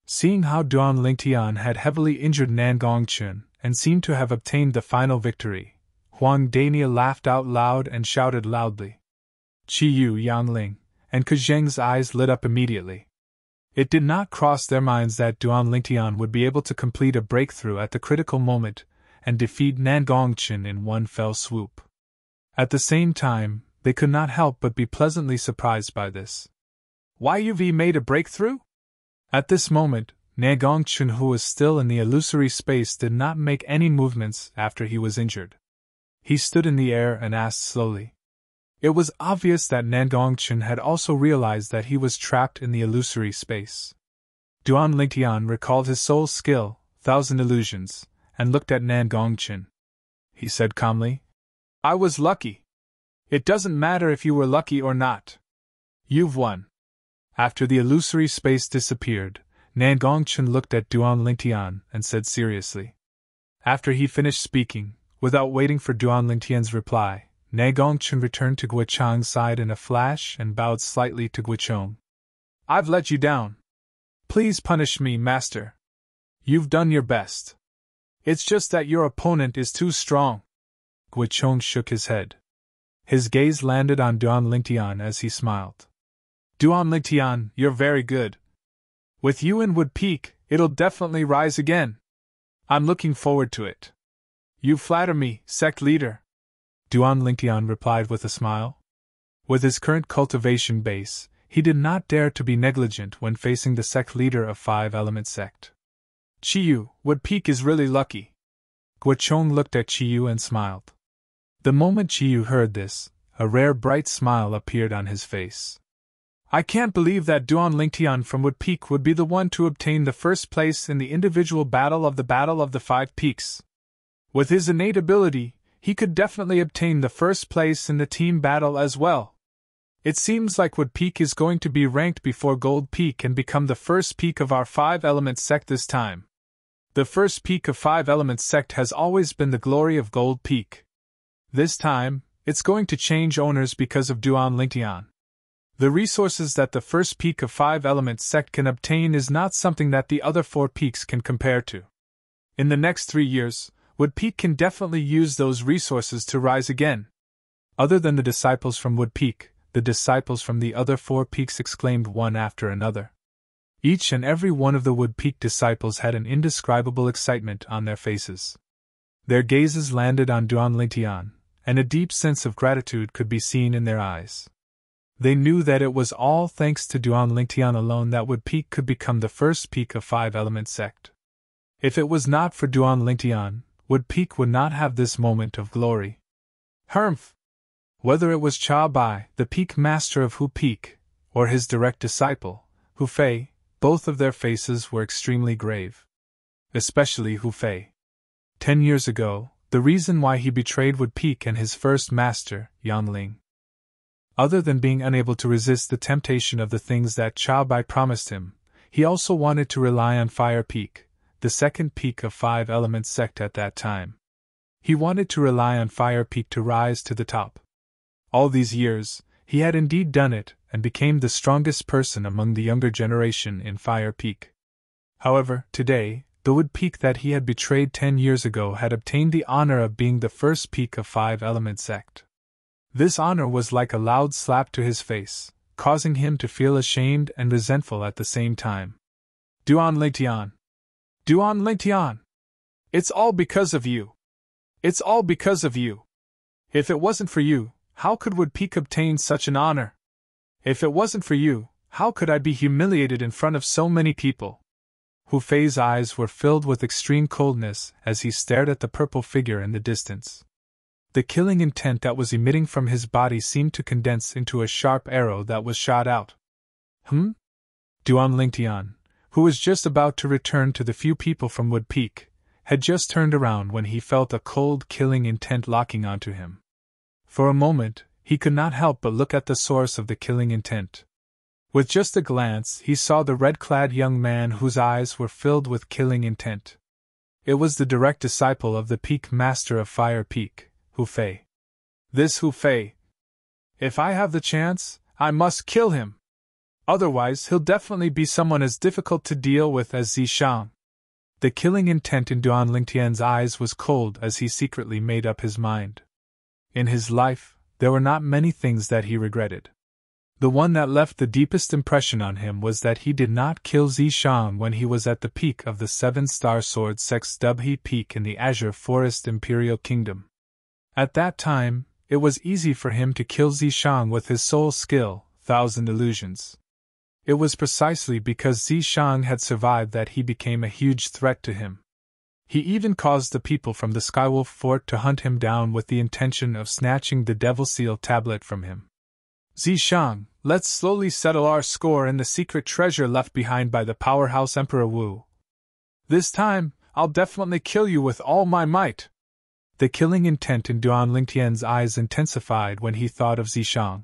Seeing how Duan Lingtian had heavily injured Nan Gongchen and seemed to have obtained the final victory, Huang Dania laughed out loud and shouted loudly. Qi Yu Yangling and Ke Zheng's eyes lit up immediately. It did not cross their minds that Duan Lingtian would be able to complete a breakthrough at the critical moment and defeat Nan Gongchen in one fell swoop. At the same time, they could not help but be pleasantly surprised by this. YUV made a breakthrough? At this moment, Nan Gongchen, who was still in the illusory space, did not make any movements after he was injured. He stood in the air and asked slowly. It was obvious that Nan Gongchen had also realized that he was trapped in the illusory space. Duan Lingtian recalled his soul skill, Thousand Illusions, and looked at Nan Gongchen. He said calmly, "I was lucky. It doesn't matter if you were lucky or not. You've won." After the illusory space disappeared, Nan Gongchen looked at Duan Lingtian and said seriously. After he finished speaking, without waiting for Duan Lingtian's reply, Nan Gongchen returned to Guicheng's side in a flash and bowed slightly to Guicheng. I've let you down. Please punish me, master. You've done your best. It's just that your opponent is too strong. Guicheng shook his head. His gaze landed on Duan Lingtian as he smiled. Duan Lingtian, you're very good. With you in Wood Peak, it'll definitely rise again. I'm looking forward to it. You flatter me, sect leader. Duan Lingtian replied with a smile. With his current cultivation base, he did not dare to be negligent when facing the sect leader of Five-Element sect. Chiyu, Wood Peak is really lucky. Guicheng looked at Chiyu and smiled. The moment Chiyu heard this, a rare bright smile appeared on his face. I can't believe that Duan Lingtian from Wood Peak would be the one to obtain the first place in the individual Battle of the Five Peaks. With his innate ability, he could definitely obtain the first place in the team battle as well. It seems like Wood Peak is going to be ranked before Gold Peak and become the first peak of our Five-Element sect this time. The first peak of Five-Element sect has always been the glory of Gold Peak. This time, it's going to change owners because of Duan Lingtian. The resources that the first peak of Five-Element sect can obtain is not something that the other four peaks can compare to. In the next 3 years, Wood Peak can definitely use those resources to rise again. Other than the disciples from Wood Peak, the disciples from the other four peaks exclaimed one after another. Each and every one of the Wood Peak disciples had an indescribable excitement on their faces. Their gazes landed on Duan Lingtian, and a deep sense of gratitude could be seen in their eyes. They knew that it was all thanks to Duan Lingtian alone that Wood Peak could become the first peak of Five-Element sect. If it was not for Duan Lingtian, Wood Peak would not have this moment of glory. Humph! Whether it was Cha Bai, the peak master of Hu Peak, or his direct disciple, Hu Fei, both of their faces were extremely grave. Especially Hu Fei. 10 years ago, the reason why he betrayed Wood Peak and his first master, Yan Ling. Other than being unable to resist the temptation of the things that Cha Bai promised him, he also wanted to rely on Fire Peak, the second peak of Five-Element sect at that time. He wanted to rely on Fire Peak to rise to the top. All these years, he had indeed done it and became the strongest person among the younger generation in Fire Peak. However, today, the Wood Peak that he had betrayed 10 years ago had obtained the honor of being the first peak of Five-Element sect. This honor was like a loud slap to his face, causing him to feel ashamed and resentful at the same time. Duan Lingtian! Duan Lingtian! It's all because of you! It's all because of you! If it wasn't for you, how could Wood Peak obtain such an honor? If it wasn't for you, how could I be humiliated in front of so many people? Hu Fei's eyes were filled with extreme coldness as he stared at the purple figure in the distance. The killing intent that was emitting from his body seemed to condense into a sharp arrow that was shot out. Duan Lingtian, who was just about to return to the few people from Wood Peak, had just turned around when he felt a cold killing intent locking onto him. For a moment, he could not help but look at the source of the killing intent. With just a glance, he saw the red-clad young man whose eyes were filled with killing intent. It was the direct disciple of the Peak Master of Fire Peak, Hu Fei. This Hu Fei. If I have the chance, I must kill him. Otherwise, he'll definitely be someone as difficult to deal with as Zishang. The killing intent in Duan Lingtian's eyes was cold as he secretly made up his mind. In his life, there were not many things that he regretted. The one that left the deepest impression on him was that he did not kill Zishang when he was at the peak of the Seven-Star Sword Sect's Dubhe Peak in the Azure Forest Imperial Kingdom. At that time, it was easy for him to kill Zishang with his soul skill, Thousand Illusions. It was precisely because Zishang had survived that he became a huge threat to him. He even caused the people from the Skywolf Fort to hunt him down with the intention of snatching the Devil Seal tablet from him. Zishang, let's slowly settle our score in the secret treasure left behind by the powerhouse Emperor Wu. This time, I'll definitely kill you with all my might. The killing intent in Duan Lingtian's eyes intensified when he thought of Zishang.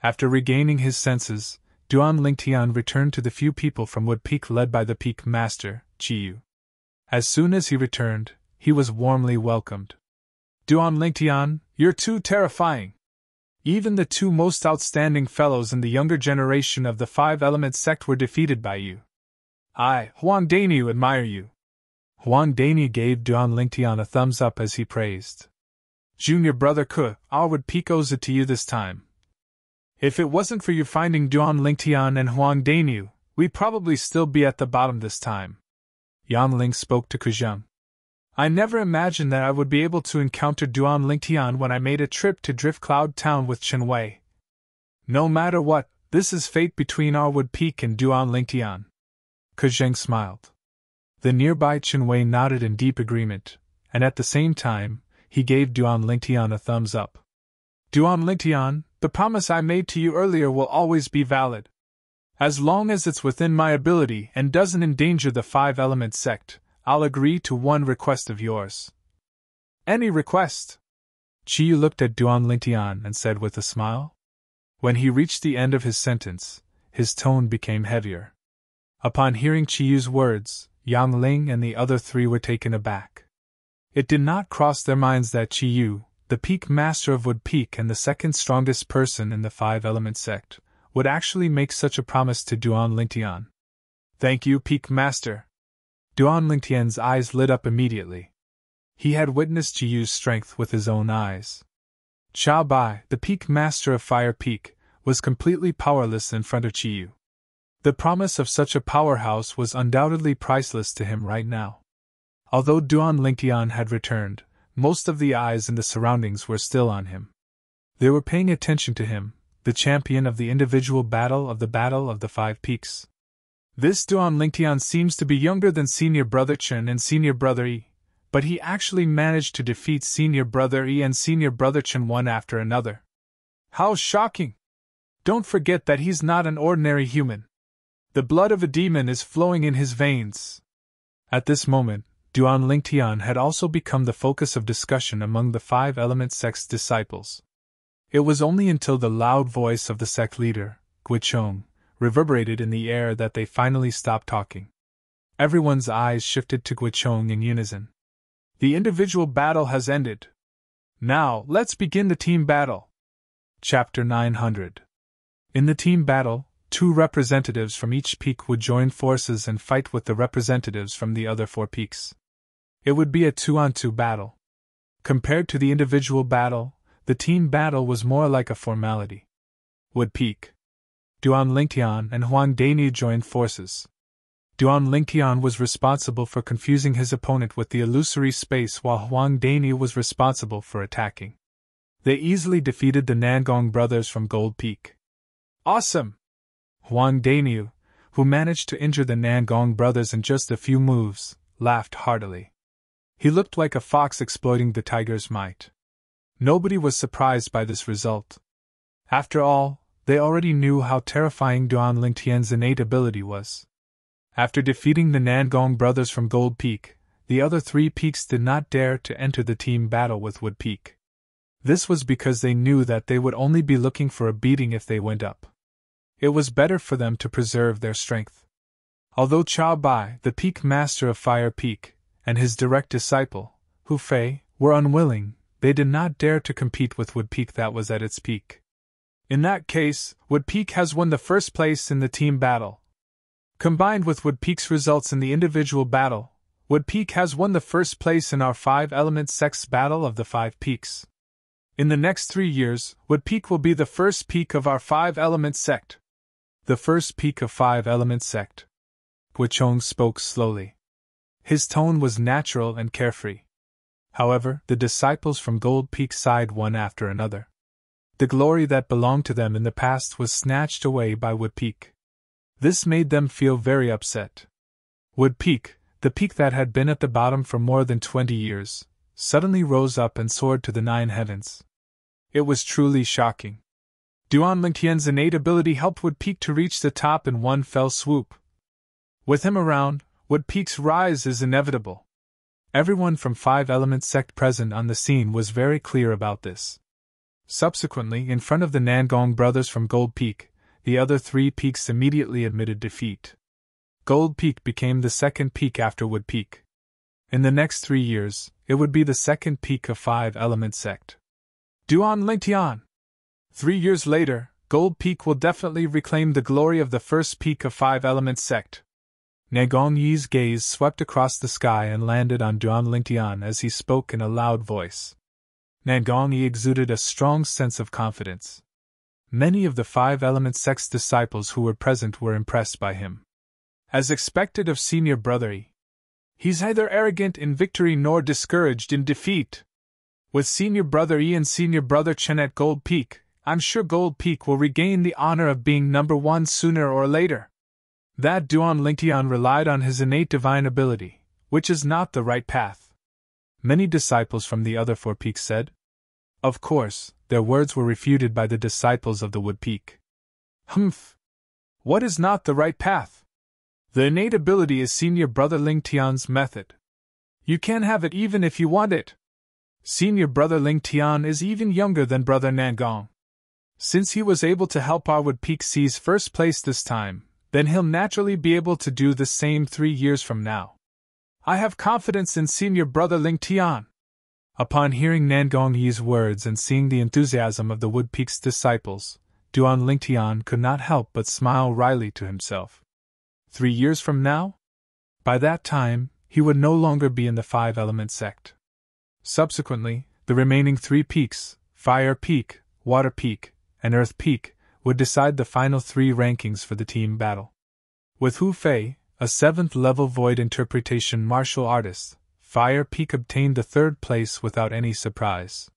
After regaining his senses, Duan Lingtian returned to the few people from Wood Peak led by the Peak Master, Chiyu. As soon as he returned, he was warmly welcomed. Duan Lingtian, you're too terrifying. Even the two most outstanding fellows in the younger generation of the Five Element sect were defeated by you. I, Huang Dainyu, admire you. Huang Dainyu gave Duan Lingtian a thumbs up as he praised. Junior brother Ke, our Wood Peak owes it to you this time. If it wasn't for you finding Duan Lingtian and Huang Dainyu, we'd probably still be at the bottom this time. Yang Ling spoke to Kuzheng. I never imagined that I would be able to encounter Duan Lingtian when I made a trip to Drift Cloud Town with Chen Wei. No matter what, this is fate between our Wood Peak and Duan Lingtian. Kuzheng smiled. The nearby Chen Wei nodded in deep agreement, and at the same time, he gave Duan Lingtian a thumbs up. Duan Lingtian, the promise I made to you earlier will always be valid. As long as it's within my ability and doesn't endanger the Five Element sect, I'll agree to one request of yours. Any request? Chiyu looked at Duan Lingtian and said with a smile. When he reached the end of his sentence, his tone became heavier. Upon hearing Chiyu's words, Yang Ling and the other three were taken aback. It did not cross their minds that Chiyu, the Peak Master of Wood Peak and the second strongest person in the Five Element sect, would actually make such a promise to Duan Lingtian. Thank you, Peak Master. Duan Lingtian's eyes lit up immediately. He had witnessed Chiyu's strength with his own eyes. Chao Bai, the Peak Master of Fire Peak, was completely powerless in front of Chiyu. The promise of such a powerhouse was undoubtedly priceless to him right now. Although Duan Lingtian had returned, most of the eyes in the surroundings were still on him. They were paying attention to him, the champion of the individual Battle of the Five Peaks. This Duan Lingtian seems to be younger than Senior Brother Chen and Senior Brother Yi, but he actually managed to defeat Senior Brother Yi and Senior Brother Chen one after another. How shocking! Don't forget that he's not an ordinary human. The blood of a demon is flowing in his veins. At this moment, Duan Lingtian had also become the focus of discussion among the Five Element sect's disciples. It was only until the loud voice of the sect leader, Guichong, reverberated in the air that they finally stopped talking. Everyone's eyes shifted to Guichong in unison. The individual battle has ended. Now, let's begin the team battle. Chapter 900. In the team battle, 2 representatives from each peak would join forces and fight with the representatives from the other 4 peaks. It would be a 2-on-2 battle. Compared to the individual battle, the team battle was more like a formality. Wood Peak. Duan Lingtian and Huang Dainyu joined forces. Duan Lingtian was responsible for confusing his opponent with the illusory space while Huang Dainyu was responsible for attacking. They easily defeated the Nangong brothers from Gold Peak. Awesome! Huang Dainyu, who managed to injure the Nangong brothers in just a few moves, laughed heartily. He looked like a fox exploiting the tiger's might. Nobody was surprised by this result. After all, they already knew how terrifying Duan Lingtian's innate ability was. After defeating the Nangong brothers from Gold Peak, the other 3 peaks did not dare to enter the team battle with Wood Peak. This was because they knew that they would only be looking for a beating if they went up. It was better for them to preserve their strength. Although Chao Bai, the Peak Master of Fire Peak, and his direct disciple, Hu Fei, were unwilling, they did not dare to compete with Wood Peak that was at its peak. In that case, Wood Peak has won the first place in the team battle. Combined with Wood Peak's results in the individual battle, Wood Peak has won the first place in our 5 Element sect's Battle of the 5 Peaks. In the next 3 years, Wood Peak will be the first peak of our 5 Element sect. The first peak of 5 Element sect. Guichong spoke slowly. His tone was natural and carefree. However, the disciples from Gold Peak sighed one after another. The glory that belonged to them in the past was snatched away by Wood Peak. This made them feel very upset. Wood Peak, the peak that had been at the bottom for more than 20 years, suddenly rose up and soared to the 9 heavens. It was truly shocking. Duan Lingtian's innate ability helped Wood Peak to reach the top in one fell swoop. With him around, Wood Peak's rise is inevitable. Everyone from 5 Element sect present on the scene was very clear about this. Subsequently, in front of the Nangong brothers from Gold Peak, the other 3 peaks immediately admitted defeat. Gold Peak became the second peak after Wood Peak. In the next 3 years, it would be the second peak of 5-element sect. Duan Lingtian. 3 years later, Gold Peak will definitely reclaim the glory of the first peak of 5-element sect. Nagong Yi's gaze swept across the sky and landed on Duan Lingtian as he spoke in a loud voice. Nagong Yi exuded a strong sense of confidence. Many of the 5-element sect's disciples who were present were impressed by him. As expected of senior brother Yi, he's neither arrogant in victory nor discouraged in defeat. With senior brother Yi and senior brother Chen at Gold Peak, I'm sure Gold Peak will regain the honor of being number 1 sooner or later. That Duan Lingtian relied on his innate divine ability, which is not the right path. Many disciples from the other 4 peaks said. Of course, their words were refuted by the disciples of the Wood Peak. Humph! What is not the right path? The innate ability is senior brother Lingtian's method. You can have it even if you want it. Senior brother Lingtian is even younger than brother Nangong. Since he was able to help our Wood Peak seize first place this time, then he'll naturally be able to do the same 3 years from now. I have confidence in senior brother Lingtian. Upon hearing Nangong Yi's words and seeing the enthusiasm of the Wood Peak's disciples, Duan Lingtian could not help but smile wryly to himself. 3 years from now? By that time, he would no longer be in the 5-element sect. Subsequently, the remaining 3 peaks, Fire Peak, Water Peak, and Earth Peak, would decide the final 3 rankings for the team battle. With Hu Fei, a 7th-level void interpretation martial artist, Fire Peak obtained the 3rd place without any surprise.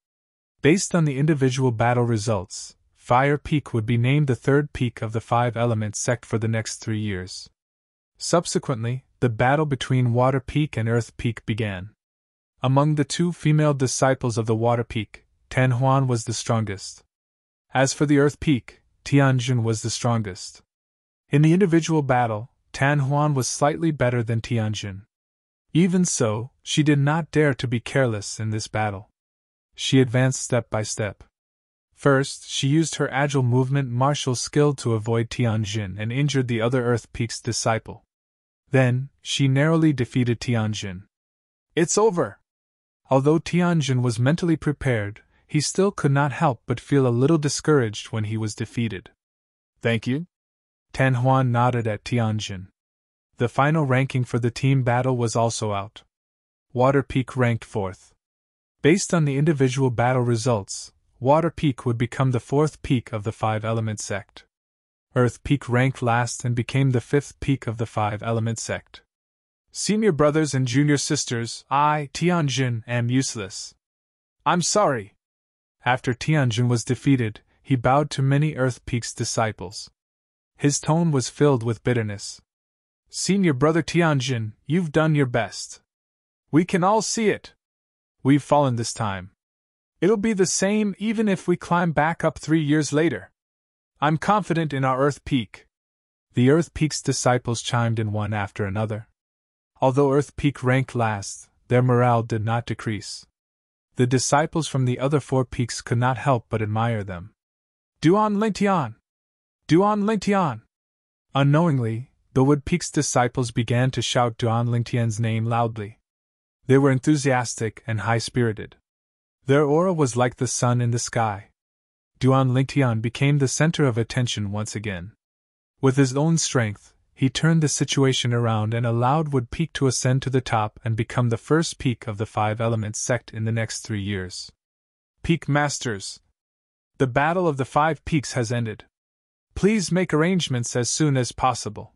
Based on the individual battle results, Fire Peak would be named the 3rd peak of the 5-element sect for the next 3 years. Subsequently, the battle between Water Peak and Earth Peak began. Among the 2 female disciples of the Water Peak, Tan Huan was the strongest. As for the Earth Peak, Tianjun was the strongest. In the individual battle, Tan Huan was slightly better than Tianjun. Even so, she did not dare to be careless in this battle. She advanced step by step. First, she used her agile movement martial skill to avoid Tianjin and injured the other Earth Peak's disciple. Then, she narrowly defeated Tianjin. It's over! Although Tianjin was mentally prepared, he still could not help but feel a little discouraged when he was defeated. Thank you? Tan Huan nodded at Tianjin. The final ranking for the team battle was also out. Water Peak ranked 4th. Based on the individual battle results, Water Peak would become the 4th peak of the 5-element sect. Earth Peak ranked last and became the 5th peak of the 5-element sect. Senior brothers and junior sisters, I, Tianjin, am useless. I'm sorry. After Tianjin was defeated, he bowed to many Earth Peak's disciples. His tone was filled with bitterness. Senior brother Tianjin, you've done your best. We can all see it. We've fallen this time. It'll be the same even if we climb back up 3 years later. I'm confident in our Earth Peak. The Earth Peak's disciples chimed in one after another. Although Earth Peak ranked last, their morale did not decrease. The disciples from the other 4 peaks could not help but admire them. Duan Lingtian! Duan Lingtian! Unknowingly, the Wood Peak's disciples began to shout Duan Lingtian's name loudly. They were enthusiastic and high-spirited. Their aura was like the sun in the sky. Duan Lingtian became the center of attention once again. With his own strength, he turned the situation around and allowed Wood Peak to ascend to the top and become the first peak of the 5-element sect in the next 3 years. Peak Masters! The battle of the 5 peaks has ended. Please make arrangements as soon as possible.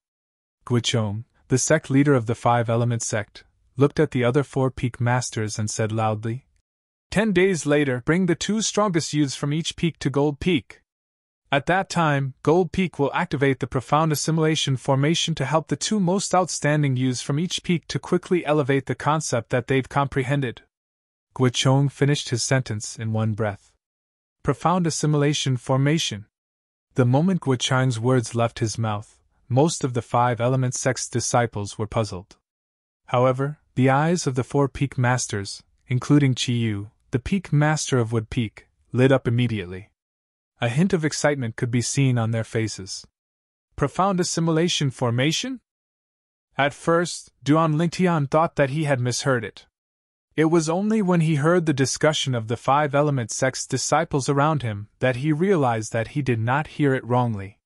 Guichong, the sect leader of the 5-element sect, looked at the other 4 peak masters and said loudly, 10 days later, bring the 2 strongest youths from each peak to Gold Peak. At that time, Gold Peak will activate the profound assimilation formation to help the 2 most outstanding youths from each peak to quickly elevate the concept that they've comprehended. Guichong finished his sentence in one breath. Profound assimilation formation. The moment Guichong's words left his mouth, most of the 5-element sect's disciples were puzzled. However, the eyes of the 4 peak masters, including Chi Yu, the peak master of Wood Peak, lit up immediately. A hint of excitement could be seen on their faces. Profound assimilation formation? At first, Duan Lingtian thought that he had misheard it. It was only when he heard the discussion of the five-element sect's disciples around him that he realized that he did not hear it wrongly.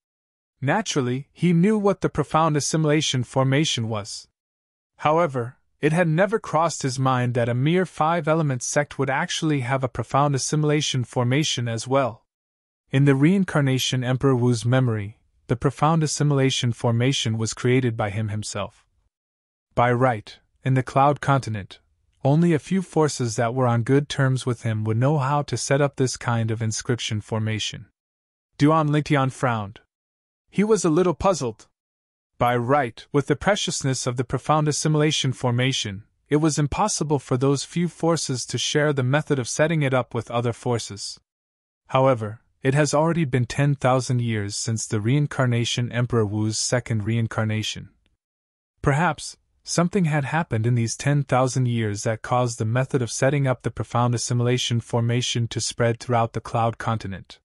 Naturally, he knew what the profound assimilation formation was. However, it had never crossed his mind that a mere five-element sect would actually have a profound assimilation formation as well. In the reincarnation Emperor Wu's memory, the profound assimilation formation was created by him himself. By right, in the Cloud Continent, only a few forces that were on good terms with him would know how to set up this kind of inscription formation. Duan Lingtian frowned. He was a little puzzled. By right, with the preciousness of the profound assimilation formation, it was impossible for those few forces to share the method of setting it up with other forces. However, it has already been 10,000 years since the reincarnation Emperor Wu's second reincarnation. Perhaps, something had happened in these 10,000 years that caused the method of setting up the profound assimilation formation to spread throughout the Cloud Continent.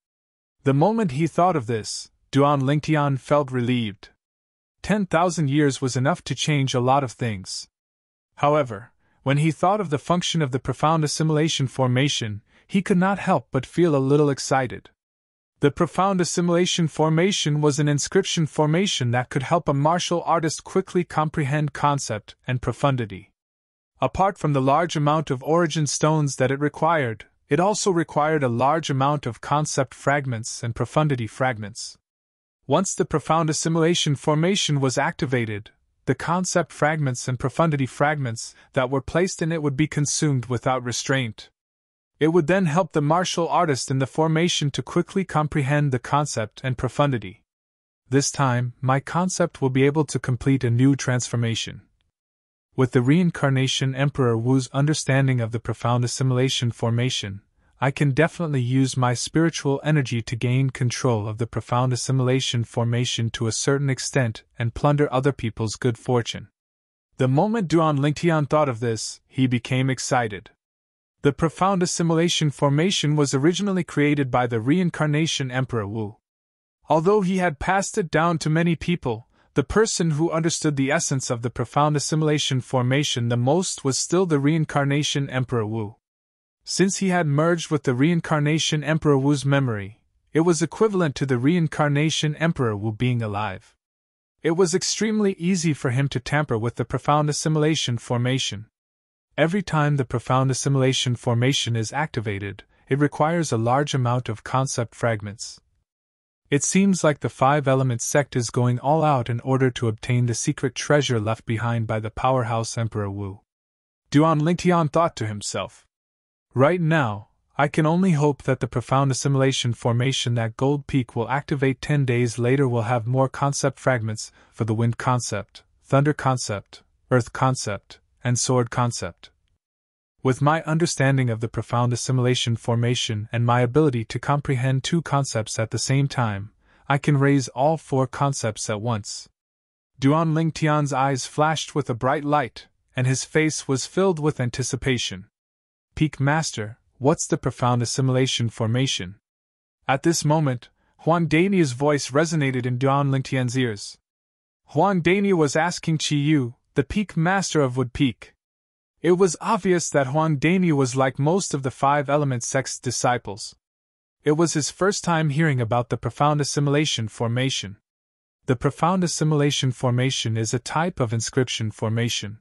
The moment he thought of this, Duan Lingtian felt relieved. 10,000 years was enough to change a lot of things. However, when he thought of the function of the profound assimilation formation, he could not help but feel a little excited. The profound assimilation formation was an inscription formation that could help a martial artist quickly comprehend concept and profundity. Apart from the large amount of origin stones that it required, it also required a large amount of concept fragments and profundity fragments. Once the profound assimilation formation was activated, the concept fragments and profundity fragments that were placed in it would be consumed without restraint. It would then help the martial artist in the formation to quickly comprehend the concept and profundity. This time, my concept will be able to complete a new transformation. With the reincarnation Emperor Wu's understanding of the profound assimilation formation, I can definitely use my spiritual energy to gain control of the profound assimilation formation to a certain extent and plunder other people's good fortune. The moment Duan Lingtian thought of this, he became excited. The profound assimilation formation was originally created by the reincarnation Emperor Wu. Although he had passed it down to many people, the person who understood the essence of the profound assimilation formation the most was still the reincarnation Emperor Wu. Since he had merged with the reincarnation Emperor Wu's memory, it was equivalent to the reincarnation Emperor Wu being alive. It was extremely easy for him to tamper with the profound assimilation formation. Every time the profound assimilation formation is activated, it requires a large amount of concept fragments. It seems like the five-element sect is going all out in order to obtain the secret treasure left behind by the powerhouse Emperor Wu. Duan Lingtian thought to himself. Right now, I can only hope that the profound assimilation formation that Gold Peak will activate 10 days later will have more concept fragments for the wind concept, thunder concept, earth concept, and sword concept. With my understanding of the profound assimilation formation and my ability to comprehend two concepts at the same time, I can raise all four concepts at once. Duan Lingtian's eyes flashed with a bright light, and his face was filled with anticipation. Peak Master, what's the profound assimilation formation? At this moment, Huang Dania's voice resonated in Duan Lingtian's ears. Huang Dania was asking Qi Yu, the Peak Master of Wood Peak. It was obvious that Huang Dania was like most of the five-element sect's disciples. It was his first time hearing about the profound assimilation formation. The profound assimilation formation is a type of inscription formation.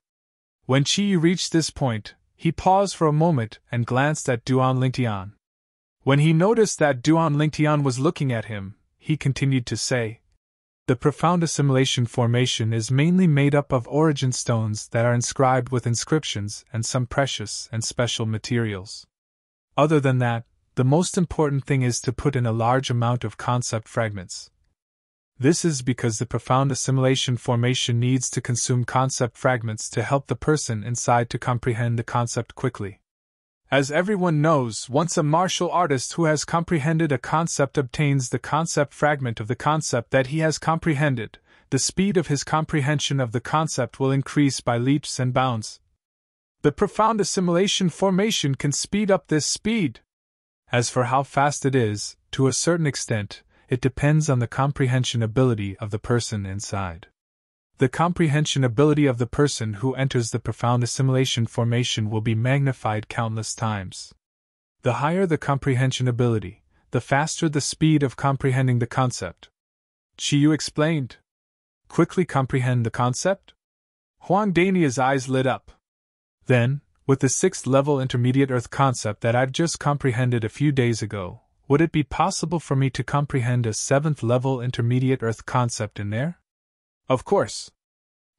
When Qi Yu reached this point, he paused for a moment and glanced at Duan Lingtian. When he noticed that Duan Lingtian was looking at him, he continued to say, "The profound assimilation formation is mainly made up of origin stones that are inscribed with inscriptions and some precious and special materials. Other than that, the most important thing is to put in a large amount of concept fragments. This is because the profound assimilation formation needs to consume concept fragments to help the person inside to comprehend the concept quickly. As everyone knows, once a martial artist who has comprehended a concept obtains the concept fragment of the concept that he has comprehended, the speed of his comprehension of the concept will increase by leaps and bounds. The profound assimilation formation can speed up this speed. As for how fast it is, to a certain extent, it depends on the comprehension ability of the person inside. The comprehension ability of the person who enters the profound assimilation formation will be magnified countless times. The higher the comprehension ability, the faster the speed of comprehending the concept. Chiyu explained. Quickly comprehend the concept? Huang Dania's eyes lit up. Then, with the 6th level intermediate earth concept that I've just comprehended a few days ago, would it be possible for me to comprehend a 7th level intermediate earth concept in there? Of course.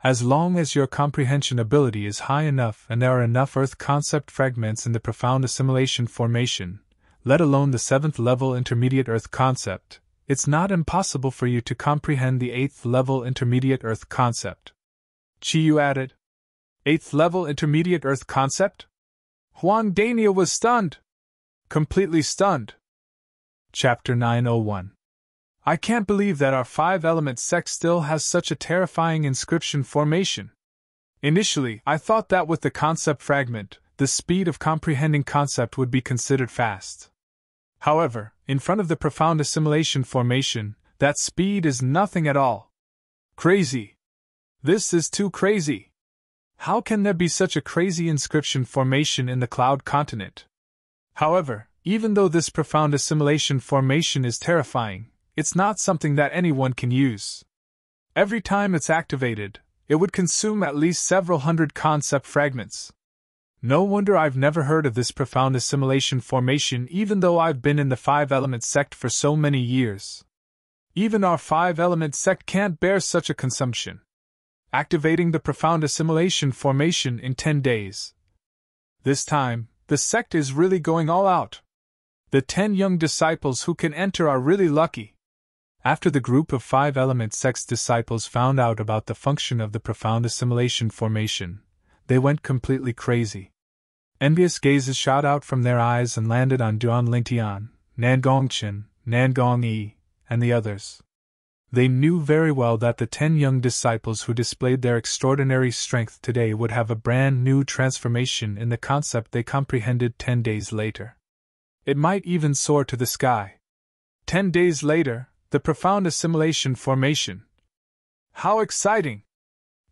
As long as your comprehension ability is high enough and there are enough earth concept fragments in the profound assimilation formation, let alone the 7th level intermediate earth concept, it's not impossible for you to comprehend the 8th level intermediate earth concept. Chiyu added. 8th level intermediate earth concept? Huang Dania was stunned. Completely stunned. Chapter 901. I can't believe that our 5-element sect still has such a terrifying inscription formation. Initially, I thought that with the concept fragment, the speed of comprehending concept would be considered fast. However, in front of the profound assimilation formation, that speed is nothing at all. Crazy. This is too crazy. How can there be such a crazy inscription formation in the cloud continent? However, even though this profound assimilation formation is terrifying, it's not something that anyone can use. Every time it's activated, it would consume at least several hundred concept fragments. No wonder I've never heard of this profound assimilation formation even though I've been in the 5-element sect for so many years. Even our 5-element sect can't bear such a consumption. Activating the profound assimilation formation in 10 days. This time, the sect is really going all out. The 10 young disciples who can enter are really lucky. After the group of 5-element sect's disciples found out about the function of the profound assimilation formation, they went completely crazy. Envious gazes shot out from their eyes and landed on Duan Lingtian, Nan Gongchen, Nan Gongyi, and the others. They knew very well that the 10 young disciples who displayed their extraordinary strength today would have a brand new transformation in the concept they comprehended 10 days later. It might even soar to the sky. 10 days later, the profound assimilation formation. How exciting!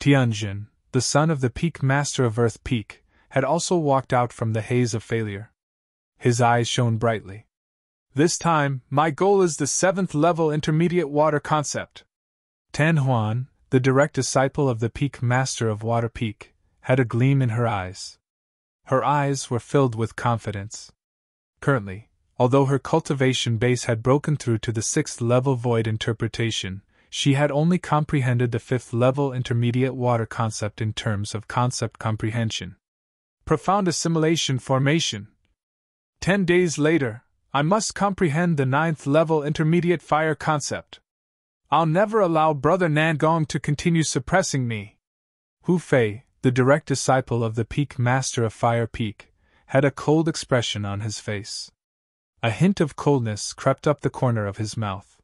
Tianjin, the son of the Peak Master of Earth Peak, had also walked out from the haze of failure. His eyes shone brightly. This time, my goal is the 7th level intermediate water concept. Tan Huan, the direct disciple of the Peak Master of Water Peak, had a gleam in her eyes. Her eyes were filled with confidence. Currently, although her cultivation base had broken through to the 6th level void interpretation, she had only comprehended the 5th level intermediate water concept in terms of concept comprehension. Profound assimilation formation. 10 days later, I must comprehend the 9th level intermediate fire concept. I'll never allow Brother Nangong to continue suppressing me. Hu Fei, the direct disciple of the Peak Master of Fire Peak, had a cold expression on his face. A hint of coldness crept up the corner of his mouth.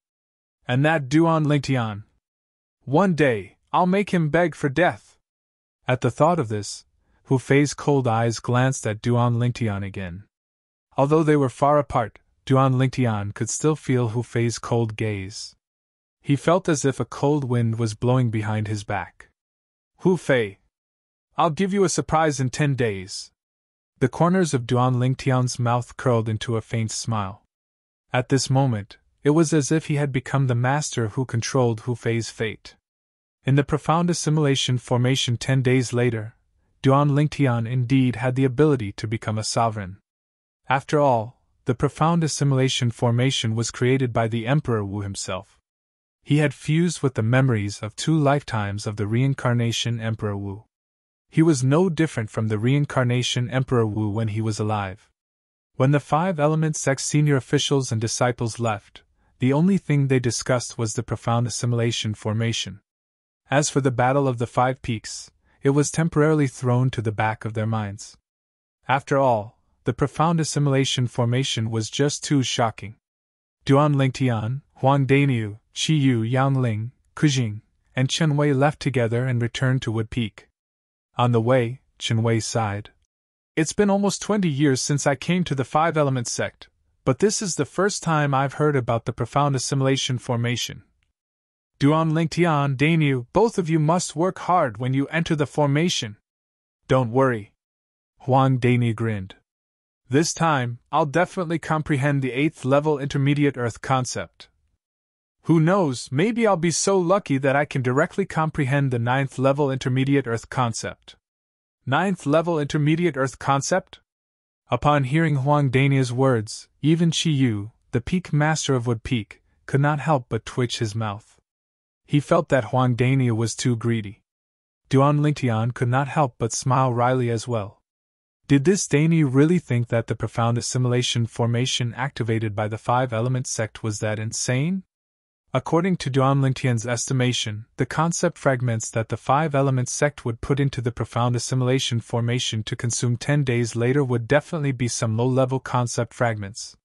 And that Duan Lingtian. One day, I'll make him beg for death. At the thought of this, Hu Fei's cold eyes glanced at Duan Lingtian again. Although they were far apart, Duan Lingtian could still feel Hu Fei's cold gaze. He felt as if a cold wind was blowing behind his back. Hu Fei, I'll give you a surprise in 10 days. The corners of Duan Lingtian's mouth curled into a faint smile. At this moment, it was as if he had become the master who controlled Hu Fei's fate. In the profound assimilation formation 10 days later, Duan Lingtian indeed had the ability to become a sovereign. After all, the profound assimilation formation was created by the Emperor Wu himself. He had fused with the memories of 2 lifetimes of the reincarnation Emperor Wu. He was no different from the reincarnation Emperor Wu when he was alive. When the 5-element sect senior officials and disciples left, the only thing they discussed was the profound assimilation formation. As for the Battle of the 5 Peaks, it was temporarily thrown to the back of their minds. After all, the profound assimilation formation was just too shocking. Duan Lingtian, Huang Daniu, Qiyu Yangling, Kujing, and Chen Wei left together and returned to Wood Peak. On the way, Chen Wei sighed. It's been almost 20 years since I came to the 5-element sect, but this is the first time I've heard about the profound assimilation formation. Duan Lingtian, Dainu, both of you must work hard when you enter the formation. Don't worry. Huang Dainu grinned. This time, I'll definitely comprehend the 8th level intermediate Earth concept. Who knows, maybe I'll be so lucky that I can directly comprehend the 9th level intermediate Earth concept. 9th level intermediate Earth concept? Upon hearing Huang Dainu's words, even Qi Yu, the peak master of Wood Peak, could not help but twitch his mouth. He felt that Huang Dainu was too greedy. Duan Lingtian could not help but smile wryly as well. Did this Dainu really think that the profound assimilation formation activated by the 5-element sect was that insane? According to Duan Lingtian's estimation, the concept fragments that the 5-element sect would put into the profound assimilation formation to consume 10 days later would definitely be some low-level concept fragments.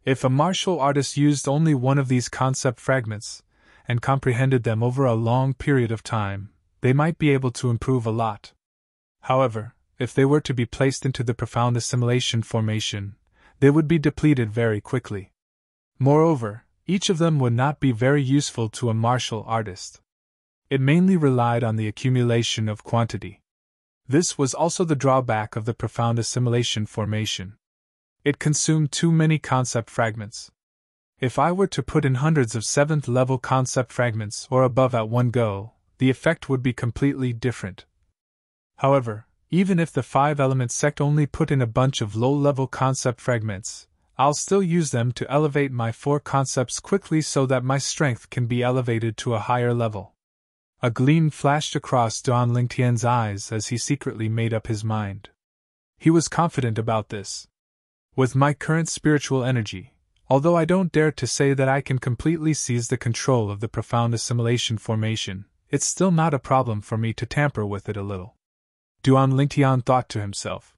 If a martial artist used only one of these concept fragments, and comprehended them over a long period of time, they might be able to improve a lot. However, if they were to be placed into the profound assimilation formation, they would be depleted very quickly. Moreover, each of them would not be very useful to a martial artist. It mainly relied on the accumulation of quantity. This was also the drawback of the profound assimilation formation. It consumed too many concept fragments. If I were to put in hundreds of 7th level concept fragments or above at one go, the effect would be completely different. However, even if the 5-element sect only put in a bunch of low-level concept fragments, I'll still use them to elevate my 4 concepts quickly so that my strength can be elevated to a higher level. A gleam flashed across Duan Lingtian's eyes as he secretly made up his mind. He was confident about this. With my current spiritual energy, although I don't dare to say that I can completely seize the control of the profound assimilation formation, it's still not a problem for me to tamper with it a little. Duan Lingtian thought to himself.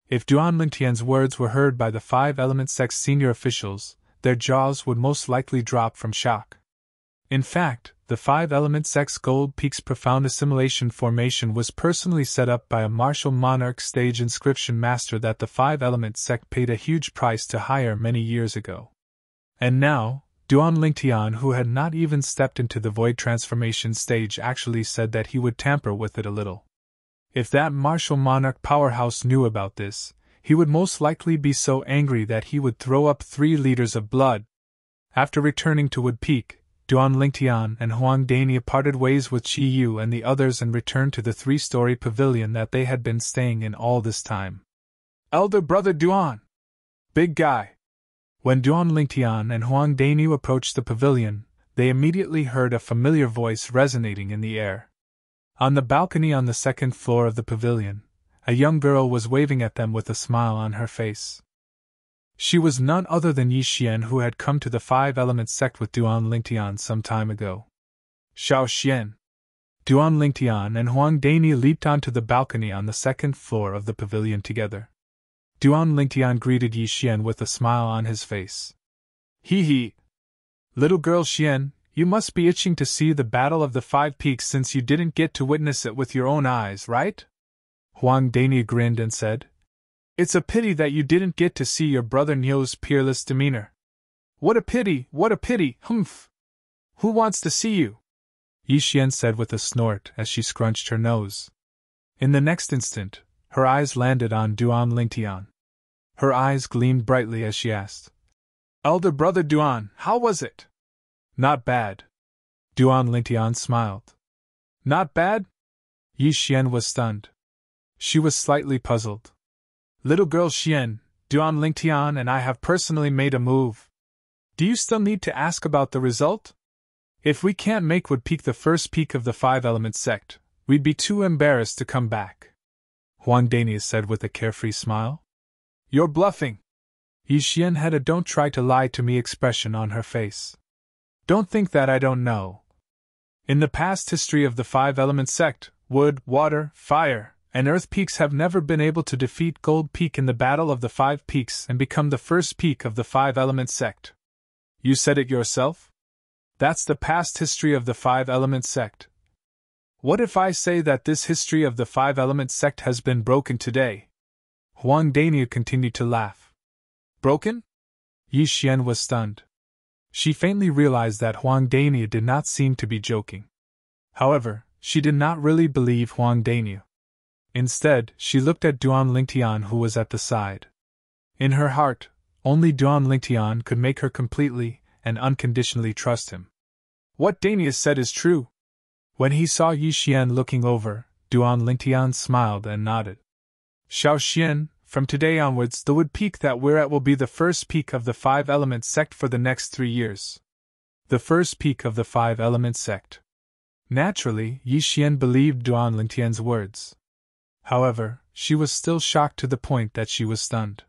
If Duan Lingtian's words were heard by the 5-element sect's senior officials, their jaws would most likely drop from shock. In fact, the 5-element sect's Gold Peak's profound assimilation formation was personally set up by a martial monarch stage inscription master that the 5-element sect paid a huge price to hire many years ago. And now, Duan Lingtian, who had not even stepped into the void transformation stage, actually said that he would tamper with it a little. If that martial monarch powerhouse knew about this, he would most likely be so angry that he would throw up 3 liters of blood. After returning to Wood Peak, Duan Lingtian and Huang Dainu parted ways with Qi Yu and the others and returned to the 3-story pavilion that they had been staying in all this time. Elder brother Duan! Big guy! When Duan Lingtian and Huang Dainu approached the pavilion, they immediately heard a familiar voice resonating in the air. On the balcony on the 2nd floor of the pavilion, a young girl was waving at them with a smile on her face. She was none other than Yi Xian, who had come to the 5-element sect with Duan Lingtian some time ago. Xiao Xian! Duan Lingtian and Huang Dainu leaped onto the balcony on the 2nd floor of the pavilion together. Duan Lingtian greeted Yi Xian with a smile on his face. Hee. Little girl Xian, you must be itching to see the Battle of the 5 Peaks since you didn't get to witness it with your own eyes, right? Huang Dainu grinned and said. It's a pity that you didn't get to see your brother Niu's peerless demeanor. What a pity, humph! Who wants to see you? Yi Xian said with a snort as she scrunched her nose. In the next instant, her eyes landed on Duan Lingtian. Her eyes gleamed brightly as she asked. Elder brother Duan, how was it? Not bad. Duan Lingtian smiled. Not bad? Yi Xian was stunned. She was slightly puzzled. Little girl Xian, Duan Lingtian and I have personally made a move. Do you still need to ask about the result? If we can't make Wood Peak the first peak of the 5-element sect, we'd be too embarrassed to come back. Huang Dainu said with a carefree smile. You're bluffing. Yi Xian had a don't try to lie to me expression on her face. Don't think that I don't know. In the past history of the 5-element sect, wood, water, fire, and Earth Peaks have never been able to defeat Gold Peak in the Battle of the 5 Peaks and become the first peak of the 5-element sect. You said it yourself? That's the past history of the 5-element sect. What if I say that this history of the 5-element sect has been broken today? Huang Dainu continued to laugh. Broken? Yi Xian was stunned. She faintly realized that Huang Dania did not seem to be joking. However, she did not really believe Huang Dania. Instead, she looked at Duan Lingtian, who was at the side. In her heart, only Duan Lingtian could make her completely and unconditionally trust him. What Dania said is true. When he saw Yi Xian looking over, Duan Lingtian smiled and nodded. Xiao Xian, from today onwards, the wood peak that we're at will be the first peak of the five-element sect for the next 3 years. The first peak of the five-element sect. Naturally, Yi Xian believed Duan Lingtian's words. However, she was still shocked to the point that she was stunned.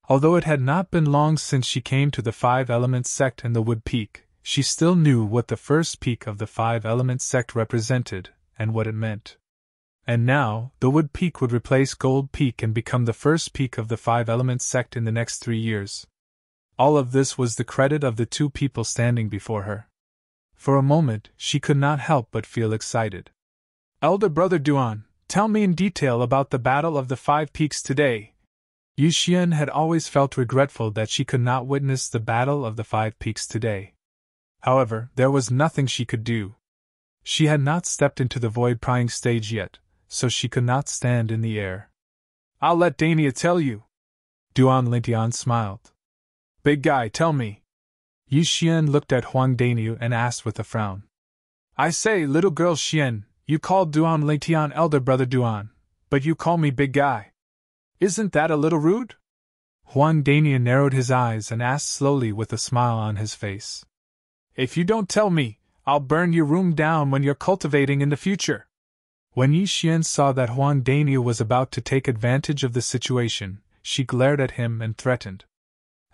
Although it had not been long since she came to the five-element sect and the wood peak, she still knew what the first peak of the five-element sect represented and what it meant. And now, the wood peak would replace gold peak and become the first peak of the five-element sect in the next 3 years. All of this was the credit of the two people standing before her. For a moment, she could not help but feel excited. Elder Brother Duan, tell me in detail about the Battle of the Five Peaks today. Yi Xian had always felt regretful that she could not witness the Battle of the Five Peaks today. However, there was nothing she could do. She had not stepped into the void prying stage yet, so she could not stand in the air. I'll let Dania tell you. Duan Lingtian smiled. Big guy, tell me. Yi Xian looked at Huang Daniu and asked with a frown. I say, little girl Xian, you called Duan Lingtian Elder Brother Duan, but you call me big guy. Isn't that a little rude? Huang Daniu narrowed his eyes and asked slowly with a smile on his face. If you don't tell me, I'll burn your room down when you're cultivating in the future. When Yi Xian saw that Huang Daniu was about to take advantage of the situation, she glared at him and threatened.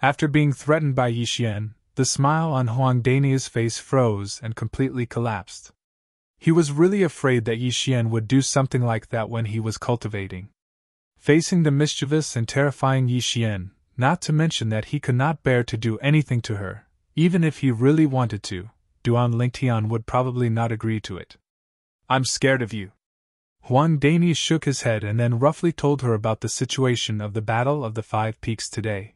After being threatened by Yi Xian, the smile on Huang Daniu's face froze and completely collapsed. He was really afraid that Yi Xian would do something like that when he was cultivating. Facing the mischievous and terrifying Yi Xian, not to mention that he could not bear to do anything to her, even if he really wanted to, Duan Lingtian would probably not agree to it. I'm scared of you. Huang Daniu shook his head and then roughly told her about the situation of the Battle of the Five Peaks today.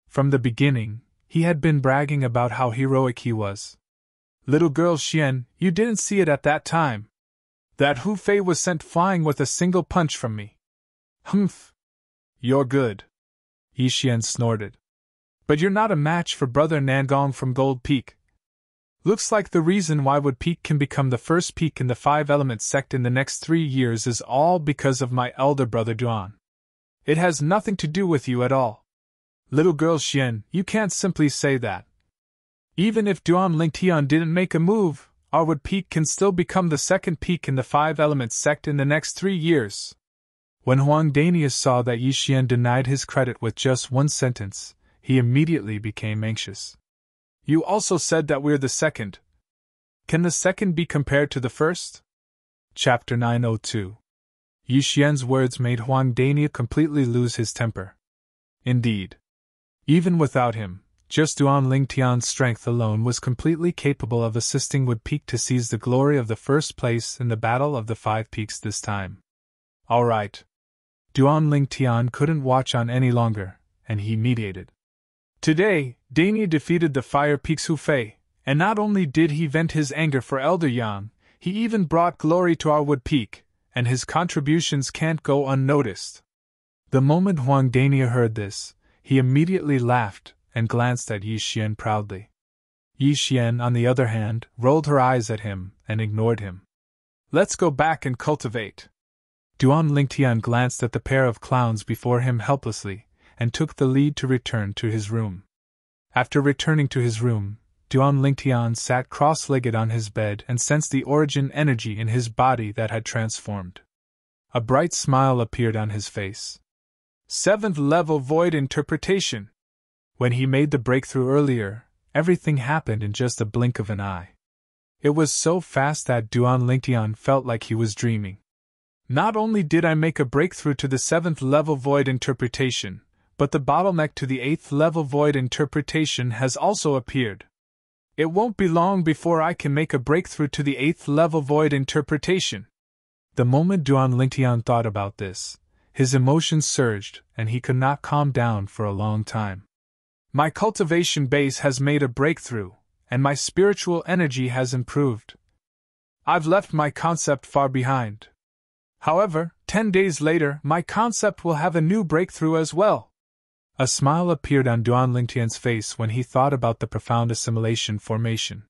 From the beginning, he had been bragging about how heroic he was. Little girl Xian, you didn't see it at that time. That Hu Fei was sent flying with a single punch from me. Humph. You're good. Yi Xian snorted. But you're not a match for Brother Nangong from Gold Peak. Looks like the reason why Wood Peak can become the first peak in the five-element sect in the next 3 years is all because of my elder brother Duan. It has nothing to do with you at all. Little girl Xian, you can't simply say that. Even if Duan Lingtian didn't make a move, our Wood Peak can still become the second peak in the five-element sect in the next 3 years. When Huang Daniu saw that Yi Xian denied his credit with just one sentence, he immediately became anxious. You also said that we're the second. Can the second be compared to the first? Chapter 902. Yi Xian's words made Huang Daniu completely lose his temper. Indeed. Even without him, just Duan Lingtian's strength alone was completely capable of assisting Wood Peak to seize the glory of the first place in the Battle of the Five Peaks this time. All right. Duan Lingtian couldn't watch on any longer, and he mediated. Today, Dania defeated the Fire Peak's Hu Fei, and not only did he vent his anger for Elder Yang, he even brought glory to our Wood Peak, and his contributions can't go unnoticed. The moment Huang Dania heard this, he immediately laughed and glanced at Yi Xian proudly. Yi Xian, on the other hand, rolled her eyes at him and ignored him. Let's go back and cultivate. Duan Lingtian glanced at the pair of clowns before him helplessly, and took the lead to return to his room. After returning to his room, Duan Lingtian sat cross-legged on his bed and sensed the origin energy in his body that had transformed. A bright smile appeared on his face. 7th level void interpretation. When he made the breakthrough earlier, everything happened in just a blink of an eye. It was so fast that Duan Lingtian felt like he was dreaming. Not only did I make a breakthrough to the 7th level void interpretation, but the bottleneck to the 8th level void interpretation has also appeared. It won't be long before I can make a breakthrough to the 8th level void interpretation. The moment Duan Lingtian thought about this, his emotions surged and he could not calm down for a long time. My cultivation base has made a breakthrough, and my spiritual energy has improved. I've left my concept far behind. However, 10 days later, my concept will have a new breakthrough as well. A smile appeared on Duan Lingtian's face when he thought about the profound assimilation formation.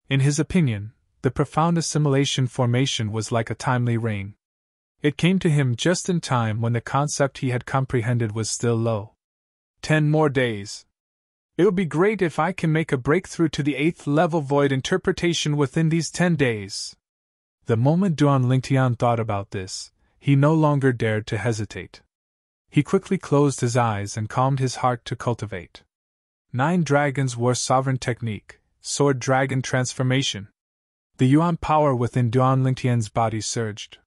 In his opinion, the profound assimilation formation was like a timely rain. It came to him just in time when the concept he had comprehended was still low. 10 more days. It would be great if I can make a breakthrough to the 8th level void interpretation within these 10 days. The moment Duan Lingtian thought about this, he no longer dared to hesitate. He quickly closed his eyes and calmed his heart to cultivate. 9 dragons wore sovereign technique, sword dragon transformation. The yuan power within Duan Lingtian's body surged.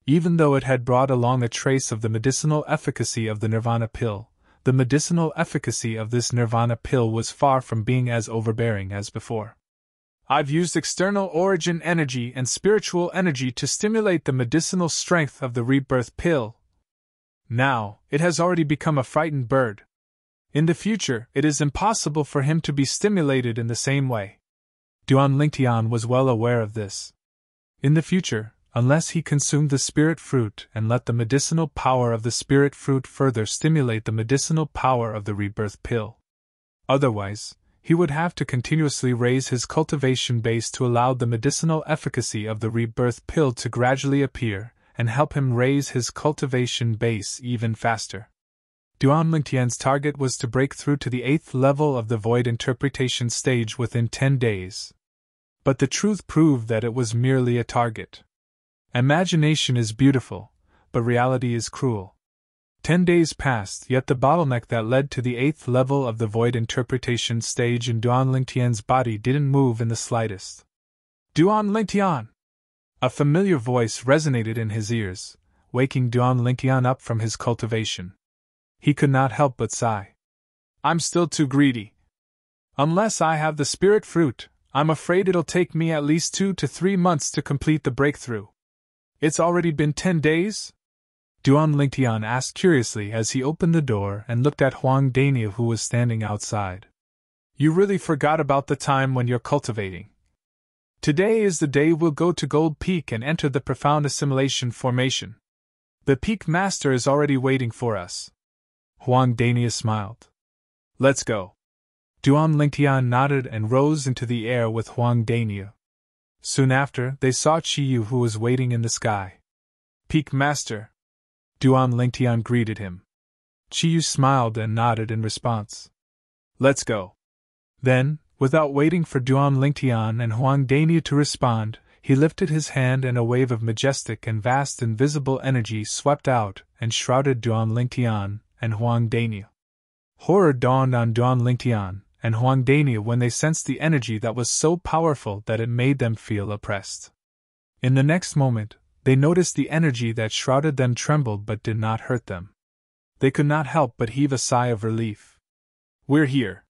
Even though it had brought along a trace of the medicinal efficacy of the nirvana pill, the medicinal efficacy of this nirvana pill was far from being as overbearing as before. I've used external origin energy and spiritual energy to stimulate the medicinal strength of the rebirth pill. Now, it has already become a frightened bird. In the future, it is impossible for him to be stimulated in the same way. Duan Lingtian was well aware of this. In the future, unless he consumed the spirit fruit and let the medicinal power of the spirit fruit further stimulate the medicinal power of the rebirth pill. Otherwise, he would have to continuously raise his cultivation base to allow the medicinal efficacy of the rebirth pill to gradually appear and help him raise his cultivation base even faster. Duan Lingtian's target was to break through to the 8th level of the void interpretation stage within 10 days. But the truth proved that it was merely a target. Imagination is beautiful, but reality is cruel. 10 days passed, yet the bottleneck that led to the 8th level of the void interpretation stage in Duan Lingtian's body didn't move in the slightest. Duan Lingtian! A familiar voice resonated in his ears, waking Duan Lingtian up from his cultivation. He could not help but sigh. I'm still too greedy. Unless I have the spirit fruit, I'm afraid it'll take me at least 2 to 3 months to complete the breakthrough. It's already been 10 days? Duan Lingtian asked curiously as he opened the door and looked at Huang Dania, who was standing outside. You really forgot about the time when you're cultivating. Today is the day we'll go to Gold Peak and enter the profound assimilation formation. The Peak Master is already waiting for us. Huang Dania smiled. Let's go. Duan Lingtian nodded and rose into the air with Huang Dania. Soon after, they saw Qiyu, who was waiting in the sky. Peak Master. Duan Lingtian greeted him. Qiyu smiled and nodded in response. Let's go. Then, without waiting for Duan Lingtian and Huang Dania to respond, he lifted his hand and a wave of majestic and vast invisible energy swept out and shrouded Duan Lingtian and Huang Dania. Horror dawned on Duan Lingtian and Huang Dania when they sensed the energy that was so powerful that it made them feel oppressed. In the next moment, they noticed the energy that shrouded them trembled but did not hurt them. They could not help but heave a sigh of relief. We're here.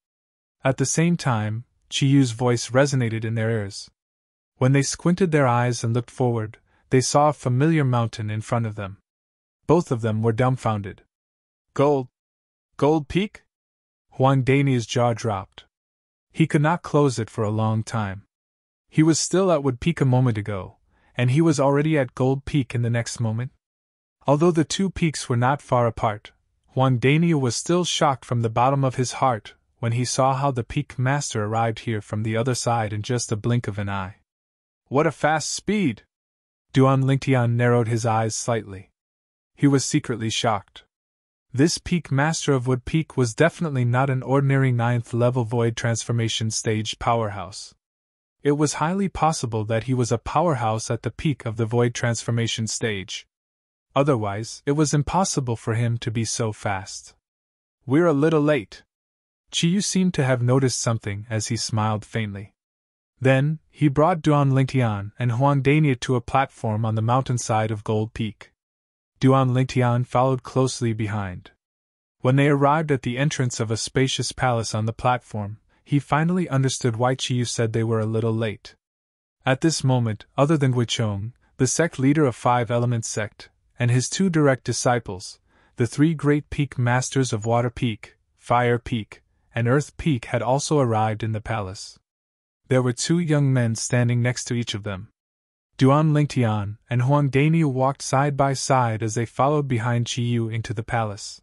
At the same time, Qiyu's voice resonated in their ears. When they squinted their eyes and looked forward, they saw a familiar mountain in front of them. Both of them were dumbfounded. Gold Peak? Huang Dania's jaw dropped. He could not close it for a long time. He was still at Wood Peak a moment ago, and he was already at Gold Peak in the next moment. Although the two peaks were not far apart, Huang Dania was still shocked from the bottom of his heart when he saw how the Peak Master arrived here from the other side in just a blink of an eye. What a fast speed! Duan Lingtian narrowed his eyes slightly. He was secretly shocked. This Peak Master of Wood Peak was definitely not an ordinary 9th level void transformation stage powerhouse. It was highly possible that he was a powerhouse at the peak of the void transformation stage. Otherwise, it was impossible for him to be so fast. We're a little late. Qiyu seemed to have noticed something as he smiled faintly. Then, he brought Duan Lingtian and Huang Dania to a platform on the mountainside of Gold Peak. Duan Lingtian followed closely behind. When they arrived at the entrance of a spacious palace on the platform, he finally understood why Qiyu said they were a little late. At this moment, other than Guichong, the sect leader of 5 Element sect, and his 2 direct disciples, the 3 great peak masters of Water Peak, Fire Peak, and Earth Peak had also arrived in the palace. There were 2 young men standing next to each of them. Duan Lingtian and Huang Daniel walked side by side as they followed behind Qiyu into the palace.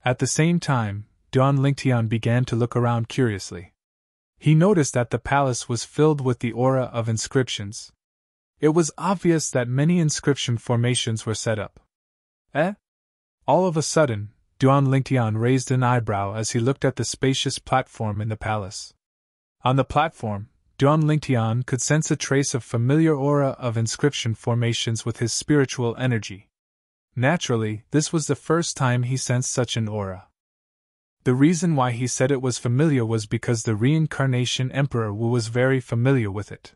At the same time, Duan Lingtian began to look around curiously. He noticed that the palace was filled with the aura of inscriptions. It was obvious that many inscription formations were set up. All of a sudden, Duan Lingtian raised an eyebrow as he looked at the spacious platform in the palace. On the platform, Duan Lingtian could sense a trace of familiar aura of inscription formations with his spiritual energy. Naturally, this was the first time he sensed such an aura. The reason why he said it was familiar was because the Reincarnation Emperor Wu was very familiar with it.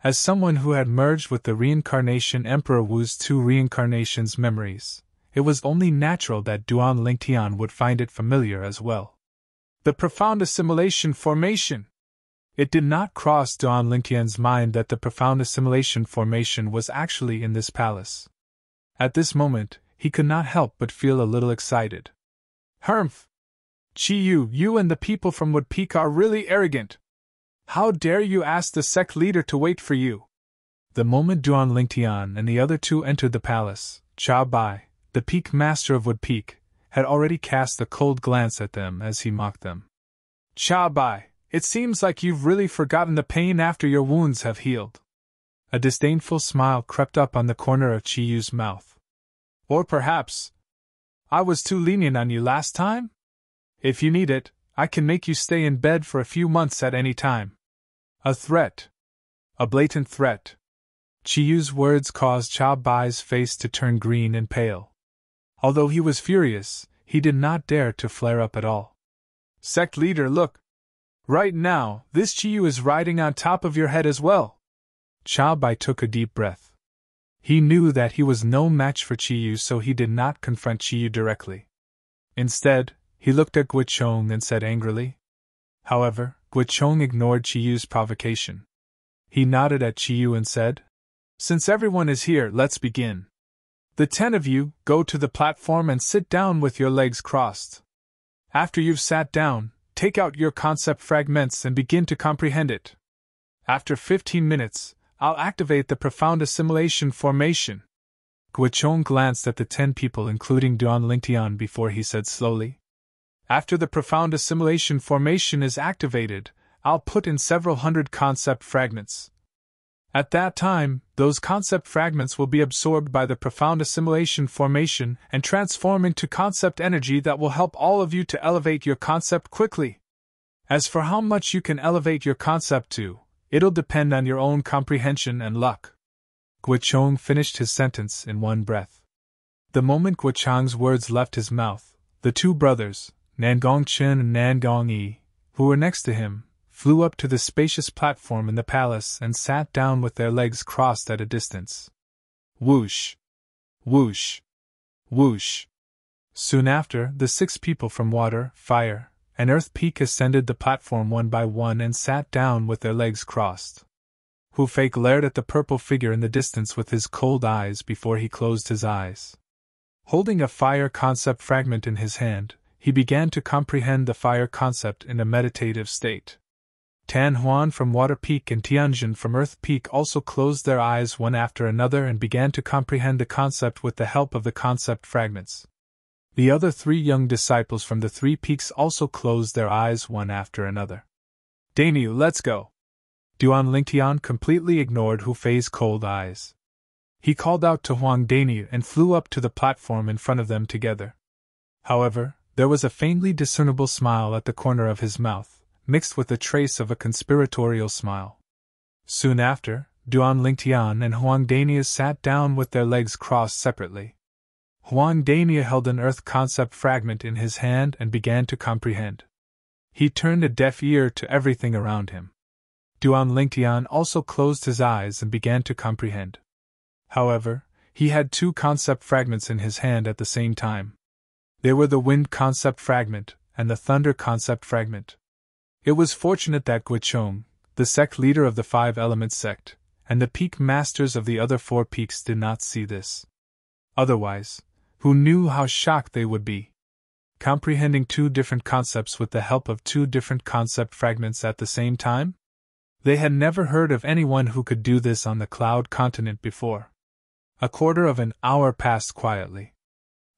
As someone who had merged with the Reincarnation Emperor Wu's 2 reincarnations memories, it was only natural that Duan Lingtian would find it familiar as well. The profound assimilation formation! It did not cross Duan Lingtian's mind that the profound assimilation formation was actually in this palace. At this moment, he could not help but feel a little excited. Humph! Qiyu, you and the people from Wood Peak are really arrogant. How dare you ask the sect leader to wait for you? The moment Duan Lingtian and the other 2 entered the palace, Chao Bai, the peak master of Wood Peak, had already cast a cold glance at them as he mocked them. Chao Bai, it seems like you've really forgotten the pain after your wounds have healed. A disdainful smile crept up on the corner of Qiyu's mouth. Or perhaps, I was too lenient on you last time? If you need it, I can make you stay in bed for a few months at any time. A threat. A blatant threat. Qiyu's words caused Chao Bai's face to turn green and pale. Although he was furious, he did not dare to flare up at all. Sect leader, look! Right now, this Qiyu is riding on top of your head as well. Chao Bai took a deep breath. He knew that he was no match for Qiyu, so he did not confront Qiyu directly. Instead, he looked at Guichong and said angrily. However, Guichong ignored Qiyu's provocation. He nodded at Qiyu and said, Since everyone is here, let's begin. The 10 of you, go to the platform and sit down with your legs crossed. After you've sat down, take out your concept fragments and begin to comprehend it. After 15 minutes, I'll activate the profound assimilation formation. Guichong glanced at the 10 people including Duan Lingtian before he said slowly. After the profound assimilation formation is activated, I'll put in several hundred concept fragments. At that time, those concept fragments will be absorbed by the profound assimilation formation and transform into concept energy that will help all of you to elevate your concept quickly. As for how much you can elevate your concept to, it'll depend on your own comprehension and luck. Guichong finished his sentence in one breath. The moment Guichong's words left his mouth, the 2 brothers, Nangong Chen and Nangong Yi, who were next to him, flew up to the spacious platform in the palace and sat down with their legs crossed at a distance. Whoosh! Whoosh! Whoosh! Soon after, the 6 people from Water, Fire, and Earth Peak ascended the platform one by one and sat down with their legs crossed. Hu Fei glared at the purple figure in the distance with his cold eyes before he closed his eyes. Holding a fire concept fragment in his hand, he began to comprehend the fire concept in a meditative state. Tan Huan from Water Peak and Tianjin from Earth Peak also closed their eyes one after another and began to comprehend the concept with the help of the concept fragments. The other 3 young disciples from the 3 peaks also closed their eyes one after another. Daniel, let's go! Duan Lingtian completely ignored Hu Fei's cold eyes. He called out to Huang Daniel and flew up to the platform in front of them together. However, there was a faintly discernible smile at the corner of his mouth, mixed with a trace of a conspiratorial smile. Soon after, Duan Lingtian and Huang Dania sat down with their legs crossed separately. Huang Dania held an earth concept fragment in his hand and began to comprehend. He turned a deaf ear to everything around him. Duan Lingtian also closed his eyes and began to comprehend. However, he had 2 concept fragments in his hand at the same time. They were the wind concept fragment and the thunder concept fragment. It was fortunate that Guichong, the sect leader of the 5 Elements sect, and the peak masters of the other 4 peaks did not see this. Otherwise, who knew how shocked they would be? comprehending two different concepts with the help of two different concept fragments at the same time? They had never heard of anyone who could do this on the Cloud Continent before. A quarter of an hour passed quietly.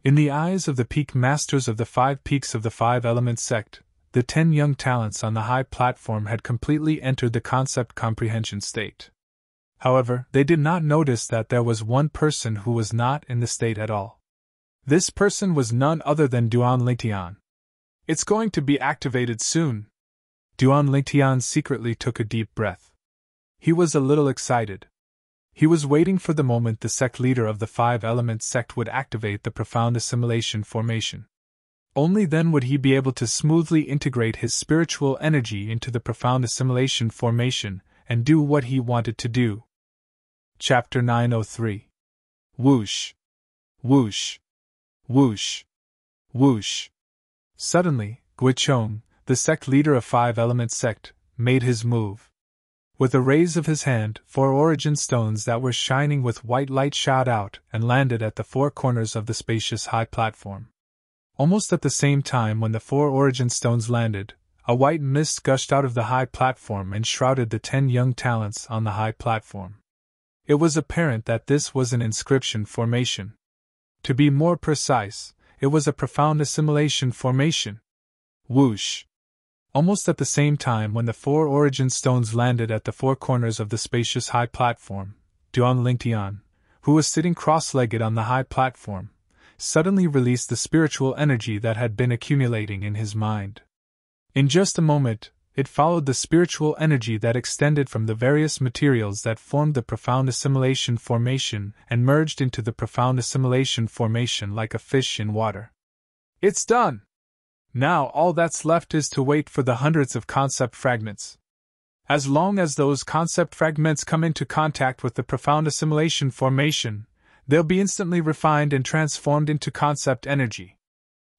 In the eyes of the peak masters of the 5 peaks of the 5-element sect, the 10 young talents on the high platform had completely entered the concept comprehension state. However, they did not notice that there was one person who was not in the state at all. This person was none other than Duan Lingtian. It's going to be activated soon. Duan Lingtian secretly took a deep breath. He was a little excited. He was waiting for the moment the sect leader of the 5-element sect would activate the profound assimilation formation. Only then would he be able to smoothly integrate his spiritual energy into the profound assimilation formation and do what he wanted to do. Chapter 903. Whoosh! Whoosh! Whoosh! Whoosh! Suddenly, Guichong, the sect leader of 5-element sect, made his move. With a raise of his hand, 4 origin stones that were shining with white light shot out and landed at the 4 corners of the spacious high platform. Almost at the same time when the 4 origin stones landed, a white mist gushed out of the high platform and shrouded the 10 young talents on the high platform. It was apparent that this was an inscription formation. To be more precise, it was a profound assimilation formation. Whoosh! Almost at the same time when the 4 origin stones landed at the 4 corners of the spacious high platform, Duan Lingtian, who was sitting cross-legged on the high platform, suddenly released the spiritual energy that had been accumulating in his mind. In just a moment, it followed the spiritual energy that extended from the various materials that formed the profound assimilation formation and merged into the profound assimilation formation like a fish in water. It's done! Now all that's left is to wait for the hundreds of concept fragments. As long as those concept fragments come into contact with the profound assimilation formation, they'll be instantly refined and transformed into concept energy.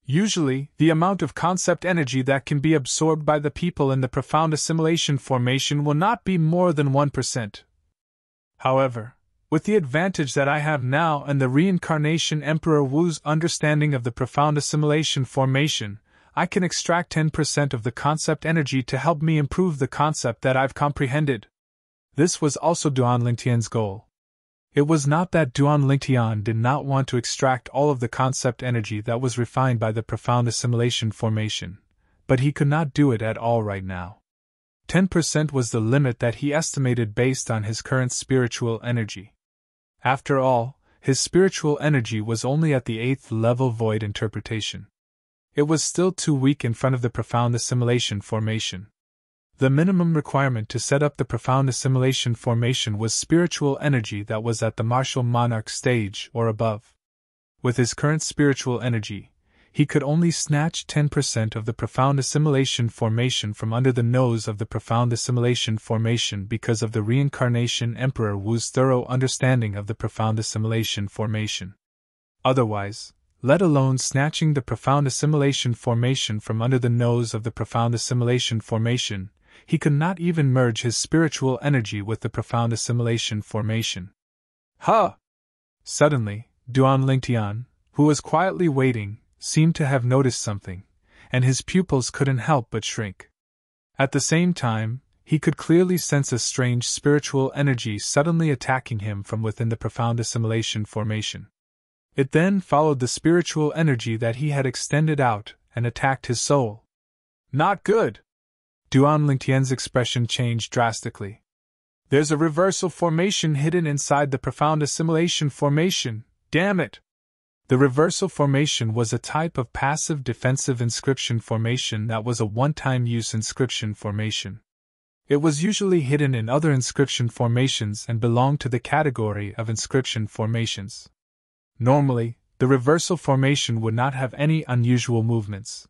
Usually, the amount of concept energy that can be absorbed by the people in the profound assimilation formation will not be more than 1%. However, with the advantage that I have now and the reincarnation Emperor Wu's understanding of the profound assimilation formation, I can extract 10% of the concept energy to help me improve the concept that I've comprehended. This was also Duan Lingtian's goal. It was not that Duan Lingtian did not want to extract all of the concept energy that was refined by the profound assimilation formation, but he could not do it at all right now. 10% was the limit that he estimated based on his current spiritual energy. After all, his spiritual energy was only at the 8th level void interpretation. It was still too weak in front of the profound assimilation formation. The minimum requirement to set up the profound assimilation formation was spiritual energy that was at the martial monarch stage or above. With his current spiritual energy, he could only snatch 10% of the profound assimilation formation from under the nose of the profound assimilation formation because of the reincarnation Emperor Wu's thorough understanding of the profound assimilation formation. Otherwise, let alone snatching the profound assimilation formation from under the nose of the profound assimilation formation, he could not even merge his spiritual energy with the profound assimilation formation. Huh! Suddenly, Duan Lingtian, who was quietly waiting, seemed to have noticed something, and his pupils couldn't help but shrink. At the same time, he could clearly sense a strange spiritual energy suddenly attacking him from within the profound assimilation formation. It then followed the spiritual energy that he had extended out and attacked his soul. Not good! Duan Lingtian's expression changed drastically. There's a reversal formation hidden inside the profound assimilation formation, damn it! The reversal formation was a type of passive defensive inscription formation that was a one-time use inscription formation. It was usually hidden in other inscription formations and belonged to the category of inscription formations. Normally, the reversal formation would not have any unusual movements.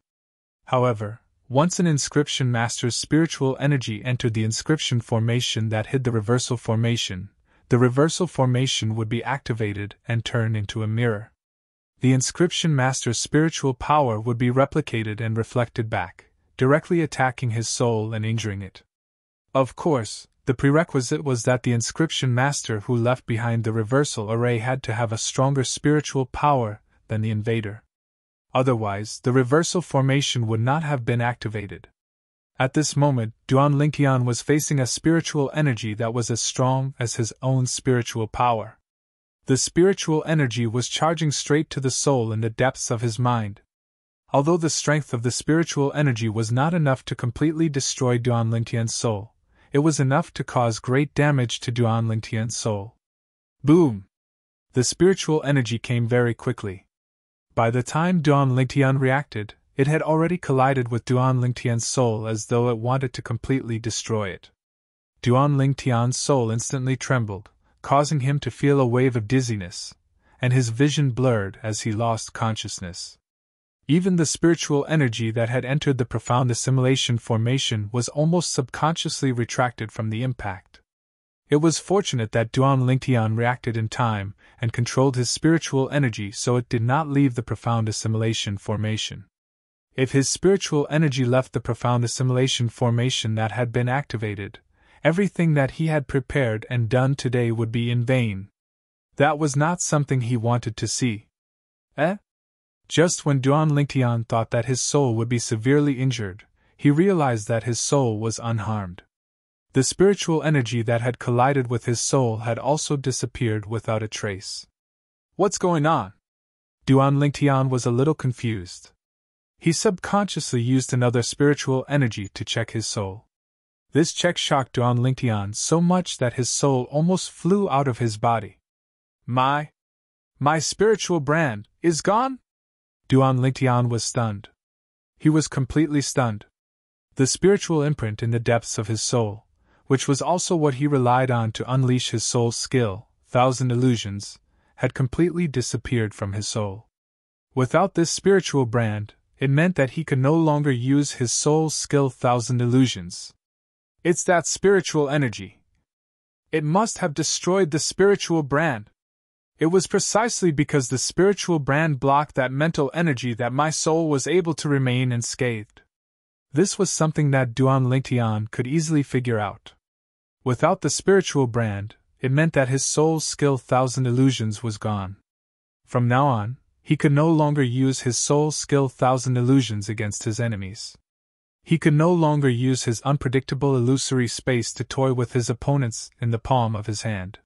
However, once an inscription master's spiritual energy entered the inscription formation that hid the reversal formation, the reversal formation would be activated and turn into a mirror. The inscription master's spiritual power would be replicated and reflected back, directly attacking his soul and injuring it. Of course, the prerequisite was that the inscription master who left behind the reversal array had to have a stronger spiritual power than the invader. Otherwise, the reversal formation would not have been activated. At this moment, Duan Lingtian was facing a spiritual energy that was as strong as his own spiritual power. The spiritual energy was charging straight to the soul in the depths of his mind. Although the strength of the spiritual energy was not enough to completely destroy Duan Lingtian's soul, it was enough to cause great damage to Duan Lingtian's soul. Boom! The spiritual energy came very quickly. By the time Duan Lingtian reacted, it had already collided with Duan Lingtian's soul as though it wanted to completely destroy it. Duan Lingtian's soul instantly trembled, causing him to feel a wave of dizziness, and his vision blurred as he lost consciousness. Even the spiritual energy that had entered the profound assimilation formation was almost subconsciously retracted from the impact. It was fortunate that Duan Lingtian reacted in time and controlled his spiritual energy so it did not leave the profound assimilation formation. If his spiritual energy left the profound assimilation formation that had been activated, everything that he had prepared and done today would be in vain. That was not something he wanted to see. Just when Duan Lingtian thought that his soul would be severely injured, he realized that his soul was unharmed. The spiritual energy that had collided with his soul had also disappeared without a trace. What's going on? Duan Lingtian was a little confused. He subconsciously used another spiritual energy to check his soul. This check shocked Duan Lingtian so much that his soul almost flew out of his body. My spiritual brand is gone? Duan Lingtian was stunned. He was completely stunned. The spiritual imprint in the depths of his soul, which was also what he relied on to unleash his soul's skill, 1,000 illusions, had completely disappeared from his soul. Without this spiritual brand, it meant that he could no longer use his soul's skill, 1,000 illusions. It's that spiritual energy. It must have destroyed the spiritual brand. It was precisely because the spiritual brand blocked that mental energy that my soul was able to remain unscathed. This was something that Duan Lingtian could easily figure out. Without the spiritual brand, it meant that his soul's skill, 1,000 illusions, was gone. From now on, he could no longer use his soul's skill, 1,000 illusions, against his enemies. He could no longer use his unpredictable illusory space to toy with his opponents in the palm of his hand.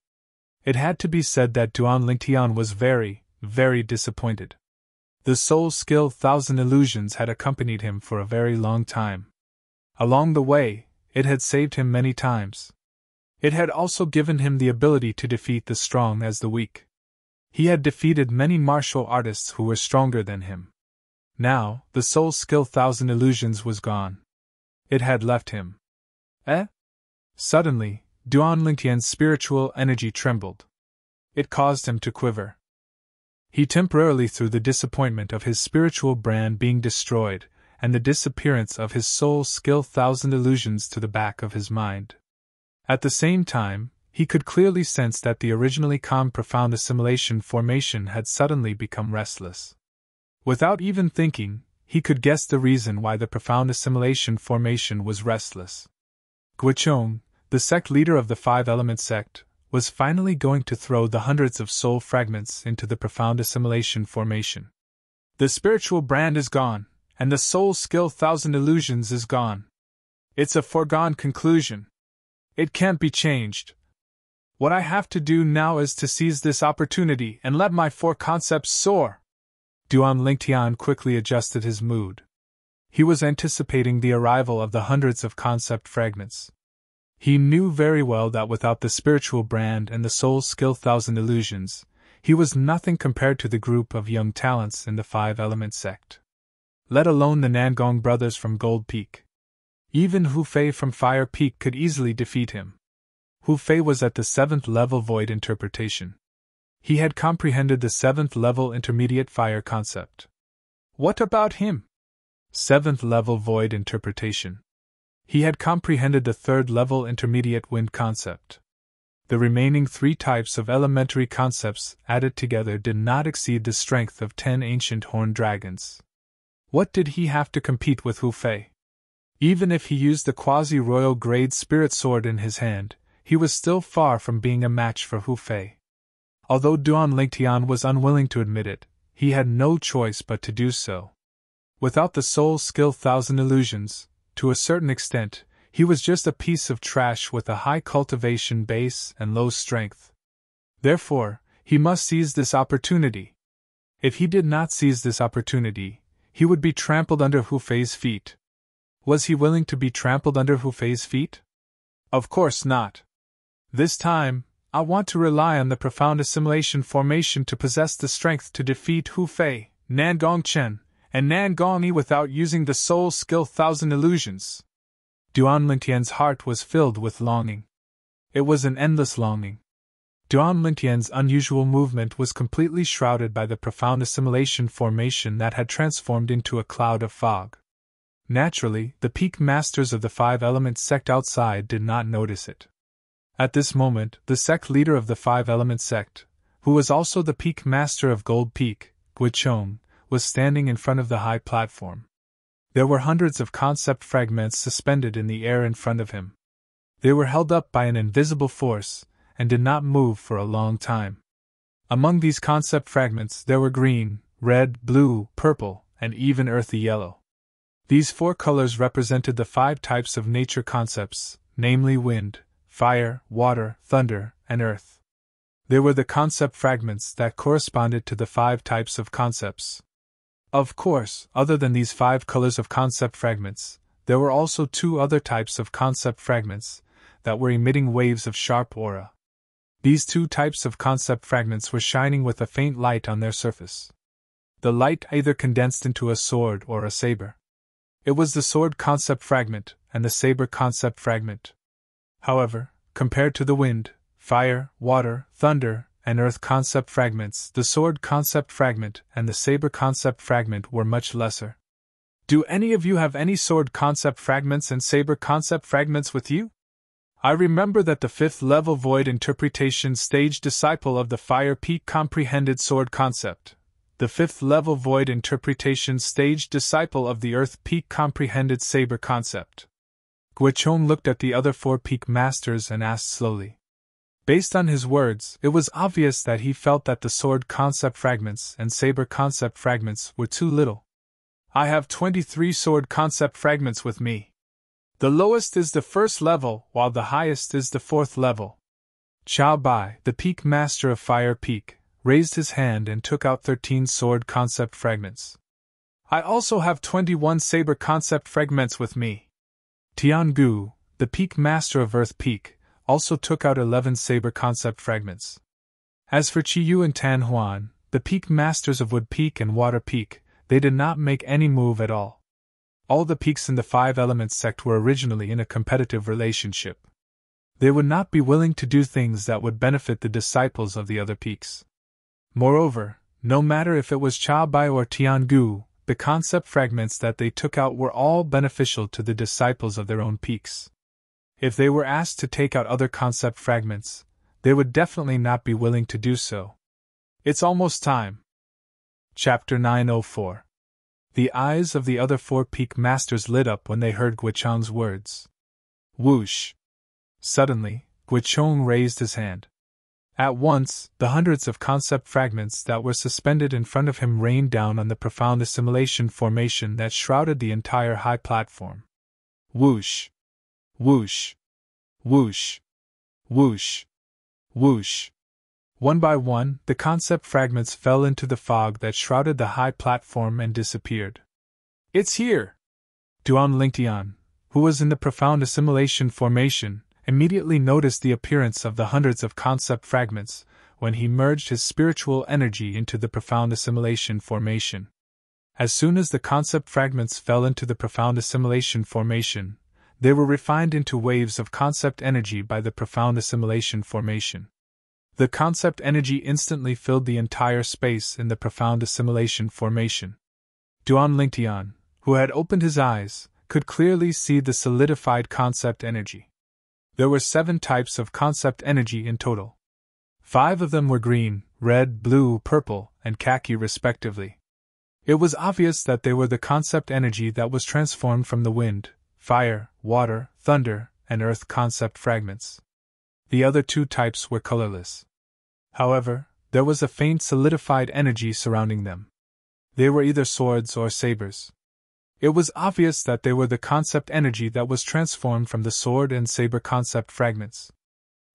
It had to be said that Duan Lingtian was very, very disappointed. The soul's skill, 1,000 illusions, had accompanied him for a very long time. Along the way, it had saved him many times. It had also given him the ability to defeat the strong as the weak. He had defeated many martial artists who were stronger than him. Now, the soul's skill, 1,000 illusions, was gone. It had left him. Suddenly, Duan Lingtian's spiritual energy trembled. It caused him to quiver. He temporarily, through the disappointment of his spiritual brand being destroyed, and the disappearance of his soul's skill, 1,000 illusions, to the back of his mind. At the same time, he could clearly sense that the originally calm profound assimilation formation had suddenly become restless. Without even thinking, he could guess the reason why the profound assimilation formation was restless. Guichong, the sect leader of the five-element sect, was finally going to throw the hundreds of soul fragments into the profound assimilation formation. The spiritual brand is gone, and the soul skill, 1,000 illusions, is gone. It's a foregone conclusion. It can't be changed. What I have to do now is to seize this opportunity and let my four concepts soar. Duan Lingtian quickly adjusted his mood. He was anticipating the arrival of the hundreds of concept fragments. He knew very well that without the spiritual brand and the soul skill, 1,000 illusions, he was nothing compared to the group of young talents in the five-element sect. Let alone the Nangong brothers from Gold Peak. Even Hu Fei from Fire Peak could easily defeat him. Hu Fei was at the 7th level void interpretation. He had comprehended the 7th level intermediate fire concept. What about him? 7th level void interpretation. He had comprehended the 3rd level intermediate wind concept. The remaining 3 types of elementary concepts added together did not exceed the strength of 10 ancient horned dragons. What did he have to compete with Hu Fei? Even if he used the quasi-royal grade spirit sword in his hand, he was still far from being a match for Hu Fei. Although Duan Lingtian was unwilling to admit it, he had no choice but to do so. Without the soul skill thousand illusions, to a certain extent, he was just a piece of trash with a high cultivation base and low strength. Therefore, he must seize this opportunity. If he did not seize this opportunity, he would be trampled under Hu Fei's feet. Was he willing to be trampled under Hu Fei's feet? Of course not. This time, I want to rely on the profound assimilation formation to possess the strength to defeat Hu Fei, Nan Gongchen, and Nan Gongyi without using the soul skill thousand illusions. Duan Lingtian's heart was filled with longing. It was an endless longing. Duan Lingtian's unusual movement was completely shrouded by the profound assimilation formation that had transformed into a cloud of fog. Naturally, the peak masters of the five-element sect outside did not notice it. At this moment, the sect leader of the five-element sect, who was also the peak master of Gold Peak, Guichong, was standing in front of the high platform. There were hundreds of concept fragments suspended in the air in front of him. They were held up by an invisible force, and did not move for a long time. Among these concept fragments there were green, red, blue, purple, and even earthy yellow. These four colors represented the five types of nature concepts, namely wind, fire, water, thunder, and earth. They were the concept fragments that corresponded to the five types of concepts. Of course, other than these five colors of concept fragments, there were also two other types of concept fragments that were emitting waves of sharp aura. These two types of concept fragments were shining with a faint light on their surface. The light either condensed into a sword or a saber. It was the sword concept fragment and the saber concept fragment. However, compared to the wind, fire, water, thunder, and earth concept fragments, the sword concept fragment and the saber concept fragment were much lesser. Do any of you have any sword concept fragments and saber concept fragments with you? I remember that the 5th level Void Interpretation Stage disciple of the Fire Peak comprehended sword concept. The 5th level Void Interpretation Stage disciple of the Earth Peak comprehended saber concept. Guichong looked at the other 4 peak masters and asked slowly. Based on his words, it was obvious that he felt that the sword concept fragments and saber concept fragments were too little. I have 23 sword concept fragments with me. The lowest is the 1st level, while the highest is the 4th level. Chao Bai, the peak master of Fire Peak, raised his hand and took out 13 sword concept fragments. I also have 21 saber concept fragments with me. Tian Gu, the peak master of Earth Peak, also took out 11 saber concept fragments. As for Qi Yu and Tan Huan, the peak masters of Wood Peak and Water Peak, they did not make any move at all. All the peaks in the 5 Elements sect were originally in a competitive relationship. They would not be willing to do things that would benefit the disciples of the other peaks. Moreover, no matter if it was Chao Bai or Tian Gu, the concept fragments that they took out were all beneficial to the disciples of their own peaks. If they were asked to take out other concept fragments, they would definitely not be willing to do so. It's almost time. Chapter 904. The eyes of the other 4 peak masters lit up when they heard Guichong's words. Whoosh! Suddenly, Guichong raised his hand. At once, the hundreds of concept fragments that were suspended in front of him rained down on the profound assimilation formation that shrouded the entire high platform. Whoosh! Whoosh! Whoosh! Whoosh! Whoosh! One by one, the concept fragments fell into the fog that shrouded the high platform and disappeared. It's here! Duan Lingtian, who was in the profound assimilation formation, immediately noticed the appearance of the hundreds of concept fragments when he merged his spiritual energy into the profound assimilation formation. As soon as the concept fragments fell into the profound assimilation formation, they were refined into waves of concept energy by the profound assimilation formation. The concept energy instantly filled the entire space in the profound assimilation formation. Duan Lingtian, who had opened his eyes, could clearly see the solidified concept energy. There were 7 types of concept energy in total. 5 of them were green, red, blue, purple, and khaki respectively. It was obvious that they were the concept energy that was transformed from the wind, fire, water, thunder, and earth concept fragments. The other 2 types were colorless. However, there was a faint solidified energy surrounding them. They were either swords or sabers. It was obvious that they were the concept energy that was transformed from the sword and saber concept fragments.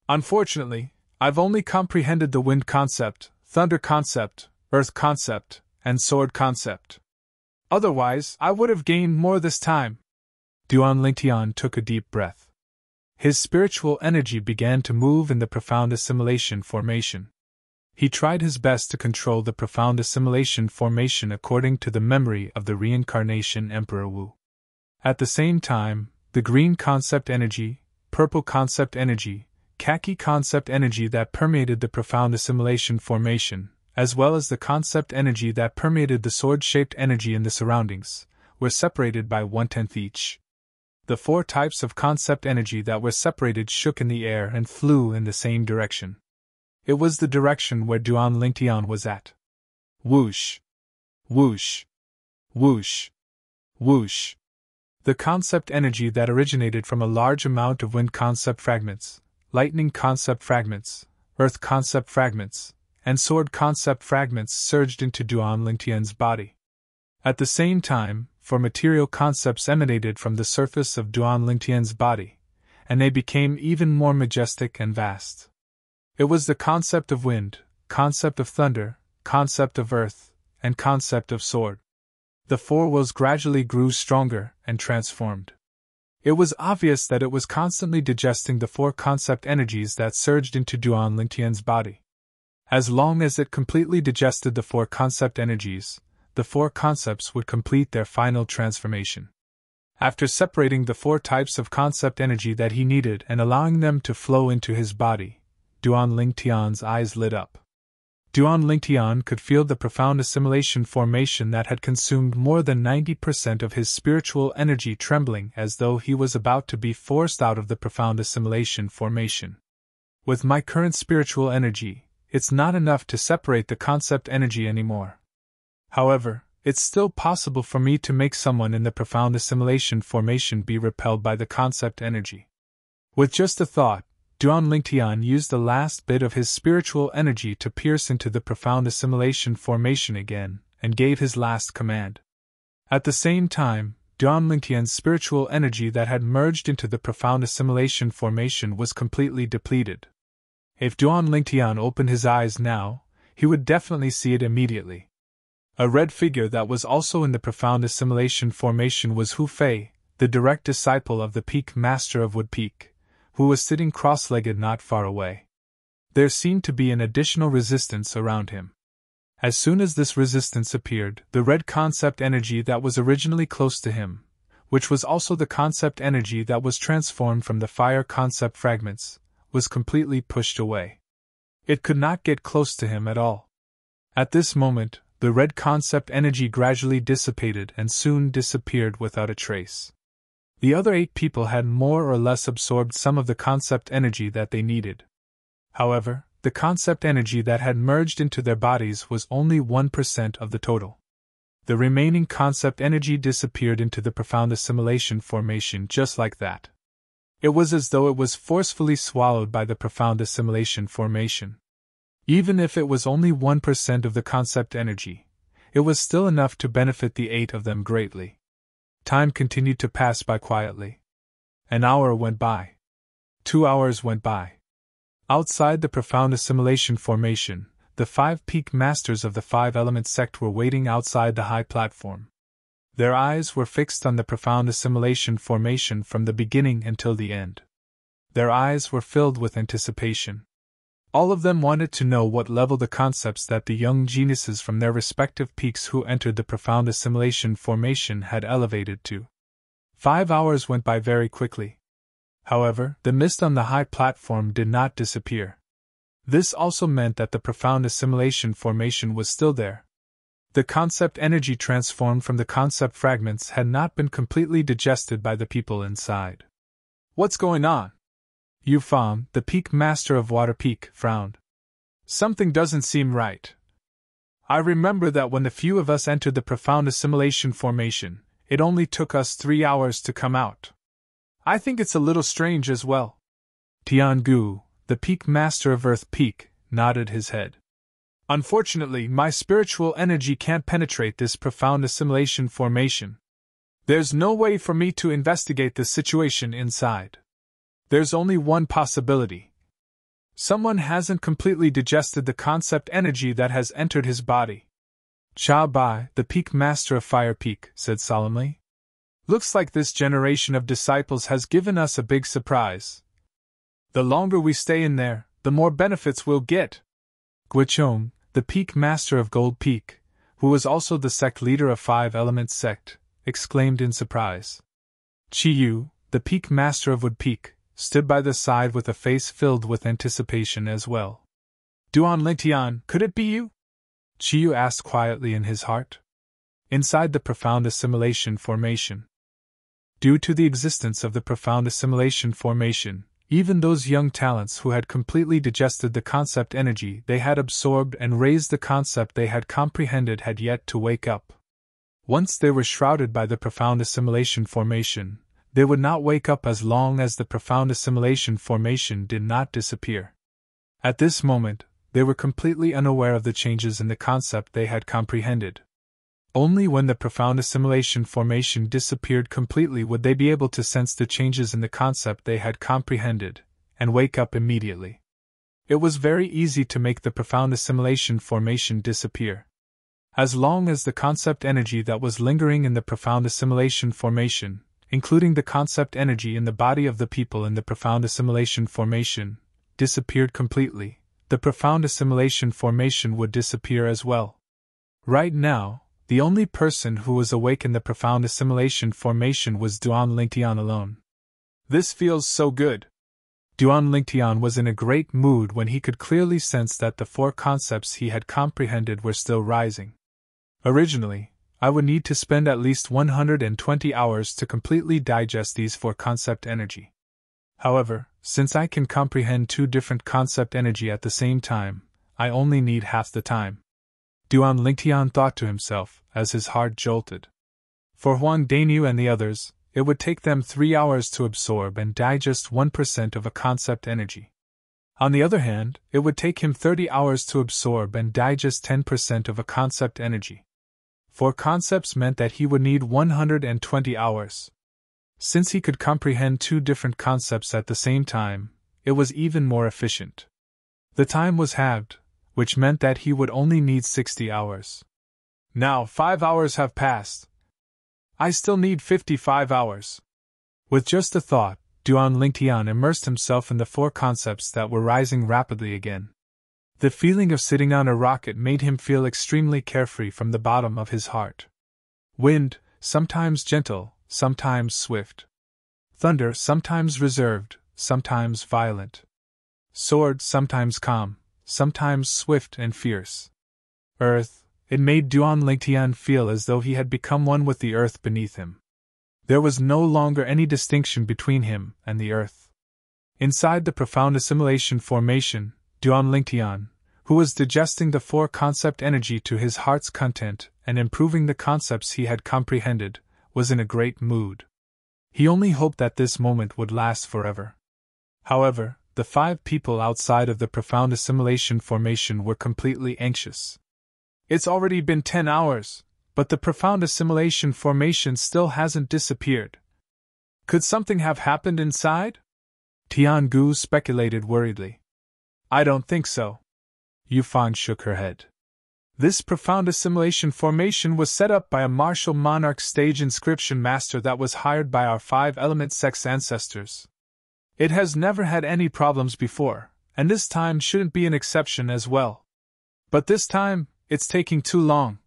Unfortunately, I've only comprehended the wind concept, thunder concept, earth concept, and sword concept. Otherwise, I would have gained more this time. Duan Lingtian took a deep breath. His spiritual energy began to move in the profound assimilation formation. He tried his best to control the profound assimilation formation according to the memory of the reincarnation Emperor Wu. At the same time, the green concept energy, purple concept energy, khaki concept energy that permeated the profound assimilation formation, as well as the concept energy that permeated the sword-shaped energy in the surroundings, were separated by 1/10 each. The 4 types of concept energy that were separated shook in the air and flew in the same direction. It was the direction where Duan Lingtian was at. Whoosh! Whoosh! Whoosh! Whoosh! The concept energy that originated from a large amount of wind concept fragments, lightning concept fragments, earth concept fragments, and sword concept fragments surged into Duan Lingtian's body. At the same time, 4 material concepts emanated from the surface of Duan Lingtian's body, and they became even more majestic and vast. It was the concept of wind, concept of thunder, concept of earth, and concept of sword. The 4 wills gradually grew stronger and transformed. It was obvious that it was constantly digesting the 4 concept energies that surged into Duan Lingtian's body. As long as it completely digested the 4 concept energies, the 4 concepts would complete their final transformation. After separating the 4 types of concept energy that he needed and allowing them to flow into his body, Duan Lingtian's eyes lit up. Duan Lingtian could feel the profound assimilation formation that had consumed more than 90% of his spiritual energy trembling as though he was about to be forced out of the profound assimilation formation. With my current spiritual energy, it's not enough to separate the concept energy anymore. However, it's still possible for me to make someone in the profound assimilation formation be repelled by the concept energy. With just a thought, Duan Lingtian used the last bit of his spiritual energy to pierce into the profound assimilation formation again, and gave his last command. At the same time, Duan Lingtian's spiritual energy that had merged into the profound assimilation formation was completely depleted. If Duan Lingtian opened his eyes now, he would definitely see it immediately. A red figure that was also in the profound assimilation formation was Hu Fei, the direct disciple of the Peak Master of Wood Peak, who was sitting cross-legged not far away. There seemed to be an additional resistance around him. As soon as this resistance appeared, the red concept energy that was originally close to him, which was also the concept energy that was transformed from the fire concept fragments, was completely pushed away. It could not get close to him at all. At this moment, the red concept energy gradually dissipated and soon disappeared without a trace. The other 8 people had more or less absorbed some of the concept energy that they needed. However, the concept energy that had merged into their bodies was only 1% of the total. The remaining concept energy disappeared into the profound assimilation formation just like that. It was as though it was forcefully swallowed by the profound assimilation formation. Even if it was only 1% of the concept energy, it was still enough to benefit the 8 of them greatly. Time continued to pass by quietly. An hour went by. 2 hours went by. Outside the profound assimilation formation, the 5 peak masters of the 5-element sect were waiting outside the high platform. Their eyes were fixed on the profound assimilation formation from the beginning until the end. Their eyes were filled with anticipation. All of them wanted to know what level the concepts that the young geniuses from their respective peaks who entered the profound assimilation formation had elevated to. 5 hours went by very quickly. However, the mist on the high platform did not disappear. This also meant that the profound assimilation formation was still there. The concept energy transformed from the concept fragments had not been completely digested by the people inside. What's going on? Yufan, the peak master of Water Peak, frowned. Something doesn't seem right. I remember that when the few of us entered the profound assimilation formation, it only took us 3 hours to come out. I think it's a little strange as well. Tiangu, the peak master of Earth Peak, nodded his head. Unfortunately, my spiritual energy can't penetrate this profound assimilation formation. There's no way for me to investigate the situation inside. There's only one possibility. Someone hasn't completely digested the concept energy that has entered his body. Cha Bai, the Peak Master of Fire Peak, said solemnly. Looks like this generation of disciples has given us a big surprise. The longer we stay in there, the more benefits we'll get. Guichong, the Peak Master of Gold Peak, who was also the sect leader of Five Elements sect, exclaimed in surprise. Chi Yu, the Peak Master of Wood Peak, stood by the side with a face filled with anticipation as well. Duan Lingtian, could it be you? Chi Yu asked quietly in his heart. Inside the profound assimilation formation. Due to the existence of the profound assimilation formation, even those young talents who had completely digested the concept energy they had absorbed and raised the concept they had comprehended had yet to wake up. Once they were shrouded by the profound assimilation formation, they would not wake up as long as the profound assimilation formation did not disappear. At this moment, they were completely unaware of the changes in the concept they had comprehended. Only when the profound assimilation formation disappeared completely would they be able to sense the changes in the concept they had comprehended, and wake up immediately. It was very easy to make the profound assimilation formation disappear. As long as the concept energy that was lingering in the profound assimilation formation, including the concept energy in the body of the people in the profound assimilation formation, disappeared completely, the profound assimilation formation would disappear as well. Right now, the only person who was awake in the profound assimilation formation was Duan Lingtian alone. This feels so good. Duan Lingtian was in a great mood when he could clearly sense that the four concepts he had comprehended were still rising. Originally, I would need to spend at least 120 hours to completely digest these four concept energy. However, since I can comprehend two different concept energy at the same time, I only need half the time. Duan Lingtian thought to himself, as his heart jolted. For Huang Dainu and the others, it would take them 3 hours to absorb and digest 1% of a concept energy. On the other hand, it would take him 30 hours to absorb and digest 10% of a concept energy. 4 concepts meant that he would need 120 hours. Since he could comprehend 2 different concepts at the same time, it was even more efficient. The time was halved, which meant that he would only need 60 hours. Now 5 hours have passed. I still need 55 hours. With just a thought, Duan Lingtian immersed himself in the 4 concepts that were rising rapidly again. The feeling of sitting on a rocket made him feel extremely carefree from the bottom of his heart. Wind, sometimes gentle, sometimes swift. Thunder, sometimes reserved, sometimes violent. Sword, sometimes calm, sometimes swift and fierce. Earth, it made Duan Lingtian feel as though he had become one with the earth beneath him. There was no longer any distinction between him and the earth. Inside the profound assimilation formation, Duan Lingtian, who was digesting the 4 concept energy to his heart's content and improving the concepts he had comprehended, was in a great mood. He only hoped that this moment would last forever. However, the 5 people outside of the profound assimilation formation were completely anxious. It's already been 10 hours, but the profound assimilation formation still hasn't disappeared. Could something have happened inside? Tiangu speculated worriedly. I don't think so. Yufan shook her head. This profound assimilation formation was set up by a martial monarch stage inscription master that was hired by our 5-element sect's ancestors. It has never had any problems before, and this time shouldn't be an exception as well. But this time, it's taking too long.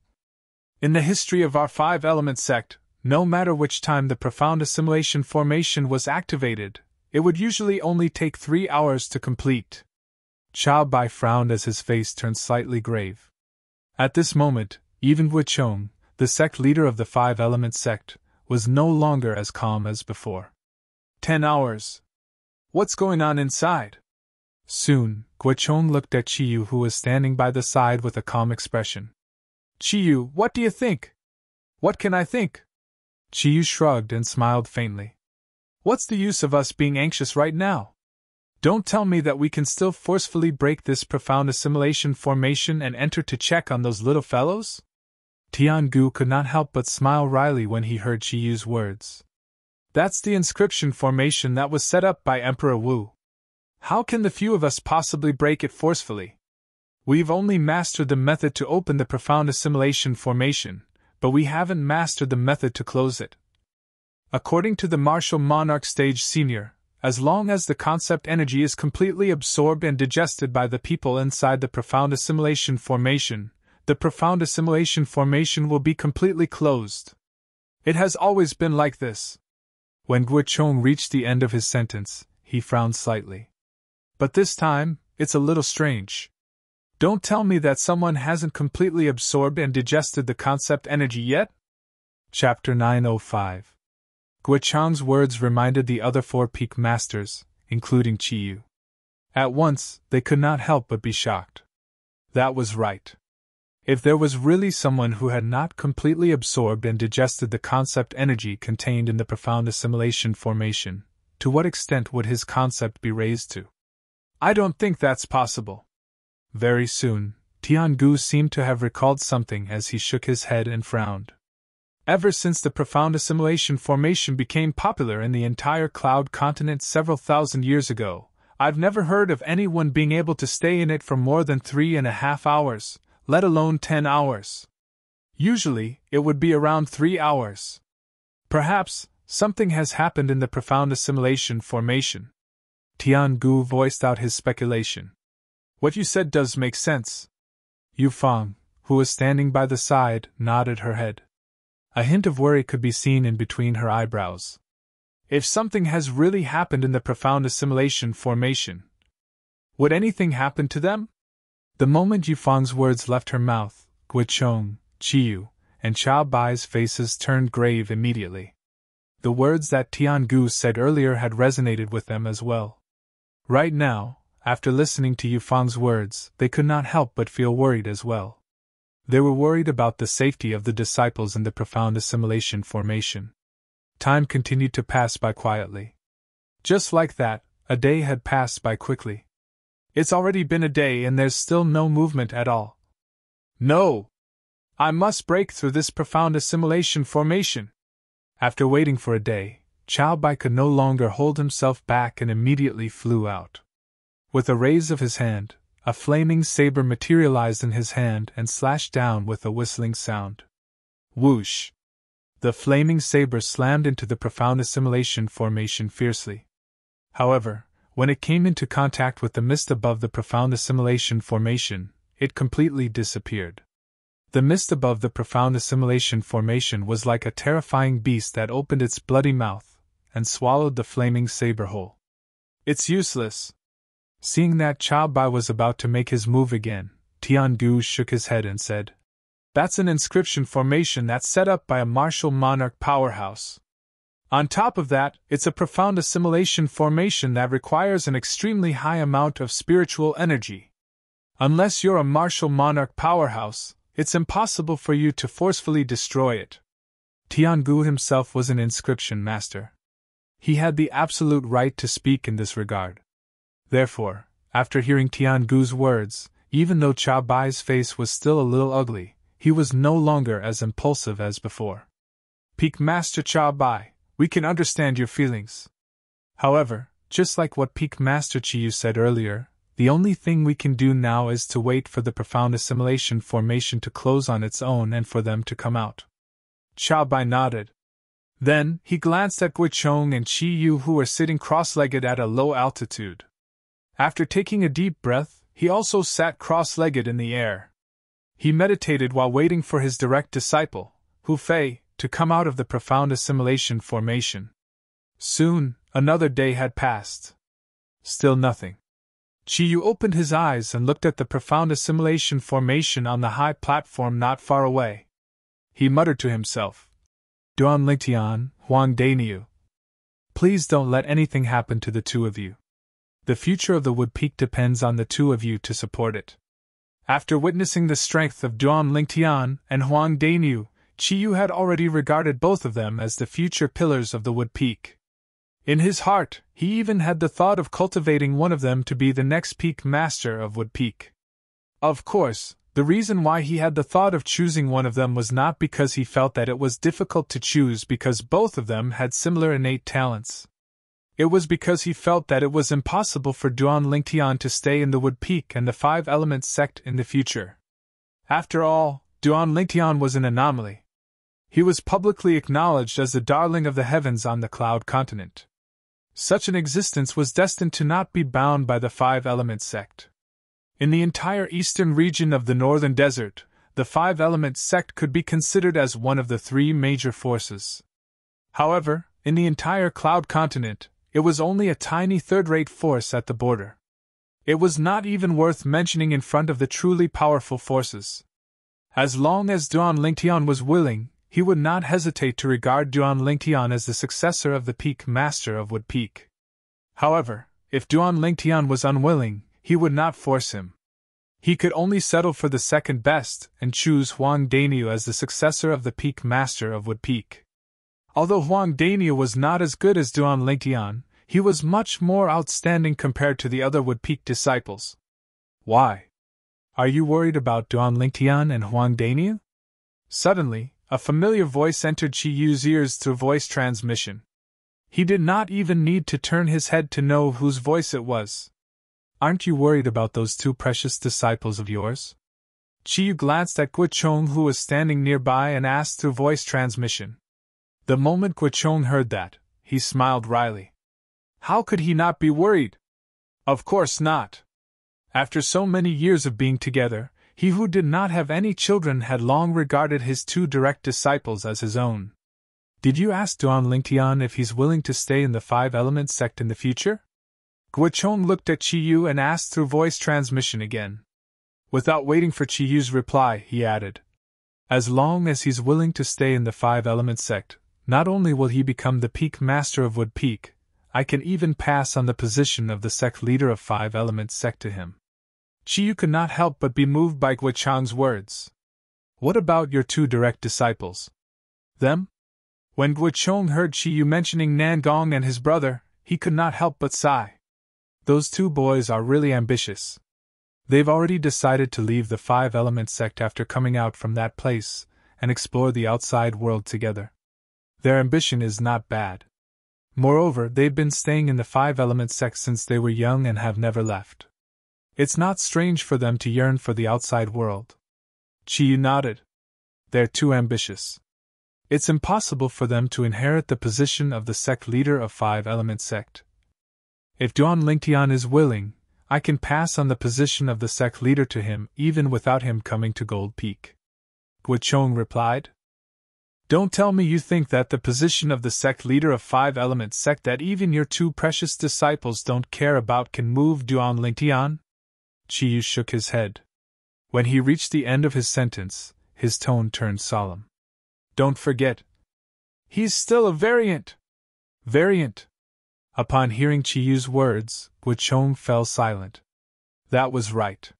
In the history of our 5-element sect, no matter which time the profound assimilation formation was activated, it would usually only take 3 hours to complete. Chao Bai frowned as his face turned slightly grave. At this moment, even Guichong, the sect leader of the 5-element sect, was no longer as calm as before. 10 hours. What's going on inside? Soon, Guichong looked at Chiyu, who was standing by the side with a calm expression. Chiyu, what do you think? What can I think? Chiyu shrugged and smiled faintly. What's the use of us being anxious right now? Don't tell me that we can still forcefully break this profound assimilation formation and enter to check on those little fellows? Tiangu could not help but smile wryly when he heard Qi Yu's words. That's the inscription formation that was set up by Emperor Wu. How can the few of us possibly break it forcefully? We've only mastered the method to open the profound assimilation formation, but we haven't mastered the method to close it. According to the martial monarch stage senior, as long as the concept energy is completely absorbed and digested by the people inside the profound assimilation formation, the profound assimilation formation will be completely closed. It has always been like this. When Guichong reached the end of his sentence, he frowned slightly. But this time, it's a little strange. Don't tell me that someone hasn't completely absorbed and digested the concept energy yet? Chapter 905. Guichong's words reminded the other 4 peak masters, including Qi Yu. At once, they could not help but be shocked. That was right. If there was really someone who had not completely absorbed and digested the concept energy contained in the profound assimilation formation, to what extent would his concept be raised to? I don't think that's possible. Very soon, Tiangu seemed to have recalled something as he shook his head and frowned. Ever since the profound assimilation formation became popular in the entire Cloud continent several thousand years ago, I've never heard of anyone being able to stay in it for more than 3.5 hours, let alone 10 hours. Usually, it would be around 3 hours. Perhaps, something has happened in the profound assimilation formation. Tiangu voiced out his speculation. What you said does make sense. Yu Fang, who was standing by the side, nodded her head. A hint of worry could be seen in between her eyebrows. If something has really happened in the profound assimilation formation, would anything happen to them? The moment Yu Fang's words left her mouth, Guichong, Qi Yu, and Chao Bai's faces turned grave immediately. The words that Tiangu said earlier had resonated with them as well. Right now, after listening to Yu Fang's words, they could not help but feel worried as well. They were worried about the safety of the disciples in the profound assimilation formation. Time continued to pass by quietly. Just like that, a day had passed by quickly. It's already been a day and there's still no movement at all. No! I must break through this profound assimilation formation. After waiting for a day, Chao Bai could no longer hold himself back and immediately flew out. With a raise of his hand, a flaming saber materialized in his hand and slashed down with a whistling sound. Whoosh! The flaming saber slammed into the profound assimilation formation fiercely. However, when it came into contact with the mist above the profound assimilation formation, it completely disappeared. The mist above the profound assimilation formation was like a terrifying beast that opened its bloody mouth and swallowed the flaming saber whole. It's useless. Seeing that Chao Bai was about to make his move again, Tiangu shook his head and said, That's an inscription formation that's set up by a martial monarch powerhouse. On top of that, it's a profound assimilation formation that requires an extremely high amount of spiritual energy. Unless you're a martial monarch powerhouse, it's impossible for you to forcefully destroy it. Tiangu himself was an inscription master. He had the absolute right to speak in this regard. Therefore, after hearing Tiangu's words, even though Chao Bai's face was still a little ugly, he was no longer as impulsive as before. Peak Master Chao Bai, we can understand your feelings. However, just like what Peak Master Qi Yu said earlier, the only thing we can do now is to wait for the profound assimilation formation to close on its own and for them to come out. Chao Bai nodded. Then, he glanced at Guichong and Qi Yu who were sitting cross-legged at a low altitude. After taking a deep breath, he also sat cross-legged in the air. He meditated while waiting for his direct disciple, Hu Fei, to come out of the profound assimilation formation. Soon, another day had passed. Still nothing. Qi Yu opened his eyes and looked at the profound assimilation formation on the high platform not far away. He muttered to himself, Duan Lingtian, Huang Dainiu. Please don't let anything happen to the two of you. The future of the Wood Peak depends on the two of you to support it. After witnessing the strength of Duan Lingtian and Huang Dainiu, Qi Yu had already regarded both of them as the future pillars of the Wood Peak. In his heart, he even had the thought of cultivating one of them to be the next peak master of Wood Peak. Of course, the reason why he had the thought of choosing one of them was not because he felt that it was difficult to choose because both of them had similar innate talents. It was because he felt that it was impossible for Duan Lingtian to stay in the Wood Peak and the Five Elements sect in the future. After all, Duan Lingtian was an anomaly. He was publicly acknowledged as the darling of the heavens on the Cloud Continent. Such an existence was destined to not be bound by the Five Elements sect. In the entire eastern region of the Northern Desert, the Five Elements sect could be considered as one of the three major forces. However, in the entire Cloud Continent, it was only a tiny third-rate force at the border. It was not even worth mentioning in front of the truly powerful forces. As long as Duan Lingtian was willing, he would not hesitate to regard Duan Lingtian as the successor of the Peak Master of Wood Peak. However, if Duan Lingtian was unwilling, he would not force him. He could only settle for the second best and choose Huang Daniu as the successor of the Peak Master of Wood Peak. Although Huang Daniu was not as good as Duan Lingtian, he was much more outstanding compared to the other Wood Peak disciples. Why? Are you worried about Duan Lingtian and Huang Daniu? Suddenly, a familiar voice entered Qi Yu's ears through voice transmission. He did not even need to turn his head to know whose voice it was. Aren't you worried about those two precious disciples of yours? Qi Yu glanced at Guochong, who was standing nearby, and asked through voice transmission. The moment Guochong heard that, he smiled wryly. How could he not be worried? Of course not. After so many years of being together, he who did not have any children had long regarded his two direct disciples as his own. Did you ask Duan Lingtian if he's willing to stay in the Five Elements sect in the future? Guochong looked at Qi Yu and asked through voice transmission again. Without waiting for Qi Yu's reply, he added, as long as he's willing to stay in the Five Elements sect, not only will he become the Peak Master of Wood Peak, I can even pass on the position of the sect leader of Five Elements sect to him. Qi Yu could not help but be moved by Guochong's words. What about your two direct disciples? Them? When Guochong heard Qi Yu mentioning Nangong and his brother, he could not help but sigh. Those two boys are really ambitious. They've already decided to leave the Five Elements sect after coming out from that place, and explore the outside world together. Their ambition is not bad. Moreover, they've been staying in the Five Elements sect since they were young and have never left. It's not strange for them to yearn for the outside world. Qi Yu nodded. They're too ambitious. It's impossible for them to inherit the position of the sect leader of Five Elements sect. If Duan Lingtian is willing, I can pass on the position of the sect leader to him even without him coming to Gold Peak. Guochong replied. Don't tell me you think that the position of the sect leader of Five Elements sect that even your two precious disciples don't care about can move Duan Lingtian? Qi Yu shook his head. When he reached the end of his sentence, his tone turned solemn. Don't forget. He's still a variant. Variant. Upon hearing Qi Yu's words, Guochong fell silent. That was right.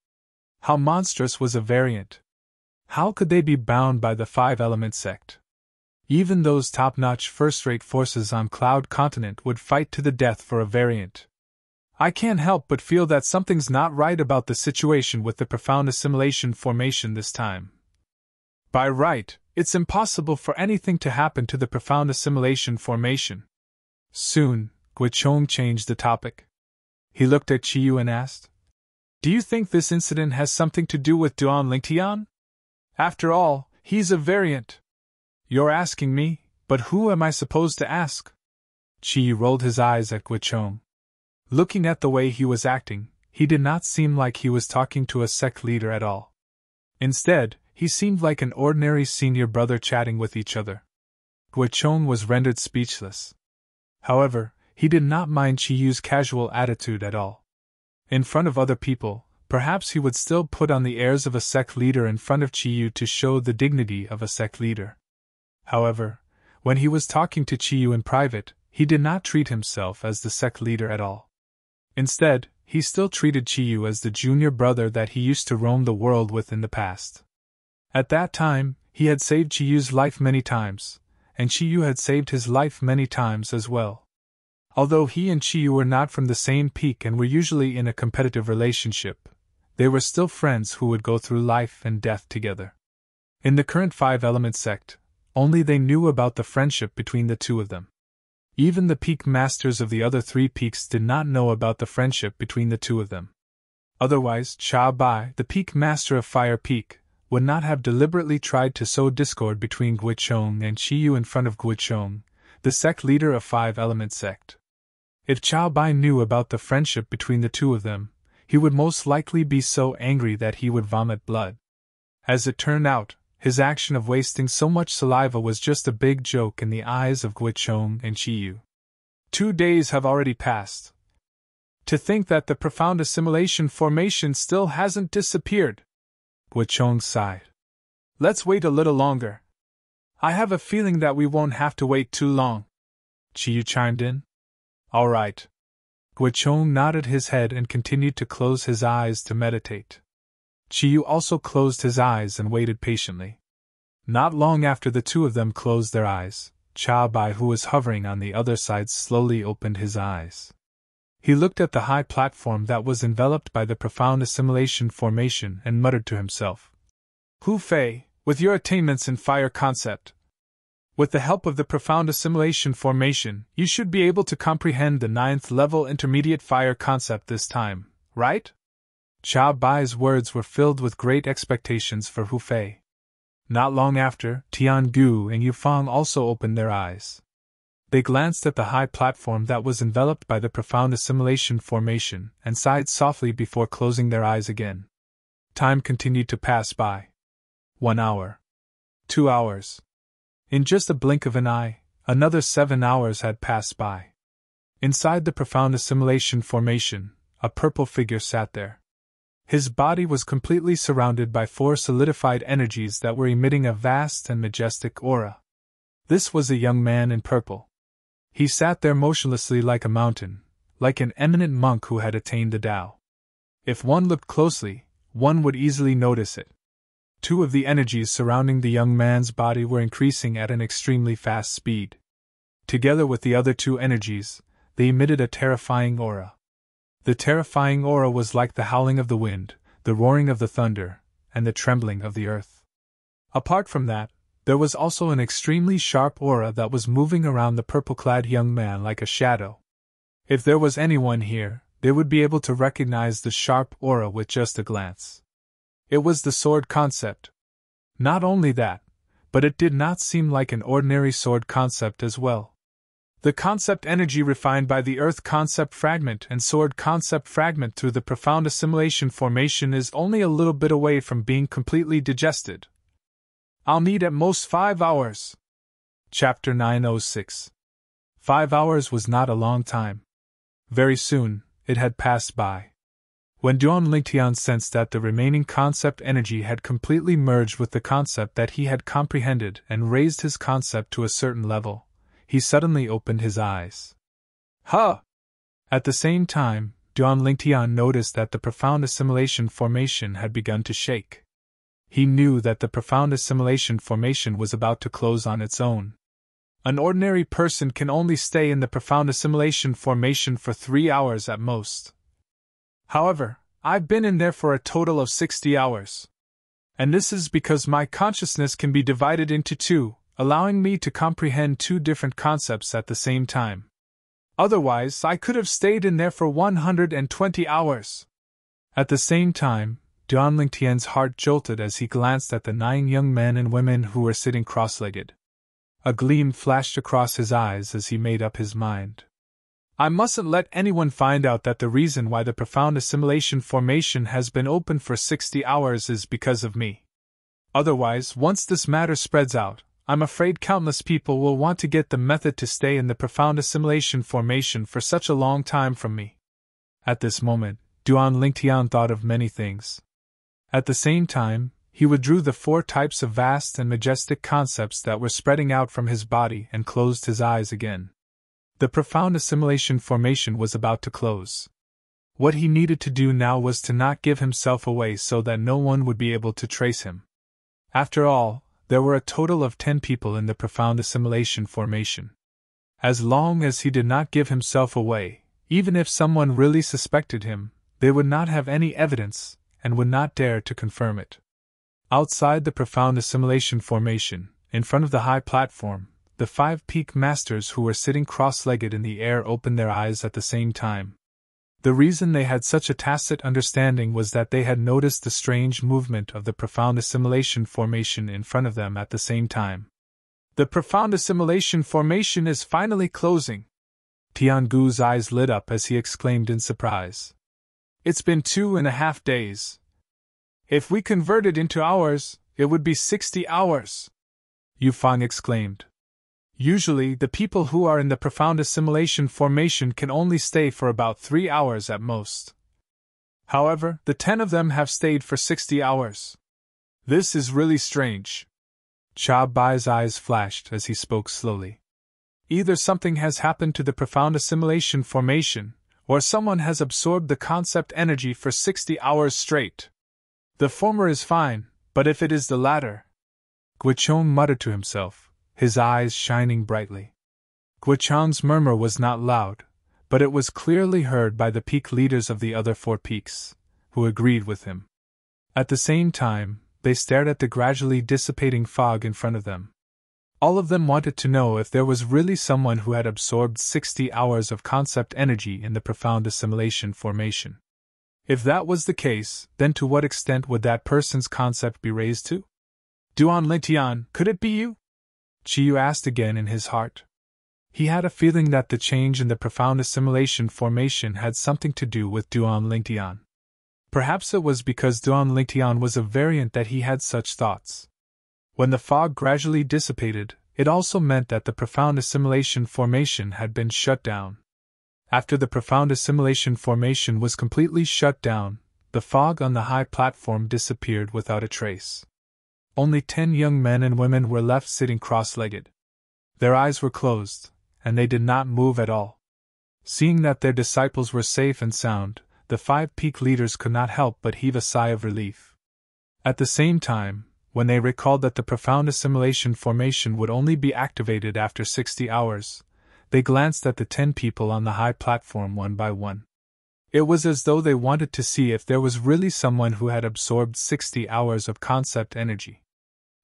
How monstrous was a variant? How could they be bound by the Five Elements sect? Even those top-notch first-rate forces on Cloud Continent would fight to the death for a variant. I can't help but feel that something's not right about the situation with the profound assimilation formation this time. By right, it's impossible for anything to happen to the profound assimilation formation. Soon, Guochong changed the topic. He looked at Qi Yu and asked, Do you think this incident has something to do with Duan Lingtian? After all, he's a variant. You're asking me, but who am I supposed to ask? Qi Yu rolled his eyes at Guochong. Looking at the way he was acting, he did not seem like he was talking to a sect leader at all. Instead, he seemed like an ordinary senior brother chatting with each other. Guochong was rendered speechless. However, he did not mind Qi Yu's casual attitude at all. In front of other people, perhaps he would still put on the airs of a sect leader in front of Qi Yu to show the dignity of a sect leader. However, when he was talking to Qi Yu in private, he did not treat himself as the sect leader at all. Instead, he still treated Qi Yu as the junior brother that he used to roam the world with in the past. At that time, he had saved Qi Yu's life many times, and Qi Yu had saved his life many times as well. Although he and Chiyu were not from the same peak and were usually in a competitive relationship, they were still friends who would go through life and death together. In the current five-element sect, only they knew about the friendship between the two of them. Even the peak masters of the other three peaks did not know about the friendship between the two of them. Otherwise, Xiao Bai, the peak master of Fire Peak, would not have deliberately tried to sow discord between Guichong and Chiyu in front of Guichong, the sect leader of five-element sect. If Xiao Bai knew about the friendship between the two of them, he would most likely be so angry that he would vomit blood. As it turned out, his action of wasting so much saliva was just a big joke in the eyes of Guichong and Chiyu. 2 days have already passed. To think that the profound assimilation formation still hasn't disappeared. Guichong sighed. Let's wait a little longer. I have a feeling that we won't have to wait too long. Chiyu chimed in. All right. Guichong nodded his head and continued to close his eyes to meditate. Chiyu also closed his eyes and waited patiently. Not long after the two of them closed their eyes, Xiao Bai, who was hovering on the other side, slowly opened his eyes. He looked at the high platform that was enveloped by the profound assimilation formation and muttered to himself. Hu Fei, with your attainments in fire concept, with the help of the profound assimilation formation, you should be able to comprehend the 9th level intermediate fire concept this time, right? Xiao Bai's words were filled with great expectations for Hu Fei. Not long after, Tian Gu and Yufang also opened their eyes. They glanced at the high platform that was enveloped by the profound assimilation formation and sighed softly before closing their eyes again. Time continued to pass by. 1 hour. 2 hours. In just a blink of an eye, another 7 hours had passed by. Inside the profound assimilation formation, a purple figure sat there. His body was completely surrounded by 4 solidified energies that were emitting a vast and majestic aura. This was a young man in purple. He sat there motionlessly like a mountain, like an eminent monk who had attained the Tao. If one looked closely, one would easily notice it. 2 of the energies surrounding the young man's body were increasing at an extremely fast speed. Together with the other 2 energies, they emitted a terrifying aura. The terrifying aura was like the howling of the wind, the roaring of the thunder, and the trembling of the earth. Apart from that, there was also an extremely sharp aura that was moving around the purple-clad young man like a shadow. If there was anyone here, they would be able to recognize the sharp aura with just a glance. It was the sword concept. Not only that, but it did not seem like an ordinary sword concept as well. The concept energy refined by the Earth concept fragment and sword concept fragment through the profound assimilation formation is only a little bit away from being completely digested. I'll need at most 5 hours. Chapter 906. 5 hours was not a long time. Very soon, it had passed by. When Duan Lingtian sensed that the remaining concept energy had completely merged with the concept that he had comprehended and raised his concept to a certain level, he suddenly opened his eyes. Huh! At the same time, Duan Lingtian noticed that the profound assimilation formation had begun to shake. He knew that the profound assimilation formation was about to close on its own. An ordinary person can only stay in the profound assimilation formation for 3 hours at most. However, I've been in there for a total of 60 hours. And this is because my consciousness can be divided into 2, allowing me to comprehend 2 different concepts at the same time. Otherwise, I could have stayed in there for 120 hours. At the same time, Duan Lingtian's heart jolted as he glanced at the 9 young men and women who were sitting cross-legged. A gleam flashed across his eyes as he made up his mind. I mustn't let anyone find out that the reason why the profound assimilation formation has been open for 60 hours is because of me. Otherwise, once this matter spreads out, I'm afraid countless people will want to get the method to stay in the profound assimilation formation for such a long time from me. At this moment, Duan Lingtian thought of many things. At the same time, he withdrew the 4 types of vast and majestic concepts that were spreading out from his body and closed his eyes again. The profound assimilation formation was about to close. What he needed to do now was to not give himself away so that no one would be able to trace him. After all, there were a total of 10 people in the profound assimilation formation. As long as he did not give himself away, even if someone really suspected him, they would not have any evidence and would not dare to confirm it. Outside the profound assimilation formation, in front of the high platform, the 5 peak masters who were sitting cross-legged in the air opened their eyes at the same time. The reason they had such a tacit understanding was that they had noticed the strange movement of the profound assimilation formation in front of them at the same time. The profound assimilation formation is finally closing. Tiangu's eyes lit up as he exclaimed in surprise. It's been 2.5 days. If we convert it into hours, it would be 60 hours. Yufang exclaimed. Usually, the people who are in the profound assimilation formation can only stay for about 3 hours at most. However, the 10 of them have stayed for 60 hours. This is really strange. Cha Bai's eyes flashed as he spoke slowly. Either something has happened to the profound assimilation formation, or someone has absorbed the concept energy for 60 hours straight. The former is fine, but if it is the latter... Guichong muttered to himself, his eyes shining brightly. Guichong's murmur was not loud, but it was clearly heard by the peak leaders of the other 4 peaks, who agreed with him. At the same time, they stared at the gradually dissipating fog in front of them. All of them wanted to know if there was really someone who had absorbed 60 hours of concept energy in the profound assimilation formation. If that was the case, then to what extent would that person's concept be raised to? Duan Lingtian, could it be you? Chiyu asked again in his heart. He had a feeling that the change in the profound assimilation formation had something to do with Duan Lingtian. Perhaps it was because Duan Lingtian was a variant that he had such thoughts. When the fog gradually dissipated, it also meant that the profound assimilation formation had been shut down. After the profound assimilation formation was completely shut down, the fog on the high platform disappeared without a trace. Only 10 young men and women were left sitting cross-legged. Their eyes were closed, and they did not move at all. Seeing that their disciples were safe and sound, the 5 peak leaders could not help but heave a sigh of relief. At the same time, when they recalled that the profound assimilation formation would only be activated after 60 hours, they glanced at the 10 people on the high platform one by one. It was as though they wanted to see if there was really someone who had absorbed 60 hours of concept energy.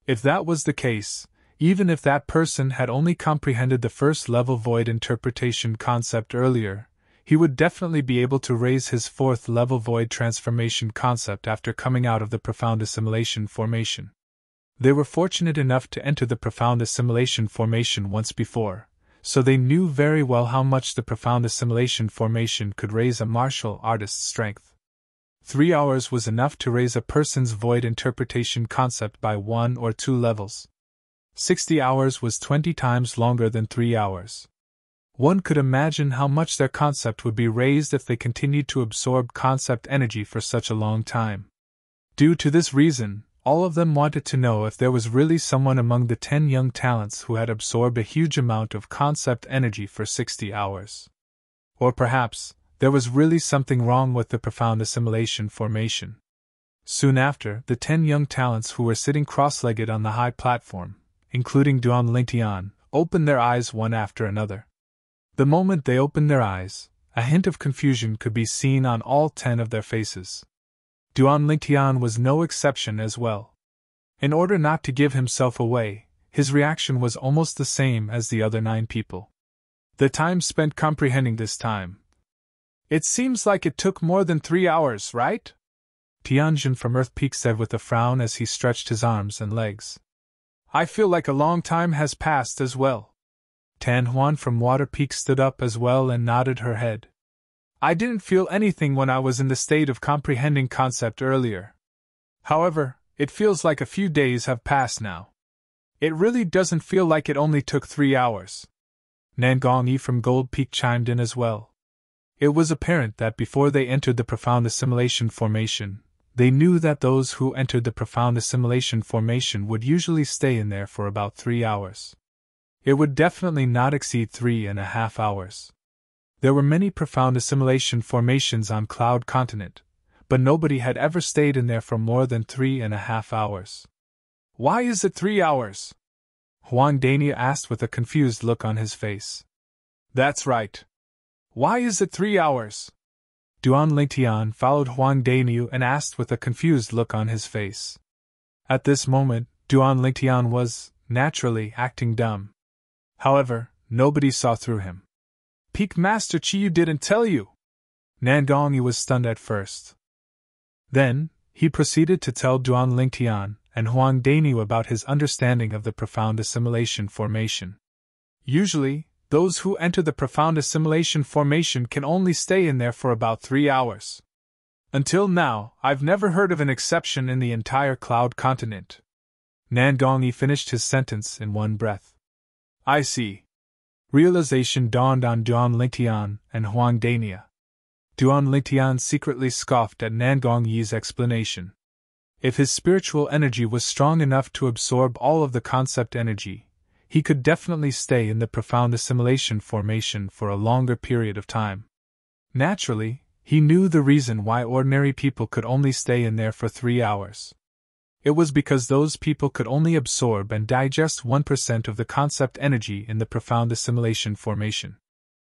If that was the case, even if that person had only comprehended the first level void interpretation concept earlier, he would definitely be able to raise his 4th level void transformation concept after coming out of the profound assimilation formation. They were fortunate enough to enter the profound assimilation formation once before, so they knew very well how much the profound assimilation formation could raise a martial artist's strength. 3 hours was enough to raise a person's void interpretation concept by 1 or 2 levels. 60 hours was 20 times longer than 3 hours. One could imagine how much their concept would be raised if they continued to absorb concept energy for such a long time. Due to this reason, all of them wanted to know if there was really someone among the 10 young talents who had absorbed a huge amount of concept energy for 60 hours. Or perhaps, there was really something wrong with the profound assimilation formation. Soon after, the 10 young talents who were sitting cross-legged on the high platform, including Duan Lingtian, opened their eyes one after another. The moment they opened their eyes, a hint of confusion could be seen on all 10 of their faces. Duan Lingtian was no exception as well. In order not to give himself away, his reaction was almost the same as the other 9 people. The time spent comprehending this time. It seems like it took more than 3 hours, right? Tianjin from Earth Peak said with a frown as he stretched his arms and legs. I feel like a long time has passed as well. Tan Huan from Water Peak stood up as well and nodded her head. I didn't feel anything when I was in the state of comprehending concept earlier. However, it feels like a few days have passed now. It really doesn't feel like it only took 3 hours. Nangong Yi from Gold Peak chimed in as well. It was apparent that before they entered the profound assimilation formation, they knew that those who entered the profound assimilation formation would usually stay in there for about 3 hours. It would definitely not exceed 3.5 hours. There were many profound assimilation formations on Cloud Continent, but nobody had ever stayed in there for more than 3.5 hours. Why is it 3 hours? Huang Dania asked with a confused look on his face. That's right. Why is it 3 hours? Duan Lingtian followed Huang Dainu and asked with a confused look on his face. At this moment, Duan Lingtian was, naturally, acting dumb. However, nobody saw through him. Peak Master Chiyu didn't tell you! Nangongyi was stunned at first. Then, he proceeded to tell Duan Lingtian and Huang Dainu about his understanding of the profound assimilation formation. Usually, those who enter the profound assimilation formation can only stay in there for about 3 hours. Until now, I've never heard of an exception in the entire Cloud continent. Nangongyi finished his sentence in one breath. I see. Realization dawned on Duan Lingtian and Huang Dainu. Duan Lingtian secretly scoffed at Nangongyi's explanation. If his spiritual energy was strong enough to absorb all of the concept energy, he could definitely stay in the profound assimilation formation for a longer period of time. Naturally, he knew the reason why ordinary people could only stay in there for 3 hours. It was because those people could only absorb and digest 1% of the concept energy in the profound assimilation formation.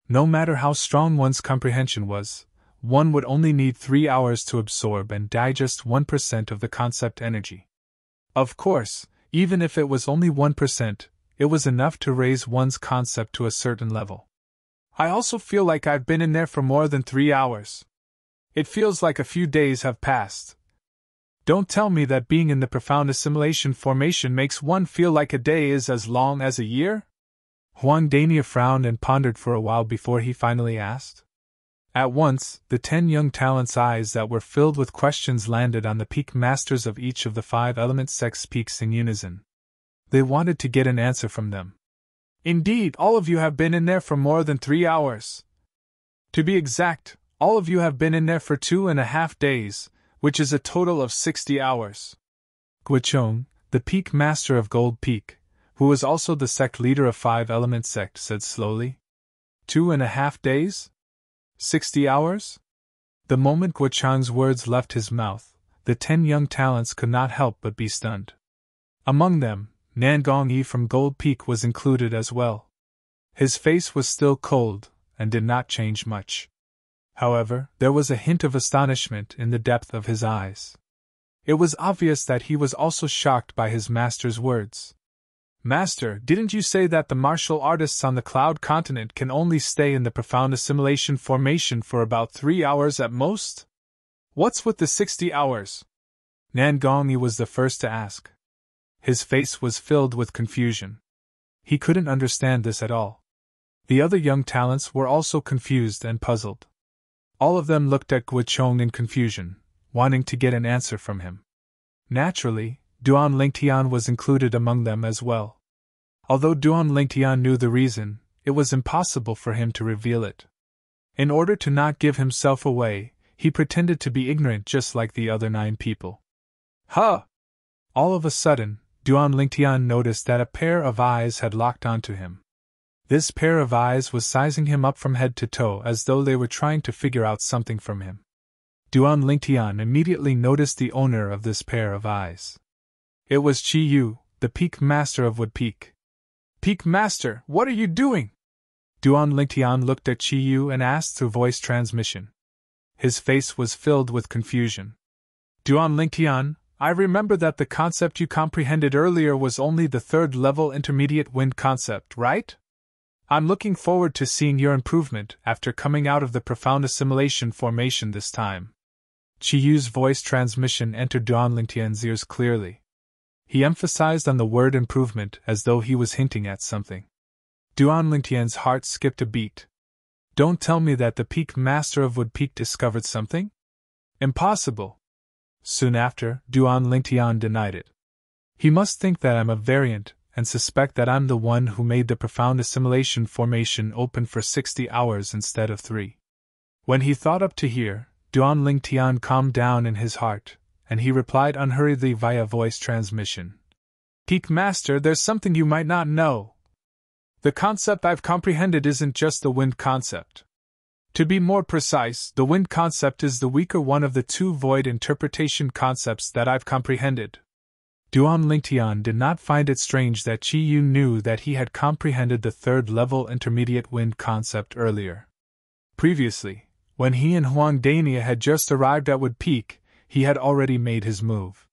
No matter how strong one's comprehension was, one would only need 3 hours to absorb and digest 1% of the concept energy. Of course, even if it was only 1%, it was enough to raise one's concept to a certain level. I also feel like I've been in there for more than 3 hours. It feels like a few days have passed. Don't tell me that being in the profound assimilation formation makes one feel like a day is as long as a year? Huang Dainu frowned and pondered for a while before he finally asked. At once, the 10 young talents' eyes that were filled with questions landed on the peak masters of each of the 5 element sects' peaks in unison. They wanted to get an answer from them. Indeed, all of you have been in there for more than 3 hours. To be exact, all of you have been in there for 2.5 days, which is a total of 60 hours. Guichong, the peak master of Gold Peak, who was also the sect leader of 5 element sect, said slowly. 2.5 days? 60 hours? The moment Guichong's words left his mouth, the 10 young talents could not help but be stunned. Among them, Nangongyi from Gold Peak was included as well. His face was still cold, and did not change much. However, there was a hint of astonishment in the depth of his eyes. It was obvious that he was also shocked by his master's words. Master, didn't you say that the martial artists on the Cloud continent can only stay in the profound assimilation formation for about 3 hours at most? What's with the 60 hours? Nangongyi was the first to ask. His face was filled with confusion. He couldn't understand this at all. The other young talents were also confused and puzzled. All of them looked at Guichong in confusion, wanting to get an answer from him. Naturally, Duan Lingtian was included among them as well. Although Duan Lingtian knew the reason, it was impossible for him to reveal it. In order to not give himself away, he pretended to be ignorant just like the other 9 people. Huh! All of a sudden, Duan Lingtian noticed that a pair of eyes had locked onto him. This pair of eyes was sizing him up from head to toe as though they were trying to figure out something from him. Duan Lingtian immediately noticed the owner of this pair of eyes. It was Chiyu, the Peak Master of Wood Peak. Peak Master, what are you doing? Duan Lingtian looked at Chiyu and asked through voice transmission. His face was filled with confusion. Duan Lingtian, I remember that the concept you comprehended earlier was only the 3rd level intermediate wind concept, right? I'm looking forward to seeing your improvement after coming out of the profound assimilation formation this time. Chiyu's voice transmission entered Duan Lingtian's ears clearly. He emphasized on the word improvement as though he was hinting at something. Duan Lingtian's heart skipped a beat. Don't tell me that the Peak Master of Wood Peak discovered something? Impossible. Soon after, Duan Lingtian denied it. He must think that I'm a variant, and suspect that I'm the one who made the profound assimilation formation open for 60 hours instead of 3. When he thought up to here, Duan Lingtian calmed down in his heart, and he replied unhurriedly via voice transmission. Peak Master, there's something you might not know. The concept I've comprehended isn't just the wind concept. To be more precise, the wind concept is the weaker one of the 2 void interpretation concepts that I've comprehended. Duan Lingtian did not find it strange that Qi Yu knew that he had comprehended the third-level intermediate wind concept earlier. Previously, when he and Huang Dania had just arrived at Wood Peak, he had already made his move.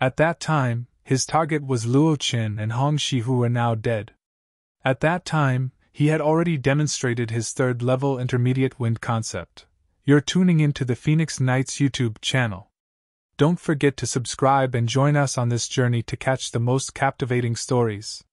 At that time, his target was Luo Qin and Hong Shi, who were now dead. At that time, he had already demonstrated his third-level intermediate wind concept. You're tuning into the Phoenix Knights YouTube channel. Don't forget to subscribe and join us on this journey to catch the most captivating stories.